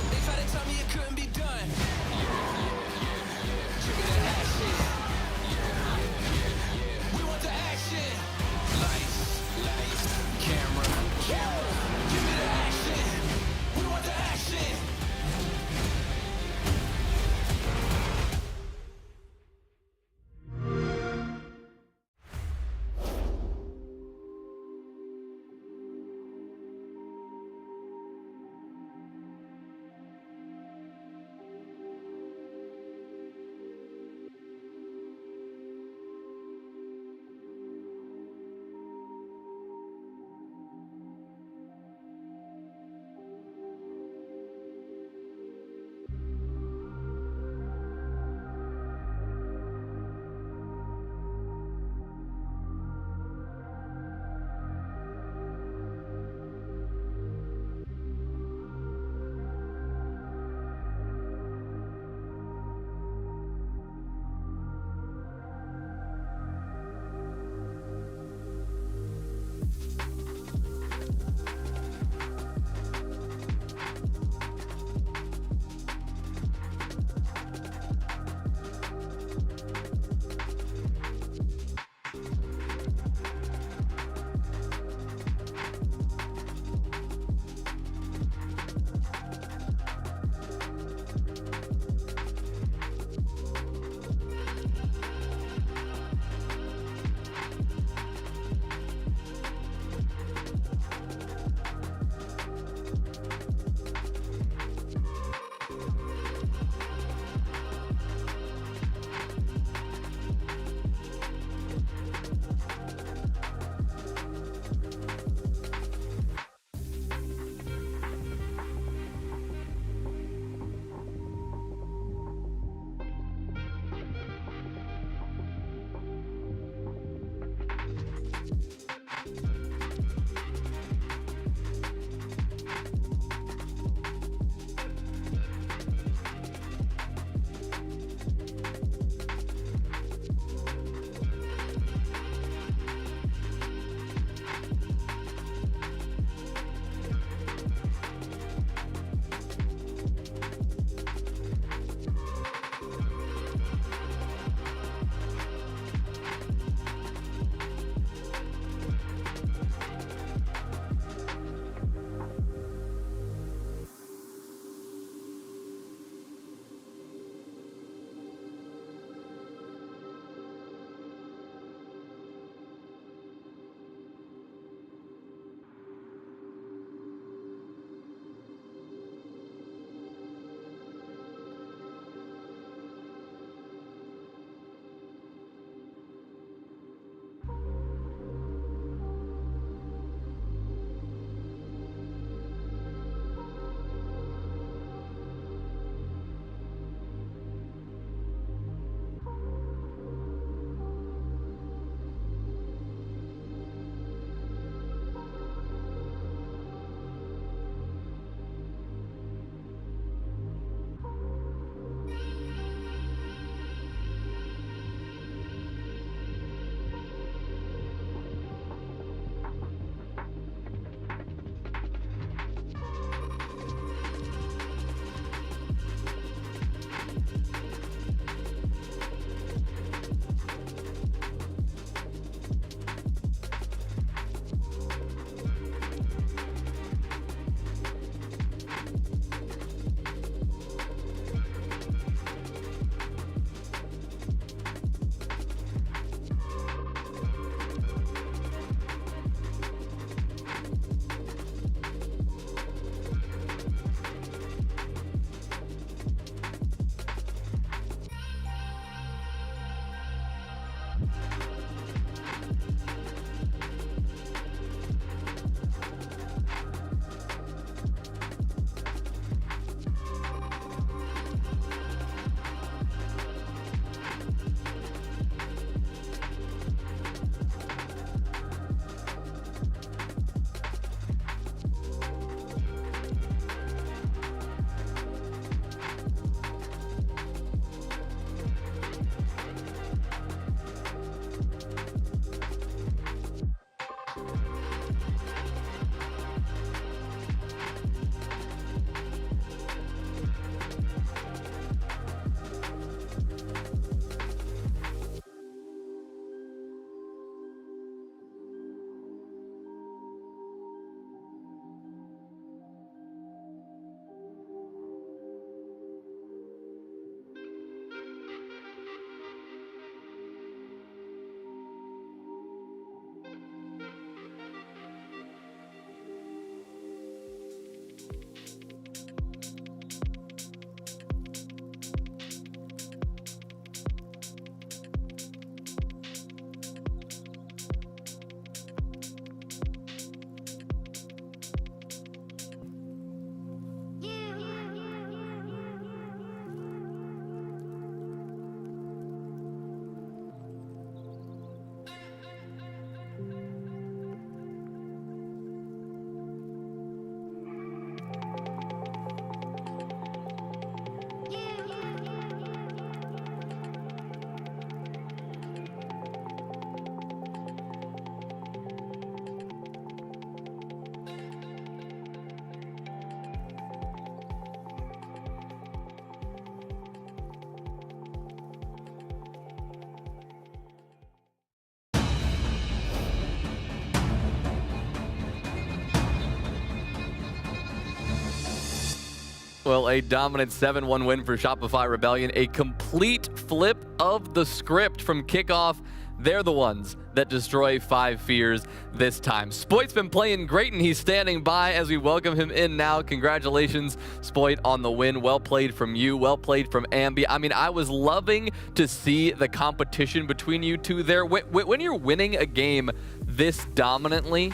Well, a dominant 7-1 win for Shopify Rebellion. A complete flip of the script from kickoff. They're the ones that destroy 5 Fears this time. Spoit's been playing great, and he's standing by as we welcome him in now. Congratulations, Spoit, on the win. Well played from you. Well played from Ambi. I mean, I was loving to see the competition between you two there. When you're winning a game this dominantly,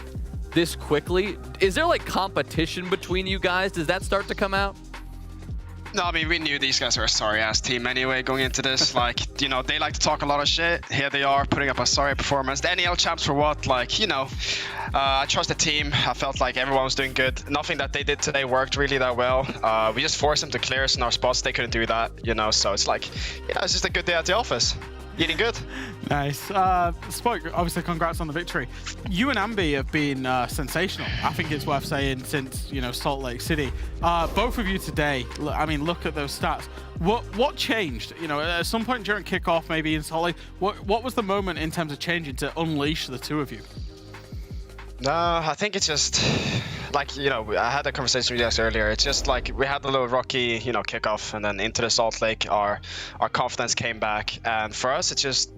this quickly, is there like competition between you guys? Does that start to come out? No, I mean, we knew these guys were a sorry-ass team anyway going into this. Like, you know, they like to talk a lot of shit. Here they are putting up a sorry performance. The NAL champs for what? Like, you know, I trust the team. I felt like everyone was doing good. Nothing that they did today worked really that well. We just forced them to clear us in our spots. They couldn't do that, you know, so it's like, you know, it's just a good day at the office. Eating good. Nice. Spoke, obviously, congrats on the victory. You and Ambi have been sensational. I think it's worth saying since, you know, Salt Lake City. Both of you today, I mean, look at those stats. What changed? You know, at some point during kickoff, maybe in Salt Lake, what was the moment in terms of changing to unleash the two of you? No, I think it's just like, you know, I had a conversation with you guys earlier. It's just like we had a little rocky, you know, kickoff, and then into the Salt Lake, our confidence came back. And for us, it's just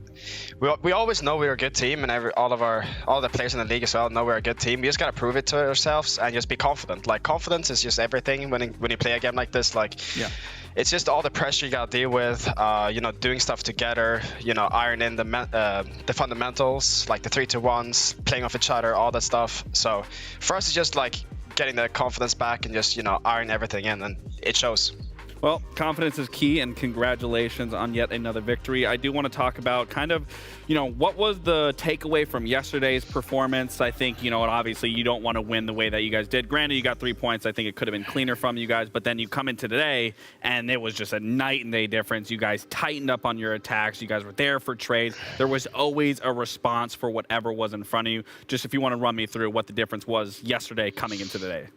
we always know we're a good team, and all the players in the league as well know we're a good team. We just gotta prove it to ourselves and just be confident. Like, confidence is just everything when you play a game like this. Like, yeah. It's just all the pressure you gotta deal with, you know, doing stuff together, you know, iron in the fundamentals, like the 3-2-1s, playing off each other, all that stuff. So for us, it's just like getting the confidence back and just, you know, iron everything in, and it shows. Well, confidence is key, and congratulations on yet another victory. I do want to talk about kind of, you know, what was the takeaway from yesterday's performance? I think, you know, obviously you don't want to win the way that you guys did. Granted, you got 3 points. I think it could have been cleaner from you guys, but then you come into today, and it was just a night and day difference. You guys tightened up on your attacks. You guys were there for trade. There was always a response for whatever was in front of you. Just if you want to run me through what the difference was yesterday coming into today.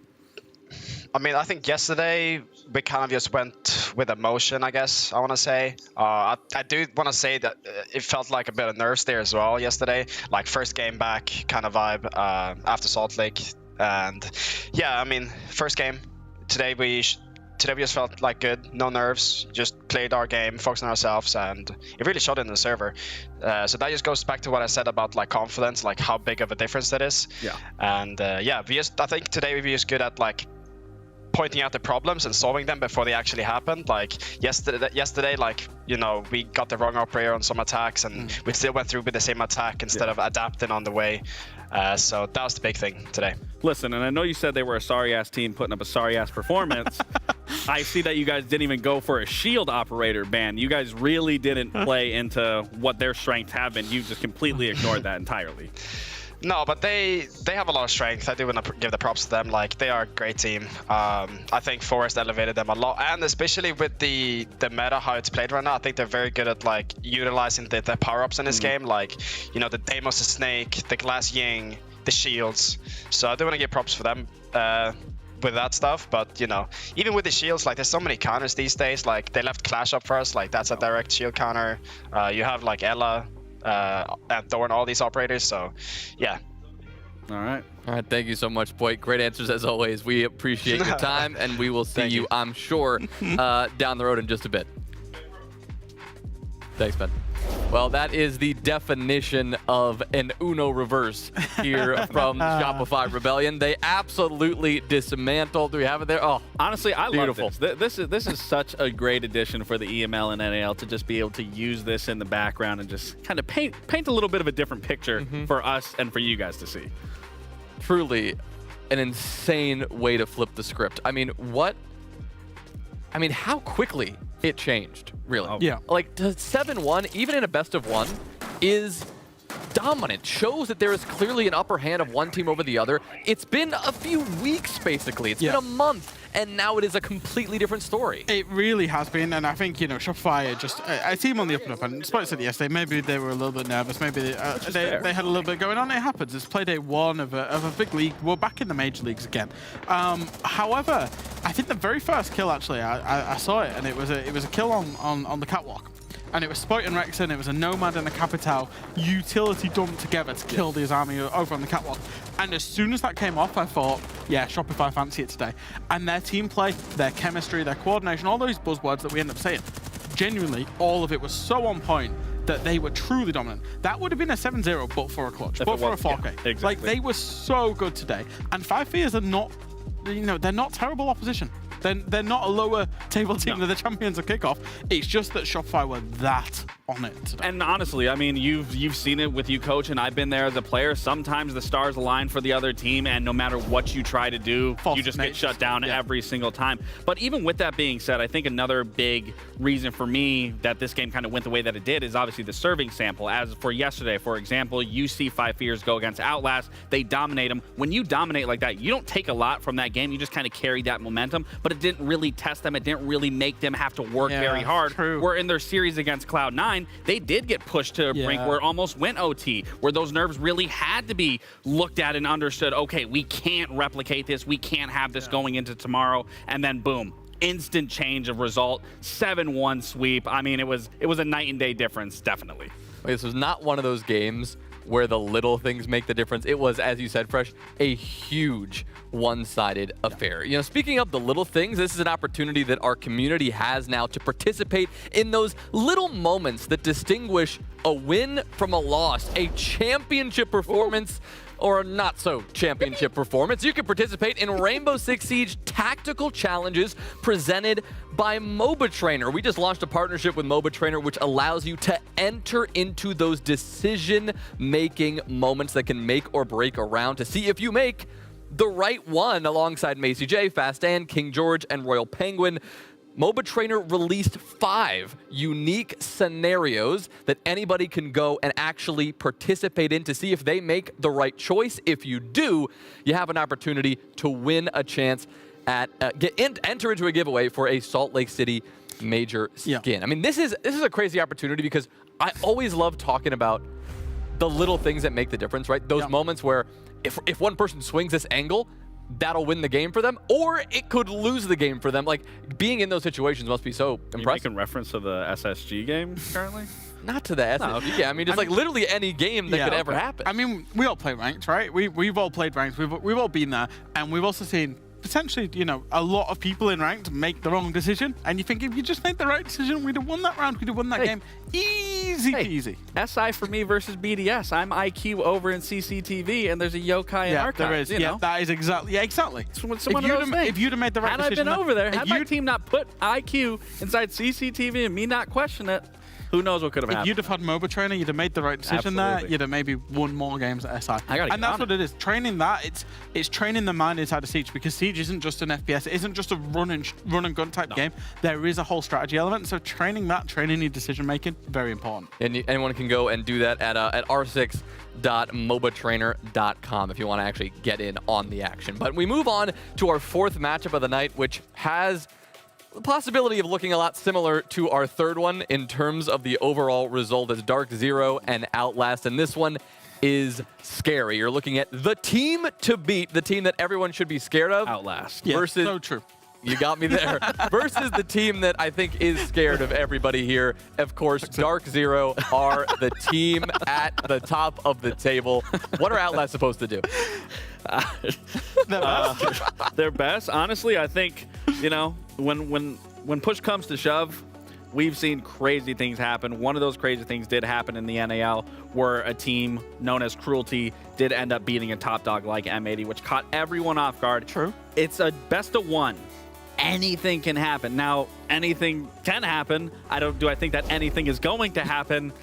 I mean, I think yesterday we kind of just went with emotion, I guess, I want to say. I do want to say that it felt like a bit of nerves there as well yesterday. Like, first game back kind of vibe after Salt Lake. And yeah, I mean, first game. Today we just felt like good, no nerves, just played our game, focused on ourselves, and it really showed in the server. So that just goes back to what I said about like confidence, like how big of a difference that is. Yeah. And yeah, I think today we were just good at like pointing out the problems and solving them before they actually happened. Like yesterday, like, you know, we got the wrong operator on some attacks, and we still went through with the same attack instead of adapting on the way. So that was the big thing today. Listen, and I know you said they were a sorry-ass team putting up a sorry-ass performance. I see that you guys didn't even go for a shield operator ban. You guys really didn't play into what their strengths have been. You just completely ignored that entirely. No, but they have a lot of strength. I do want to give the props to them. Like, they are a great team. I think Forest elevated them a lot, and especially with the meta, how it's played right now, I think they're very good at like utilizing the power-ups in this game. Like, you know, the Deimos, the Snake, the Glass Ying, the shields. So I do want to give props for them with that stuff. But, you know, even with the shields, like, there's so many counters these days. Like, they left Clash up first. Like, that's a direct shield counter. You have like Ella and Thorn, all these operators. So yeah. All right, thank you so much, Boyd. Great answers as always. We appreciate your time, and we will see you, I'm sure, down the road in just a bit. Thanks, Ben. Well, that is the definition of an Uno reverse here from Shopify Rebellion. They absolutely dismantled. Do we have it there? Oh, honestly, I beautiful. love this. This is such a great addition for the EML and NAL to just be able to use this in the background and just kind of paint a little bit of a different picture for us and for you guys to see. Truly an insane way to flip the script. I mean, how quickly it changed, really. Oh. Yeah. Like, 7-1, even in a best of one, is dominant. Shows that there is clearly an upper hand of one team over the other. It's been a few weeks, basically. It's been a month, and now it is a completely different story. It really has been, and I think, you know, Shopify just, I see them on the up and up, and Spike said yesterday, maybe they were a little bit nervous, maybe they had a little bit going on. It happens. It's play day one of a big league. We're back in the major leagues again. However, I think the very first kill, actually, I saw it, and it was a kill on the catwalk. and it was Spoit and Rexon, it was a Nomad and a Capital utility dumped together to kill this army over on the catwalk. And as soon as that came off, I thought, yeah, Shopify fancy it today. And their team play, their chemistry, their coordination, all those buzzwords that we end up saying, genuinely, all of it was so on point that they were truly dominant. That would have been a 7-0, but for a clutch, but for a 4K. Yeah, exactly. Like, they were so good today. And 5 Fears are not, they're not terrible opposition. They're not a lower table team. They're the champions of kickoff. It's just that Shopify were that on it today. And honestly, I mean, you've seen it with you, coach, and I've been there as a player. Sometimes the stars align for the other team, and no matter what you try to do, you just get shut down every single time. But even with that being said, I think another big reason for me that this game kind of went the way that it did is obviously the serving sample. As for yesterday, for example, you see 5 Fears go against Outlast. They dominate them. When you dominate like that, you don't take a lot from that game. You just kind of carry that momentum, but it didn't really test them. It didn't really make them have to work very hard. True. Where in their series against Cloud9, they did get pushed to a brink where it almost went OT, where those nerves really had to be looked at and understood, okay, we can't replicate this. We can't have this going into tomorrow. And then boom, instant change of result, 7-1 sweep. I mean, it was a night and day difference, definitely. This was not one of those games where the little things make the difference. It was, as you said, Fresh, a huge one-sided affair. You know, speaking of the little things, this is an opportunity that our community has now to participate in those little moments that distinguish a win from a loss, a championship performance or a not-so-championship performance. You can participate in Rainbow Six Siege tactical challenges presented by MOBA Trainer. We just launched a partnership with MOBA Trainer, which allows you to enter into those decision-making moments that can make or break a round to see if you make the right one alongside Macy J, Fast Dan, King George, and Royal Penguin. MOBA Trainer released 5 unique scenarios that anybody can go and actually participate in to see if they make the right choice. If you do, you have an opportunity to win a chance at enter into a giveaway for a Salt Lake City major skin. I mean, this is a crazy opportunity because I always love talking about the little things that make the difference, right? Those moments where if one person swings this angle, that'll win the game for them, or it could lose the game for them. Like, being in those situations must be so impressive. Are you making reference to the SSG game currently? Not to the SSG. Yeah, I mean, just like literally any game that could ever happen. I mean, we all play ranked, right? We've all played ranked. We've all been there, and we've also seen potentially, a lot of people in ranked make the wrong decision, and you think if you just made the right decision, we'd have won that round, we'd have won that game. Easy peasy. SI for me versus BDS. I'm IQ over in CCTV, and there's a yokai in Archive. There is. That is exactly. Yeah, exactly. If you'd have made the right decision, had I been over there, had my team not put IQ inside CCTV and me not question it, who knows what could have happened. If you'd have had MOBA Trainer, you'd have made the right decision there. You'd have maybe won more games at SI. And that's what it is. Training that, it's training the mind inside of Siege, because Siege isn't just an FPS. It isn't just a run and gun type game. There is a whole strategy element. So training your decision making, very important. And anyone can go and do that at r6.mobatrainer.com if you want to actually get in on the action. But we move on to our 4th matchup of the night, which has the possibility of looking a lot similar to our 3rd one in terms of the overall result as Dark Zero and Outlast. And this one is scary. You're looking at the team to beat, the team that everyone should be scared of. Outlast. Versus, so true. You got me there. Versus the team that I think is scared of everybody here. Of course, Dark Zero are the team at the top of the table. What are Outlast supposed to do? Their best. Honestly, I think, when push comes to shove, we've seen crazy things happen. One of those crazy things did happen in the NAL, where a team known as Cruelty did end up beating a top dog like M80, which caught everyone off guard. True. It's a best of 1. Anything can happen. Now, anything can happen. Do I think that anything is going to happen?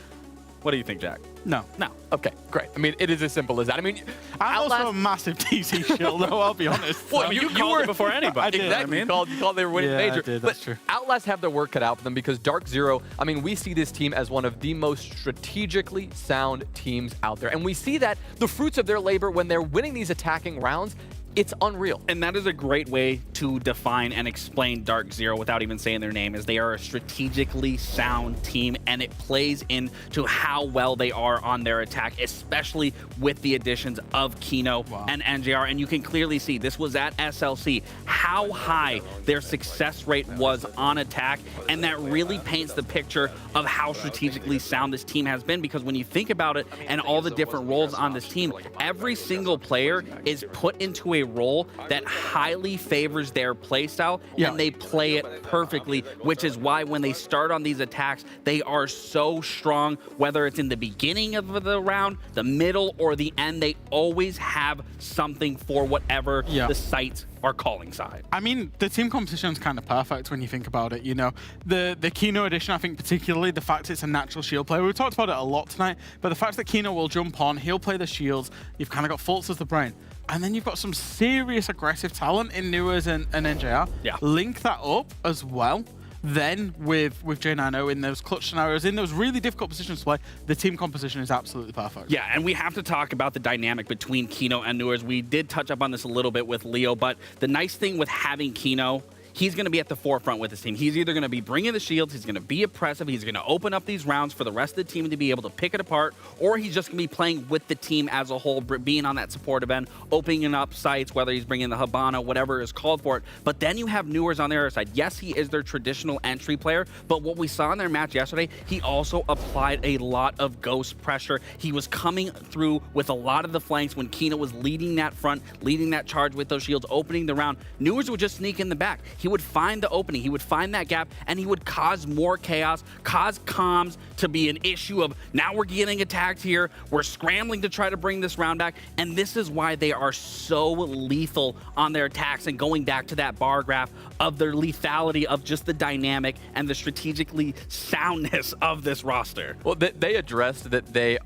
What do you think, Jack? No. Okay, great. I mean, it is as simple as that. I mean, I'm also a massive TC shield, though, I'll be honest. Well, you called it before anybody. I did. Exactly. You called they were winning major. I did, but that's true. Outlast have their work cut out for them because Dark Zero, I mean, we see this team as one of the most strategically sound teams out there. And we see that the fruits of their labor when they're winning these attacking rounds, It's unreal. And that is a great way to define and explain Dark Zero without even saying their name, is they are a strategically sound team, and it plays into how well they are on their attack, especially with the additions of Kino and NJR. And you can clearly see this was at SLC, how high their success rate was on attack, and that really paints the picture of how strategically sound this team has been, because when you think about it and all the different roles on this team, every single player is put into a role that highly favors their play style, and they play it perfectly, which is why when they start on these attacks, they are so strong, whether it's in the beginning of the round, the middle, or the end. They always have something for whatever the sites are calling side. I mean, the team composition is kind of perfect when you think about it, you know. The Kino edition, I think particularly the fact it's a natural shield player. We've talked about it a lot tonight, but the fact that Kino will jump on, he'll play the shields, you've kind of got Fultz as the brain. And then you've got some serious aggressive talent in Newers and NJR. Yeah. Link that up as well. Then with J9O in those clutch scenarios, in those really difficult positions to play, the team composition is absolutely perfect. Yeah, and we have to talk about the dynamic between Kino and Newers. We did touch up on this a little bit with Leo, but the nice thing with having Kino, he's going to be at the forefront with his team. He's either going to be bringing the shields, he's going to be oppressive, he's going to open up these rounds for the rest of the team to be able to pick it apart, or he's just going to be playing with the team as a whole, being on that supportive end, opening up sites, whether he's bringing the Habana, whatever is called for it. But then you have Newers on the other side. Yes, he is their traditional entry player, but what we saw in their match yesterday, he also applied a lot of ghost pressure. He was coming through with a lot of the flanks when Kino was leading that front, leading that charge with those shields, opening the round. Newers would just sneak in the back. He would find the opening, he would find that gap, and he would cause more chaos, cause comms to be an issue of, now we're getting attacked here, we're scrambling to try to bring this round back, and this is why they are so lethal on their attacks. And going back to that bar graph of their lethality, of just the dynamic and the strategically soundness of this roster. Well, they addressed that they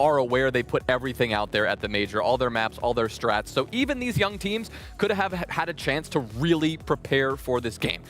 are aware they put everything out there at the major, all their maps, all their strats. So even these young teams could have had a chance to really prepare for this game.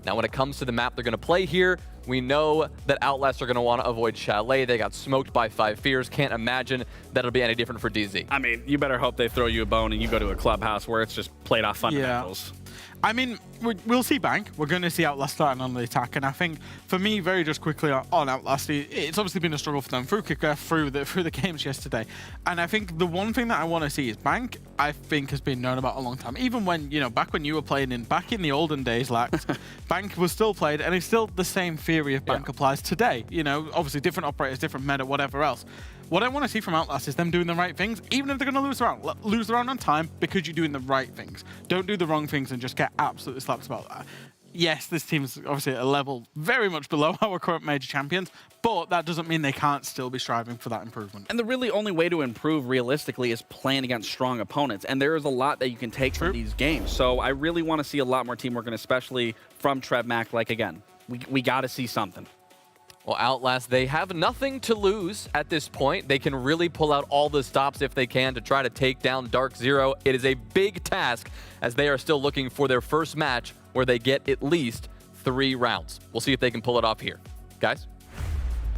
Now, when it comes to the map they're going to play here, we know that Outlast are going to want to avoid Chalet. They got smoked by 5 Fears. Can't imagine that it'll be any different for DZ. I mean, you better hope they throw you a bone and you go to a clubhouse where it's just played off fundamentals. Yeah. I mean, we'll see Bank. We're going to see Outlast starting on the attack. And I think, for me, very just quickly on Outlast, it's obviously been a struggle for them through Kicker, through the games yesterday. And I think the one thing that I want to see is Bank, I think, has been known about a long time. Even when, you know, back when you were playing back in the olden days, Lax, Bank was still played, and it's still the same theory of Bank applies today. You know, obviously different operators, different meta, whatever else. What I want to see from Outlast is them doing the right things, even if they're going to lose the round. Lose the round on time because you're doing the right things. Don't do the wrong things and just get absolutely slapped about that. Yes, this team's obviously at a level very much below our current major champions, but that doesn't mean they can't still be striving for that improvement. And the really only way to improve realistically is playing against strong opponents. And there is a lot that you can take from these games. So I really want to see a lot more teamwork, and especially from TrevMac. Like, again, we got to see something. Well, Outlast, they have nothing to lose at this point. They can really pull out all the stops if they can to try to take down Dark Zero. It is a big task, as they are still looking for their first match where they get at least 3 rounds. We'll see if they can pull it off here. Guys?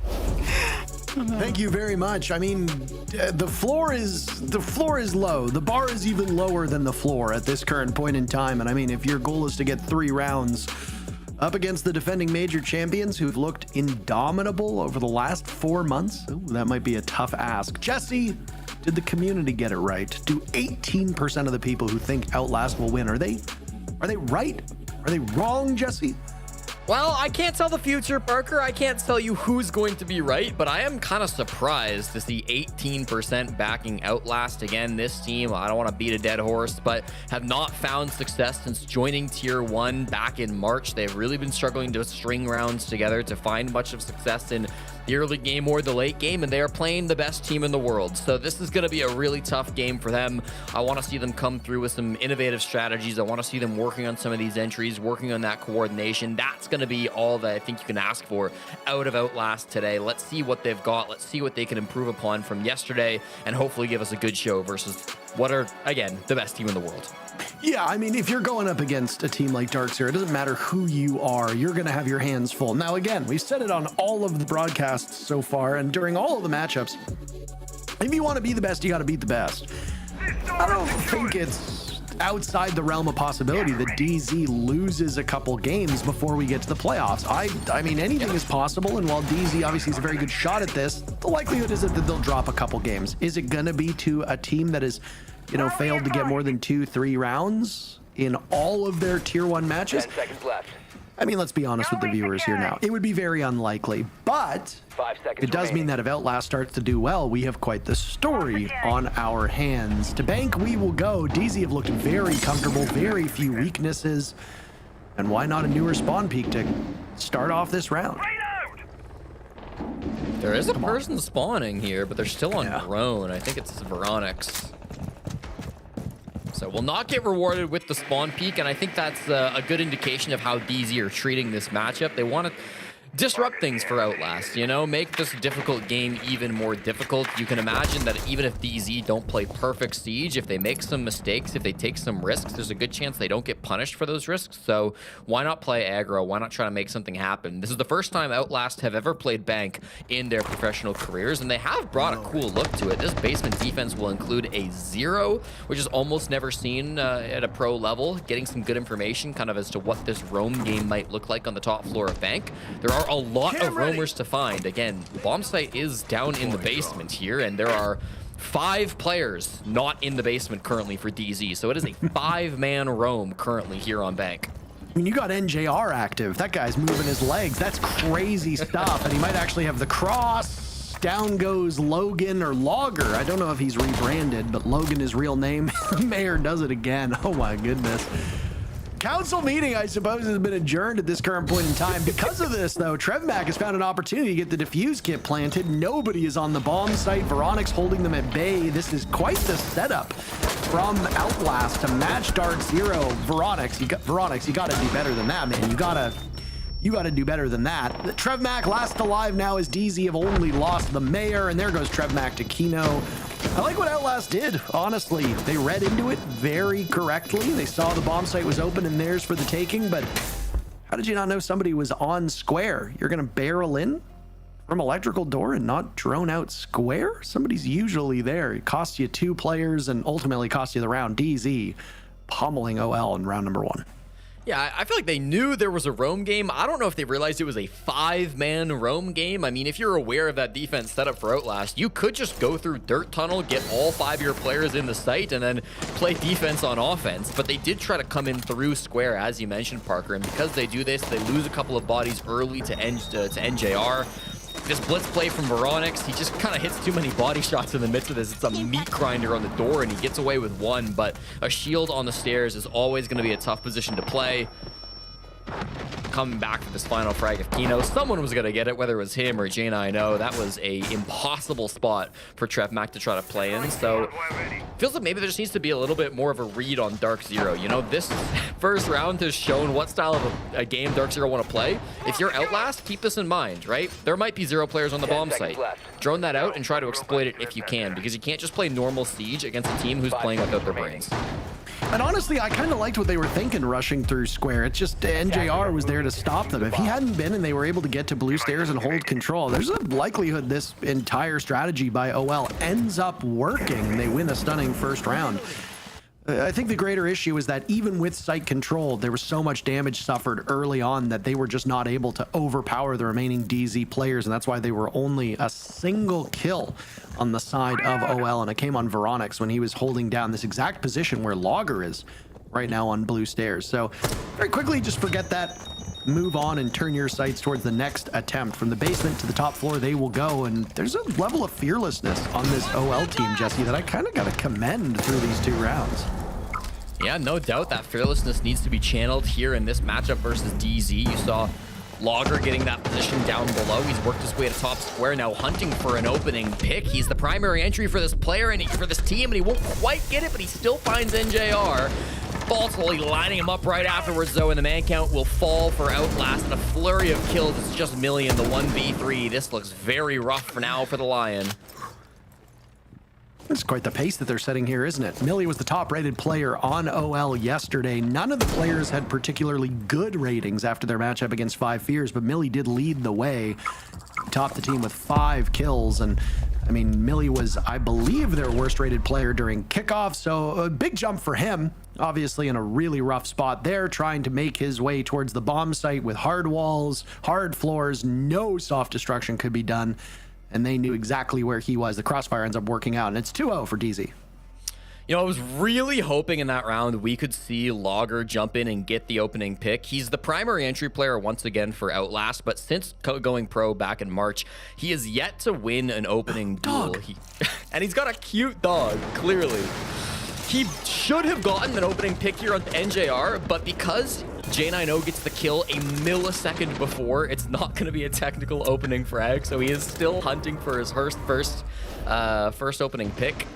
Thank you very much. I mean, the floor is low. The bar is even lower than the floor at this current point in time. And I mean, if your goal is to get 3 rounds up against the defending major champions who've looked indomitable over the last 4 months, ooh, that might be a tough ask. Jesse, did the community get it right? Do 18% of the people who think Outlast will win, are they right? Are they wrong, Jesse? Well, I can't tell the future, Parker. I can't tell you who's going to be right, but I am kind of surprised to see 18% backing Outlast. Again, this team, I don't want to beat a dead horse, but have not found success since joining Tier 1 back in March. They've really been struggling to string rounds together to find much of success in the early game or the late game, and they are playing the best team in the world. So this is going to be a really tough game for them. I want to see them come through with some innovative strategies. I want to see them working on some of these entries, working on that coordination. That's going to be all that I think you can ask for out of Outlast today. Let's see what they've got. Let's see what they can improve upon from yesterday, and hopefully give us a good show versus what are, again, the best team in the world. Yeah, I mean, if you're going up against a team like Dark Zero, it doesn't matter who you are, you're going to have your hands full. Now, again, we've said it on all of the broadcasts so far, and during all of the matchups, if you want to be the best, you got to beat the best. I don't think it's outside the realm of possibility that DZ loses a couple games before we get to the playoffs. I mean, anything is possible, and while DZ obviously is a very good shot at this, the likelihood is that they'll drop a couple games. Is it going to be to a team that has, you know, failed to get more than 2-3 rounds in all of their tier 1 matches? 10 seconds left. I mean, let's be honest with the viewers here now. It would be very unlikely, but 5 seconds it does mean that if Outlast starts to do well, we have quite the story on our hands. To bank, we will go. DZ have looked very comfortable, very few weaknesses. And why not a newer spawn peak to start off this round? There is a person spawning here, but they're still on drone. I think it's Veronix. So will not get rewarded with the spawn peak, and I think that's a good indication of how DZ are treating this matchup. They want to disrupt things for Outlast, you know, make this difficult game even more difficult. You can imagine that even if DZ don't play perfect Siege, if they make some mistakes, if they take some risks, there's a good chance they don't get punished for those risks. So why not play aggro? Why not try to make something happen? This is the first time Outlast have ever played Bank in their professional careers, and they have brought a cool look to it. This basement defense will include a 0, which is almost never seen at a pro level, getting some good information kind of as to what this roam game might look like on the top floor of Bank. There are a lot of roamers to find. Again, bomb site is down in the basement here, and there are 5 players not in the basement currently for DZ, so it is a 5-man roam currently here on Bank. I mean, you got NJR active. That guy's moving his legs. That's crazy stuff, and he might actually have the cross. Down goes Logan or Logger. I don't know if he's rebranded, but Logan is real name. Mayor does it again. Oh my goodness. Council meeting, I suppose, has been adjourned at this current point in time. Because of this, though, TrevMac has found an opportunity to get the defuse kit planted. Nobody is on the bomb site. Veronix holding them at bay. This is quite the setup from Outlast to match Dark Zero. Veronix, you got to do better than that, man. You got to do better than that. TrevMac last alive now as DZ have only lost the mayor, and there goes TrevMac to Kino. I like what Outlast did, honestly. They read into it very correctly. They saw the bomb site was open and theirs for the taking, but how did you not know somebody was on square? You're gonna barrel in from electrical door and not drone out square? Somebody's usually there. It costs you 2 players and ultimately costs you the round. DZ pummeling OL in round number 1. Yeah, I feel like they knew there was a roam game. I don't know if they realized it was a 5-man roam game. I mean, if you're aware of that defense setup for Outlast, you could just go through Dirt Tunnel, get all 5 of your players in the site, and then play defense on offense. But they did try to come in through square, as you mentioned, Parker. And because they do this, they lose a couple of bodies early to NJR. This blitz play from Veronix, he just kind of hits too many body shots in the midst of this. It's a meat grinder on the door, and he gets away with 1, but a shield on the stairs is always going to be a tough position to play. Coming back for this final frag of Kino. Someone was going to get it, whether it was him or Jaina, I know. That was a impossible spot for TrevMac to try to play in, so feels like maybe there just needs to be a little bit more of a read on Dark Zero. You know, this first round has shown what style of a game Dark Zero want to play. If you're Outlast, keep this in mind, right? There might be 0 players on the bomb site. Drone that out and try to exploit it if you can, because you can't just play normal Siege against a team who's playing without their brains. And honestly, I kind of liked what they were thinking rushing through square. It's just NJR was there to stop them. If he hadn't been and they were able to get to blue stairs and hold control, there's a likelihood this entire strategy by OL ends up working and they win a stunning first round. I think the greater issue is that even with site control, there was so much damage suffered early on that they were just not able to overpower the remaining DZ players, and that's why they were only a single kill on the side of OL, and it came on Veronix when he was holding down this exact position where Logger is right now on blue stairs. So very quickly, just forget that. Move on and turn your sights towards the next attempt. From the basement to the top floor, they will go, and there's a level of fearlessness on this OL team, Jesse, that I kind of got to commend through these 2 rounds. Yeah, no doubt that fearlessness needs to be channeled here in this matchup versus DZ. You saw Logger getting that position down below. He's worked his way to top square, now hunting for an opening pick. He's the primary entry for this player and for this team, and he won't quite get it, but he still finds NJR. Ultimately lining him up right afterwards, though, and the man count will fall for Outlast in a flurry of kills. It's just Millie in the 1v3. This looks very rough for now for the Lion. It's quite the pace that they're setting here, isn't it? Millie was the top-rated player on OL yesterday. None of the players had particularly good ratings after their matchup against 5 Fears, but Millie did lead the way. Topped the team with 5 kills, and I mean, Millie was, I believe, their worst-rated player during kickoff, so a big jump for him. obviously in a really rough spot there, trying to make his way towards the bomb site with hard walls, hard floors, no soft destruction could be done. And they knew exactly where he was. The crossfire ends up working out, and it's 2-0 for DZ. You know, I was really hoping in that round we could see Logger jump in and get the opening pick. He's the primary entry player once again for Outlast, but since going pro back in March, he has yet to win an opening duel. And he's got a cute dog, clearly. He should have gotten an opening pick here on NJR, but because J9O gets the kill a millisecond before, it's not going to be a technical opening frag, so he is still hunting for his first opening pick.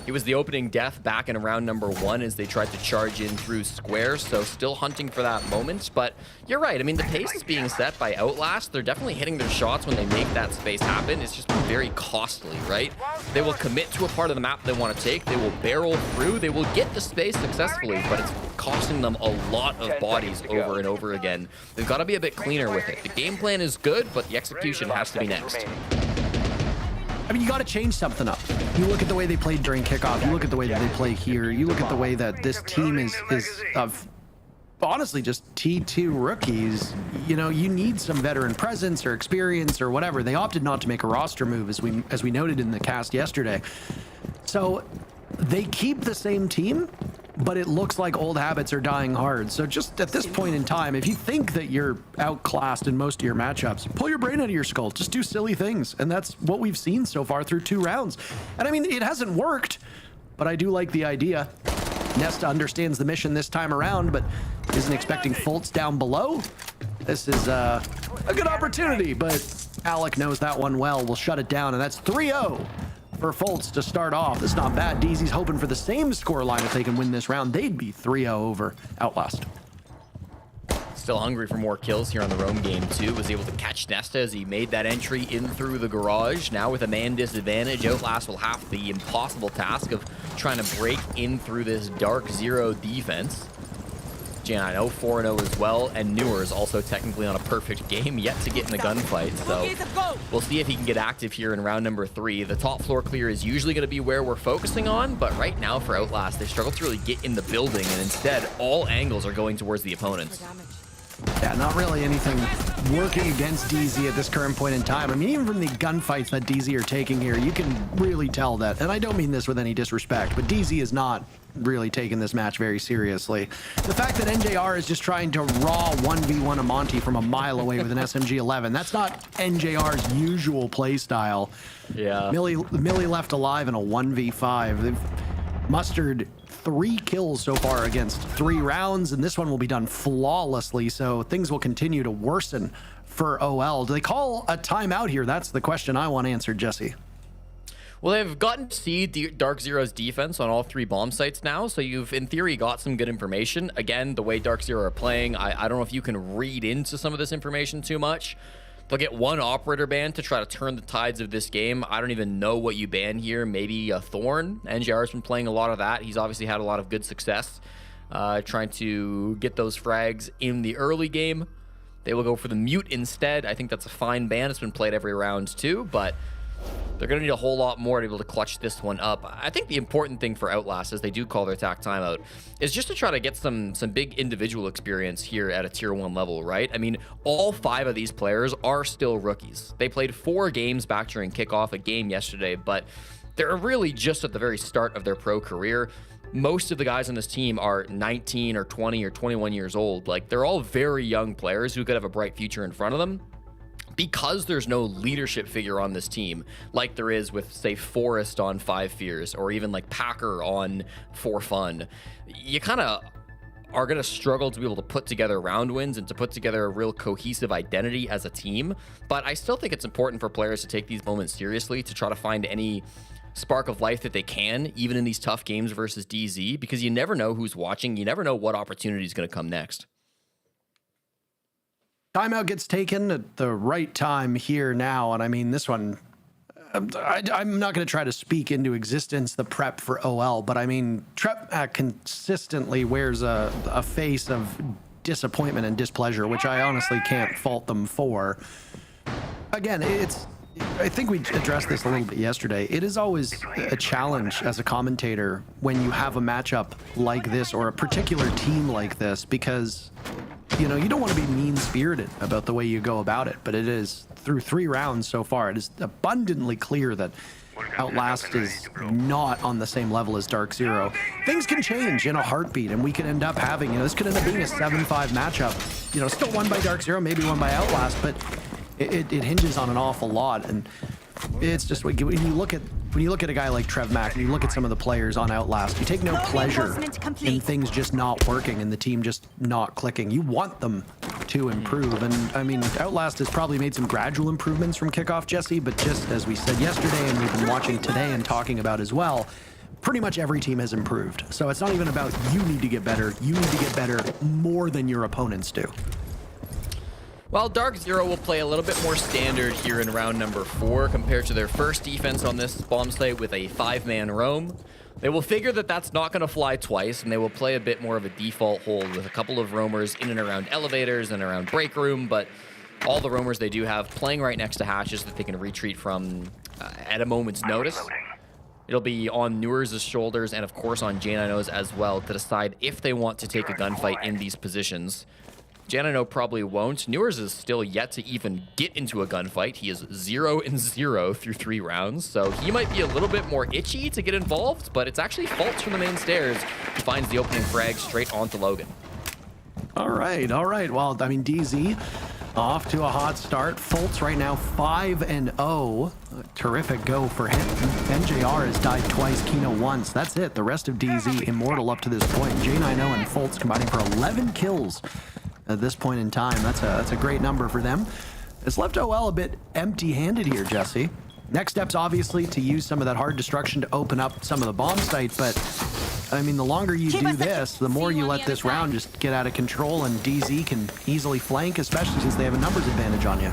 He was the opening death back in round number 1 as they tried to charge in through square, so still hunting for that moment. But you're right. I mean, the pace is being set by Outlast. They're definitely hitting their shots when they make that space happen. It's just very costly, right? They will commit to a part of the map they want to take. They will barrel through. They will get the space successfully, but it's costing them a lot of bodies over and over again. They've got to be a bit cleaner with it. The game plan is good, but the execution has to be next. I mean, you got to change something up. You look at the way they played during kickoff. You look at the way that they play here. You look at the way that this team is of honestly just T2 rookies. You know, you need some veteran presence or experience or whatever. They opted not to make a roster move, as we noted in the cast yesterday. So they keep the same team, but it looks like old habits are dying hard. So just at this point in time, if you think that you're outclassed in most of your matchups, pull your brain out of your skull. Just do silly things. And that's what we've seen so far through 2 rounds. And I mean, it hasn't worked, but I do like the idea. Nesta understands the mission this time around, but isn't expecting Fultz down below. This is a good opportunity, but Alec knows that one well. We'll shut it down, and that's 3-0. For Fultz to start off. It's not bad. DZ's hoping for the same scoreline if they can win this round. They'd be 3-0 over Outlast. Still hungry for more kills here on the roam game too. Was able to catch Nesta as he made that entry in through the garage. Now with a man disadvantage, Outlast will have the impossible task of trying to break in through this Dark Zero defense. J9O 4-0 as well, and Newer is also technically on a perfect game, yet to get in the gunfight, so we'll see if he can get active here in round number 3. The top floor clear is usually going to be where we're focusing on, but right now for Outlast, they struggle to really get in the building, and instead, all angles are going towards the opponents. Yeah, not really anything working against DZ at this current point in time. I mean, even from the gunfights that DZ are taking here, you can really tell that, and I don't mean this with any disrespect, but DZ is not really taking this match very seriously. The fact that NJR is just trying to raw 1v1 a Monty from a mile away with an SMG-11, that's not NJR's usual play style. Yeah. Millie left alive in a 1v5. They've mustered 3 kills so far against 3 rounds, and this one will be done flawlessly, so things will continue to worsen for OL. Do they call a timeout here? That's the question I want answered, Jesse. Well, they've gotten to see Dark Zero's defense on all 3 bomb sites now, so you've, in theory, got some good information. Again, the way Dark Zero are playing, I don't know if you can read into some of this information too much. They'll get 1 operator ban to try to turn the tides of this game. I don't even know what you ban here. Maybe a Thorn. NJR's been playing a lot of that. He's obviously had a lot of good success trying to get those frags in the early game. They will go for the Mute instead. I think that's a fine ban. It's been played every round too, but they're going to need a whole lot more to be able to clutch this one up. I think the important thing for Outlast, as they do call their attack timeout, is just to try to get some big individual experience here at a tier 1 level, right? I mean, all 5 of these players are still rookies. They played 4 games back during kickoff, a game yesterday, but they're really just at the very start of their pro career. Most of the guys on this team are 19 or 20 or 21 years old. Like, they're all very young players who could have a bright future in front of them. Because there's no leadership figure on this team, like there is with, say, Forrest on 5 Fears, or even like Packer on 4 Fun, you kind of are going to struggle to be able to put together round wins and to put together a real cohesive identity as a team. But I still think it's important for players to take these moments seriously, to try to find any spark of life that they can, even in these tough games versus DZ, because you never know who's watching. You never know what opportunity is going to come next. Timeout gets taken at the right time here now, and I mean, this one, I'm not going to try to speak into existence the prep for OL, but I mean, Trep consistently wears a face of disappointment and displeasure, which I honestly can't fault them for. Again, it's I think we addressed this a little bit yesterday. It is always a challenge as a commentator when you have a matchup like this or a particular team like this, because you know, you don't want to be mean-spirited about the way you go about it, but it is, through 3 rounds so far, it is abundantly clear that Outlast is not on the same level as Dark Zero. Things can change in a heartbeat, and we could end up having, you know, this could end up being a 7-5 matchup. You know, still won by Dark Zero, maybe won by Outlast, but it hinges on an awful lot. And it's just, when you look at a guy like Trev Mack, and you look at some of the players on Outlast, you take no pleasure in things just not working and the team just not clicking. You want them to improve. And I mean, Outlast has probably made some gradual improvements from kickoff, Jesse, but just as we said yesterday and we've been watching today and talking about as well, pretty much every team has improved. So it's not even about you need to get better. You need to get better more than your opponents do. Well, Dark Zero will play a little bit more standard here in round number 4 compared to their first defense on this bomb site with a 5-man roam. They will figure that that's not going to fly twice, and they will play a bit more of a default hold with a couple of roamers in and around elevators and around break room, but all the roamers they do have playing right next to hatches that they can retreat from at a moment's notice. It'll be on Newers' shoulders and, of course, on J9O's as well to decide if they want to take a gunfight in these positions. J9O probably won't. Newers is still yet to even get into a gunfight. He is 0-0 through 3 rounds, so he might be a little bit more itchy to get involved, but it's actually Fultz from the main stairs who finds the opening frag straight onto Logan. All right. Well, I mean, DZ off to a hot start. Fultz right now 5-0. Terrific go for him. NJR has died twice, Kino once. That's it. The rest of DZ immortal up to this point. J9O and Fultz combining for 11 kills. At this point in time, that's a great number for them. It's left OL a bit empty-handed here, Jesse. Next step's obviously to use some of that hard destruction to open up some of the bomb site, but I mean, the longer you do this, the more you let this round just get out of control, and DZ can easily flank, especially since they have a numbers advantage on you.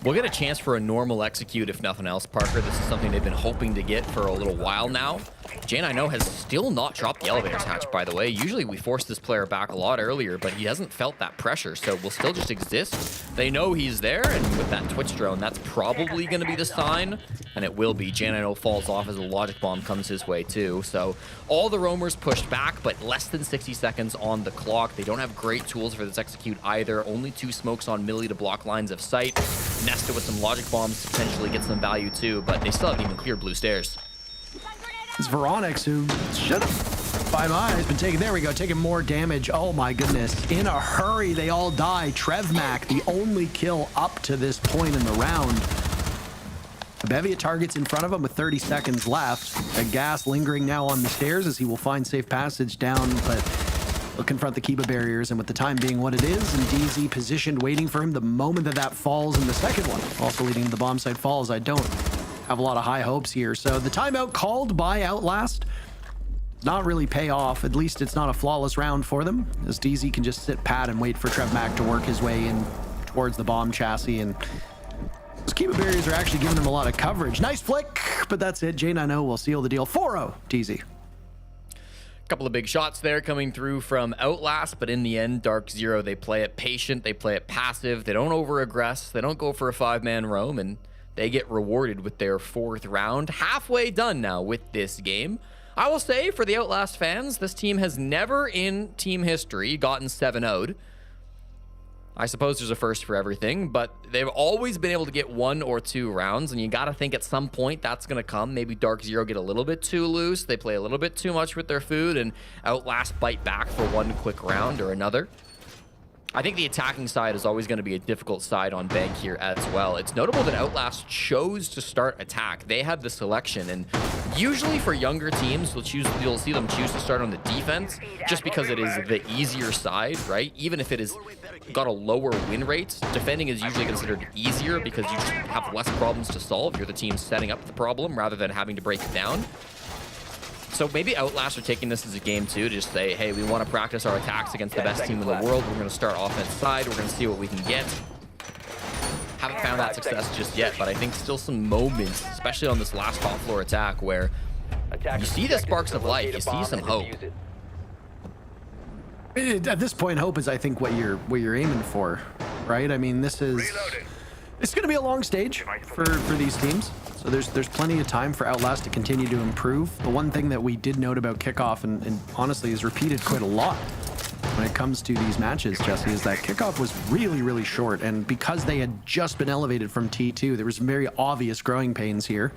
We'll get a chance for a normal execute if nothing else, Parker. This is something they've been hoping to get for a little while now. J9O has still not dropped the elevators hatch, by the way. Usually we force this player back a lot earlier, but he hasn't felt that pressure, so will still just exist. They know he's there, and with that Twitch drone, that's probably going to be the sign, and it will be. J9O falls off as a logic bomb comes his way too. So all the roamers pushed back, but less than 60 seconds on the clock. They don't have great tools for this execute either. Only 2 smokes on Millie to block lines of sight. Nested with some logic bombs to potentially get some value too, but they still haven't even cleared blue stairs. It's Veronix who should have, by my eyes, been taking, there we go, taking more damage. Oh my goodness. In a hurry, they all die. Trev Mack, the only kill up to this point in the round. A bevy of targets in front of him with 30 seconds left. A gas lingering now on the stairs as he will find safe passage down, but he'll confront the Kiba barriers, and with the time being what it is, and DZ positioned waiting for him the moment that falls in the second one, also leading to the bomb site falls. I don't have a lot of high hopes here. So the timeout called by Outlast does not really pay off. At least it's not a flawless round for them, as DZ can just sit pat and wait for Trev Mack to work his way in towards the bomb chassis, and those Kiba barriers are actually giving him a lot of coverage. Nice flick, but that's it. J9O will seal the deal. 4-0 DZ. Couple of big shots there coming through from Outlast, but in the end, Dark Zero, they play it patient, they play it passive, they don't over-aggress, they don't go for a 5-man roam, and they get rewarded with their 4th round. Halfway done now with this game. I will say, for the Outlast fans, this team has never in team history gotten 7-0'd. I suppose there's a first for everything, but they've always been able to get 1 or 2 rounds, and you got to think at some point that's going to come. Maybe Dark Zero get a little bit too loose, they play a little bit too much with their food, and Outlast bite back for 1 quick round or another. I think the attacking side is always going to be a difficult side on Bank here as well. It's notable that Outlast chose to start attack. They had the selection, and usually for younger teams, you'll see them choose to start on the defense just because it is the easier side, right? Even if it is got a lower win rate, defending is usually considered easier because you just have less problems to solve. You're the team setting up the problem rather than having to break it down. So maybe Outlast are taking this as a game too, to just say, hey, we want to practice our attacks against the best team in the world. We're going to start offense side. We're going to see what we can get. Haven't found that success just yet, but I think still some moments, especially on this last top floor attack, where you see the sparks of life, you see some hope. At this point, hope is, I think, what you're aiming for, right? I mean, this is It's going to be a long stage for these teams. So there's plenty of time for Outlast to continue to improve. The one thing that we did note about Kickoff, and honestly is repeated quite a lot when it comes to these matches, Jesse, is that Kickoff was really, really short. And because they had just been elevated from T2, there was very obvious growing pains here.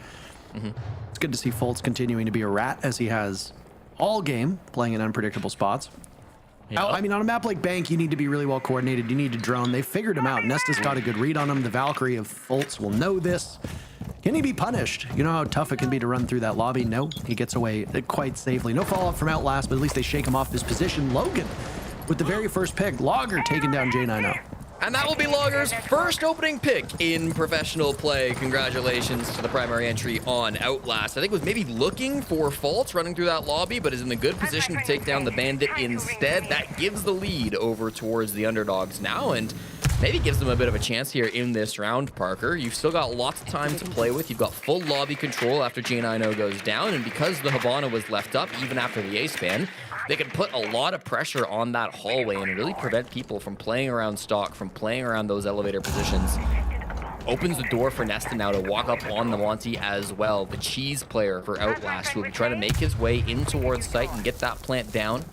It's good to see Fultz continuing to be a rat as he has all game, playing in unpredictable spots. I mean, on a map like Bank, you need to be really well coordinated. You need to drone. They figured him out. Nesta's got a good read on him. The Valkyrie of Fultz will know this. Can he be punished? You know how tough it can be to run through that lobby? No, he gets away quite safely. No follow-up from Outlast, but at least they shake him off his position. Logan with the very first pick. Logger taking down J90. And that will be Logger's first opening pick in professional play. Congratulations to the primary entry on Outlast. I think was maybe looking for Fultz running through that lobby, but is in a good position to take down the Bandit instead. That gives the lead over towards the underdogs now, and maybe gives them a bit of a chance here in this round, Parker. You've still got lots of time to play with. You've got full lobby control after J90 goes down, and because the Havana was left up, even after the A-span, they can put a lot of pressure on that hallway and really prevent people from playing around stock, from playing around those elevator positions. Opens the door for Nesta now to walk up on the Monty as well. The cheese player for Outlast, who will be trying to make his way in towards site and get that plant down.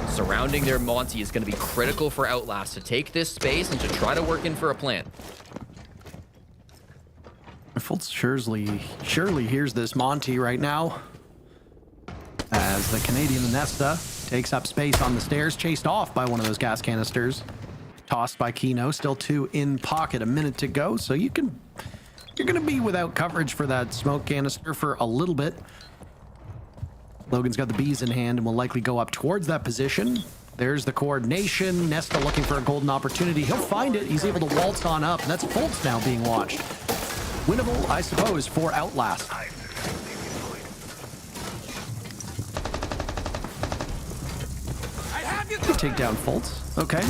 Surrounding their Monty is going to be critical for Outlast to take this space and to try to work in for a plant. Fultz surely hears this Monty right now, as the Canadian Nesta takes up space on the stairs, chased off by one of those gas canisters. Tossed by Kino, still 2 in pocket, a minute to go. So you're going to be without coverage for that smoke canister for a little bit. Logan's got the bees in hand and will likely go up towards that position. There's the coordination. Nesta looking for a golden opportunity. He'll find it. He's able to waltz on up, and that's Fultz now being watched. Winnable, I suppose, for Outlast. Take down Fultz. Okay.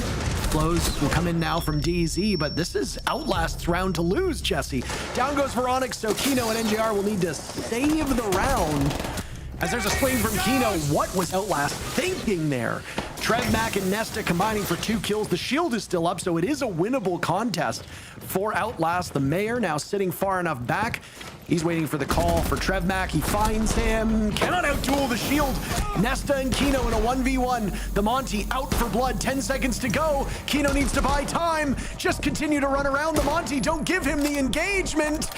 Blows will come in now from DZ, but this is Outlast's round to lose, Jesse. Down goes Veronix, so Kino and NJR will need to save the round. As there's a swing from Kino, what was Outlast thinking there? Trev, Mac, and Nesta combining for 2 kills. The shield is still up, so it is a winnable contest for Outlast. The Mayor now sitting far enough back. He's waiting for the call for Trev Mac. He finds him. Cannot outduel the shield. Nesta and Kino in a 1v1. The Monty out for blood. 10 seconds to go. Kino needs to buy time. Just continue to run around the Monty. Don't give him the engagement.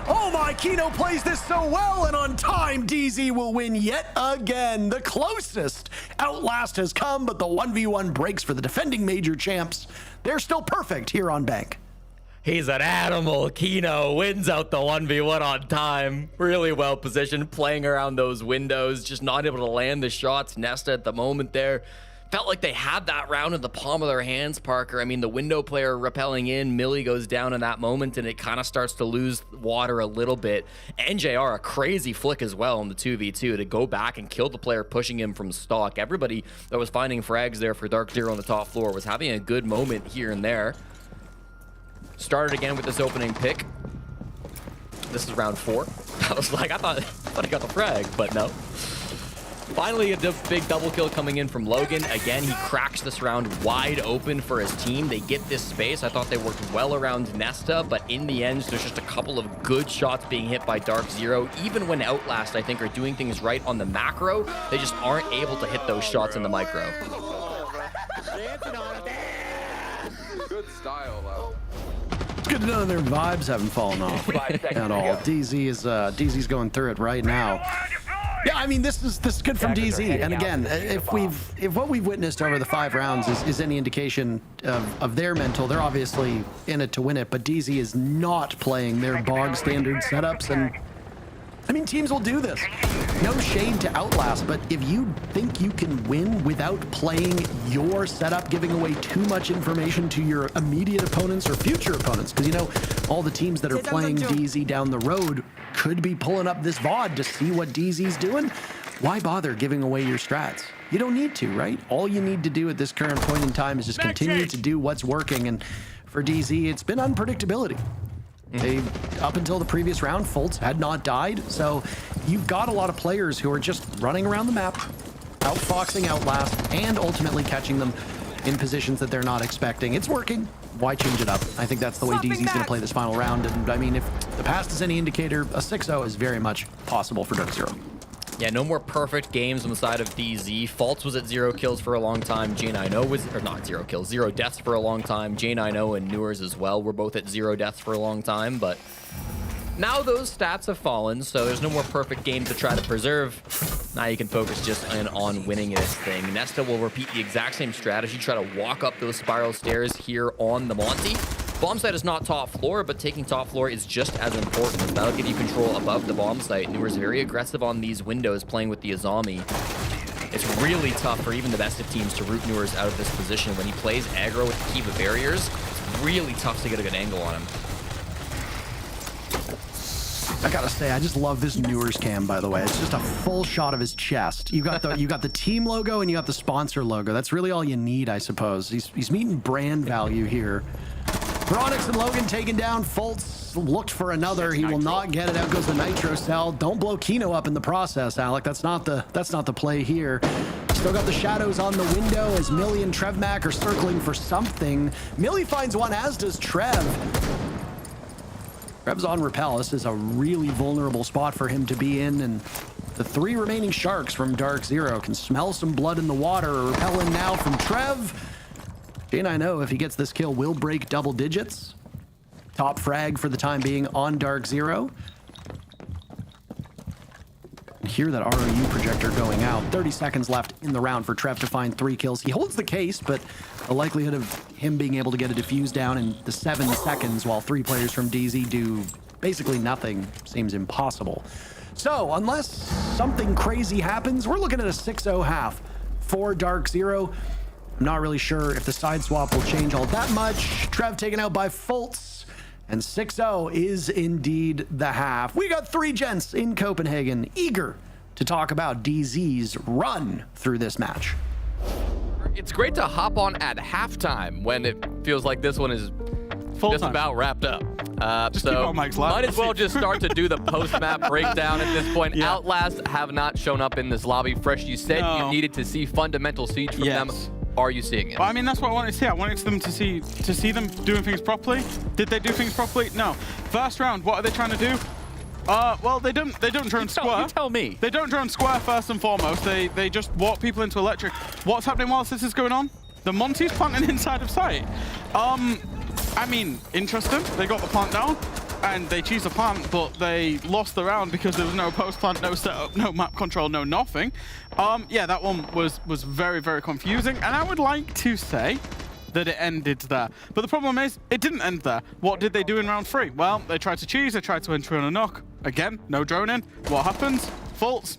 Oh my, Kino plays this so well, and on time, DZ will win yet again. The closest Outlast has come, but the 1v1 breaks for the defending major champs. They're still perfect here on Bank. He's an animal. Kino wins out the 1v1 on time. Really well positioned, playing around those windows, just not able to land the shots. Nesta at the moment there. Felt like they had that round in the palm of their hands, Parker. I mean, the window player rappelling in, Millie goes down in that moment, and it kind of starts to lose water a little bit. NJR, a crazy flick as well in the 2v2 to go back and kill the player pushing him from stock. Everybody that was finding frags there for Dark Zero on the top floor was having a good moment here and there. Started again with this opening pick. This is round 4. I was like, I thought he got the frag, but no. Finally, a big double kill coming in from Logan. Again, he cracks this round wide open for his team. They get this space. I thought they worked well around Nesta, but in the end, there's just a couple of good shots being hit by Dark Zero. Even when Outlast, I think, are doing things right on the macro, they just aren't able to hit those shots in the micro. Good style, though. It's good to know their vibes haven't fallen off at all. DZ's going through it right now. Yeah, I mean, this is good from DZ. And again, if what we've witnessed over the 5 rounds is any indication of their mental, they're obviously in it to win it. But DZ is not playing their bog standard setups, and I mean, teams will do this. No shade to Outlast, but if you think you can win without playing your setup, giving away too much information to your immediate opponents or future opponents, because you know, all the teams that are playing DZ down the road could be pulling up this VOD to see what DZ's doing, why bother giving away your strats? You don't need to, right? All you need to do at this current point in time is just continue to do what's working, and for DZ, it's been unpredictability. They, up until the previous round, Fultz had not died, so you've got a lot of players who are just running around the map, outfoxing Outlast, and ultimately catching them in positions that they're not expecting. It's working. Why change it up? I think that's the way DZ's going to play this final round. And I mean, if the past is any indicator, a 6-0 is very much possible for Dark Zero. Yeah, no more perfect games on the side of DZ. Faults was at 0 kills for a long time. J9O was, or not 0 kills, 0 deaths for a long time. J9O and Newers as well were both at 0 deaths for a long time, but now those stats have fallen, so there's no more perfect game to try to preserve. Now you can focus just on winning this thing. Nesta will repeat the exact same strategy, try to walk up those spiral stairs here on the Monty. Bomb site is not top floor, but taking top floor is just as important. That'll give you control above the bomb site. Newer's very aggressive on these windows, playing with the Azami. It's really tough for even the best of teams to root Newers out of this position. When he plays aggro with the Kiva barriers, it's really tough to get a good angle on him. I gotta say, I just love this Newers cam, by the way. It's just a full shot of his chest. You got the team logo and you got the sponsor logo. That's really all you need, I suppose. He's meeting brand value here. Veronix and Logan taken down. Fultz looked for another. He will not get it. Out goes the Nitro Cell. Don't blow Kino up in the process, Alec. That's not the play here. Still got the shadows on the window as Millie and Trevmac are circling for something. Millie finds one, as does Trev. Trev's on Repel. This is a really vulnerable spot for him to be in, and the 3 remaining Sharks from Dark Zero can smell some blood in the water. Repel in now from Trev. J9O, if he gets this kill, will break double digits. Top frag for the time being on Dark Zero. Hear that ROU projector going out. 30 seconds left in the round for Trev to find 3 kills. He holds the case, but the likelihood of him being able to get a defuse down in the 7 seconds while 3 players from DZ do basically nothing seems impossible. So, unless something crazy happens, we're looking at a 6-0 half for Dark Zero. I'm not really sure if the side swap will change all that much. Trev taken out by Fultz, and 6-0 is indeed the half. We got 3 gents in Copenhagen, eager to talk about DZ's run through this match. It's great to hop on at halftime when it feels like this one is just about wrapped up. So might as well just start to do the post-map breakdown at this point. Yeah. Outlast have not shown up in this lobby. Fresh, you said you needed to see fundamental siege from them. Are you seeing it? Well, I mean, that's what I wanted to see. I wanted them to see them doing things properly. Did they do things properly? No. First round, what are they trying to do? Well, they don't drone square. You tell me. They don't drone square first and foremost. They just walk people into electric. What's happening whilst this is going on? The Monty's planting inside of sight. I mean, interesting. They got the plant down, and they choose a plant, but they lost the round because there was no post-plant, no setup, no map control, no nothing. Yeah, that one was very, very confusing, and I would like to say that it ended there. But the problem is, it didn't end there. What did they do in round 3? Well, they tried to cheese, they tried to enter on a knock. Again, no drone in. What happens? Fultz.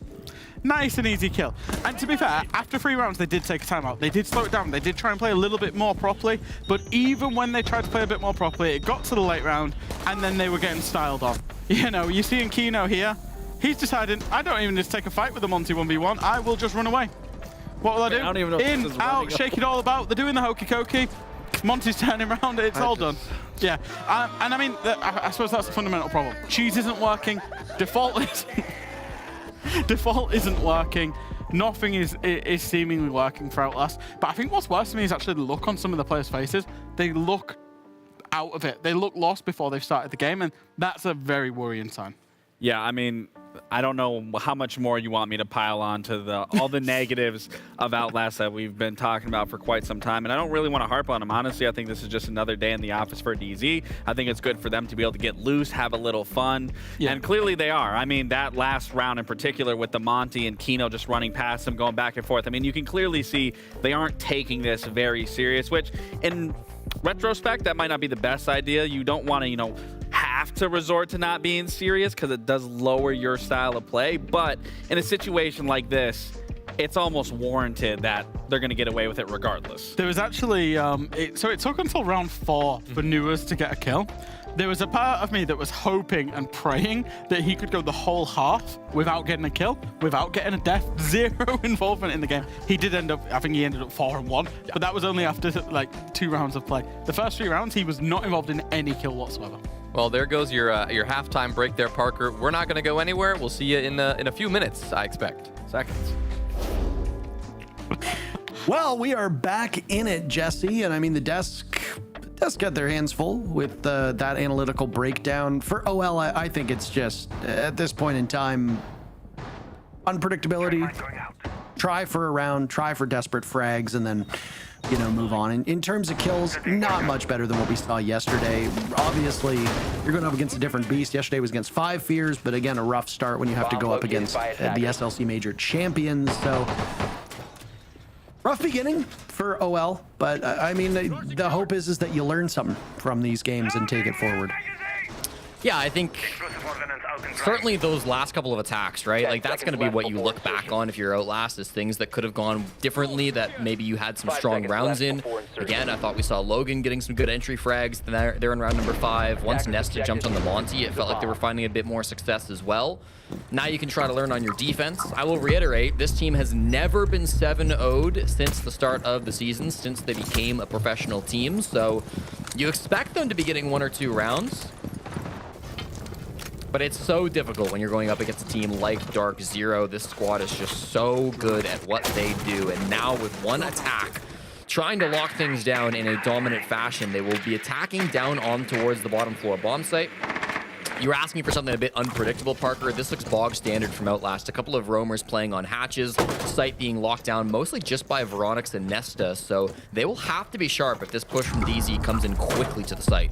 Nice and easy kill. And to be fair, after 3 rounds, they did take a timeout. They did slow it down. They did try and play a little bit more properly. But even when they tried to play a bit more properly, it got to the late round, and then they were getting styled on. You know, you see in Kino here, he's deciding, I don't even need to take a fight with the Monty 1v1. I will just run away. What will I do? I don't even know in, out, shake it all about. They're doing the hokey cokey. Monty's turning around. It's all done. Yeah. And I mean, I suppose that's the fundamental problem. Cheese isn't working. Default isn't working. Nothing is seemingly working for Outlast. But I think what's worse to me is actually the look on some of the players' faces. They look out of it. They look lost before they've started the game, and that's a very worrying sign. Yeah, I mean, I don't know how much more you want me to pile on to all the negatives of Outlast that we've been talking about for quite some time, and I don't really want to harp on them. Honestly, I think this is just another day in the office for DZ. I think it's good for them to be able to get loose, have a little fun, and clearly they are. I mean, that last round in particular with the Monty and Kino just running past them, going back and forth. I mean, you can clearly see they aren't taking this very serious, which in retrospect, that might not be the best idea. You don't want to, have to resort to not being serious because it does lower your style of play. But in a situation like this, it's almost warranted that they're going to get away with it regardless. There was actually, so it took until round 4 for Newers to get a kill. There was a part of me that was hoping and praying that he could go the whole half without getting a kill, without getting a death, 0 involvement in the game. He did end up, I think he ended up 4-1, but that was only after like 2 rounds of play. The first 3 rounds, he was not involved in any kill whatsoever. Well, there goes your halftime break there, Parker. We're not going to go anywhere. We'll see you in a few minutes, I expect. Seconds. Well, we are back in it, Jesse, and I mean the desk got their hands full with that analytical breakdown. For OL, I think it's just at this point in time, unpredictability. Try for a round, try for desperate frags, and then move on. In terms of kills, not much better than what we saw yesterday. Obviously, you're going up against a different beast. Yesterday was against 5 Fears, but again, a rough start when you have to go up against the SLC Major champions. So rough beginning for OL, but I mean, the hope is that you learn something from these games and take it forward. Yeah, I think certainly those last couple of attacks, right? Like, that's going to be what you look back on if you're Outlast, is things that could have gone differently, that maybe you had some strong rounds in. Again, I thought we saw Logan getting some good entry frags there in round number 5. Once Nesta jumped on the Monty, it felt like they were finding a bit more success as well. Now you can try to learn on your defense. I will reiterate, this team has never been 7-0'd since the start of the season, since they became a professional team. So you expect them to be getting 1 or 2 rounds. But it's so difficult when you're going up against a team like Dark Zero. This squad is just so good at what they do. And now with one attack, trying to lock things down in a dominant fashion, they will be attacking down on towards the bottom floor bomb site. You were asking for something a bit unpredictable, Parker. This looks bog standard from Outlast. A couple of roamers playing on hatches, site being locked down mostly just by Veronix and Nesta. So they will have to be sharp if this push from DZ comes in quickly to the site.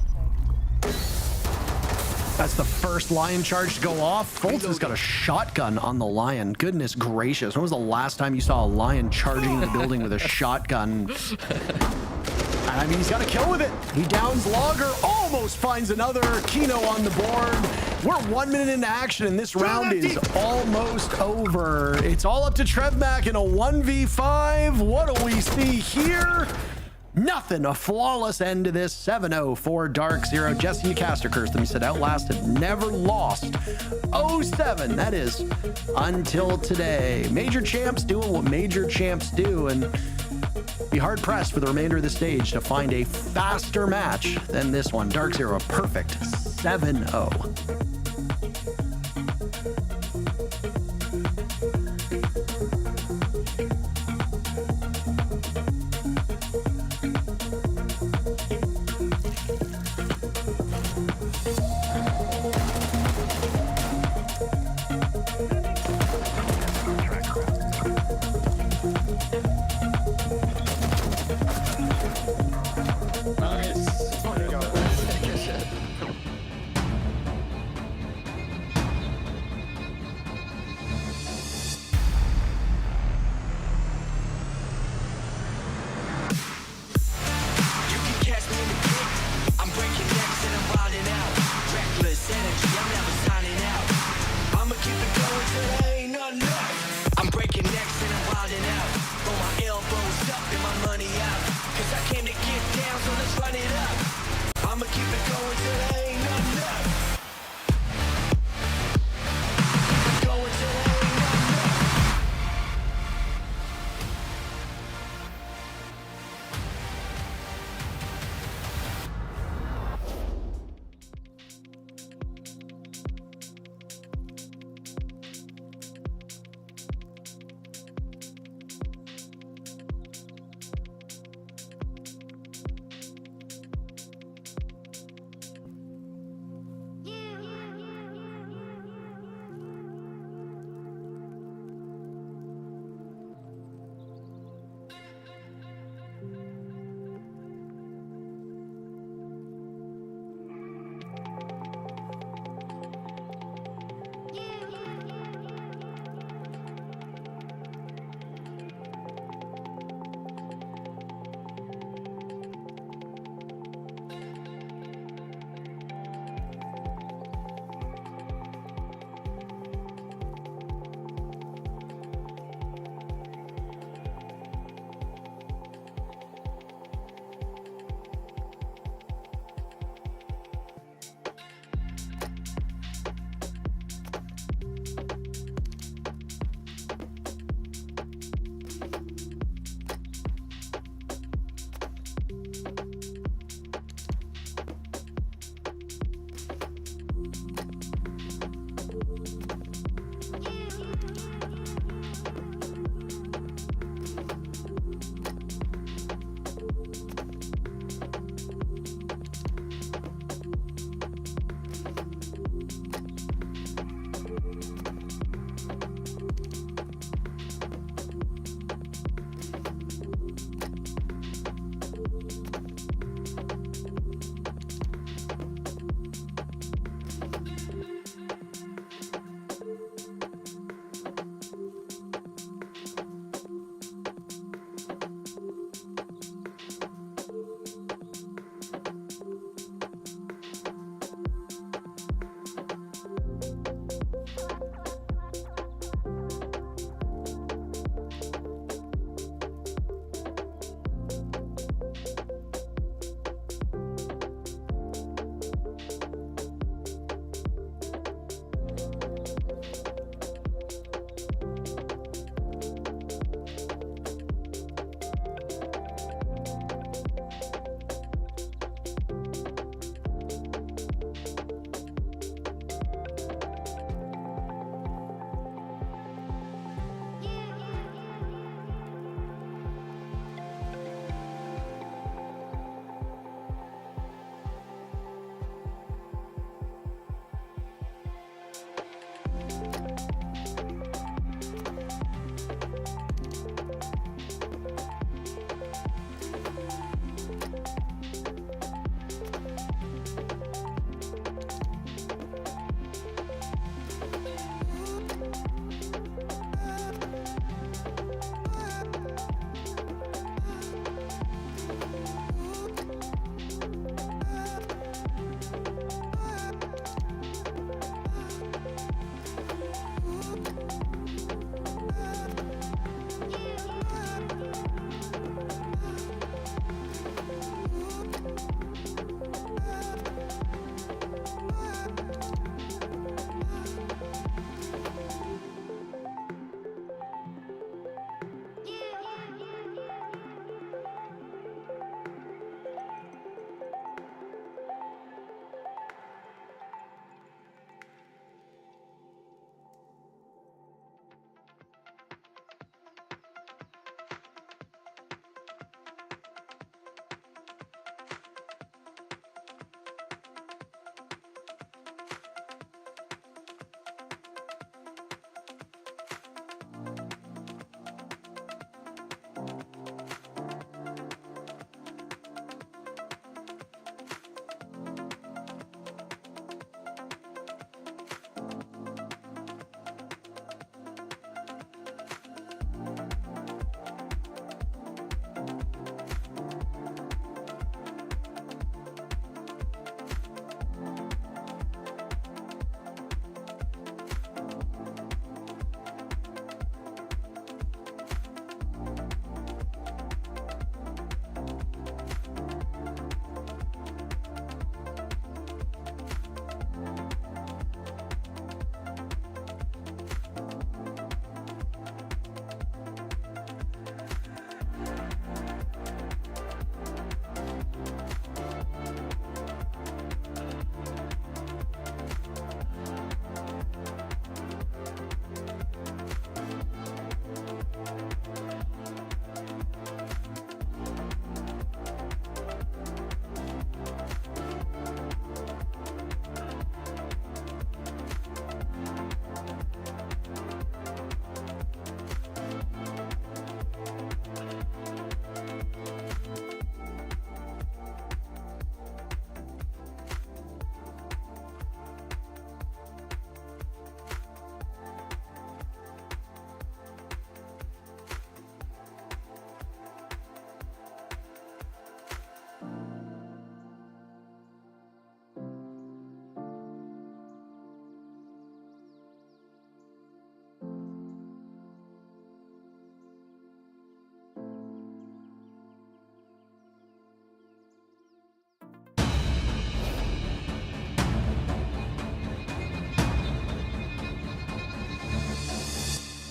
That's the first Lion charge to go off. Fultz has got a shotgun on the Lion. Goodness gracious. When was the last time you saw a Lion charging the building with a shotgun? I mean, he's got a kill with it. He downs Logger, almost finds another. Kino on the board. We're 1 minute into action, and this round is almost over. It's all up to Trevmac in a 1v5. What do we see here? Nothing. A flawless end to this. 7-0 for Dark Zero. Jesse, you cast or curse them. You said Outlast have never lost. 07. That is until today. Major champs doing what major champs do, and be hard pressed for the remainder of the stage to find a faster match than this one. Dark Zero, a perfect 7-0. I'm breaking necks and I'm wilding out. Throw my elbows up and my money out. Cause I came to get down, so let's run it up.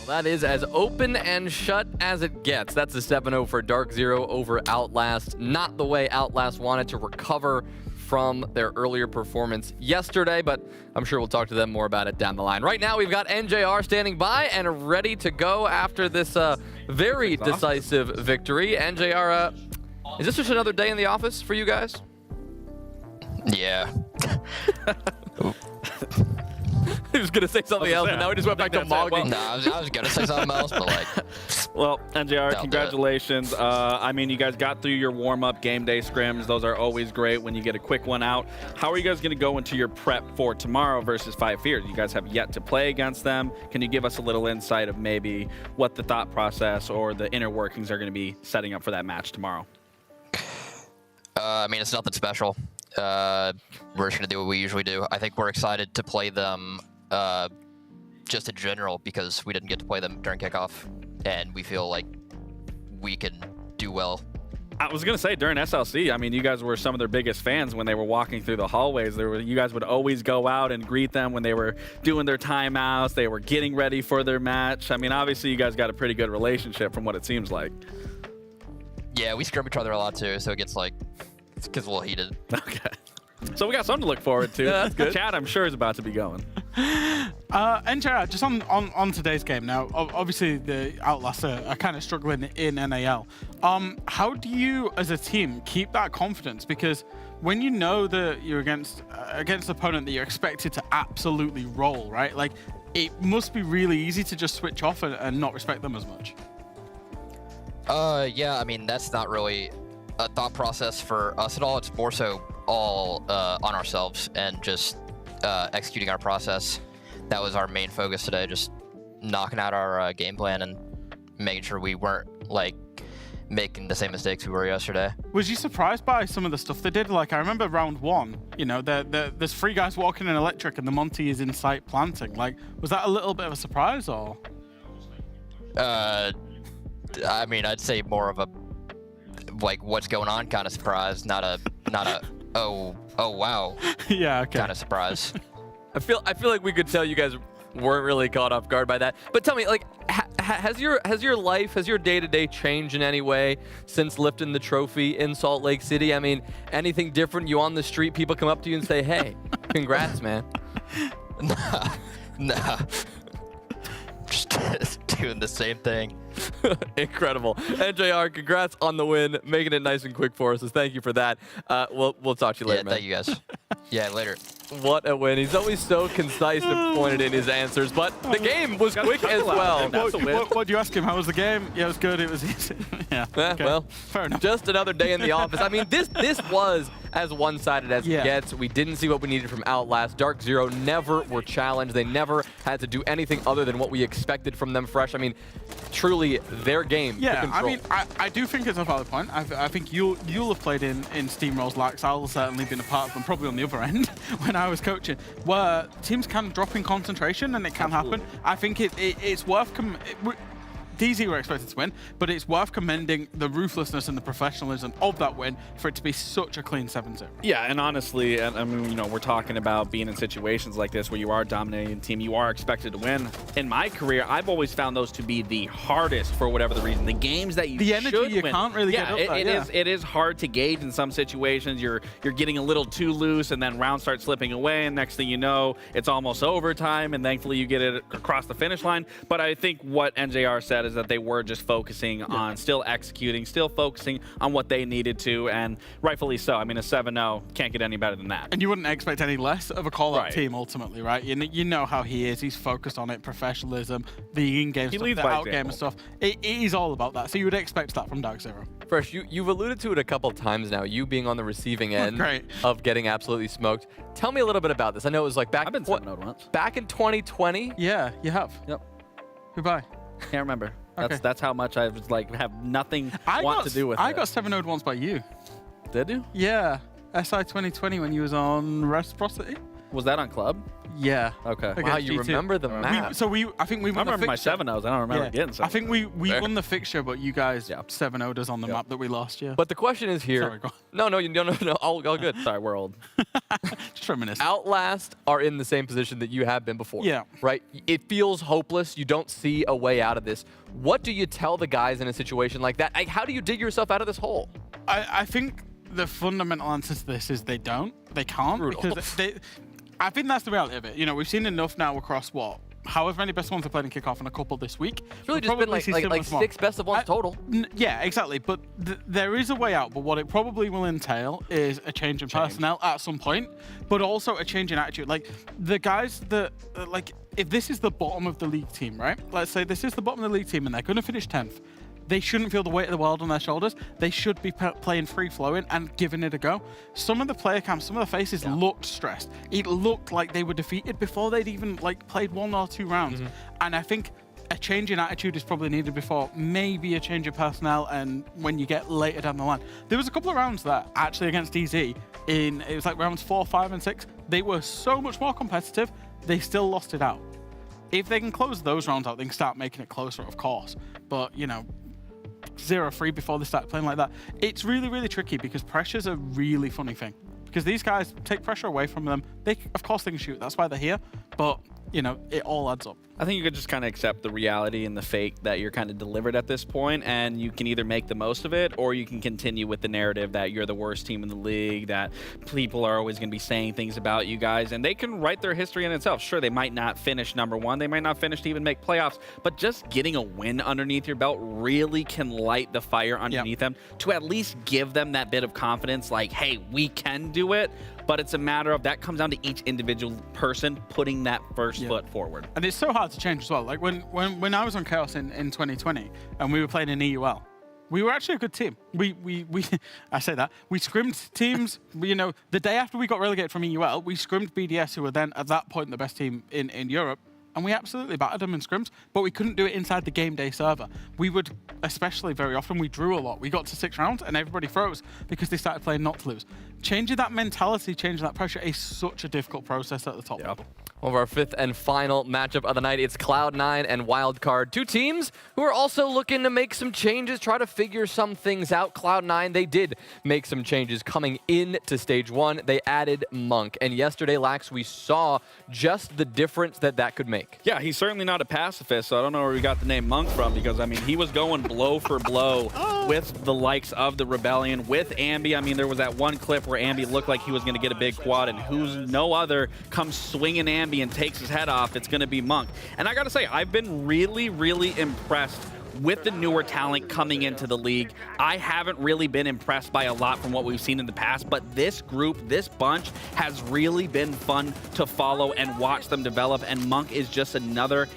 That is as open and shut as it gets. That's a 7-0 for Dark Zero over Outlast. Not the way Outlast wanted to recover from their earlier performance yesterday, but I'm sure we'll talk to them more about it down the line. Right now, we've got NJR standing by and ready to go after this very decisive victory. NJR, is this just another day in the office for you guys? Yeah. He was gonna say something else, and now he just went back to mogging. No, I was gonna say something else, but like. Well, NJR, congratulations. I mean, you guys got through your warm-up game day scrims. Those are always great when you get a quick one out. How are you guys gonna go into your prep for tomorrow versus Five Fears? You guys have yet to play against them. Can you give us a little insight of maybe what the thought process or the inner workings are gonna be setting up for that match tomorrow? I mean, it's nothing special. We're just gonna do what we usually do. I think we're excited to play them just in general because we didn't get to play them during kickoff, and we feel like we can do well. I was gonna say during SLC, I mean, you guys were some of their biggest fans when they were walking through the hallways. You guys would always go out and greet them when they were doing their timeouts. They were getting ready for their match. I mean, obviously, you guys got a pretty good relationship from what it seems like. Yeah, we scrum each other a lot too, so it gets a little heated. Okay. So we got something to look forward to. Yeah, that's good. Chad, I'm sure, is about to be going. NJR, just on today's game now, obviously the Outlast are kind of struggling in NAL. How do you, as a team, keep that confidence? Because when you know that you're against an opponent that you're expected to absolutely roll, right? Like, it must be really easy to just switch off and not respect them as much. Yeah, I mean, that's not really a thought process for us at all. It's more so all on ourselves and just executing our process. That was our main focus today, just knocking out our game plan and making sure we weren't making the same mistakes we were yesterday. Was you surprised by some of the stuff they did? Like, I remember round one, you know, there's 3 guys walking in electric and the Monty is in sight planting. Like, was that a little bit of a surprise, or? I mean, I'd say more of a what's going on kind of surprise, not a oh wow yeah, okay. kind of surprise. I feel like we could tell you guys weren't really caught off guard by that. But tell me, like, has your day-to-day changed in any way since lifting the trophy in Salt Lake City? I mean, anything different? You on the street, people come up to you and say, "Hey, congrats, man." Nah. Just doing the same thing. Incredible. NJR, congrats on the win, making it nice and quick for us. So thank you for that. We'll talk to you later, man. Thank you guys. Yeah, later. What a win. He's always so concise and pointed in his answers, but the game was quick as well. What do you ask him? How was the game? Yeah, it was good. It was easy. Yeah. Okay. Well, fair enough. Just another day in the office. I mean, this was as one-sided as it gets. We didn't see what we needed from Outlast. Dark Zero never were challenged. They never had to do anything other than what we expected from them fresh. I mean, truly their game. Yeah, I mean, I do think it's a valid point. I think you'll have played in Steamroll's lax. I'll certainly been a part of them, probably on the other end when I was coaching, where teams can drop in concentration and it can happen. I think it's worth DZ were expected to win, but it's worth commending the ruthlessness and the professionalism of that win for it to be such a clean 7-0. Yeah, and honestly, I mean, you know, we're talking about being in situations like this where you are dominating a team, you are expected to win. In my career, I've always found those to be the hardest for whatever the reason. The games that you the energy should you win. can't really get up there. It is hard to gauge in some situations. You're getting a little too loose, and then rounds start slipping away, and next thing you know, it's almost overtime, and thankfully you get it across the finish line. But I think what NJR said is that they were just focusing on still executing, still focusing on what they needed to, and rightfully so. I mean, a 7-0 can't get any better than that. And you wouldn't expect any less of a call-out team ultimately, right? You know how he is. He's focused on it, professionalism, the in-game stuff, the out-game stuff. It is all about that. So you would expect that from Dark Zero. Fresh, you've alluded to it a couple times now, you being on the receiving end of getting absolutely smoked. Tell me a little bit about this. I know it was like back, I've been 7-0'd once. Back in 2020? Yeah, you have. Yep. Goodbye. Can't remember. Okay. That's how much I was like have nothing to do with it. I got 7-0'd once by you. Did you? Yeah. SI 2020 when you was on Reciprocity. Was that on club? Yeah. Okay. Wow, you remember the map. I think we won I remember the my fixture. 7-0s. I don't remember getting 7-0. I think we won the fixture, but you guys 7-0'd us on the map that we lost, yeah. But the question is here. Sorry, go on. No, all good. Sorry, we're old. Just reminisce. Outlast are in the same position that you have been before. Yeah. Right? It feels hopeless. You don't see a way out of this. What do you tell the guys in a situation like that? How do you dig yourself out of this hole? I think the fundamental answer to this is they don't. They can't. Brutal. Because I think that's the reality of it. You know, we've seen enough now across however many best ones have played in kickoff and a couple this week. It's really just been like 6 best of ones total. Yeah, exactly. But there is a way out. But what it probably will entail is a change in personnel at some point, but also a change in attitude. Like the guys that, if this is the bottom of the league team, right? Let's say this is the bottom of the league team and they're going to finish 10th. They shouldn't feel the weight of the world on their shoulders. They should be playing free-flowing and giving it a go. Some of the player cams, some of the faces looked stressed. It looked like they were defeated before they'd even played 1 or 2 rounds. And I think a change in attitude is probably needed before maybe a change of personnel and when you get later down the line. There was a couple of rounds that actually against DZ, it was like rounds 4, 5, and 6, they were so much more competitive, they still lost it out. If they can close those rounds out, they can start making it closer, of course. But, you know, 0-3 before they start playing like that. It's really, really tricky because pressure's a really funny thing. Because these guys take pressure away from them. Of course they can shoot. That's why they're here. But, you know, it all adds up. I think you could just kind of accept the reality and the fate that you're kind of delivered at this point, and you can either make the most of it or you can continue with the narrative that you're the worst team in the league, that people are always going to be saying things about you guys, and they can write their history in itself. Sure, they might not finish #1, they might not finish to even make playoffs, but just getting a win underneath your belt really can light the fire underneath them to at least give them that bit of confidence, like, hey, we can do it. But it's a matter of that comes down to each individual person putting that first foot forward. And it's so hard to change as well. Like when I was on Chaos in 2020 and we were playing in EUL, we were actually a good team. We I say that. We scrimmed teams. You know, the day after we got relegated from EUL, we scrimmed BDS, who were then at that point the best team in Europe. And we absolutely battered them in scrims, but we couldn't do it inside the game day server. We would, especially very often, we drew a lot. We got to 6 rounds and everybody froze because they started playing not to lose. Changing that mentality, changing that pressure is such a difficult process at the top level. One of our 5th and final matchup of the night, it's Cloud9 and Wildcard. 2 teams who are also looking to make some changes, try to figure some things out. Cloud9, they did make some changes coming into Stage 1. They added Monk. And yesterday, Lax, we saw just the difference that could make. Yeah, he's certainly not a pacifist, so I don't know where we got the name Monk from, because, I mean, he was going blow for blow with the likes of the Rebellion, with Ambi. I mean, there was that one clip where Ambi looked like he was going to get a big quad, and who's no other comes swinging Ambi and takes his head off. It's going to be Monk. And I got to say, I've been really, really impressed with the newer talent coming into the league. I haven't really been impressed by a lot from what we've seen in the past, but this group, this bunch, has really been fun to follow and watch them develop, and Monk is just another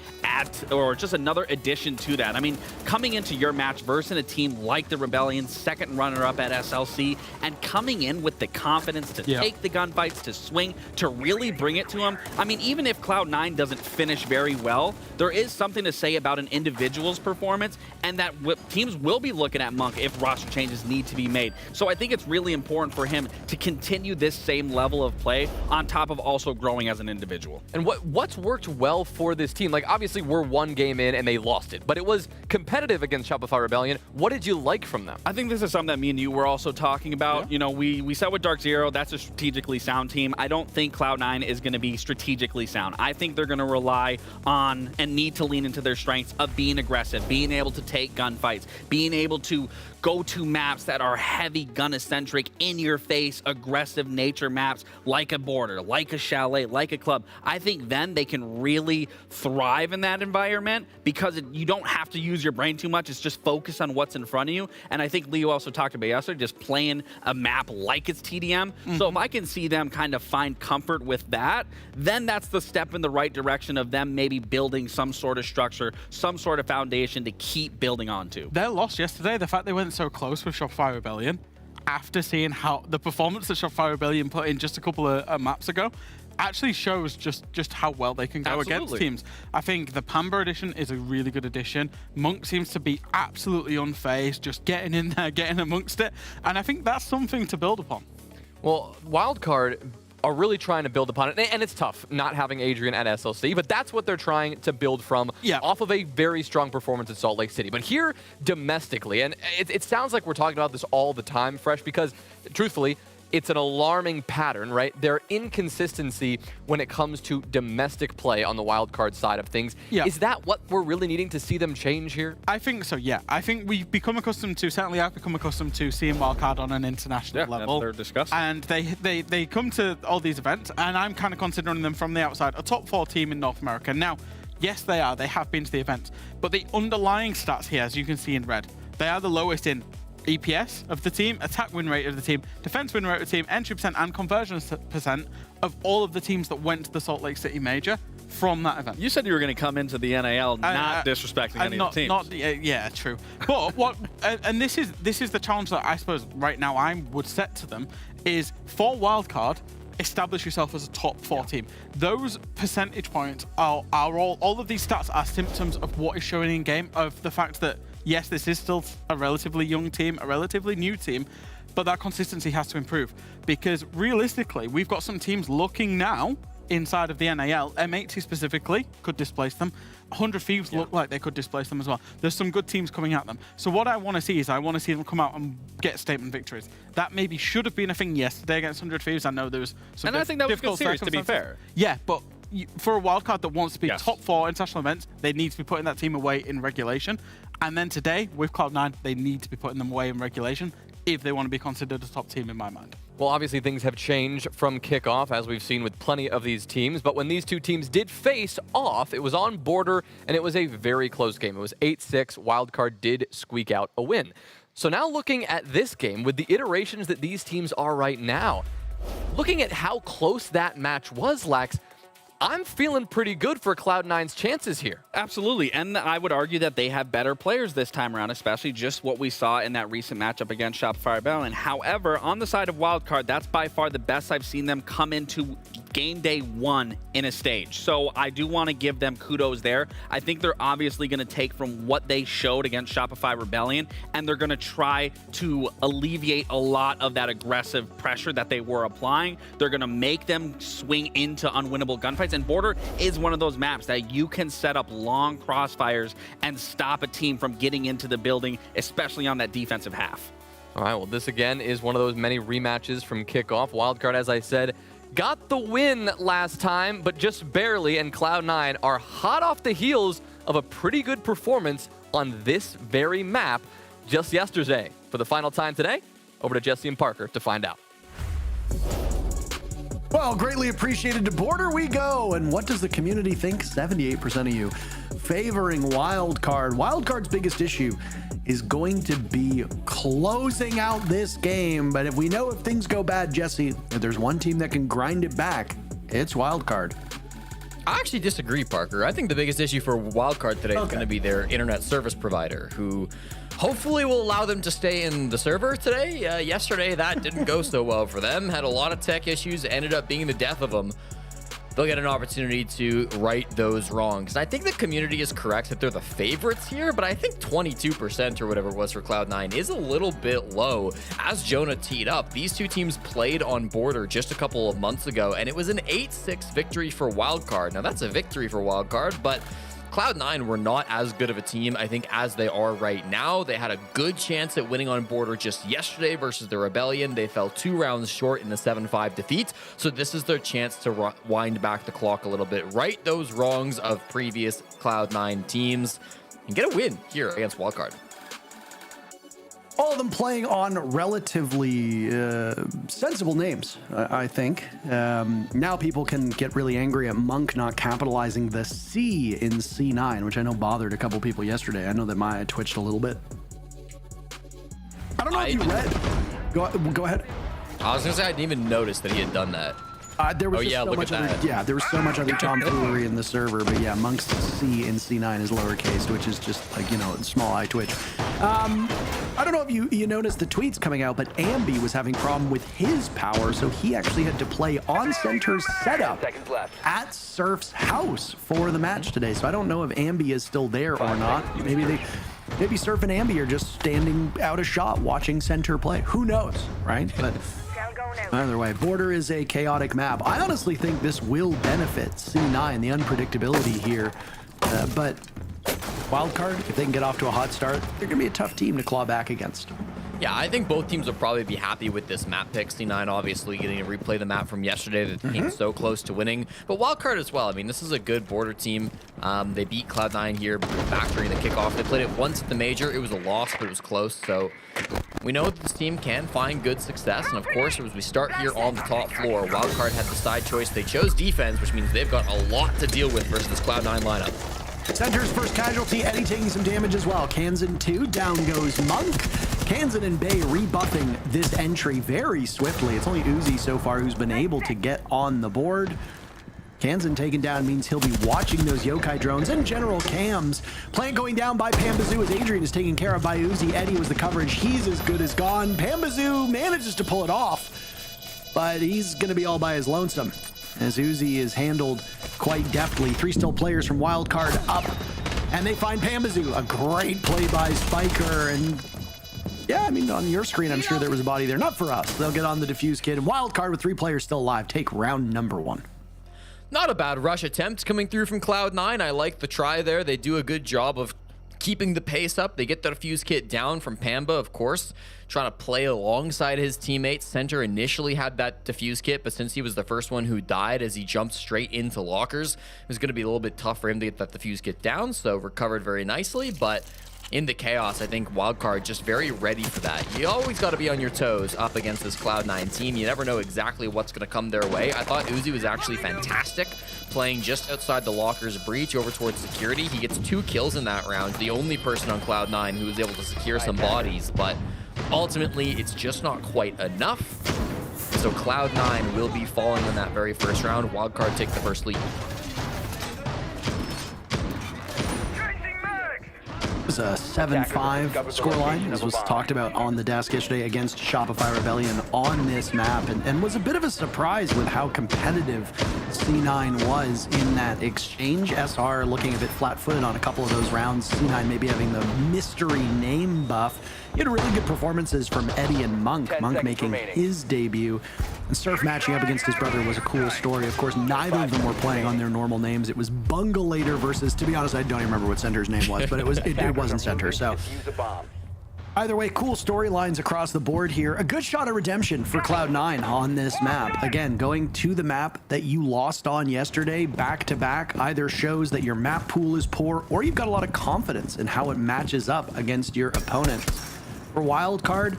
addition to that. I mean, coming into your match versus a team like the Rebellion, second runner-up at SLC, and coming in with the confidence to take the gunfights, to swing, to really bring it to them. I mean, even if Cloud9 doesn't finish very well, there is something to say about an individual's performance, and that teams will be looking at Monk if roster changes need to be made. So I think it's really important for him to continue this same level of play on top of also growing as an individual. And what's worked well for this team? Like, obviously, we're 1 game in and they lost it, but it was competitive against Shopify Rebellion. What did you like from them? I think this is something that me and you were also talking about. You know, we said with Dark Zero, that's a strategically sound team. I don't think Cloud9 is going to be strategically sound. I think they're going to rely on and need to lean into their strengths of being aggressive, being able to take gunfights, being able to go to maps that are heavy gun-centric, in-your-face, aggressive nature maps like a Border, like a Chalet, like a Club. I think then they can really thrive in that environment because you don't have to use your brain too much. It's just focus on what's in front of you. And I think Leo also talked about yesterday, just playing a map like it's TDM. So if I can see them kind of find comfort with that, then that's the step in the right direction of them maybe building some sort of structure, some sort of foundation to keep building onto. Their loss yesterday, the fact they went so close with Shopify Rebellion, after seeing how the performance that Shopify Rebellion put in just a couple of maps ago, actually shows just how well they can go against teams. I think the Pamba edition is a really good addition. Monk seems to be absolutely unfazed, just getting in there, getting amongst it, and I think that's something to build upon. Well, Wildcard are really trying to build upon it, and it's tough not having Adrian at SLC, but that's what they're trying to build from off of a very strong performance at Salt Lake City. But here, domestically, and it sounds like we're talking about this all the time, Fresh, because truthfully, it's an alarming pattern, right? Their inconsistency when it comes to domestic play on the wildcard side of things. Yeah. Is that what we're really needing to see them change here? I think so, yeah. I think we've become accustomed to, certainly I've become accustomed to seeing wildcard on an international level. They're discussing. And they come to all these events, and I'm kind of considering them from the outside a top 4 team in North America. Now, yes, they are. They have been to the events. But the underlying stats here, as you can see in red, they are the lowest in EPS of the team, attack win rate of the team, defense win rate of the team, entry percent, and conversion percent of all of the teams that went to the Salt Lake City Major from that event. You said you were going to come into the NAL not disrespecting any of the teams. Yeah, true. But what, and this is the challenge that I suppose right now I would set to them is for wildcard, establish yourself as a top 4 team. Those percentage points are all of these stats are symptoms of what is showing in game, of the fact that yes, this is still a relatively young team, a relatively new team, but that consistency has to improve because realistically, we've got some teams looking now inside of the NAL. M80 specifically could displace them. 100 Thieves look like they could displace them as well. There's some good teams coming at them. So what I want to see is I want to see them come out and get statement victories. That maybe should have been a thing yesterday against 100 Thieves. I know there was some and I think that was a good series, to be fair. Yeah, but for a wildcard that wants to be top 4 international events, they need to be putting that team away in regulation. And then today, with Cloud9, they need to be putting them away in regulation if they want to be considered a top team in my mind. Well, obviously things have changed from kickoff, as we've seen with plenty of these teams. But when these two teams did face off, it was on Border, and it was a very close game. It was 8-6. Wildcard did squeak out a win. So now looking at this game, with the iterations that these teams are right now, looking at how close that match was, Lax, I'm feeling pretty good for Cloud9's chances here. Absolutely, and I would argue that they have better players this time around, especially just what we saw in that recent matchup against Shopify Rebellion. However, on the side of Wildcard, that's by far the best I've seen them come into game day 1 in a stage. So I do want to give them kudos there. I think they're obviously going to take from what they showed against Shopify Rebellion, and they're going to try to alleviate a lot of that aggressive pressure that they were applying. They're going to make them swing into unwinnable gunfights. And Border is one of those maps that you can set up long crossfires and stop a team from getting into the building, especially on that defensive half. All right, well, this again is one of those many rematches from kickoff. Wildcard, as I said, got the win last time, but just barely, and Cloud9 are hot off the heels of a pretty good performance on this very map just yesterday. For the final time today, over to Jesse and Parker to find out. Well, greatly appreciated. To Border we go. And what does the community think? 78% of you favoring Wildcard. Wildcard's biggest issue is going to be closing out this game. But if we know if things go bad, Jesse, if there's one team that can grind it back, it's Wildcard. I actually disagree, Parker. I think the biggest issue for Wildcard today is going to be their internet service provider, who hopefully will allow them to stay in the server today. Yesterday, that didn't go so well for them. Had a lot of tech issues, ended up being the death of them. They'll get an opportunity to right those wrongs. I think the community is correct that they're the favorites here, but I think 22% or whatever it was for Cloud9 is a little bit low. As Jonah teed up, these two teams played on Border just a couple of months ago, and it was an 8-6 victory for Wildcard. Now, that's a victory for Wildcard, but Cloud9 were not as good of a team, I think, as they are right now. They had a good chance at winning on Border just yesterday versus the Rebellion. They fell 2 rounds short in the 7-5 defeat. So this is their chance to wind back the clock a little bit, right those wrongs of previous Cloud9 teams, and get a win here against Wildcard. All of them playing on relatively sensible names, I think. Now people can get really angry at Monk not capitalizing the C in C9, which I know bothered a couple people yesterday. I know that Maya twitched a little bit. I don't know if you read. Go ahead. I was going to say I didn't even notice that he had done that. There was so much other, there was so much other tomfoolery in the server, but yeah, Monk's C in C9 is lowercase, which is just like, you know, small eye twitch. I don't know if you noticed the tweets coming out, but Ambi was having problem with his power, so he actually had to play on center's setup at Surf's house for the match today. So I don't know if Ambi is still there or not. Maybe Surf and Ambi are just standing out a shot watching center play. Who knows, right? But either way, Border is a chaotic map. I honestly think this will benefit C9, the unpredictability here. But Wildcard, if they can get off to a hot start, they're going to be a tough team to claw back against. Yeah, I think both teams will probably be happy with this map pick. C9 obviously getting to replay the map from yesterday that came so close to winning. But Wildcard as well. I mean, this is a good border team. They beat Cloud9 here back during the kickoff. They played it once at the major. It was a loss, but it was close. So we know that this team can find good success. And of course, as we start here on the top floor, Wildcard had the side choice. They chose defense, which means they've got a lot to deal with versus this Cloud9 lineup. Center's first casualty, Eddie taking some damage as well. Kansan 2, down goes Monk. Kansan and Bay rebuffing this entry very swiftly. It's only Uzi so far who's been able to get on the board. Kansan taken down means he'll be watching those yokai drones and general cams. Plant going down by Pambazoo as Adrian is taken care of by Uzi. Eddie was the coverage. He's as good as gone. Pambazoo manages to pull it off, but he's going to be all by his lonesome as Uzi is handled quite deftly. 3 still players from Wildcard up, and they find Pambazoo. A great play by Spiker, and yeah, I mean, on your screen, I'm sure there was a body there. Not for us. They'll get on the defuse kid. And Wildcard with 3 players still alive. Take round number 1. Not a bad rush attempt coming through from Cloud9. I like the try there. They do a good job of keeping the pace up. They get the defuse kit down from Pamba, of course, trying to play alongside his teammates. Center initially had that defuse kit, but since he was the first one who died as he jumped straight into lockers, it was going to be a little bit tough for him to get that defuse kit down, so recovered very nicely. But in the chaos, I think Wildcard just very ready for that. You always got to be on your toes up against this Cloud9 team. You never know exactly what's going to come their way. I thought Uzi was actually fantastic, playing just outside the locker's breach over towards security. He gets 2 kills in that round, the only person on Cloud9 who was able to secure some bodies, but ultimately it's just not quite enough. So Cloud9 will be falling in that very first round. Wildcard take the first lead. It was a 7-5 scoreline, as was talked about on the desk yesterday against Shopify Rebellion on this map, and was a bit of a surprise with how competitive C9 was in that exchange. SR looking a bit flat-footed on a couple of those rounds. C9 maybe having the mystery name buff. He had really good performances from Eddie and Monk. Monk making his debut. And Surf matching up against his brother was a cool story. Of course, neither of them were playing on their normal names. It was Bungalator versus, to be honest, I don't even remember what Center's name was, but it wasn't Center. So either way, cool storylines across the board here. A good shot of redemption for Cloud9 on this map. Again, going to the map that you lost on yesterday back to back either shows that your map pool is poor or you've got a lot of confidence in how it matches up against your opponent. For Wildcard,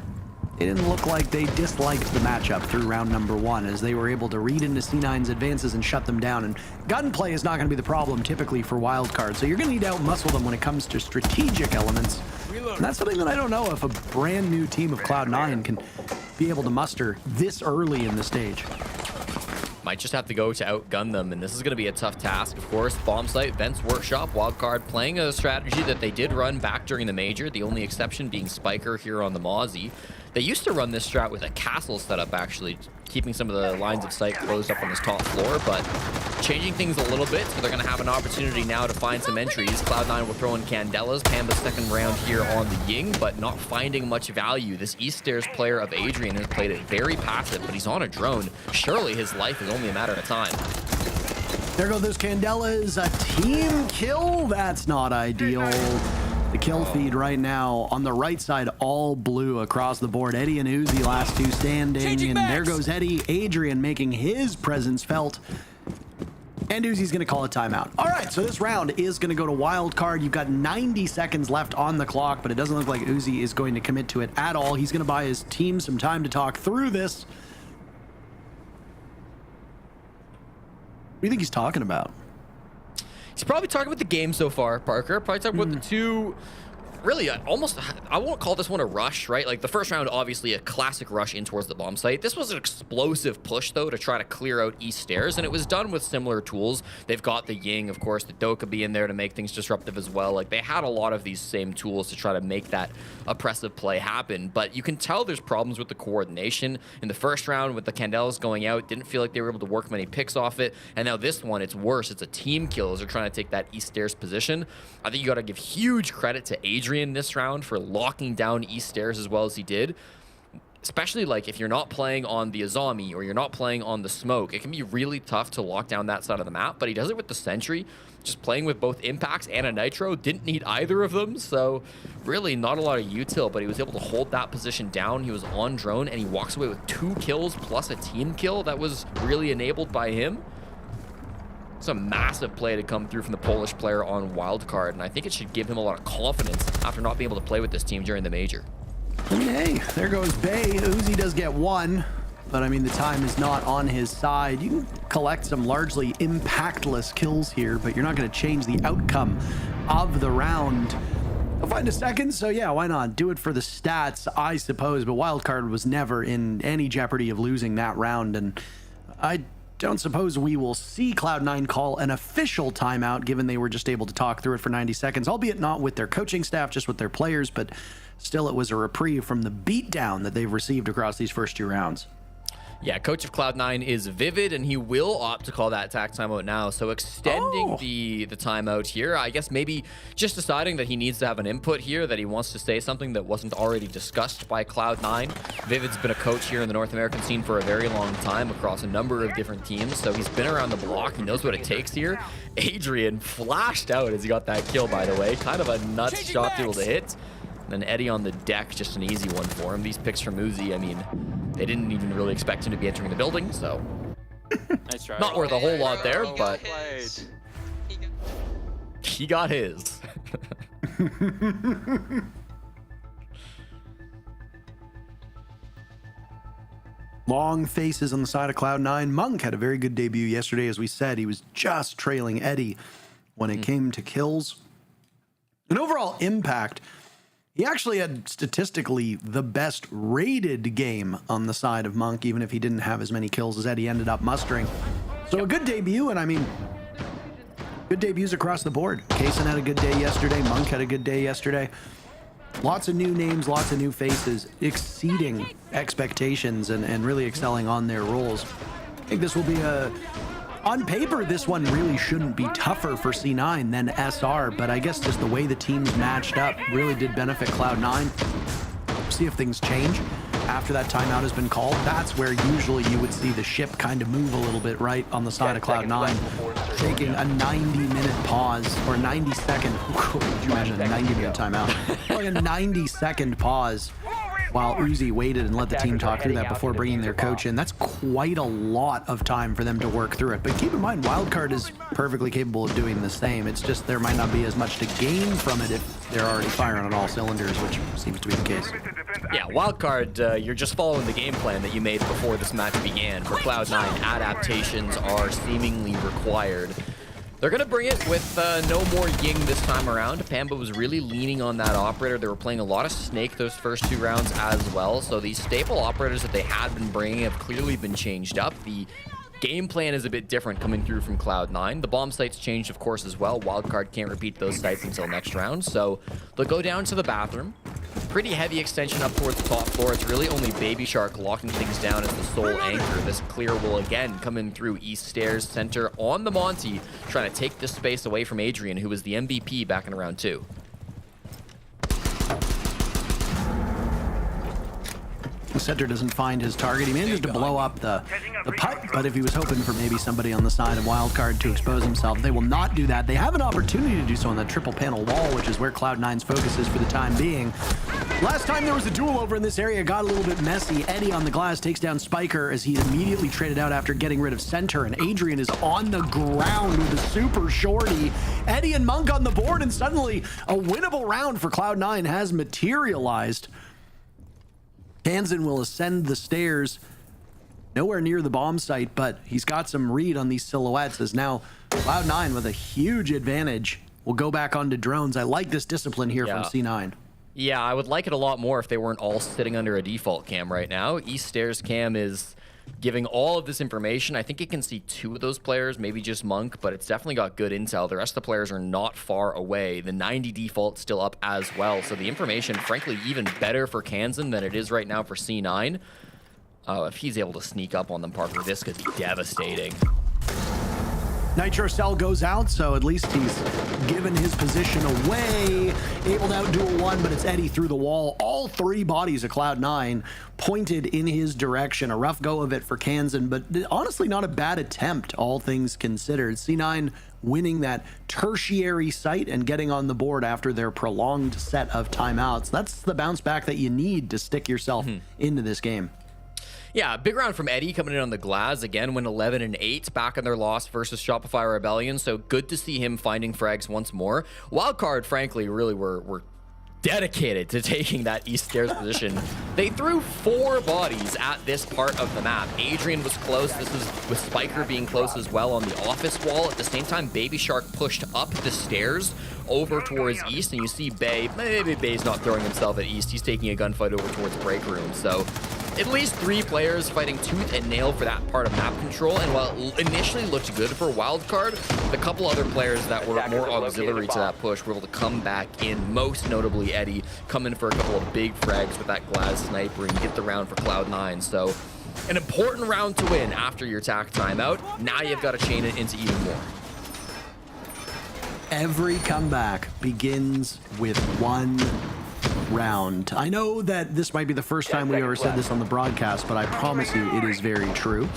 it didn't look like they disliked the matchup through round number 1 as they were able to read into C9's advances and shut them down. And gunplay is not going to be the problem typically for Wildcard, so you're going to need to outmuscle them when it comes to strategic elements. And that's something that I don't know if a brand new team of Cloud9 can be able to muster this early in the stage. Might just have to go to outgun them, and this is going to be a tough task. Of course, bomb site, Vents Workshop, Wildcard playing a strategy that they did run back during the major, the only exception being Spiker here on the Mozzie. They used to run this strat with a castle setup, actually, keeping some of the lines of sight closed up on this top floor, but changing things a little bit, so they're going to have an opportunity now to find some entries. Cloud9 will throw in Candelas, Pamba's second round here on the Ying, but not finding much value. This East Stairs player of Adrian has played it very passive, but he's on a drone. Surely his life is only a matter of time. There go those Candelas, a team kill? That's not ideal. The kill feed right now on the right side, all blue across the board. Eddie and Uzi, last 2 standing. And there goes Eddie. Adrian making his presence felt. And Uzi's going to call a timeout. All right, so this round is going to go to Wildcard. You've got 90 seconds left on the clock, but it doesn't look like Uzi is going to commit to it at all. He's going to buy his team some time to talk through this. What do you think he's talking about? He's probably talking about the game so far, Parker. Probably talking about the 2, really almost, I won't call this one a rush, right? Like the first round, obviously a classic rush in towards the bomb site. This was an explosive push though to try to clear out East Stairs, and it was done with similar tools. They've got the Ying, of course, the Dokkaebi in there to make things disruptive as well. Like they had a lot of these same tools to try to make that oppressive play happen, but you can tell there's problems with the coordination. In the first round with the Candelas going out, didn't feel like they were able to work many picks off it, and now this one, it's worse. It's a team kill as they're trying to take that East Stairs position. I think you got to give huge credit to Adrian this round for locking down East Stairs as well as he did. especially like if you're not playing on the Azami or you're not playing on the Smoke, it can be really tough to lock down that side of the map, but he does it with the Sentry. Just playing with both Impacts and a Nitro, didn't need either of them, so really not a lot of util, but he was able to hold that position down. He was on drone, and he walks away with 2 kills plus a team kill that was really enabled by him. It's a massive play to come through from the Polish player on wildcard, and I think it should give him a lot of confidence after not being able to play with this team during the major. Hey, there goes Bay. Uzi does get 1. But I mean, the time is not on his side. You can collect some largely impactless kills here, but you're not going to change the outcome of the round. I'll find a second, so yeah, why not? Do it for the stats, I suppose, but Wildcard was never in any jeopardy of losing that round, and I don't suppose we will see Cloud9 call an official timeout, given they were just able to talk through it for 90 seconds, albeit not with their coaching staff, just with their players, but still it was a reprieve from the beatdown that they've received across these first 2 rounds. Yeah, coach of Cloud9 is Vivid, and he will opt to call that attack timeout now. So extending the timeout here, I guess maybe just deciding that he needs to have an input here, that he wants to say something that wasn't already discussed by Cloud9. Vivid's been a coach here in the North American scene for a very long time across a number of different teams, so he's been around the block. He knows what it takes here. Adrian flashed out as he got that kill, by the way. Kind of a nuts shot to be able to hit. And then Eddie on the deck, just an easy one for him. These picks from Uzi, I mean, they didn't even really expect him to be entering the building, so nice try. Not worth a whole lot there, but he got his. Long faces on the side of Cloud9. Monk had a very good debut yesterday, as we said. He was just trailing Eddie when it came to kills. An overall impact, he actually had statistically the best rated game on the side of Monk, even if he didn't have as many kills as Eddie ended up mustering. So a good debut, and I mean, good debuts across the board. Kaysen had a good day yesterday. Monk had a good day yesterday. Lots of new names, lots of new faces, exceeding expectations and really excelling on their roles. I think this will be on paper, this one really shouldn't be tougher for C9 than SR, but I guess just the way the teams matched up really did benefit Cloud9. See if things change after that timeout has been called. That's where usually you would see the ship kind of move a little bit, right, on the side of Cloud9. Taking a 90-minute pause, or 90-second, could you imagine a 90-minute timeout? Like a 90-second pause while Uzi waited and let the team talk through that before bringing their coach in. That's quite a lot of time for them to work through it. But keep in mind, Wildcard is perfectly capable of doing the same. It's just there might not be as much to gain from it if they're already firing on all cylinders, which seems to be the case. Yeah, Wildcard, you're just following the game plan that you made before this match began. For Cloud9, adaptations are seemingly required. They're going to bring it with no more Ying this time around. Pamba was really leaning on that operator. They were playing a lot of Snake those first 2 rounds as well. So these staple operators that they had been bringing have clearly been changed up. The game plan is a bit different coming through from Cloud9. The bomb sites changed, of course, as well. Wildcard can't repeat those sites until next round. So they'll go down to the bathroom. Pretty heavy extension up towards the top floor. It's really only Baby Shark locking things down as the sole anchor. This clear will again come in through East Stairs Center on the Monty, trying to take this space away from Adrian, who was the MVP back in round 2. The center doesn't find his target. He manages to blow up the pipe, but if he was hoping for maybe somebody on the side of Wildcard to expose himself, they will not do that. They have an opportunity to do so on that triple panel wall, which is where Cloud9's focus is for the time being. Last time there was a duel over in this area, got a little bit messy. Eddie on the glass takes down Spiker as he immediately traded out after getting rid of center, and Adrian is on the ground with a super shorty. Eddie and Monk on the board, and suddenly a winnable round for Cloud9 has materialized. Kansan will ascend the stairs, nowhere near the bomb site, but he's got some read on these silhouettes as now Cloud9 with a huge advantage will go back onto drones. I like this discipline here from C9. Yeah, I would like it a lot more if they weren't all sitting under a default cam right now. East Stairs cam is giving all of this information. I think it can see 2 of those players, maybe just Monk, but it's definitely got good intel. The rest of the players are not far away. The 90 default still up as well. So the information, frankly, even better for Kansan than it is right now for C9. Oh, if he's able to sneak up on them, Parker, this could be devastating. Nitro Cell goes out, so at least he's given his position away. Able to outduel one, but it's Eddie through the wall. All three bodies of Cloud9 pointed in his direction. A rough go of it for Kansan, but honestly not a bad attempt, all things considered. C9 winning that tertiary site and getting on the board after their prolonged set of timeouts. That's the bounce back that you need to stick yourself into this game. Yeah, big round from Eddie coming in on the glass. Again, went 11-8 back in their loss versus Shopify Rebellion. So good to see him finding frags once more. Wildcard, frankly, really were dedicated to taking that East Stairs position. They threw 4 bodies at this part of the map. Adrian was close. This is with Spiker being close as well on the office wall. At the same time, Baby Shark pushed up the stairs over towards East, and you see Bay. Maybe Bay's not throwing himself at East. He's taking a gunfight over towards Break Room. So at least 3 players fighting tooth and nail for that part of map control. And while it initially looked good for Wildcard, the couple other players that were more auxiliary to that push were able to come back in, most notably Eddie, come in for a couple of big frags with that glass sniper and get the round for Cloud9. So an important round to win after your TAC timeout. Now you've got to chain it into even more. Every comeback begins with one round. I know that this might be the first time we ever said this on the broadcast, but I promise you it is very true.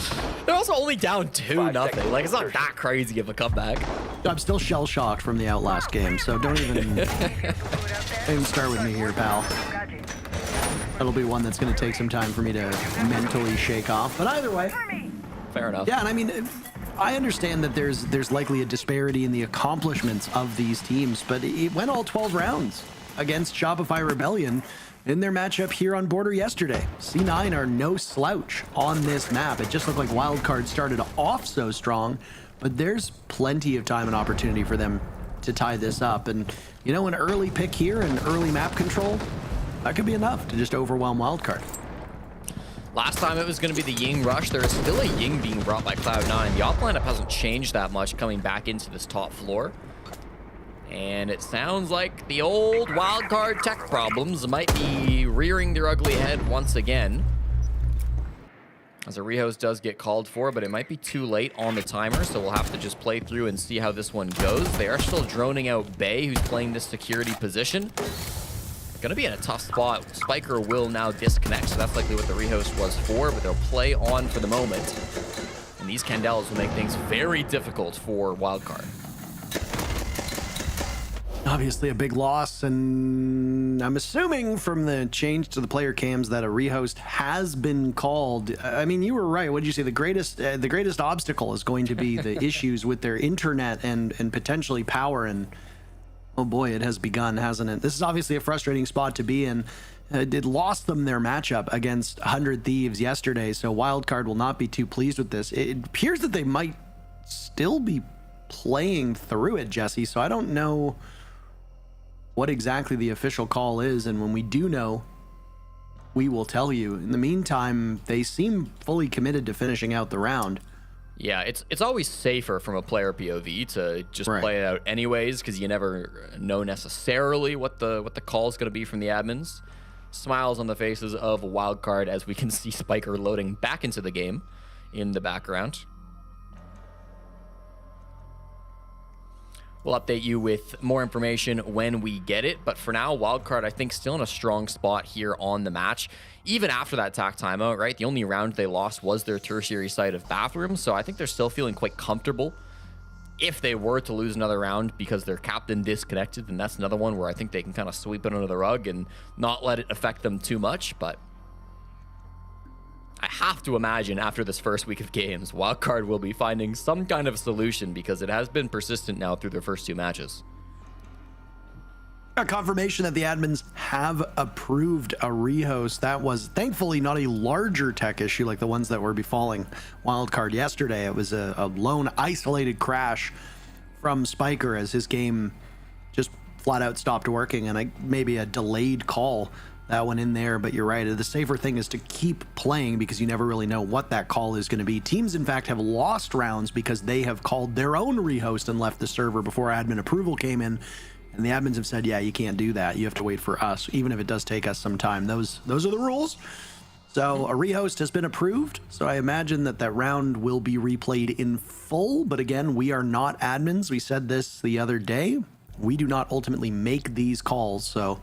They're also only down 2-0. Like, it's not that crazy of a comeback. I'm still shell-shocked from the Outlast game, so don't even start with me here, pal. That'll be one that's going to take some time for me to mentally shake off, but either way. Fair enough. Yeah, and I mean, I understand that there's likely a disparity in the accomplishments of these teams, but it went all 12 rounds against Shopify Rebellion in their matchup here on Border yesterday. C9 are no slouch on this map. It just looked like Wildcard started off so strong, but there's plenty of time and opportunity for them to tie this up. And, you know, an early pick here and early map control, that could be enough to just overwhelm Wildcard. Last time it was going to be the Ying rush. There is still a Ying being brought by Cloud9. The op lineup hasn't changed that much coming back into this top floor. And it sounds like the old Wildcard tech problems might be rearing their ugly head once again. As a rehost does get called for, but it might be too late on the timer, so we'll have to just play through and see how this one goes. They are still droning out Bay, who's playing this security position. Gonna be in a tough spot. Spiker will now disconnect, so that's likely what the rehost was for, but they'll play on for the moment. And these Candels will make things very difficult for Wildcard. Obviously a big loss, and I'm assuming from the change to the player cams that a rehost has been called. I mean, you were right. What did you say? The greatest obstacle is going to be the issues with their internet and potentially power. And oh boy, it has begun, hasn't it? This is obviously a frustrating spot to be in. It lost them their matchup against 100 Thieves yesterday, so Wildcard will not be too pleased with this. It appears that they might still be playing through it, Jesse, so I don't know what exactly the official call is, and when we do know, we will tell you. In the meantime, they seem fully committed to finishing out the round. Yeah, it's always safer from a player POV to just play it out anyways, because you never know necessarily what the call is going to be from the admins. Smiles on the faces of Wildcard as we can see Spiker loading back into the game in the background. We'll update you with more information when we get it, but for now, Wildcard, I think, still in a strong spot here on the match. Even after that TAC timeout, right? The only round they lost was their tertiary site of Bathroom, so I think they're still feeling quite comfortable. If they were to lose another round because their captain disconnected, then that's another one where I think they can kind of sweep it under the rug and not let it affect them too much, but I have to imagine after this first week of games, Wildcard will be finding some kind of solution because it has been persistent now through their first 2 matches. A confirmation that the admins have approved a rehost. That was thankfully not a larger tech issue like the ones that were befalling Wildcard yesterday. It was a lone isolated crash from Spiker as his game just flat out stopped working, and maybe a delayed call that went in there. But you're right, the safer thing is to keep playing because you never really know what that call is going to be. Teams, in fact, have lost rounds because they have called their own rehost and left the server before admin approval came in. And the admins have said, yeah, you can't do that. You have to wait for us, even if it does take us some time. Those are the rules. So a rehost has been approved, so I imagine that that round will be replayed in full. But again, we are not admins. We said this the other day. We do not ultimately make these calls, so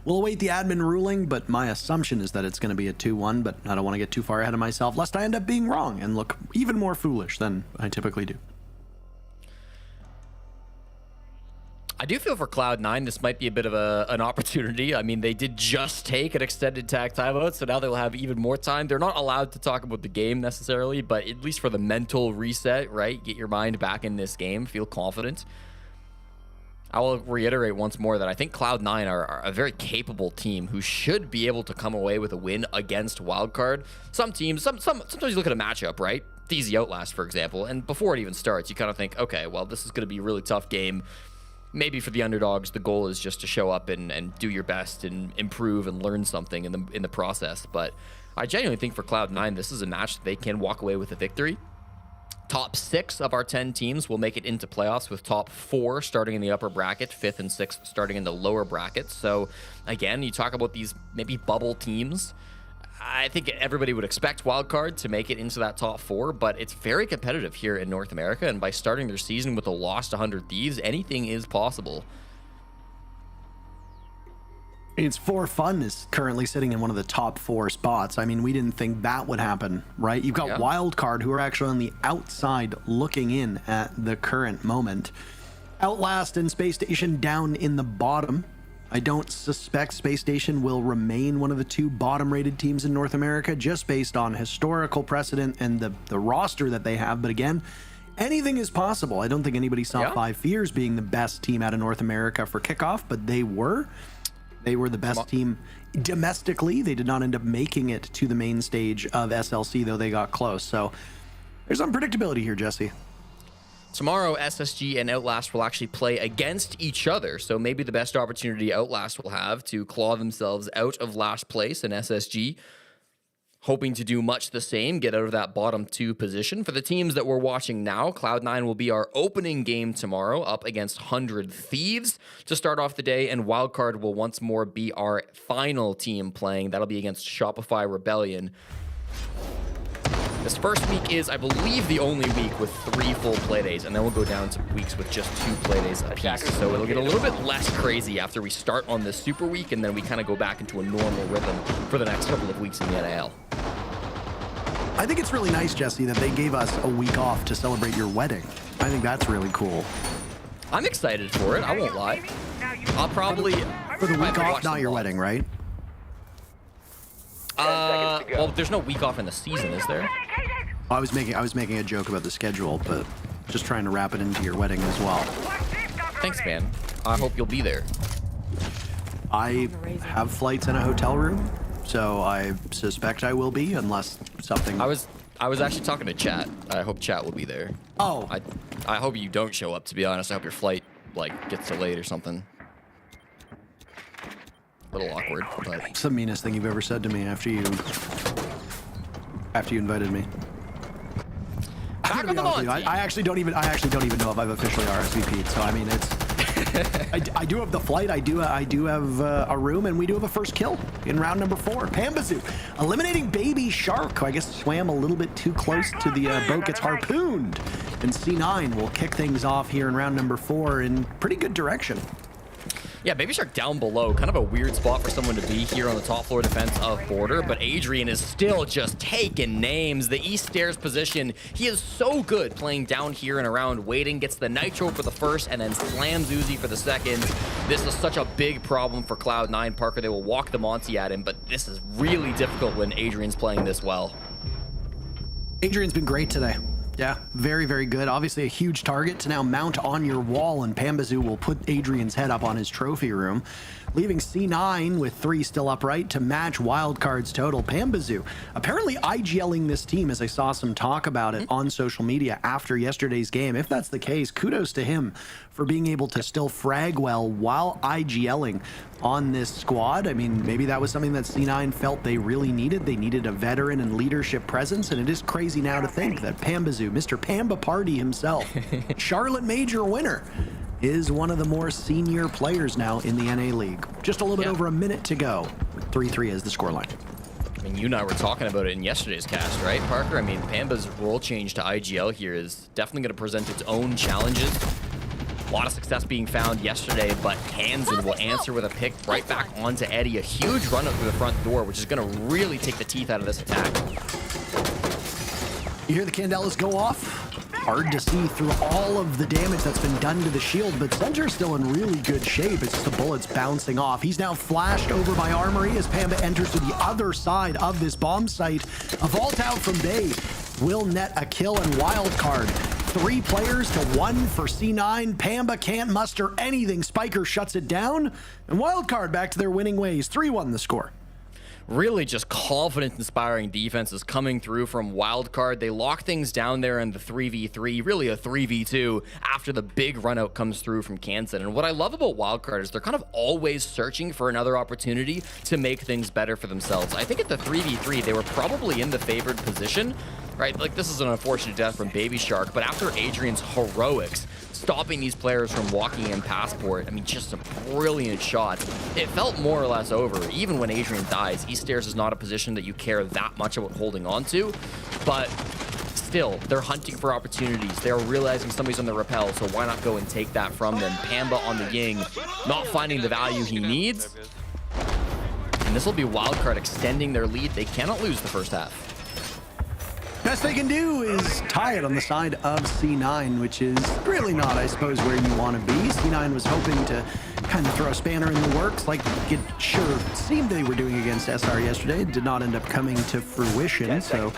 we'll await the admin ruling, but my assumption is that it's going to be a 2-1, but I don't want to get too far ahead of myself, lest I end up being wrong and look even more foolish than I typically do. I do feel for Cloud9, this might be a bit of an opportunity. I mean, they did just take an extended tag timeout, so now they'll have even more time. They're not allowed to talk about the game necessarily, but at least for the mental reset, right? Get your mind back in this game, feel confident. I will reiterate once more that I think Cloud9 are a very capable team who should be able to come away with a win against Wildcard. Some teams, sometimes you look at a matchup, right? Easy Outlast, for example, and before it even starts, you kind of think, okay, well, this is going to be a really tough game. Maybe for the underdogs, the goal is just to show up and do your best and improve and learn something in the process. But I genuinely think for Cloud9, this is a match that they can walk away with a victory. Top 6 of our 10 teams will make it into playoffs, with top 4 starting in the upper bracket, 5th and 6th starting in the lower bracket. So again, you talk about these maybe bubble teams. I think everybody would expect Wildcard to make it into that top 4, but it's very competitive here in North America, and by starting their season with a loss to 100 Thieves, anything is possible. It's For Fun is currently sitting in one of the top 4 spots. I mean, we didn't think that would happen, right? You've got Wildcard, who are actually on the outside looking in at the current moment. Outlast and Space Station down in the bottom. I don't suspect Space Station will remain one of the 2 bottom-rated teams in North America, just based on historical precedent and the roster that they have. But again, anything is possible. I don't think anybody saw Five Fears being the best team out of North America for kickoff, but they were. They were the best team domestically. They did not end up making it to the main stage of SLC, though they got close. So there's unpredictability here, Jesse. Tomorrow, SSG and Outlast will actually play against each other, so maybe the best opportunity Outlast will have to claw themselves out of last place in SSG, hoping to do much the same, get out of that bottom 2 position. For the teams that we're watching now, Cloud9 will be our opening game tomorrow, up against 100 Thieves to start off the day, and Wildcard will once more be our final team playing. That'll be against Shopify Rebellion. This first week is, I believe, the only week with 3 full playdays, and then we'll go down to weeks with just 2 playdays apiece. So it'll get a little bit less crazy after we start on this super week, and then we kind of go back into a normal rhythm for the next couple of weeks in the NAL. I think it's really nice, Jesse, that they gave us a week off to celebrate your wedding. I think that's really cool. I'm excited for it, I won't lie. I'll probably... For the week off, not your wedding, right? Well, there's no week off in the season, is there? I was making a joke about the schedule, but just trying to wrap it into your wedding as well. Thanks, man. I hope you'll be there. I have flights in a hotel room, so I suspect I will be, unless something... I was actually talking to Chat. I hope Chat will be there. Oh. I hope you don't show up, to be honest. I hope your flight, like, gets delayed or something. A little awkward, but... It's the meanest thing you've ever said to me after you invited me. Back on the Monty. I actually don't even know if I've officially RSVP'd. So I mean, it's I do have the flight. I do have a room, and we do have a first kill in round number 4. Pambazoo eliminating Baby Shark, who I guess swam a little bit too close to the boat, gets harpooned, and C9 will kick things off here in round number 4 in pretty good direction. Yeah, Baby Shark down below. Kind of a weird spot for someone to be here on the top floor defense of Border, but Adrian is still just taking names. The East Stairs position, he is so good playing down here and around, waiting, gets the Nitro for the first, and then slams Uzi for the second. This is such a big problem for Cloud9, Parker. They will walk the Monty at him, but this is really difficult when Adrian's playing this well. Adrian's been great today. Yeah, very, very good. Obviously a huge target to now mount on your wall, and Pambazoo will put Adrian's head up on his trophy room, leaving C9 with 3 still upright to match Wildcard's total. Pambazoo apparently IGLing this team, as I saw some talk about it on social media after yesterday's game. If that's the case, kudos to him for being able to still frag well while IGLing on this squad. I mean, maybe that was something that C9 felt they really needed. They needed a veteran and leadership presence, and it is crazy now to think that Pambazoo, Mr. Pamba Party himself, Charlotte Major winner, is one of the more senior players now in the NA League. Just a little bit over a minute to go. 3-3 is the scoreline. mean, you and I were talking about it in yesterday's cast, right, Parker? I mean, Pamba's role change to IGL here is definitely going to present its own challenges. A lot of success being found yesterday, but Hansen will answer with a pick right back onto Eddie. A huge run up through the front door, which is going to really take the teeth out of this attack. You hear the Candelas go off. Hard to see through all of the damage that's been done to the shield, but Center's still in really good shape. It's just the bullets bouncing off. He's now flashed over by Armory as Pamba enters to the other side of this bomb site. A vault out from Bay will net a kill and wildcard. 3 players to 1 for C9. Pamba can't muster anything. Spiker shuts it down, and wildcard back to their winning ways. 3-1 the score. Really just confidence-inspiring defenses coming through from Wildcard. They lock things down there in the 3v3, really a 3v2, after the big run-out comes through from Kansan. And what I love about Wildcard is they're kind of always searching for another opportunity to make things better for themselves. I think at the 3v3, they were probably in the favored position, right? Like, this is an unfortunate death from Baby Shark, but after Adrian's heroics, stopping these players from walking in Passport, I mean, just a brilliant shot. It felt more or less over. Even when Adrian dies, East Stairs is not a position that you care that much about holding on to, but still, they're hunting for opportunities. They're realizing somebody's on the rappel, so why not go and take that from them? Pamba on the Ying, not finding the value he needs. And this will be Wildcard extending their lead. They cannot lose the first half. Best they can do is tie it on the side of C9, which is really not, I suppose, where you want to be. C9 was hoping to kind of throw a spanner in the works, like it sure seemed they were doing against SR yesterday. It did not end up coming to fruition. So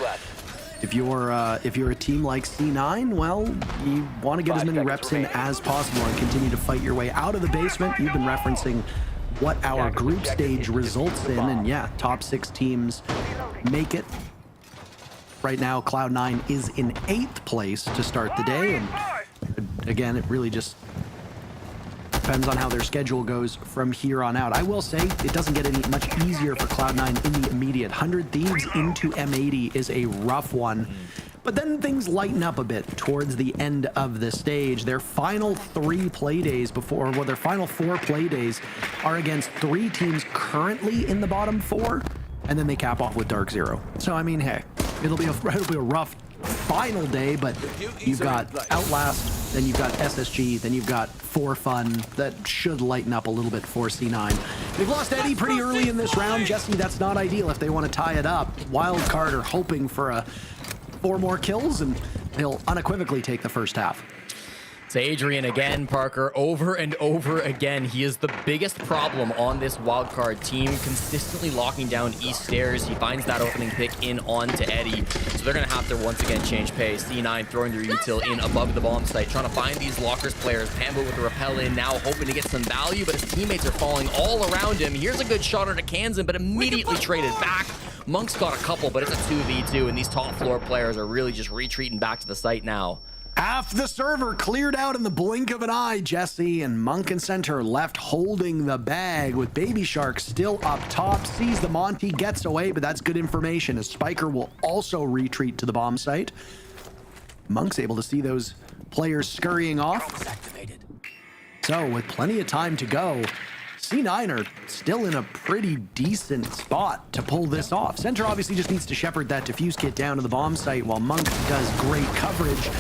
if you're a team like C9, well, you want to get as many reps in as possible and continue to fight your way out of the basement. You've been referencing what our group stage results in, and yeah, top 6 teams make it. Right now, Cloud9 is in 8th place to start the day, and again, it really just depends on how their schedule goes from here on out. I will say, it doesn't get any much easier for Cloud9 in the immediate. 100 Thieves into M80 is a rough one, but then things lighten up a bit towards the end of the stage. Their final 3 play days before, well, their final 4 play days are against 3 teams currently in the bottom 4, and then they cap off with Dark Zero. So, I mean, hey, it'll be a rough final day, but you've got Outlast, then you've got SSG, then you've got For Fun. That should lighten up a little bit for C9. They've lost Eddie pretty early in this round. Jesse, that's not ideal if they want to tie it up. Wildcard are hoping for 4 more kills, and they'll unequivocally take the first half. It's Adrian again, Parker, over and over again. He is the biggest problem on this wildcard team, consistently locking down East Stairs. He finds that opening pick in onto Eddie, so they're going to have to once again change pace. C9 throwing their util in above the bomb site, trying to find these lockers players. Pamba with the rappel in now, hoping to get some value, but his teammates are falling all around him. Here's a good shot onto Kansan, but immediately traded back. Monk's got a couple, but it's a 2v2, and these top floor players are really just retreating back to the site now. Half the server cleared out in the blink of an eye, Jesse, and Monk and Center left holding the bag with Baby Shark still up top. Sees the Monty, gets away, but that's good information as Spiker will also retreat to the bomb site. Monk's able to see those players scurrying off. So with plenty of time to go, C9 are still in a pretty decent spot to pull this off. Center obviously just needs to shepherd that defuse kit down to the bomb site while Monk does great coverage.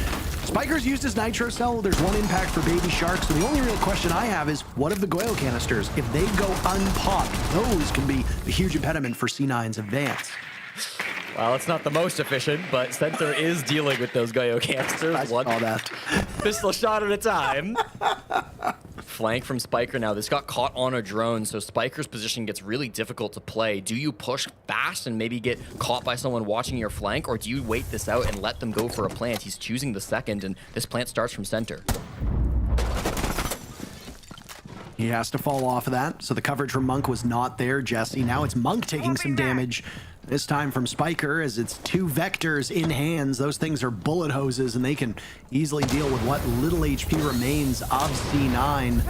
Spiker's used his nitro cell. There's 1 impact for Baby Shark, so the only real question I have is, what of the Goyo canisters? If they go unpopped, those can be a huge impediment for C9's advance. Well, it's not the most efficient, but Center is dealing with those Goyo canisters. I saw that. Pistol shot at a time. Flank from Spiker now. This got caught on a drone, so Spiker's position gets really difficult to play. Do you push fast and maybe get caught by someone watching your flank, or do you wait this out and let them go for a plant? He's choosing the second, and this plant starts from Center. He has to fall off of that, so the coverage from Monk was not there, Jesse. Now it's Monk taking some damage, this time from Spiker, as it's 2 vectors in hands. Those things are bullet hoses, and they can easily deal with what little HP remains of C9.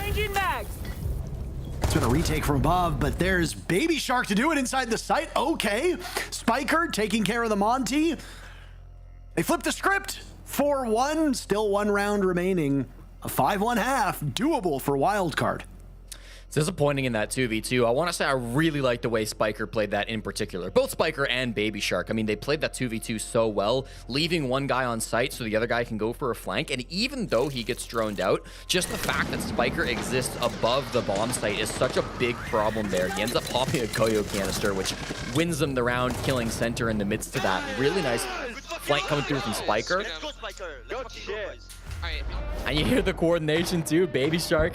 It's been a retake from above, but there's Baby Shark to do it inside the site. Okay, Spiker taking care of the Monty. They flip the script. 4-1, still 1 round remaining. A 5-1 half, doable for Wildcard. It's disappointing in that 2v2. I want to say I really like the way Spiker played that in particular. Both Spiker and Baby Shark. I mean, they played that 2v2 so well, leaving one guy on site so the other guy can go for a flank. And even though he gets droned out, just the fact that Spiker exists above the bomb site is such a big problem there. He ends up popping a Koyo canister, which wins them the round, killing center in the midst of that. Really nice flank coming through from Spiker. Good shit. And you hear the coordination too. Baby Shark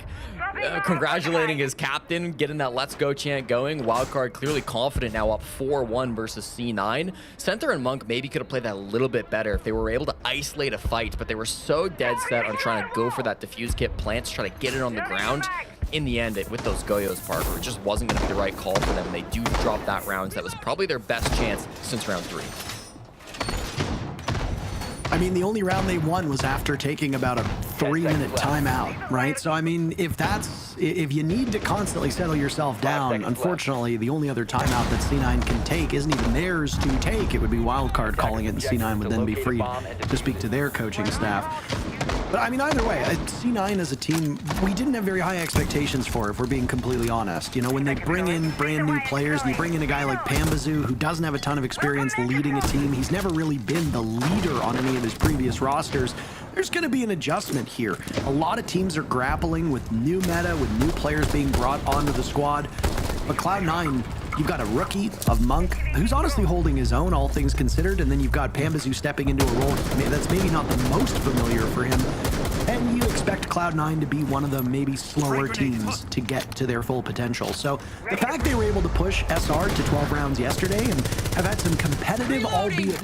congratulating his captain, getting that let's go chant going. Wildcard clearly confident now, up 4-1 versus C9. Center and Monk maybe could have played that a little bit better if they were able to isolate a fight, but they were so dead set on trying to go for that defuse kit plants, try to get it on the ground. In the end, with those Goyos, Parker, it just wasn't going to be the right call for them, and they do drop that round. That was probably their best chance since round 3. I mean, the only round they won was after taking about a 3-minute timeout, right? So, I mean, if you need to constantly settle yourself down, unfortunately, the only other timeout that C9 can take isn't even theirs to take. It would be Wildcard calling it, and C9 would then be free to speak to their coaching staff. But, I mean, either way, C9 as a team, we didn't have very high expectations for, if we're being completely honest. You know, when they bring in brand new players, and you bring in a guy like Pambazoo, who doesn't have a ton of experience leading a team, he's never really been the leader on any of his previous rosters, there's going to be an adjustment here. A lot of teams are grappling with new meta, with new players being brought onto the squad. But Cloud9, you've got a rookie of Monk, who's honestly holding his own, all things considered, and then you've got Pambazoo stepping into a role that's maybe not the most familiar for him. And you expect Cloud9 to be one of the maybe slower teams to get to their full potential. So the fact they were able to push SR to 12 rounds yesterday and have had some competitive, albeit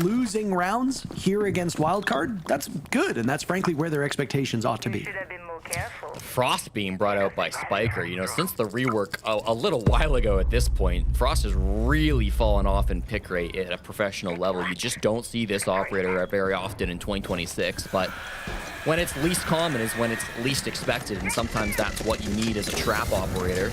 losing rounds here against Wildcard, that's good, and that's frankly where their expectations ought to be. Frost being brought out by Spiker, you know, since the rework a little while ago at this point, Frost has really fallen off in pick rate at a professional level. You just don't see this operator very often in 2026, but when it's least common is when it's least expected, and sometimes that's what you need as a trap operator.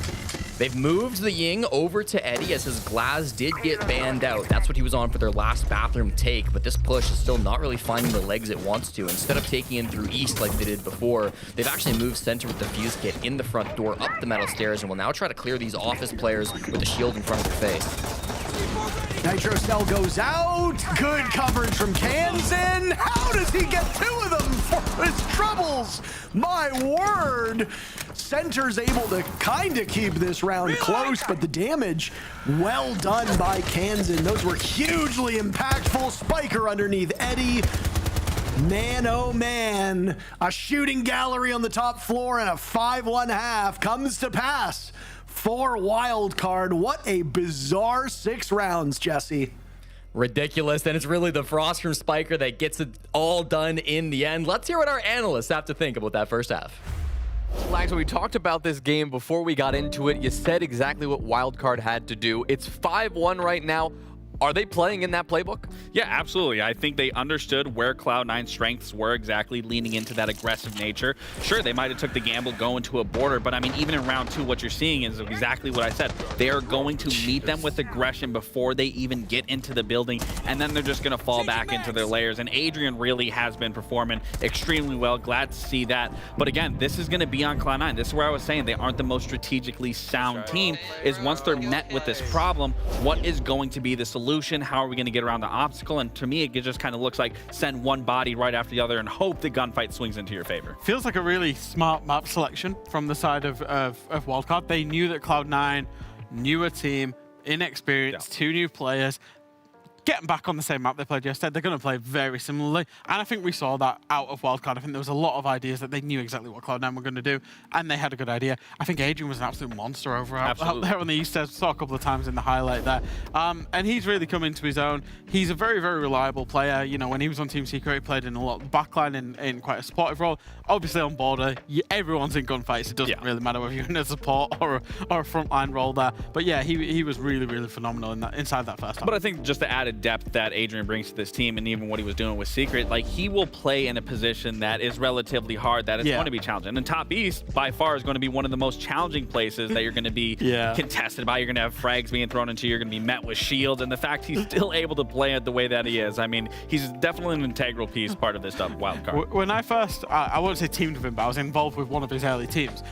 They've moved the Ying over to Eddie as his Glass did get banned out. That's what he was on for their last bathroom take, but this push is still not really finding the legs it wants to. Instead of taking him through East like they did before, they've actually moved center with the fuse kit in the front door, up the metal stairs, and will now try to clear these office players with the shield in front of their face. Nitro Cell goes out. Good coverage from Kansan. How does he get 2 of them for his troubles? My word. Center's able to kind of keep this round close, but the damage, well done by Kansan. Those were hugely impactful. Spiker underneath Eddie. Man, oh man. A shooting gallery on the top floor and a 5-1-half comes to pass for Wildcard. What a bizarre 6 rounds, Jesse. Ridiculous, and it's really the Frost from Spiker that gets it all done in the end. Let's hear what our analysts have to think about that first half. Lags, when we talked about this game before we got into it, you said exactly what Wildcard had to do. It's 5-1 right now. Are they playing in that playbook? Yeah, absolutely. I think they understood where Cloud9's strengths were exactly, leaning into that aggressive nature. Sure, they might have took the gamble going to a border, but I mean, even in round 2, what you're seeing is exactly what I said. They are going to meet them with aggression before they even get into the building, and then they're just going to fall back into their layers. And Adrian really has been performing extremely well. Glad to see that. But again, this is going to be on Cloud9. This is where I was saying they aren't the most strategically sound team, is once they're met with this problem, what is going to be the solution? How are we going to get around the obstacle? And to me, it just kind of looks like send one body right after the other and hope the gunfight swings into your favor. Feels like a really smart map selection from the side of Wildcard. They knew that Cloud9, newer team, inexperienced, 2 new players, getting back on the same map they played yesterday. They're going to play very similarly. And I think we saw that out of Wildcard. I think there was a lot of ideas that they knew exactly what Cloud9 were going to do, and they had a good idea. I think Adrian was an absolute monster out there on the East. I saw a couple of times in the highlight there. And he's really come into his own. He's a very, very reliable player. You know, when he was on Team Secret, he played in a lot of backline in quite a supportive role. Obviously on border, everyone's in gunfights. It doesn't really matter whether you're in a support or a frontline role there. But yeah, he was really, really phenomenal inside that first half. But I think just to add depth that Adrian brings to this team, and even what he was doing with Secret, like he will play in a position that is relatively hard, that is going to be challenging. And Top East, by far, is going to be one of the most challenging places that you're going to be contested by. You're going to have frags being thrown into you. You're going to be met with shields. And the fact he's still able to play it the way that he is, I mean, he's definitely an integral piece, part of this wild card. When I first, I won't say teamed with him, but I was involved with one of his early teams.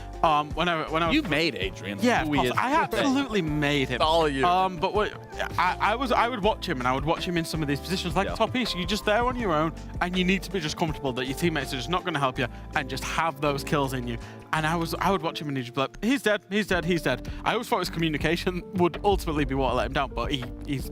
When I was, you made Adrian. Yeah, I absolutely made him. All of you. But I would watch him, and I would watch him in some of these positions like Top East. You're just there on your own, and you need to be just comfortable that your teammates are just not going to help you, and just have those kills in you. And I would watch him, and he'd just be like, he's dead, he's dead, he's dead. I always thought his communication would ultimately be what let him down, but he's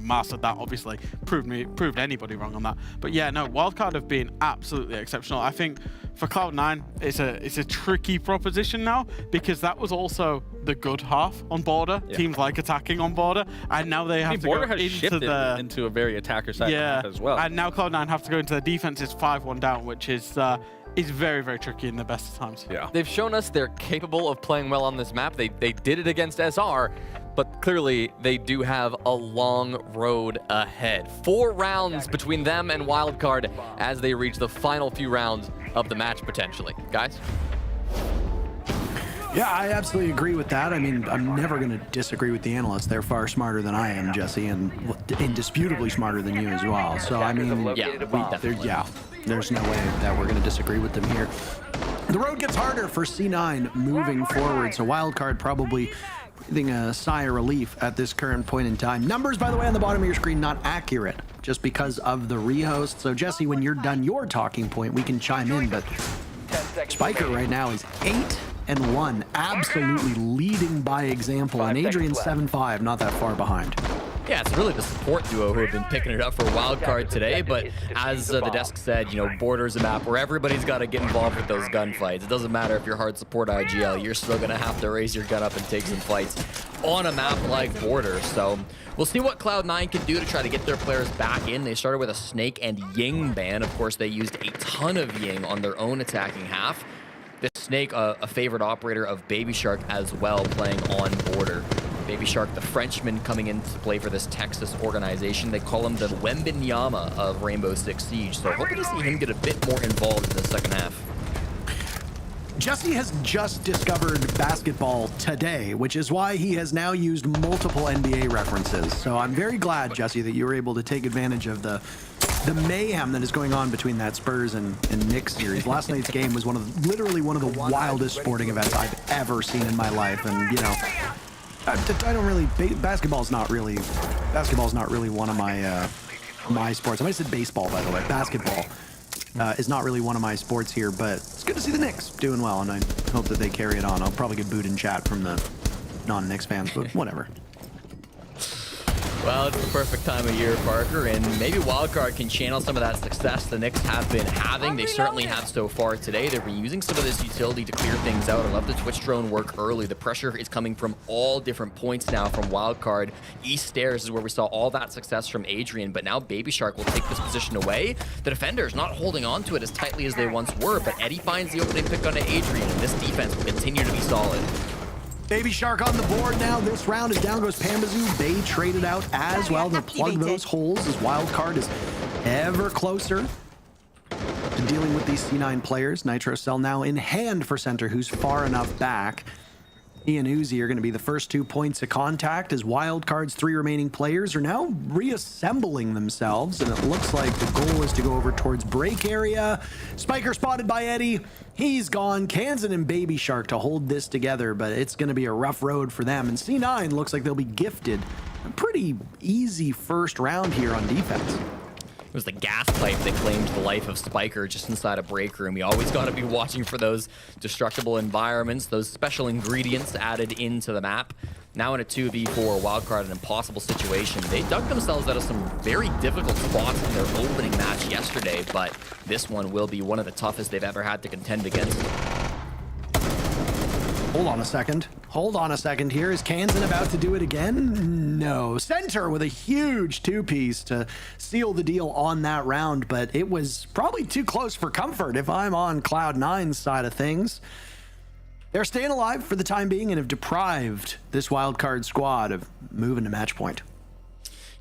mastered that, obviously. Proved anybody wrong on that. But yeah, no, Wildcard have been absolutely exceptional. I think for Cloud9, it's a tricky proposition now, because that was also the good half on Border. Teams like attacking on Border, and now they have to Border go has shifted into a very attacker side as well. And now Cloud9 have to go into their defense is 5-1 down, which is very, very tricky in the best of times. Yeah. They've shown us they're capable of playing well on this map. They did it against SR, but clearly they do have a long road ahead. 4 rounds between them and Wildcard as they reach the final few rounds of the match, potentially. Guys? Yeah, I absolutely agree with that. I mean, I'm never going to disagree with the analysts. They're far smarter than I am, Jesse, and indisputably smarter than you as well. So, I mean, there's no way that we're going to disagree with them here. The road gets harder for C9 moving forward, so Wildcard probably breathing a sigh of relief at this current point in time. Numbers, by the way, on the bottom of your screen, not accurate, just because of the rehost. So, Jesse, when you're done your talking point, we can chime in, but Spiker right now is 8-1, absolutely leading by example, and Adrian's 7-5, not that far behind. Yeah, it's really the support duo who have been picking it up for Wildcard today, but as the desk said, Border's a map where everybody's got to get involved with those gunfights. It doesn't matter if you're hard support IGL, you're still going to have to raise your gun up and take some fights on a map like Border. So we'll see what Cloud9 can do to try to get their players back in. They started with a Snake and Ying ban. Of course, they used a ton of Ying on their own attacking half. This Snake, a favorite operator of Baby Shark as well, playing on Border. Baby Shark, the Frenchman coming in to play for this Texas organization. They call him the Wembenyama of Rainbow Six Siege. So hoping to see him get a bit more involved in the second half. Jesse has just discovered basketball today, which is why he has now used multiple NBA references. So I'm very glad, Jesse, that you were able to take advantage of the mayhem that is going on between that Spurs and Knicks series. Last night's game was literally one of the wildest sporting events I've ever seen in my life. And, I don't really, basketball's not really one of my sports. I might have said baseball, by the way. Basketball is not really one of my sports here, but it's good to see the Knicks doing well, and I hope that they carry it on. I'll probably get booed in chat from the non-Knicks fans, but whatever. Well, it's the perfect time of year, Parker, and maybe Wildcard can channel some of that success the Knicks have been having. They certainly have so far today. They've been using some of this utility to clear things out. I love the Twitch drone work early. The pressure is coming from all different points now from Wildcard. East Stairs is where we saw all that success from Adrian, but now Baby Shark will take this position away. The defenders not holding on to it as tightly as they once were, but Eddie finds the opening pick onto Adrian, and this defense will continue to be solid. Baby Shark on the board now. This round is down goes Pamazoo. Bay traded out as well to plug those holes as Wildcard is ever closer to dealing with these C9 players. Nitro Cell now in hand for center, who's far enough back. He and Uzi are going to be the first 2 points of contact as Wildcard's 3 remaining players are now reassembling themselves, and it looks like the goal is to go over towards break area. Spiker spotted by Eddie. He's gone. Kansan and Baby Shark to hold this together, but it's going to be a rough road for them. And C9 looks like they'll be gifted a pretty easy first round here on defense. It was the gas pipe that claimed the life of Spiker just inside a break room. You always got to be watching for those destructible environments, those special ingredients added into the map. Now in a 2v4 Wildcard, an impossible situation. They dug themselves out of some very difficult spots in their opening match yesterday, but this one will be one of the toughest they've ever had to contend against. Hold on a second. Hold on a second here. Is Kansan about to do it again? No. Center with a huge 2-piece to seal the deal on that round, but it was probably too close for comfort if I'm on Cloud9's side of things. They're staying alive for the time being and have deprived this Wildcard squad of moving to match point.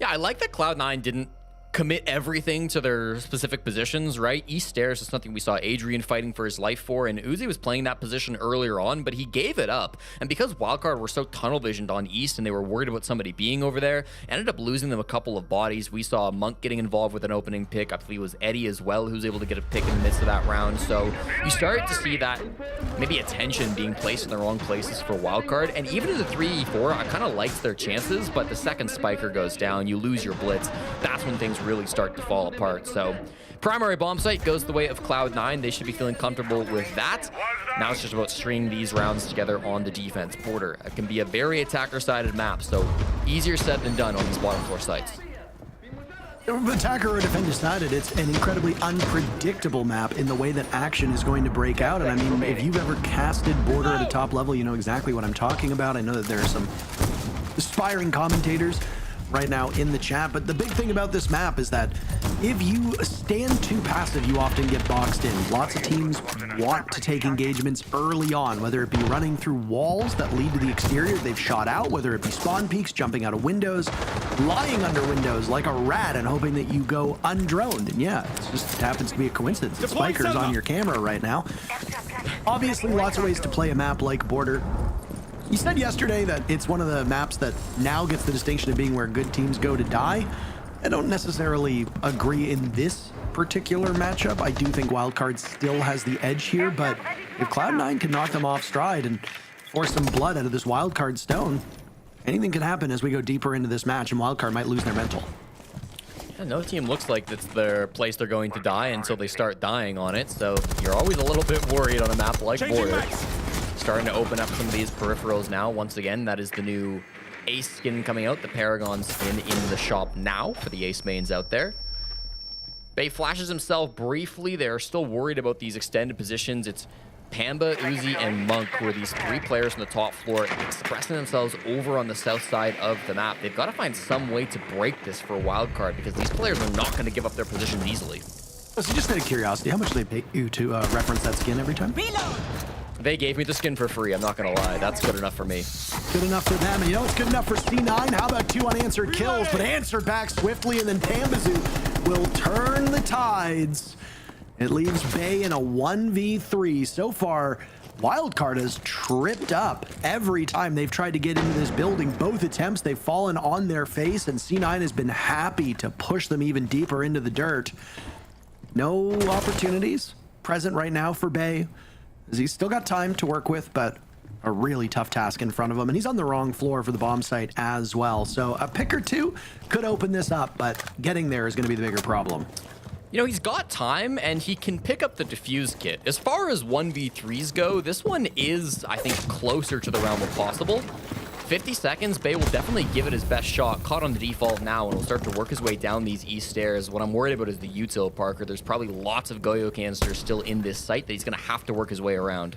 Yeah, I like that Cloud9 didn't commit everything to their specific positions, right? East stairs is something we saw Adrian fighting for his life for, and Uzi was playing that position earlier on, but he gave it up. And because Wildcard were so tunnel visioned on East and they were worried about somebody being over there, ended up losing them a couple of bodies. We saw Monk getting involved with an opening pick. I believe it was Eddie as well who was able to get a pick in the midst of that round. So you started to see that maybe attention being placed in the wrong places for Wildcard. And even in the 3v4, I kind of liked their chances, but the second Spiker goes down, you lose your blitz. That's when things really start to fall apart. So primary bomb site goes the way of Cloud9. They should be feeling comfortable with that. Now it's just about stringing these rounds together on the defense border. It can be a very attacker-sided map, so easier said than done on these bottom floor sites. Attacker or defender sided, it's an incredibly unpredictable map in the way that action is going to break out. And I mean, if you've ever casted border at a top level, you know exactly what I'm talking about. I know that there are some aspiring commentators right now in the chat, but the big thing about this map is that if you stand too passive, you often get boxed in. Lots of teams want to take engagements early on, whether it be running through walls that lead to the exterior they've shot out, whether it be spawn peaks, jumping out of windows, lying under windows like a rat and hoping that you go undroned. And yeah, it just happens to be a coincidence. The Spiker's on your camera right now. Obviously, lots of ways to play a map like Border. You said yesterday that it's one of the maps that now gets the distinction of being where good teams go to die. I don't necessarily agree in this particular matchup. I do think Wildcard still has the edge here, but if Cloud9 can knock them off stride and force some blood out of this Wildcard stone, anything can happen as we go deeper into this match, and Wildcard might lose their mental. Yeah, no team looks like it's their place they're going to die until they start dying on it, so you're always a little bit worried on a map like Border. Starting to open up some of these peripherals now. Once again, that is the new Ace skin coming out, the Paragon skin in the shop now for the Ace mains out there. Bay flashes himself briefly. They're still worried about these extended positions. It's Pamba, Uzi, and Monk, who are these three players on the top floor expressing themselves over on the south side of the map. They've got to find some way to break this for Wildcard because these players are not going to give up their positions easily. So just out of curiosity, how much do they pay you to reference that skin every time? They gave me the skin for free, I'm not gonna lie. That's good enough for me. Good enough for them. And you know it's good enough for C9? How about 2 unanswered kills, but answered back swiftly, and then Pambazoo will turn the tides. It leaves Bay in a 1v3. So far, Wildcard has tripped up every time they've tried to get into this building. Both attempts, they've fallen on their face, and C9 has been happy to push them even deeper into the dirt. No opportunities present right now for Bay. He's still got time to work with, but a really tough task in front of him, and he's on the wrong floor for the bomb site as well. So a pick or two could open this up, but getting there is going to be the bigger problem. You know, he's got time, and he can pick up the defuse kit. As far as 1v3s go, this one is, I think, closer to the realm of possible. 50 seconds, Bay will definitely give it his best shot. Caught on the default now, and will start to work his way down these east stairs. What I'm worried about is the util, Parker. There's probably lots of Goyo canisters still in this site that he's going to have to work his way around.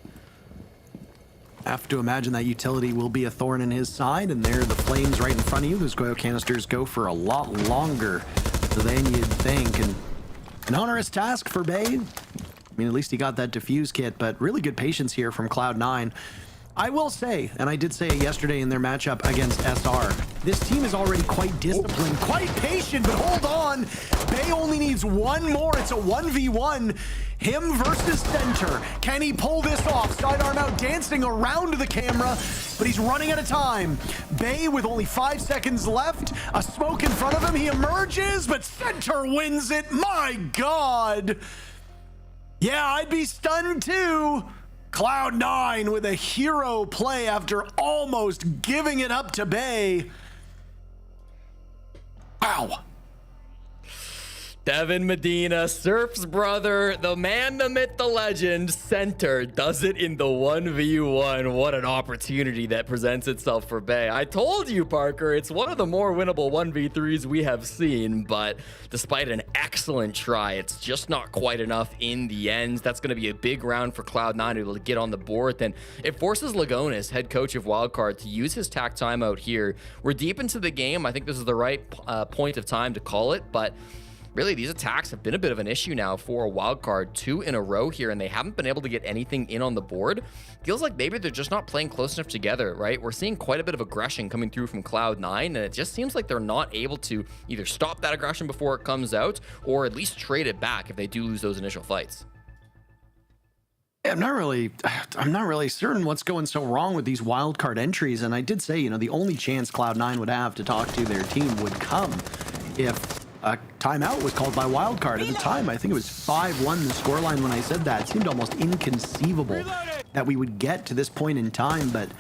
Have to imagine that utility will be a thorn in his side, and there are the flames right in front of you. Those Goyo canisters go for a lot longer than you'd think, and an onerous task for Bay. I mean, at least he got that defuse kit, but really good patience here from Cloud9. I will say, and I did say it yesterday in their matchup against SR, this team is already quite disciplined, quite patient, but hold on. Bay only needs one more. It's a 1v1. Him versus Center. Can he pull this off? Sidearm out, dancing around the camera, but he's running out of time. Bay with only 5 seconds left. A smoke in front of him. He emerges, but Center wins it. My God. Yeah, I'd be stunned too. Cloud9 with a hero play after almost giving it up to Bay. Wow. Devin Medina, Surf's brother, the man, the myth, the legend, Center, does it in the 1v1. What an opportunity that presents itself for Bay. I told you, Parker, it's one of the more winnable 1v3s we have seen, but despite an excellent try, it's just not quite enough in the end. That's going to be a big round for Cloud9 to get on the board. Then it forces Lagonis, head coach of Wildcard, to use his tack timeout here. We're deep into the game. I think this is the right point of time to call it, but really these attacks have been a bit of an issue now for a wildcard, 2 in a row here, and they haven't been able to get anything in on the board. Feels like maybe they're just not playing close enough together, right? We're seeing quite a bit of aggression coming through from Cloud9, and it just seems like they're not able to either stop that aggression before it comes out, or at least trade it back if they do lose those initial fights. I'm not really certain what's going so wrong with these wildcard entries. And I did say, you know, the only chance Cloud9 would have to talk to their team would come if a timeout was called by wildcard. At the time, I think it was 5-1 the scoreline when I said that. It seemed almost inconceivable that we would get to this point in time, but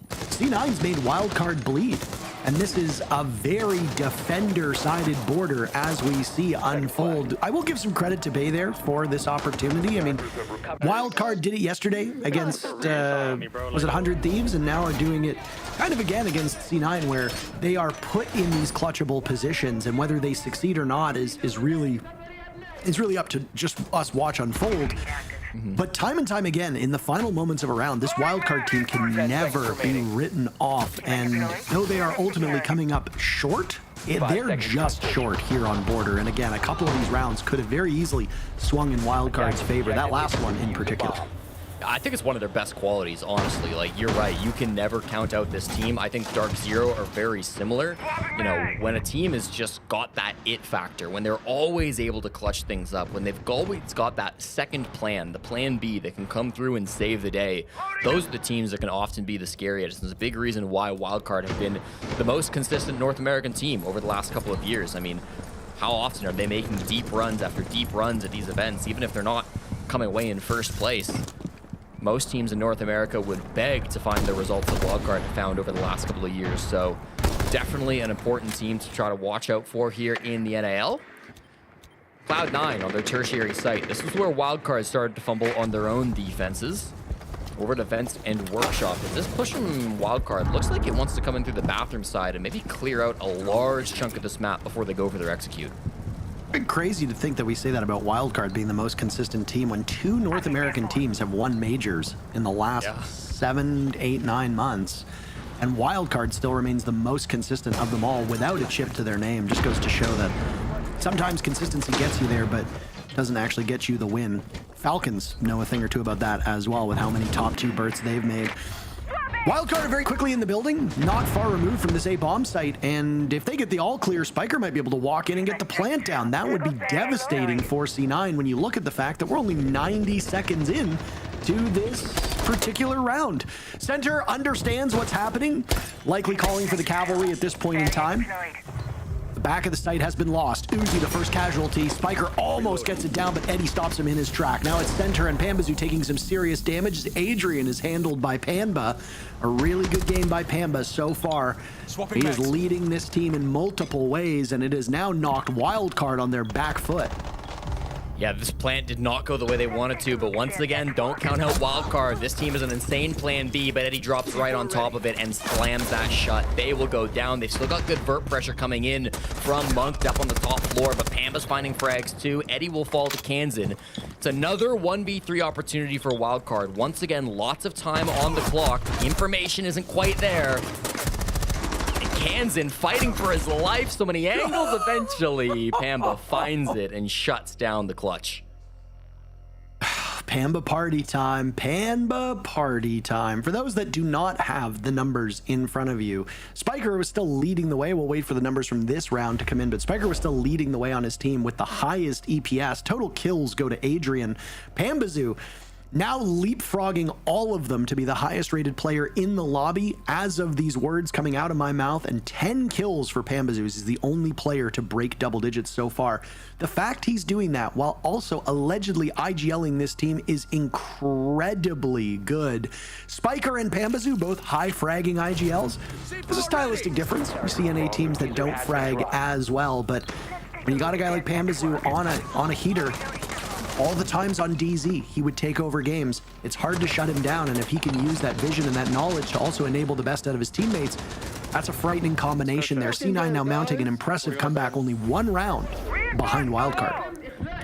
C9's made wildcard bleed. And this is a very defender-sided border as we see unfold. I will give some credit to Bay there for this opportunity. I mean, wildcard did it yesterday against, was it 100 Thieves? And now are doing it kind of again against C9, where they are put in these clutchable positions, and whether they succeed or not is really up to just us watch unfold. But time and time again, in the final moments of a round, this wildcard team can never be written off. And though they are ultimately coming up short, they're just short here on border. And again, a couple of these rounds could have very easily swung in wildcard's favor. That last one in particular. I think it's one of their best qualities, honestly. Like, you're right, you can never count out this team. I think Dark Zero are very similar. You know, when a team has just got that it factor, when they're always able to clutch things up, when they've always got that second plan, the plan B that can come through and save the day, those are the teams that can often be the scariest. And it's a big reason why Wildcard have been the most consistent North American team over the last couple of years. I mean, how often are they making deep runs after deep runs at these events, even if they're not coming away in first place? Most teams in North America would beg to find the results that Wildcard have found over the last couple of years. So definitely an important team to try to watch out for here in the NAL. Cloud9 on their tertiary site. This is where Wildcard started to fumble on their own defenses. Over to Vent and Workshop. But this push from Wildcard looks like it wants to come in through the bathroom side and maybe clear out a large chunk of this map before they go for their execute. It's crazy to think that we say that about Wildcard being the most consistent team when 2 North American teams have won majors in the last 7, 8, 9 months. And Wildcard still remains the most consistent of them all without a chip to their name. Just goes to show that sometimes consistency gets you there, but doesn't actually get you the win. Falcons know a thing or two about that as well, with how many top 2 berths they've made. Wildcard are very quickly in the building, not far removed from this A-bomb site, and if they get the all-clear, Spiker might be able to walk in and get the plant down. That would be devastating for C9 when you look at the fact that we're only 90 seconds in to this particular round. Center understands what's happening, likely calling for the cavalry at this point in time. The back of the site has been lost. Uzi, the first casualty. Spiker almost gets it down, but Eddie stops him in his track. Now it's Center and Pambazu taking some serious damage as Adrian is handled by Panba. A really good game by Pamba so far. He is leading this team in multiple ways, and it has now knocked Wildcard on their back foot. Yeah, this plant did not go the way they wanted to, but once again, don't count out Wildcard. This team is an insane plan B, but Eddie drops right on top of it and slams that shut. They will go down. They've still got good vert pressure coming in from Monked up on the top floor, but Pamba's finding frags too. Eddie will fall to Kansan. It's another 1v3 opportunity for Wildcard. Once again, lots of time on the clock. Information isn't quite there. Kansan fighting for his life, so many angles. Eventually, Pamba finds it and shuts down the clutch. Pamba party time. Pamba party time. For those that do not have the numbers in front of you, Spiker was still leading the way. We'll wait for the numbers from this round to come in, but Spiker was still leading the way on his team with the highest EPS. Total kills go to Adrian. Pambazu now leapfrogging all of them to be the highest rated player in the lobby as of these words coming out of my mouth, and 10 kills for Pambazu. He's the only player to break double digits so far. The fact he's doing that while also allegedly IGLing this team is incredibly good. Spiker and Pambazu, both high fragging IGLs. There's a stylistic difference. You see NA teams that don't frag as well, but when you got a guy like Pambazu on a heater, all the times on DZ, he would take over games. It's hard to shut him down, and if he can use that vision and that knowledge to also enable the best out of his teammates, that's a frightening combination there. C9 now mounting an impressive comeback, only 1 round behind Wildcard.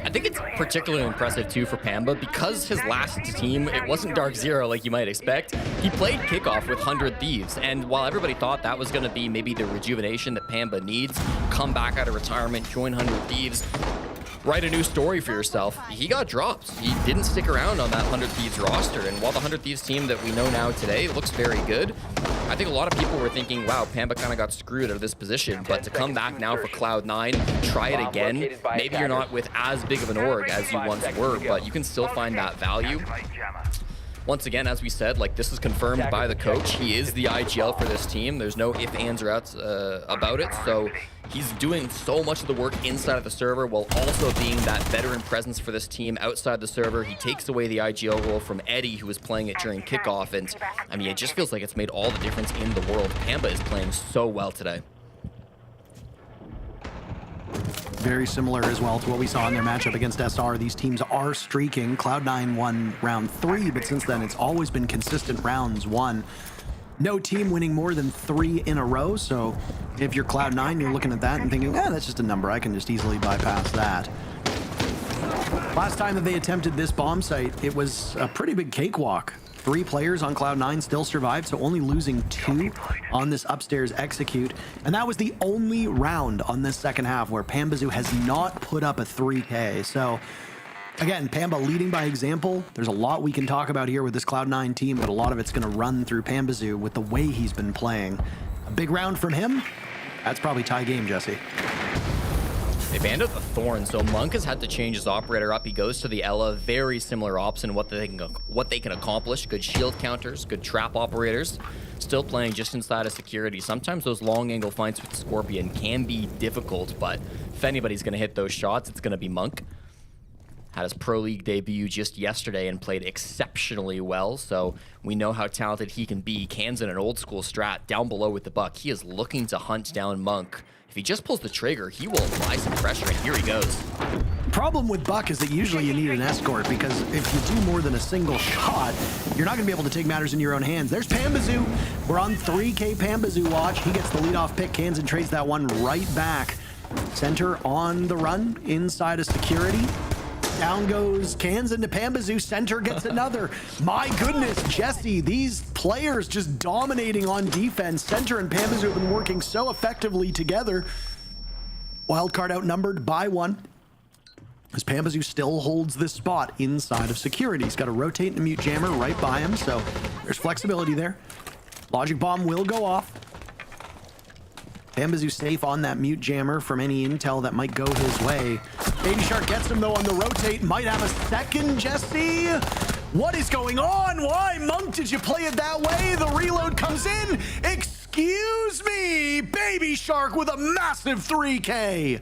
I think it's particularly impressive too for Pamba because his last team, it wasn't Dark Zero like you might expect. He played kickoff with 100 Thieves, and while everybody thought that was going to be maybe the rejuvenation that Pamba needs, come back out of retirement, join 100 Thieves, write a new story for yourself, he got dropped. He didn't stick around on that 100 Thieves roster, and while the 100 Thieves team that we know now today looks very good, I think a lot of people were thinking, wow, Pamba kind of got screwed out of this position, but to come back now for Cloud9, try it again, maybe you're not with as big of an org as you once were, but you can still find that value. Once again, as we said, like, this is confirmed by the coach. He is the IGL for this team. There's no ifs, ands, or outs about it. So he's doing so much of the work inside of the server while also being that veteran presence for this team outside the server. He takes away the IGL role from Eddie, who was playing it during kickoff. And I mean, it just feels like it's made all the difference in the world. Pamba is playing so well today. Very similar as well to what we saw in their matchup against SR. These teams are streaking. Cloud9 won round 3, but since then it's always been consistent rounds 1. No team winning more than 3 in a row, so if you're Cloud9, you're looking at that and thinking, that's just a number. I can just easily bypass that. Last time that they attempted this bomb site, it was a pretty big cakewalk. 3 players on Cloud9 still survived, so only losing 2 on this upstairs execute. And that was the only round on this second half where Pambazoo has not put up a 3K. So again, Pamba leading by example. There's a lot we can talk about here with this Cloud9 team, but a lot of it's going to run through Pambazoo with the way he's been playing. A big round from him. That's probably tie game, Jesse. They banned out the Thorn, so Monk has had to change his operator up. He goes to the Ela, very similar ops in what they can accomplish. Good shield counters, good trap operators. Still playing just inside of security. Sometimes those long angle fights with Scorpion can be difficult, but if anybody's going to hit those shots, it's going to be Monk. Had his Pro League debut just yesterday and played exceptionally well, so we know how talented he can be. Cans in an old school strat down below with the buck. He is looking to hunt down Monk. If he just pulls the trigger, he will apply some pressure, and here he goes. Problem with Buck is that usually you need an escort, because if you do more than a single shot, you're not going to be able to take matters in your own hands. There's Pambazoo. We're on 3K Pambazoo watch. He gets the lead-off pick. Kansan trades that one right back. Center on the run inside of security. Down goes Kansan to Pambazoo. Center gets another. My goodness, Jesse, these players just dominating on defense. Center and Pambazoo have been working so effectively together. Wildcard outnumbered by 1. As Pambazoo still holds this spot inside of security. He's got to rotate and mute jammer right by him, so there's flexibility there. Logic bomb will go off. Pambazoo safe on that mute jammer from any intel that might go his way. Baby Shark gets him though on the rotate. Might have a second, Jesse. What is going on? Why, Monk, did you play it that way? The reload comes in. Excuse me. Baby Shark with a massive 3K.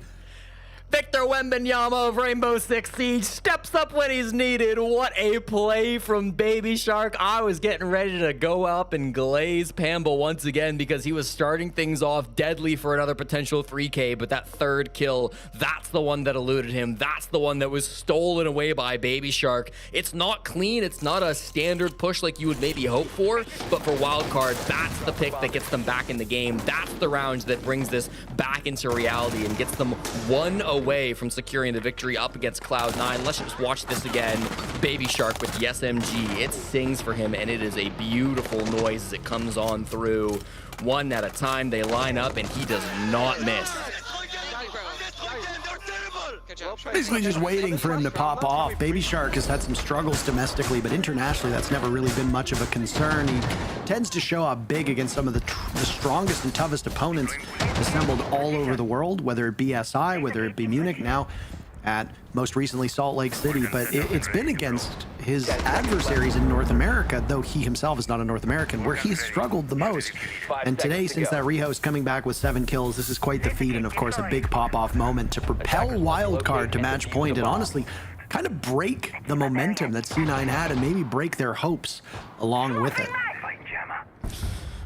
Victor Wembanyama of Rainbow Six Siege steps up when he's needed. What a play from Baby Shark. I was getting ready to go up and glaze Pamba once again because he was starting things off deadly for another potential 3K, but that third kill, that's the one that eluded him. That's the one that was stolen away by Baby Shark. It's not clean. It's not a standard push like you would maybe hope for, but for Wildcard, that's the pick that gets them back in the game. That's the round that brings this back into reality and gets them one away from securing the victory up against Cloud9. Let's just watch this again. Baby Shark with the SMG. It sings for him, and it is a beautiful noise as it comes on through. One at a time, they line up, and he does not miss. Basically just waiting for him to pop off. Baby Shark has had some struggles domestically, but internationally that's never really been much of a concern. He tends to show up big against some of the strongest and toughest opponents assembled all over the world, whether it be SI, whether it be Munich, now at most recently Salt Lake City. But it's been against his adversaries in North America, though he himself is not a North American, where he's struggled the most. And today, since that rehost coming back with 7 kills, this is quite the feat, and of course a big pop-off moment to propel Wildcard to match point and honestly kind of break the momentum that C9 had and maybe break their hopes along with it.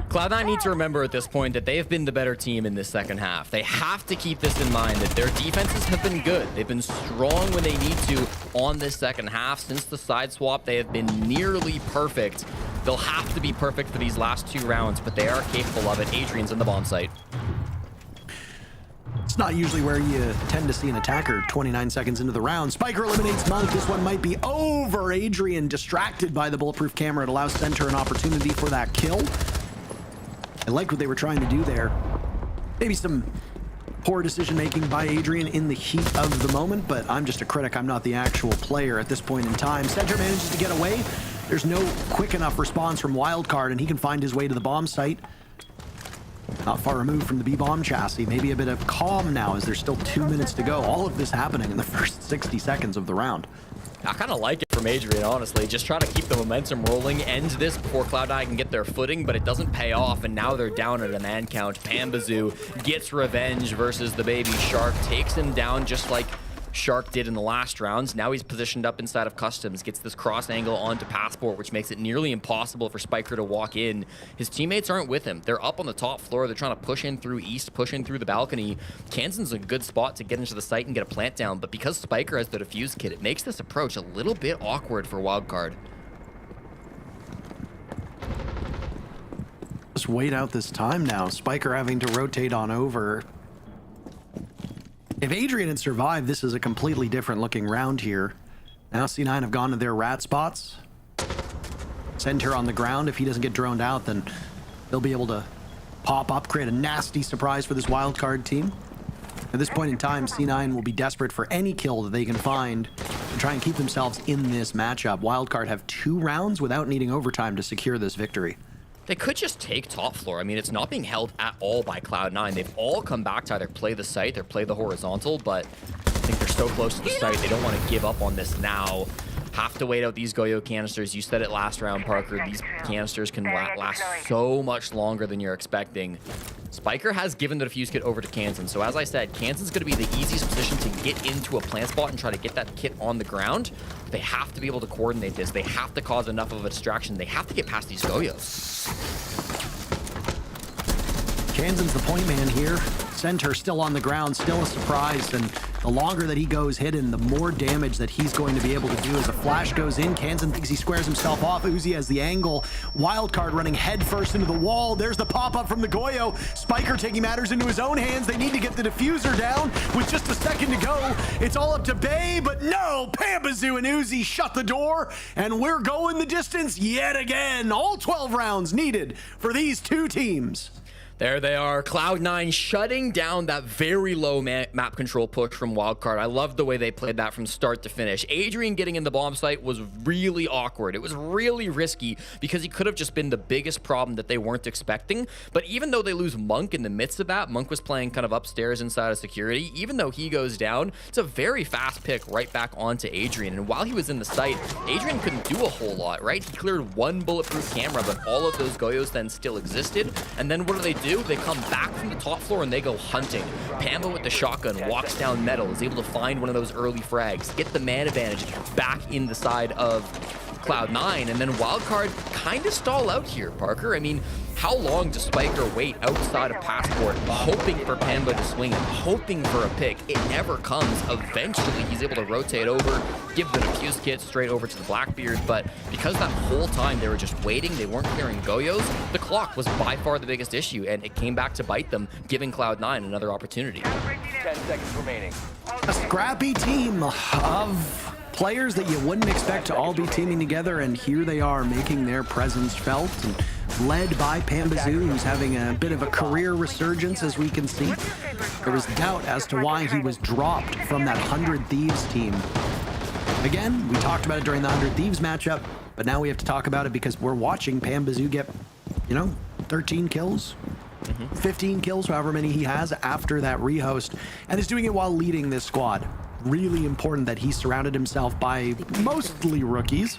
Cloud9 need to remember at this point that they have been the better team in this second half. They have to keep this in mind that their defenses have been good. They've been strong when they need to on this second half. Since the side swap, they have been nearly perfect. They'll have to be perfect for these last 2 rounds, but they are capable of it. Adrian's in the bomb site. not usually where you tend to see an attacker 29 seconds into the round. Spiker eliminates Monk. This one might be over. Adrian distracted by the bulletproof camera. It allows Center an opportunity for that kill. I like what they were trying to do there. Maybe some poor decision-making by Adrian in the heat of the moment, but I'm just a critic. I'm not the actual player at this point in time. Center manages to get away. There's no quick enough response from Wildcard, and he can find his way to the bomb site. Not far removed from the B-bomb chassis. Maybe a bit of calm now as there's still 2 minutes to go. All of this happening in the first 60 seconds of the round. I kind of like it from Adrian, honestly. Just try to keep the momentum rolling, end this before Cloud9 can get their footing, but it doesn't pay off, and now they're down at a man count. Pambazoo gets revenge versus the baby Shark, takes him down just like Shark did in the last rounds. Now he's positioned up inside of Customs, gets this cross angle onto Passport, which makes it nearly impossible for Spiker to walk in. His teammates aren't with him. They're up on the top floor. They're trying to push in through East, push in through the balcony. Kansan's a good spot to get into the site and get a plant down, but because Spiker has the defuse kit, it makes this approach a little bit awkward for Wildcard. Just wait out this time now. Spiker having to rotate on over. If Adrian had survived, this is a completely different looking round here. Now C9 have gone to their rat spots. Center on the ground. If he doesn't get droned out, then they'll be able to pop up, create a nasty surprise for this wildcard team. At this point in time, C9 will be desperate for any kill that they can find to try and keep themselves in this matchup. Wildcard have 2 rounds without needing overtime to secure this victory. They could just take top floor. I mean, it's not being held at all by Cloud9. They've all come back to either play the site or play the horizontal, but I think they're so close to the site, they don't want to give up on this now. Have to wait out these Goyo canisters. You said it last round, Parker. These canisters can last so much longer than you're expecting. Spiker has given the defuse kit over to Kansan. So as I said, Kansan's going to be the easiest position to get into a plant spot and try to get that kit on the ground. They have to be able to coordinate this. They have to cause enough of a distraction. They have to get past these Goyos. Kansan's the point man here. Center still on the ground, still a surprise, and the longer that he goes hidden, the more damage that he's going to be able to do. As a flash goes in, Kansan thinks he squares himself off. Uzi has the angle. Wildcard running head first into the wall. There's the pop-up from the Goyo. Spiker taking matters into his own hands. They need to get the diffuser down with just a second to go. It's all up to Bay, but no! Pambazoo and Uzi shut the door, and we're going the distance yet again. All 12 rounds needed for these 2 teams. There they are, Cloud9 shutting down that very low map control push from Wildcard. I love the way they played that from start to finish. Adrian getting in the bomb site was really awkward. It was really risky because he could have just been the biggest problem that they weren't expecting. But even though they lose Monk in the midst of that, Monk was playing kind of upstairs inside of security. Even though he goes down, it's a very fast pick right back onto Adrian. And while he was in the site, Adrian couldn't do a whole lot, right? He cleared 1 bulletproof camera, but all of those Goyos then still existed. And then what do? They come back from the top floor and they go hunting. Pamba with the shotgun walks down metal, is able to find one of those early frags, get the man advantage back in the side of Cloud9, and then Wildcard kind of stall out here, Parker. I mean, how long does Spiker wait outside of Passport, hoping for Pamba to swing him, hoping for a pick? It never comes. Eventually, he's able to rotate over, give the defuse kit straight over to the Blackbeard, but because that whole time they were just waiting, they weren't clearing Goyos, the clock was by far the biggest issue, and it came back to bite them, giving Cloud9 another opportunity. 10 seconds remaining. A scrappy team of players that you wouldn't expect to all be teaming together, and here they are making their presence felt, and led by Pambazoo, who's having a bit of a career resurgence, as we can see. There was doubt as to why he was dropped from that 100 Thieves team. Again, we talked about it during the 100 Thieves matchup, but now we have to talk about it because we're watching Pambazoo get, 13 kills, 15 kills, however many he has after that rehost, and is doing it while leading this squad. Really important that he surrounded himself by mostly rookies.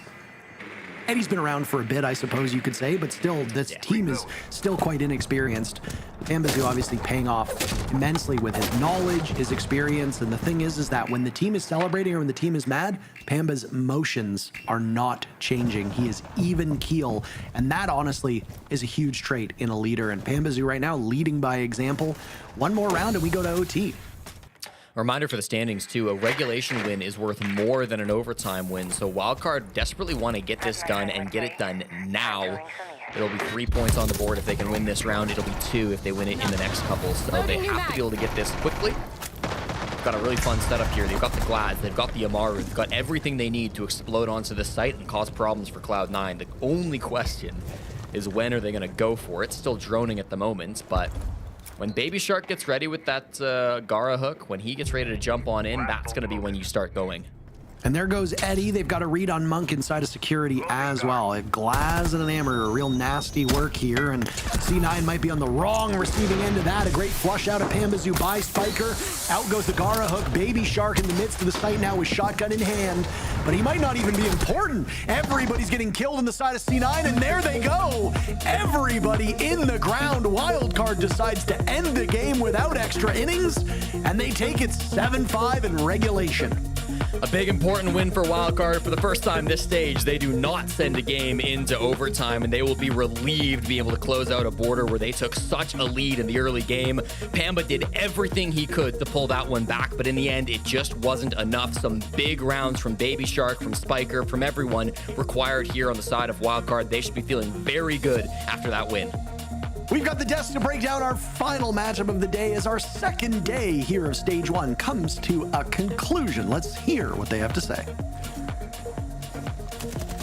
And he's been around for a bit, I suppose you could say, but still, this team is still quite inexperienced. Pambazoo obviously paying off immensely with his knowledge, his experience, and the thing is that when the team is celebrating or when the team is mad, Pamba's motions are not changing. He is even keel, and that honestly is a huge trait in a leader. And Pambazoo right now leading by example. One more round and we go to OT. A reminder for the standings, too, a regulation win is worth more than an overtime win, so Wildcard desperately want to get this done and get it done now. It'll be 3 points on the board if they can win this round. It'll be 2 if they win it in the next couple. So they have to be able to get this quickly. They've got a really fun setup here. They've got the Glads, they've got the Amaru, they've got everything they need to explode onto this site and cause problems for Cloud9. The only question is when are they going to go for it? It's still droning at the moment, but when Baby Shark gets ready with that Gara hook, when he gets ready to jump on in, that's going to be when you start going. And there goes Eddie. They've got a read on Monk inside of security as well. A Glaz and an Amber, real nasty work here. And C9 might be on the wrong receiving end of that. A great flush out of Pambazoo by Spiker. Out goes the Gara hook. Baby Shark in the midst of the site now with shotgun in hand. But he might not even be important. Everybody's getting killed on the side of C9, and there they go. Everybody in the ground. Wildcard decides to end the game without extra innings, and they take it 7-5 in regulation. A big important win for Wildcard. For the first time this stage, they do not send a game into overtime, and they will be relieved to be able to close out a border where they took such a lead in the early game. Pamba did everything he could to pull that one back, but in the end, it just wasn't enough. Some big rounds from Baby Shark, from Spiker, from everyone required here on the side of Wildcard. They should be feeling very good after that win. We've got the desk to break down our final matchup of the day as our second day here of Stage 1 comes to a conclusion. Let's hear what they have to say.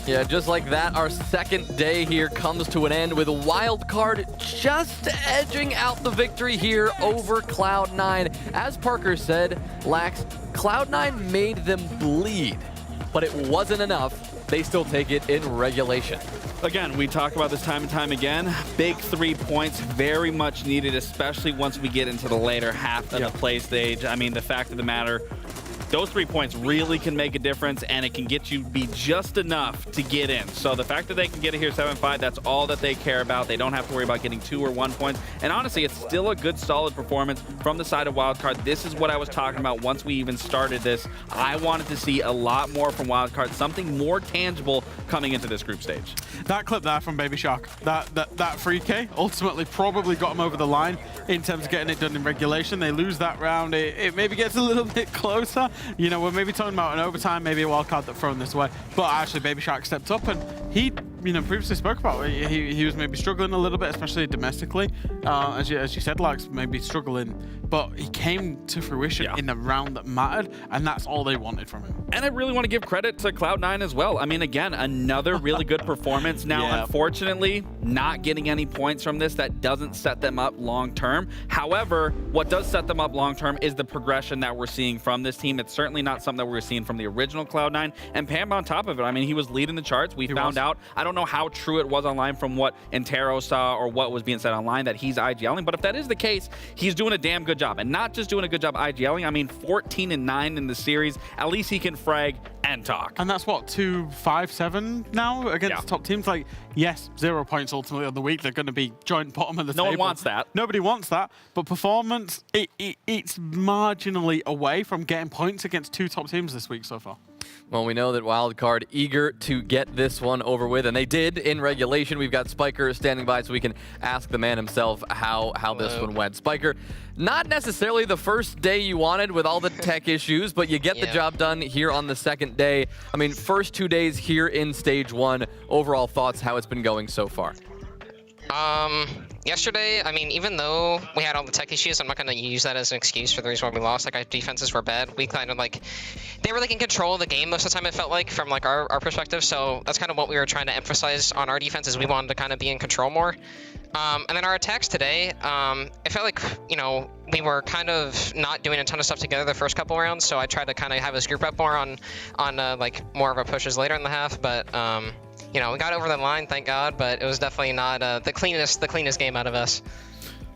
Yeah, just like that, our second day here comes to an end with Wildcard just edging out the victory here over Cloud9. As Parker said, Lax, Cloud9 made them bleed, but it wasn't enough. They still take it in regulation. Again, we talk about this time and time again. Big 3 points, very much needed, especially once we get into the later half of the play stage. I mean, the fact of the matter, those 3 points really can make a difference, and it can get you be just enough to get in. So the fact that they can get it here 7-5, that's all that they care about. They don't have to worry about getting 2 or 1 points. And honestly, it's still a good, solid performance from the side of Wildcard. This is what I was talking about once we even started this. I wanted to see a lot more from Wildcard, something more tangible coming into this group stage. That clip there from Baby Shark, that free K ultimately probably got him over the line in terms of getting it done in regulation. They lose that round. It maybe gets a little bit closer. You know, we're maybe talking about an overtime, maybe a wildcard that thrown this way. But actually, Baby Shark stepped up, and he, you know, previously spoke about it. He was maybe struggling a little bit, especially domestically. As you said, Lax, maybe struggling. But he came to fruition in the round that mattered, and that's all they wanted from him. And I really want to give credit to Cloud9 as well. I mean, again, another really good performance. Now, unfortunately, not getting any points from this, that doesn't set them up long term. However, what does set them up long term is the progression that we're seeing from this team. It's certainly not something that we were seeing from the original Cloud9. And Pam on top of it, I mean, he was leading the charts. We found out, I don't know how true it was online from what Intero saw or what was being said online that he's IGLing, but if that is the case, he's doing a damn good job. And not just doing a good job IGLing, I mean 14-9 in the series. At least he can frag and talk. And that's what, 2-5-7 now against top teams? Like, yes, 0 points ultimately on the week. They're going to be joint bottom of the table. No one wants that. Nobody wants that. But performance, it's marginally away from getting points against 2 top teams this week so far. Well, we know that Wildcard eager to get this one over with, and they did in regulation. We've got Spiker standing by so we can ask the man himself how this one went. Spiker, not necessarily the first day you wanted with all the tech issues, but you get the job done here on the second day. I mean, first 2 days here in Stage 1. Overall thoughts, how it's been going so far? Yesterday, I mean, even though we had all the tech issues, I'm not going to use that as an excuse for the reason why we lost. Like, our defenses were bad. We kind of, like, they were, like, in control of the game most of the time, it felt like, from, like, our perspective. So that's kind of what we were trying to emphasize on our defense, is we wanted to kind of be in control more. And then our attacks today, it felt like, you know, we were kind of not doing a ton of stuff together the first couple rounds. So I tried to kind of have us group up more on like, more of our pushes later in the half. But, you know, we got over the line, thank God, but it was definitely not the cleanest game out of us.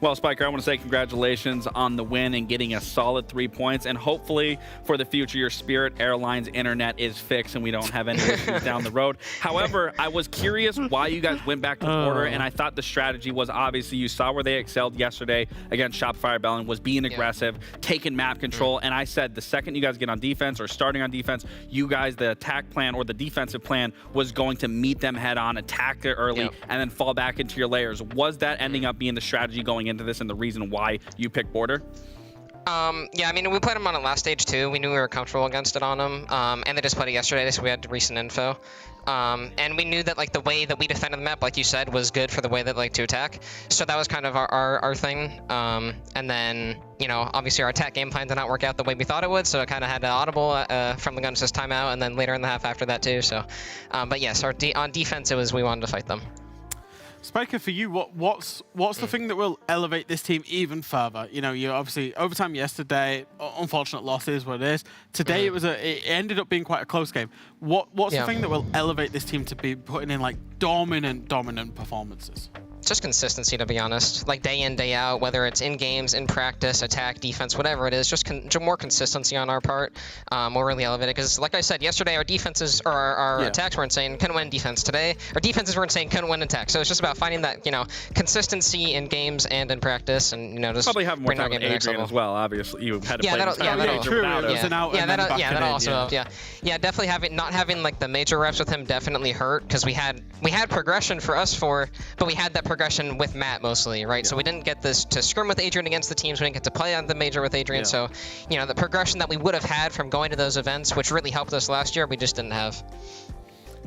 Well, Spiker, I want to say congratulations on the win and getting a solid 3 points. And hopefully for the future, your Spirit Airlines internet is fixed and we don't have any issues down the road. However, I was curious why you guys went back to border, and I thought the strategy was obviously you saw where they excelled yesterday against Shopify Rebellion was being aggressive, taking map control. And I said the second you guys get on defense or starting on defense, you guys, the attack plan or the defensive plan was going to meet them head on, attack it early, and then fall back into your layers. Was that ending up being the strategy going into this and the reason why you picked border? Yeah, I mean, we played them on it last stage too. We knew we were comfortable against it on them, and they just played it yesterday, so we had recent info. And we knew that like the way that we defended the map, like you said, was good for the way that like to attack. So that was kind of our thing. And then obviously our attack game plan did not work out the way we thought it would, so it kind of had an audible from the Gunsis timeout, and then later in the half after that too. So, but yes, on defense it was we wanted to fight them. Spiker, for you, what's the thing that will elevate this team even further? You obviously overtime yesterday, unfortunate losses, what it is. Today it ended up being quite a close game. What's the thing that will elevate this team to be putting in like dominant performances? Just consistency, to be honest. Like day in, day out, whether it's in games, in practice, attack, defense, whatever it is, just more consistency on our part will really elevate it. Because like I said, yesterday our defenses or our attacks were insane, couldn't win defense. Today our defenses were insane, couldn't win attack. So it's just about finding that consistency in games and in practice, and just probably have more time with Adrian as well. Obviously, you had to play that also definitely not having like the major reps with him definitely hurt, because we had progression for us but we had that progression with Matt mostly, right? So we didn't get this to scrim with Adrian against the teams. We didn't get to play on the major with Adrian. So, the progression that we would have had from going to those events, which really helped us last year, we just didn't have.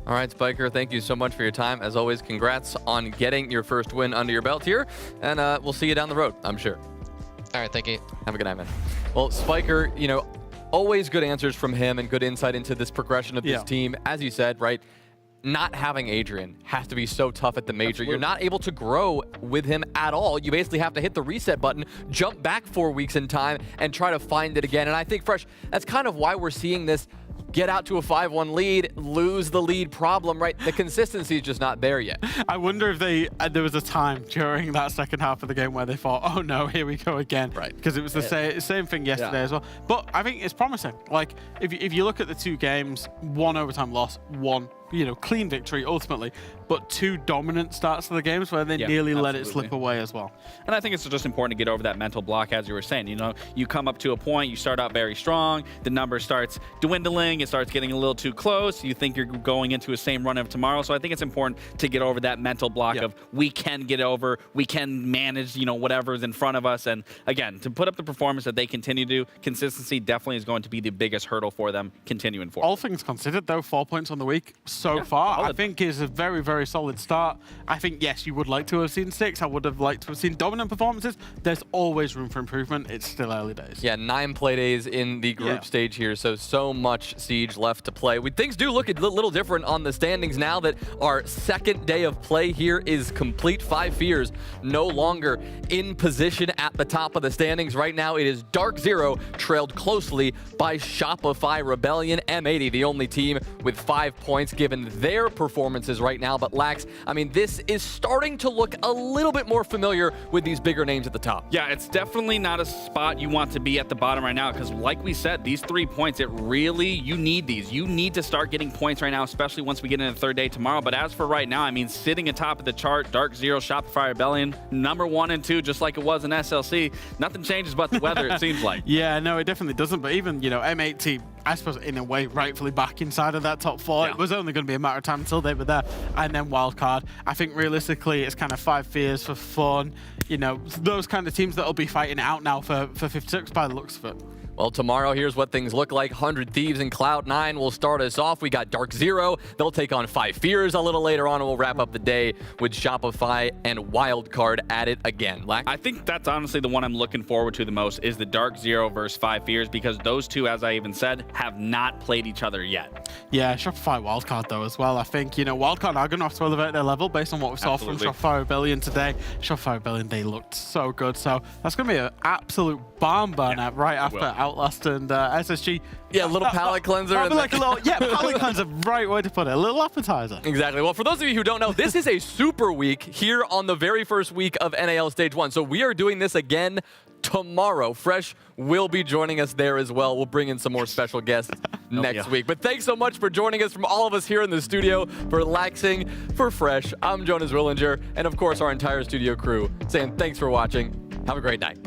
All right, Spiker, thank you so much for your time. As always, congrats on getting your first win under your belt here, and we'll see you down the road, I'm sure. All right, thank you. Have a good night, man. Well, Spiker, always good answers from him and good insight into this progression of this team. As you said, right? Not having Adrian has to be so tough at the major. Absolutely. You're not able to grow with him at all. You basically have to hit the reset button, jump back 4 weeks in time, and try to find it again. And I think, Fresh, that's kind of why we're seeing this get out to a 5-1 lead, lose the lead problem, right? The consistency is just not there yet. I wonder if there was a time during that second half of the game where they thought, oh no, here we go again. Right. Because it was the same thing yesterday as well. But I think it's promising. Like, if you look at the two games, one overtime loss, one clean victory ultimately, but two dominant starts to the games where they nearly let it slip away as well. And I think it's just important to get over that mental block, as you were saying. You come up to a point, you start out very strong, the number starts dwindling, it starts getting a little too close, you think you're going into a same run of tomorrow. So I think it's important to get over that mental block of we can get over, we can manage, whatever's in front of us. And again, to put up the performance that they continue to do, consistency definitely is going to be the biggest hurdle for them continuing forward. All things considered, though, 4 points on the week so far, I think is a very, very solid start. I think, yes, you would like to have seen 6. I would have liked to have seen dominant performances. There's always room for improvement. It's still early days. Yeah, 9 play days in the group stage here, so much Siege left to play. Things do look a little different on the standings now that our second day of play here is complete. 5 Fears no longer in position at the top of the standings. Right now, it is Dark Zero, trailed closely by Shopify Rebellion. M80, the only team with 5 points given their performances right now. But Lax, I mean, this is starting to look a little bit more familiar with these bigger names at the top. Yeah, it's definitely not a spot you want to be at the bottom right now, because like we said, these 3 points, you need these. You need to start getting points right now, especially once we get into the third day tomorrow. But as for right now, I mean, sitting atop of the chart, Dark Zero, Shopify Rebellion, number 1 and 2, just like it was in SLC. Nothing changes but the weather, it seems like. Yeah, no, it definitely doesn't. But even, M80, I suppose, in a way, rightfully back inside of that top 4. It was only going to be a matter of time until they were there. And then wildcard. I think realistically, it's kind of 5 Fears for fun. Those kind of teams that will be fighting out now for 56 by the looks of it. Well, tomorrow, here's what things look like. 100 Thieves and Cloud9 will start us off. We got Dark Zero. They'll take on 5 Fears a little later on, and we'll wrap up the day with Shopify and Wildcard at it again. I think that's honestly the one I'm looking forward to the most, is the Dark Zero versus 5 Fears, because those two, as I even said, have not played each other yet. Yeah, Shopify Wildcard, though, as well. I think, Wildcard are going to have to elevate their level based on what we saw from Shopify Rebellion today. Shopify Rebellion, they looked so good. So that's going to be an absolute barn burner right after Outlast and SSG. Yeah, a little palate cleanser. Palate cleanser, right way to put it. A little appetizer. Exactly. Well, for those of you who don't know, this is a super week here on the very first week of NAL Stage 1. So we are doing this again tomorrow. Fresh will be joining us there as well. We'll bring in some more special guests next week. But thanks so much for joining us, from all of us here in the studio, for Laxing, for Fresh. I'm Jonas Willinger, and of course our entire studio crew saying thanks for watching. Have a great night.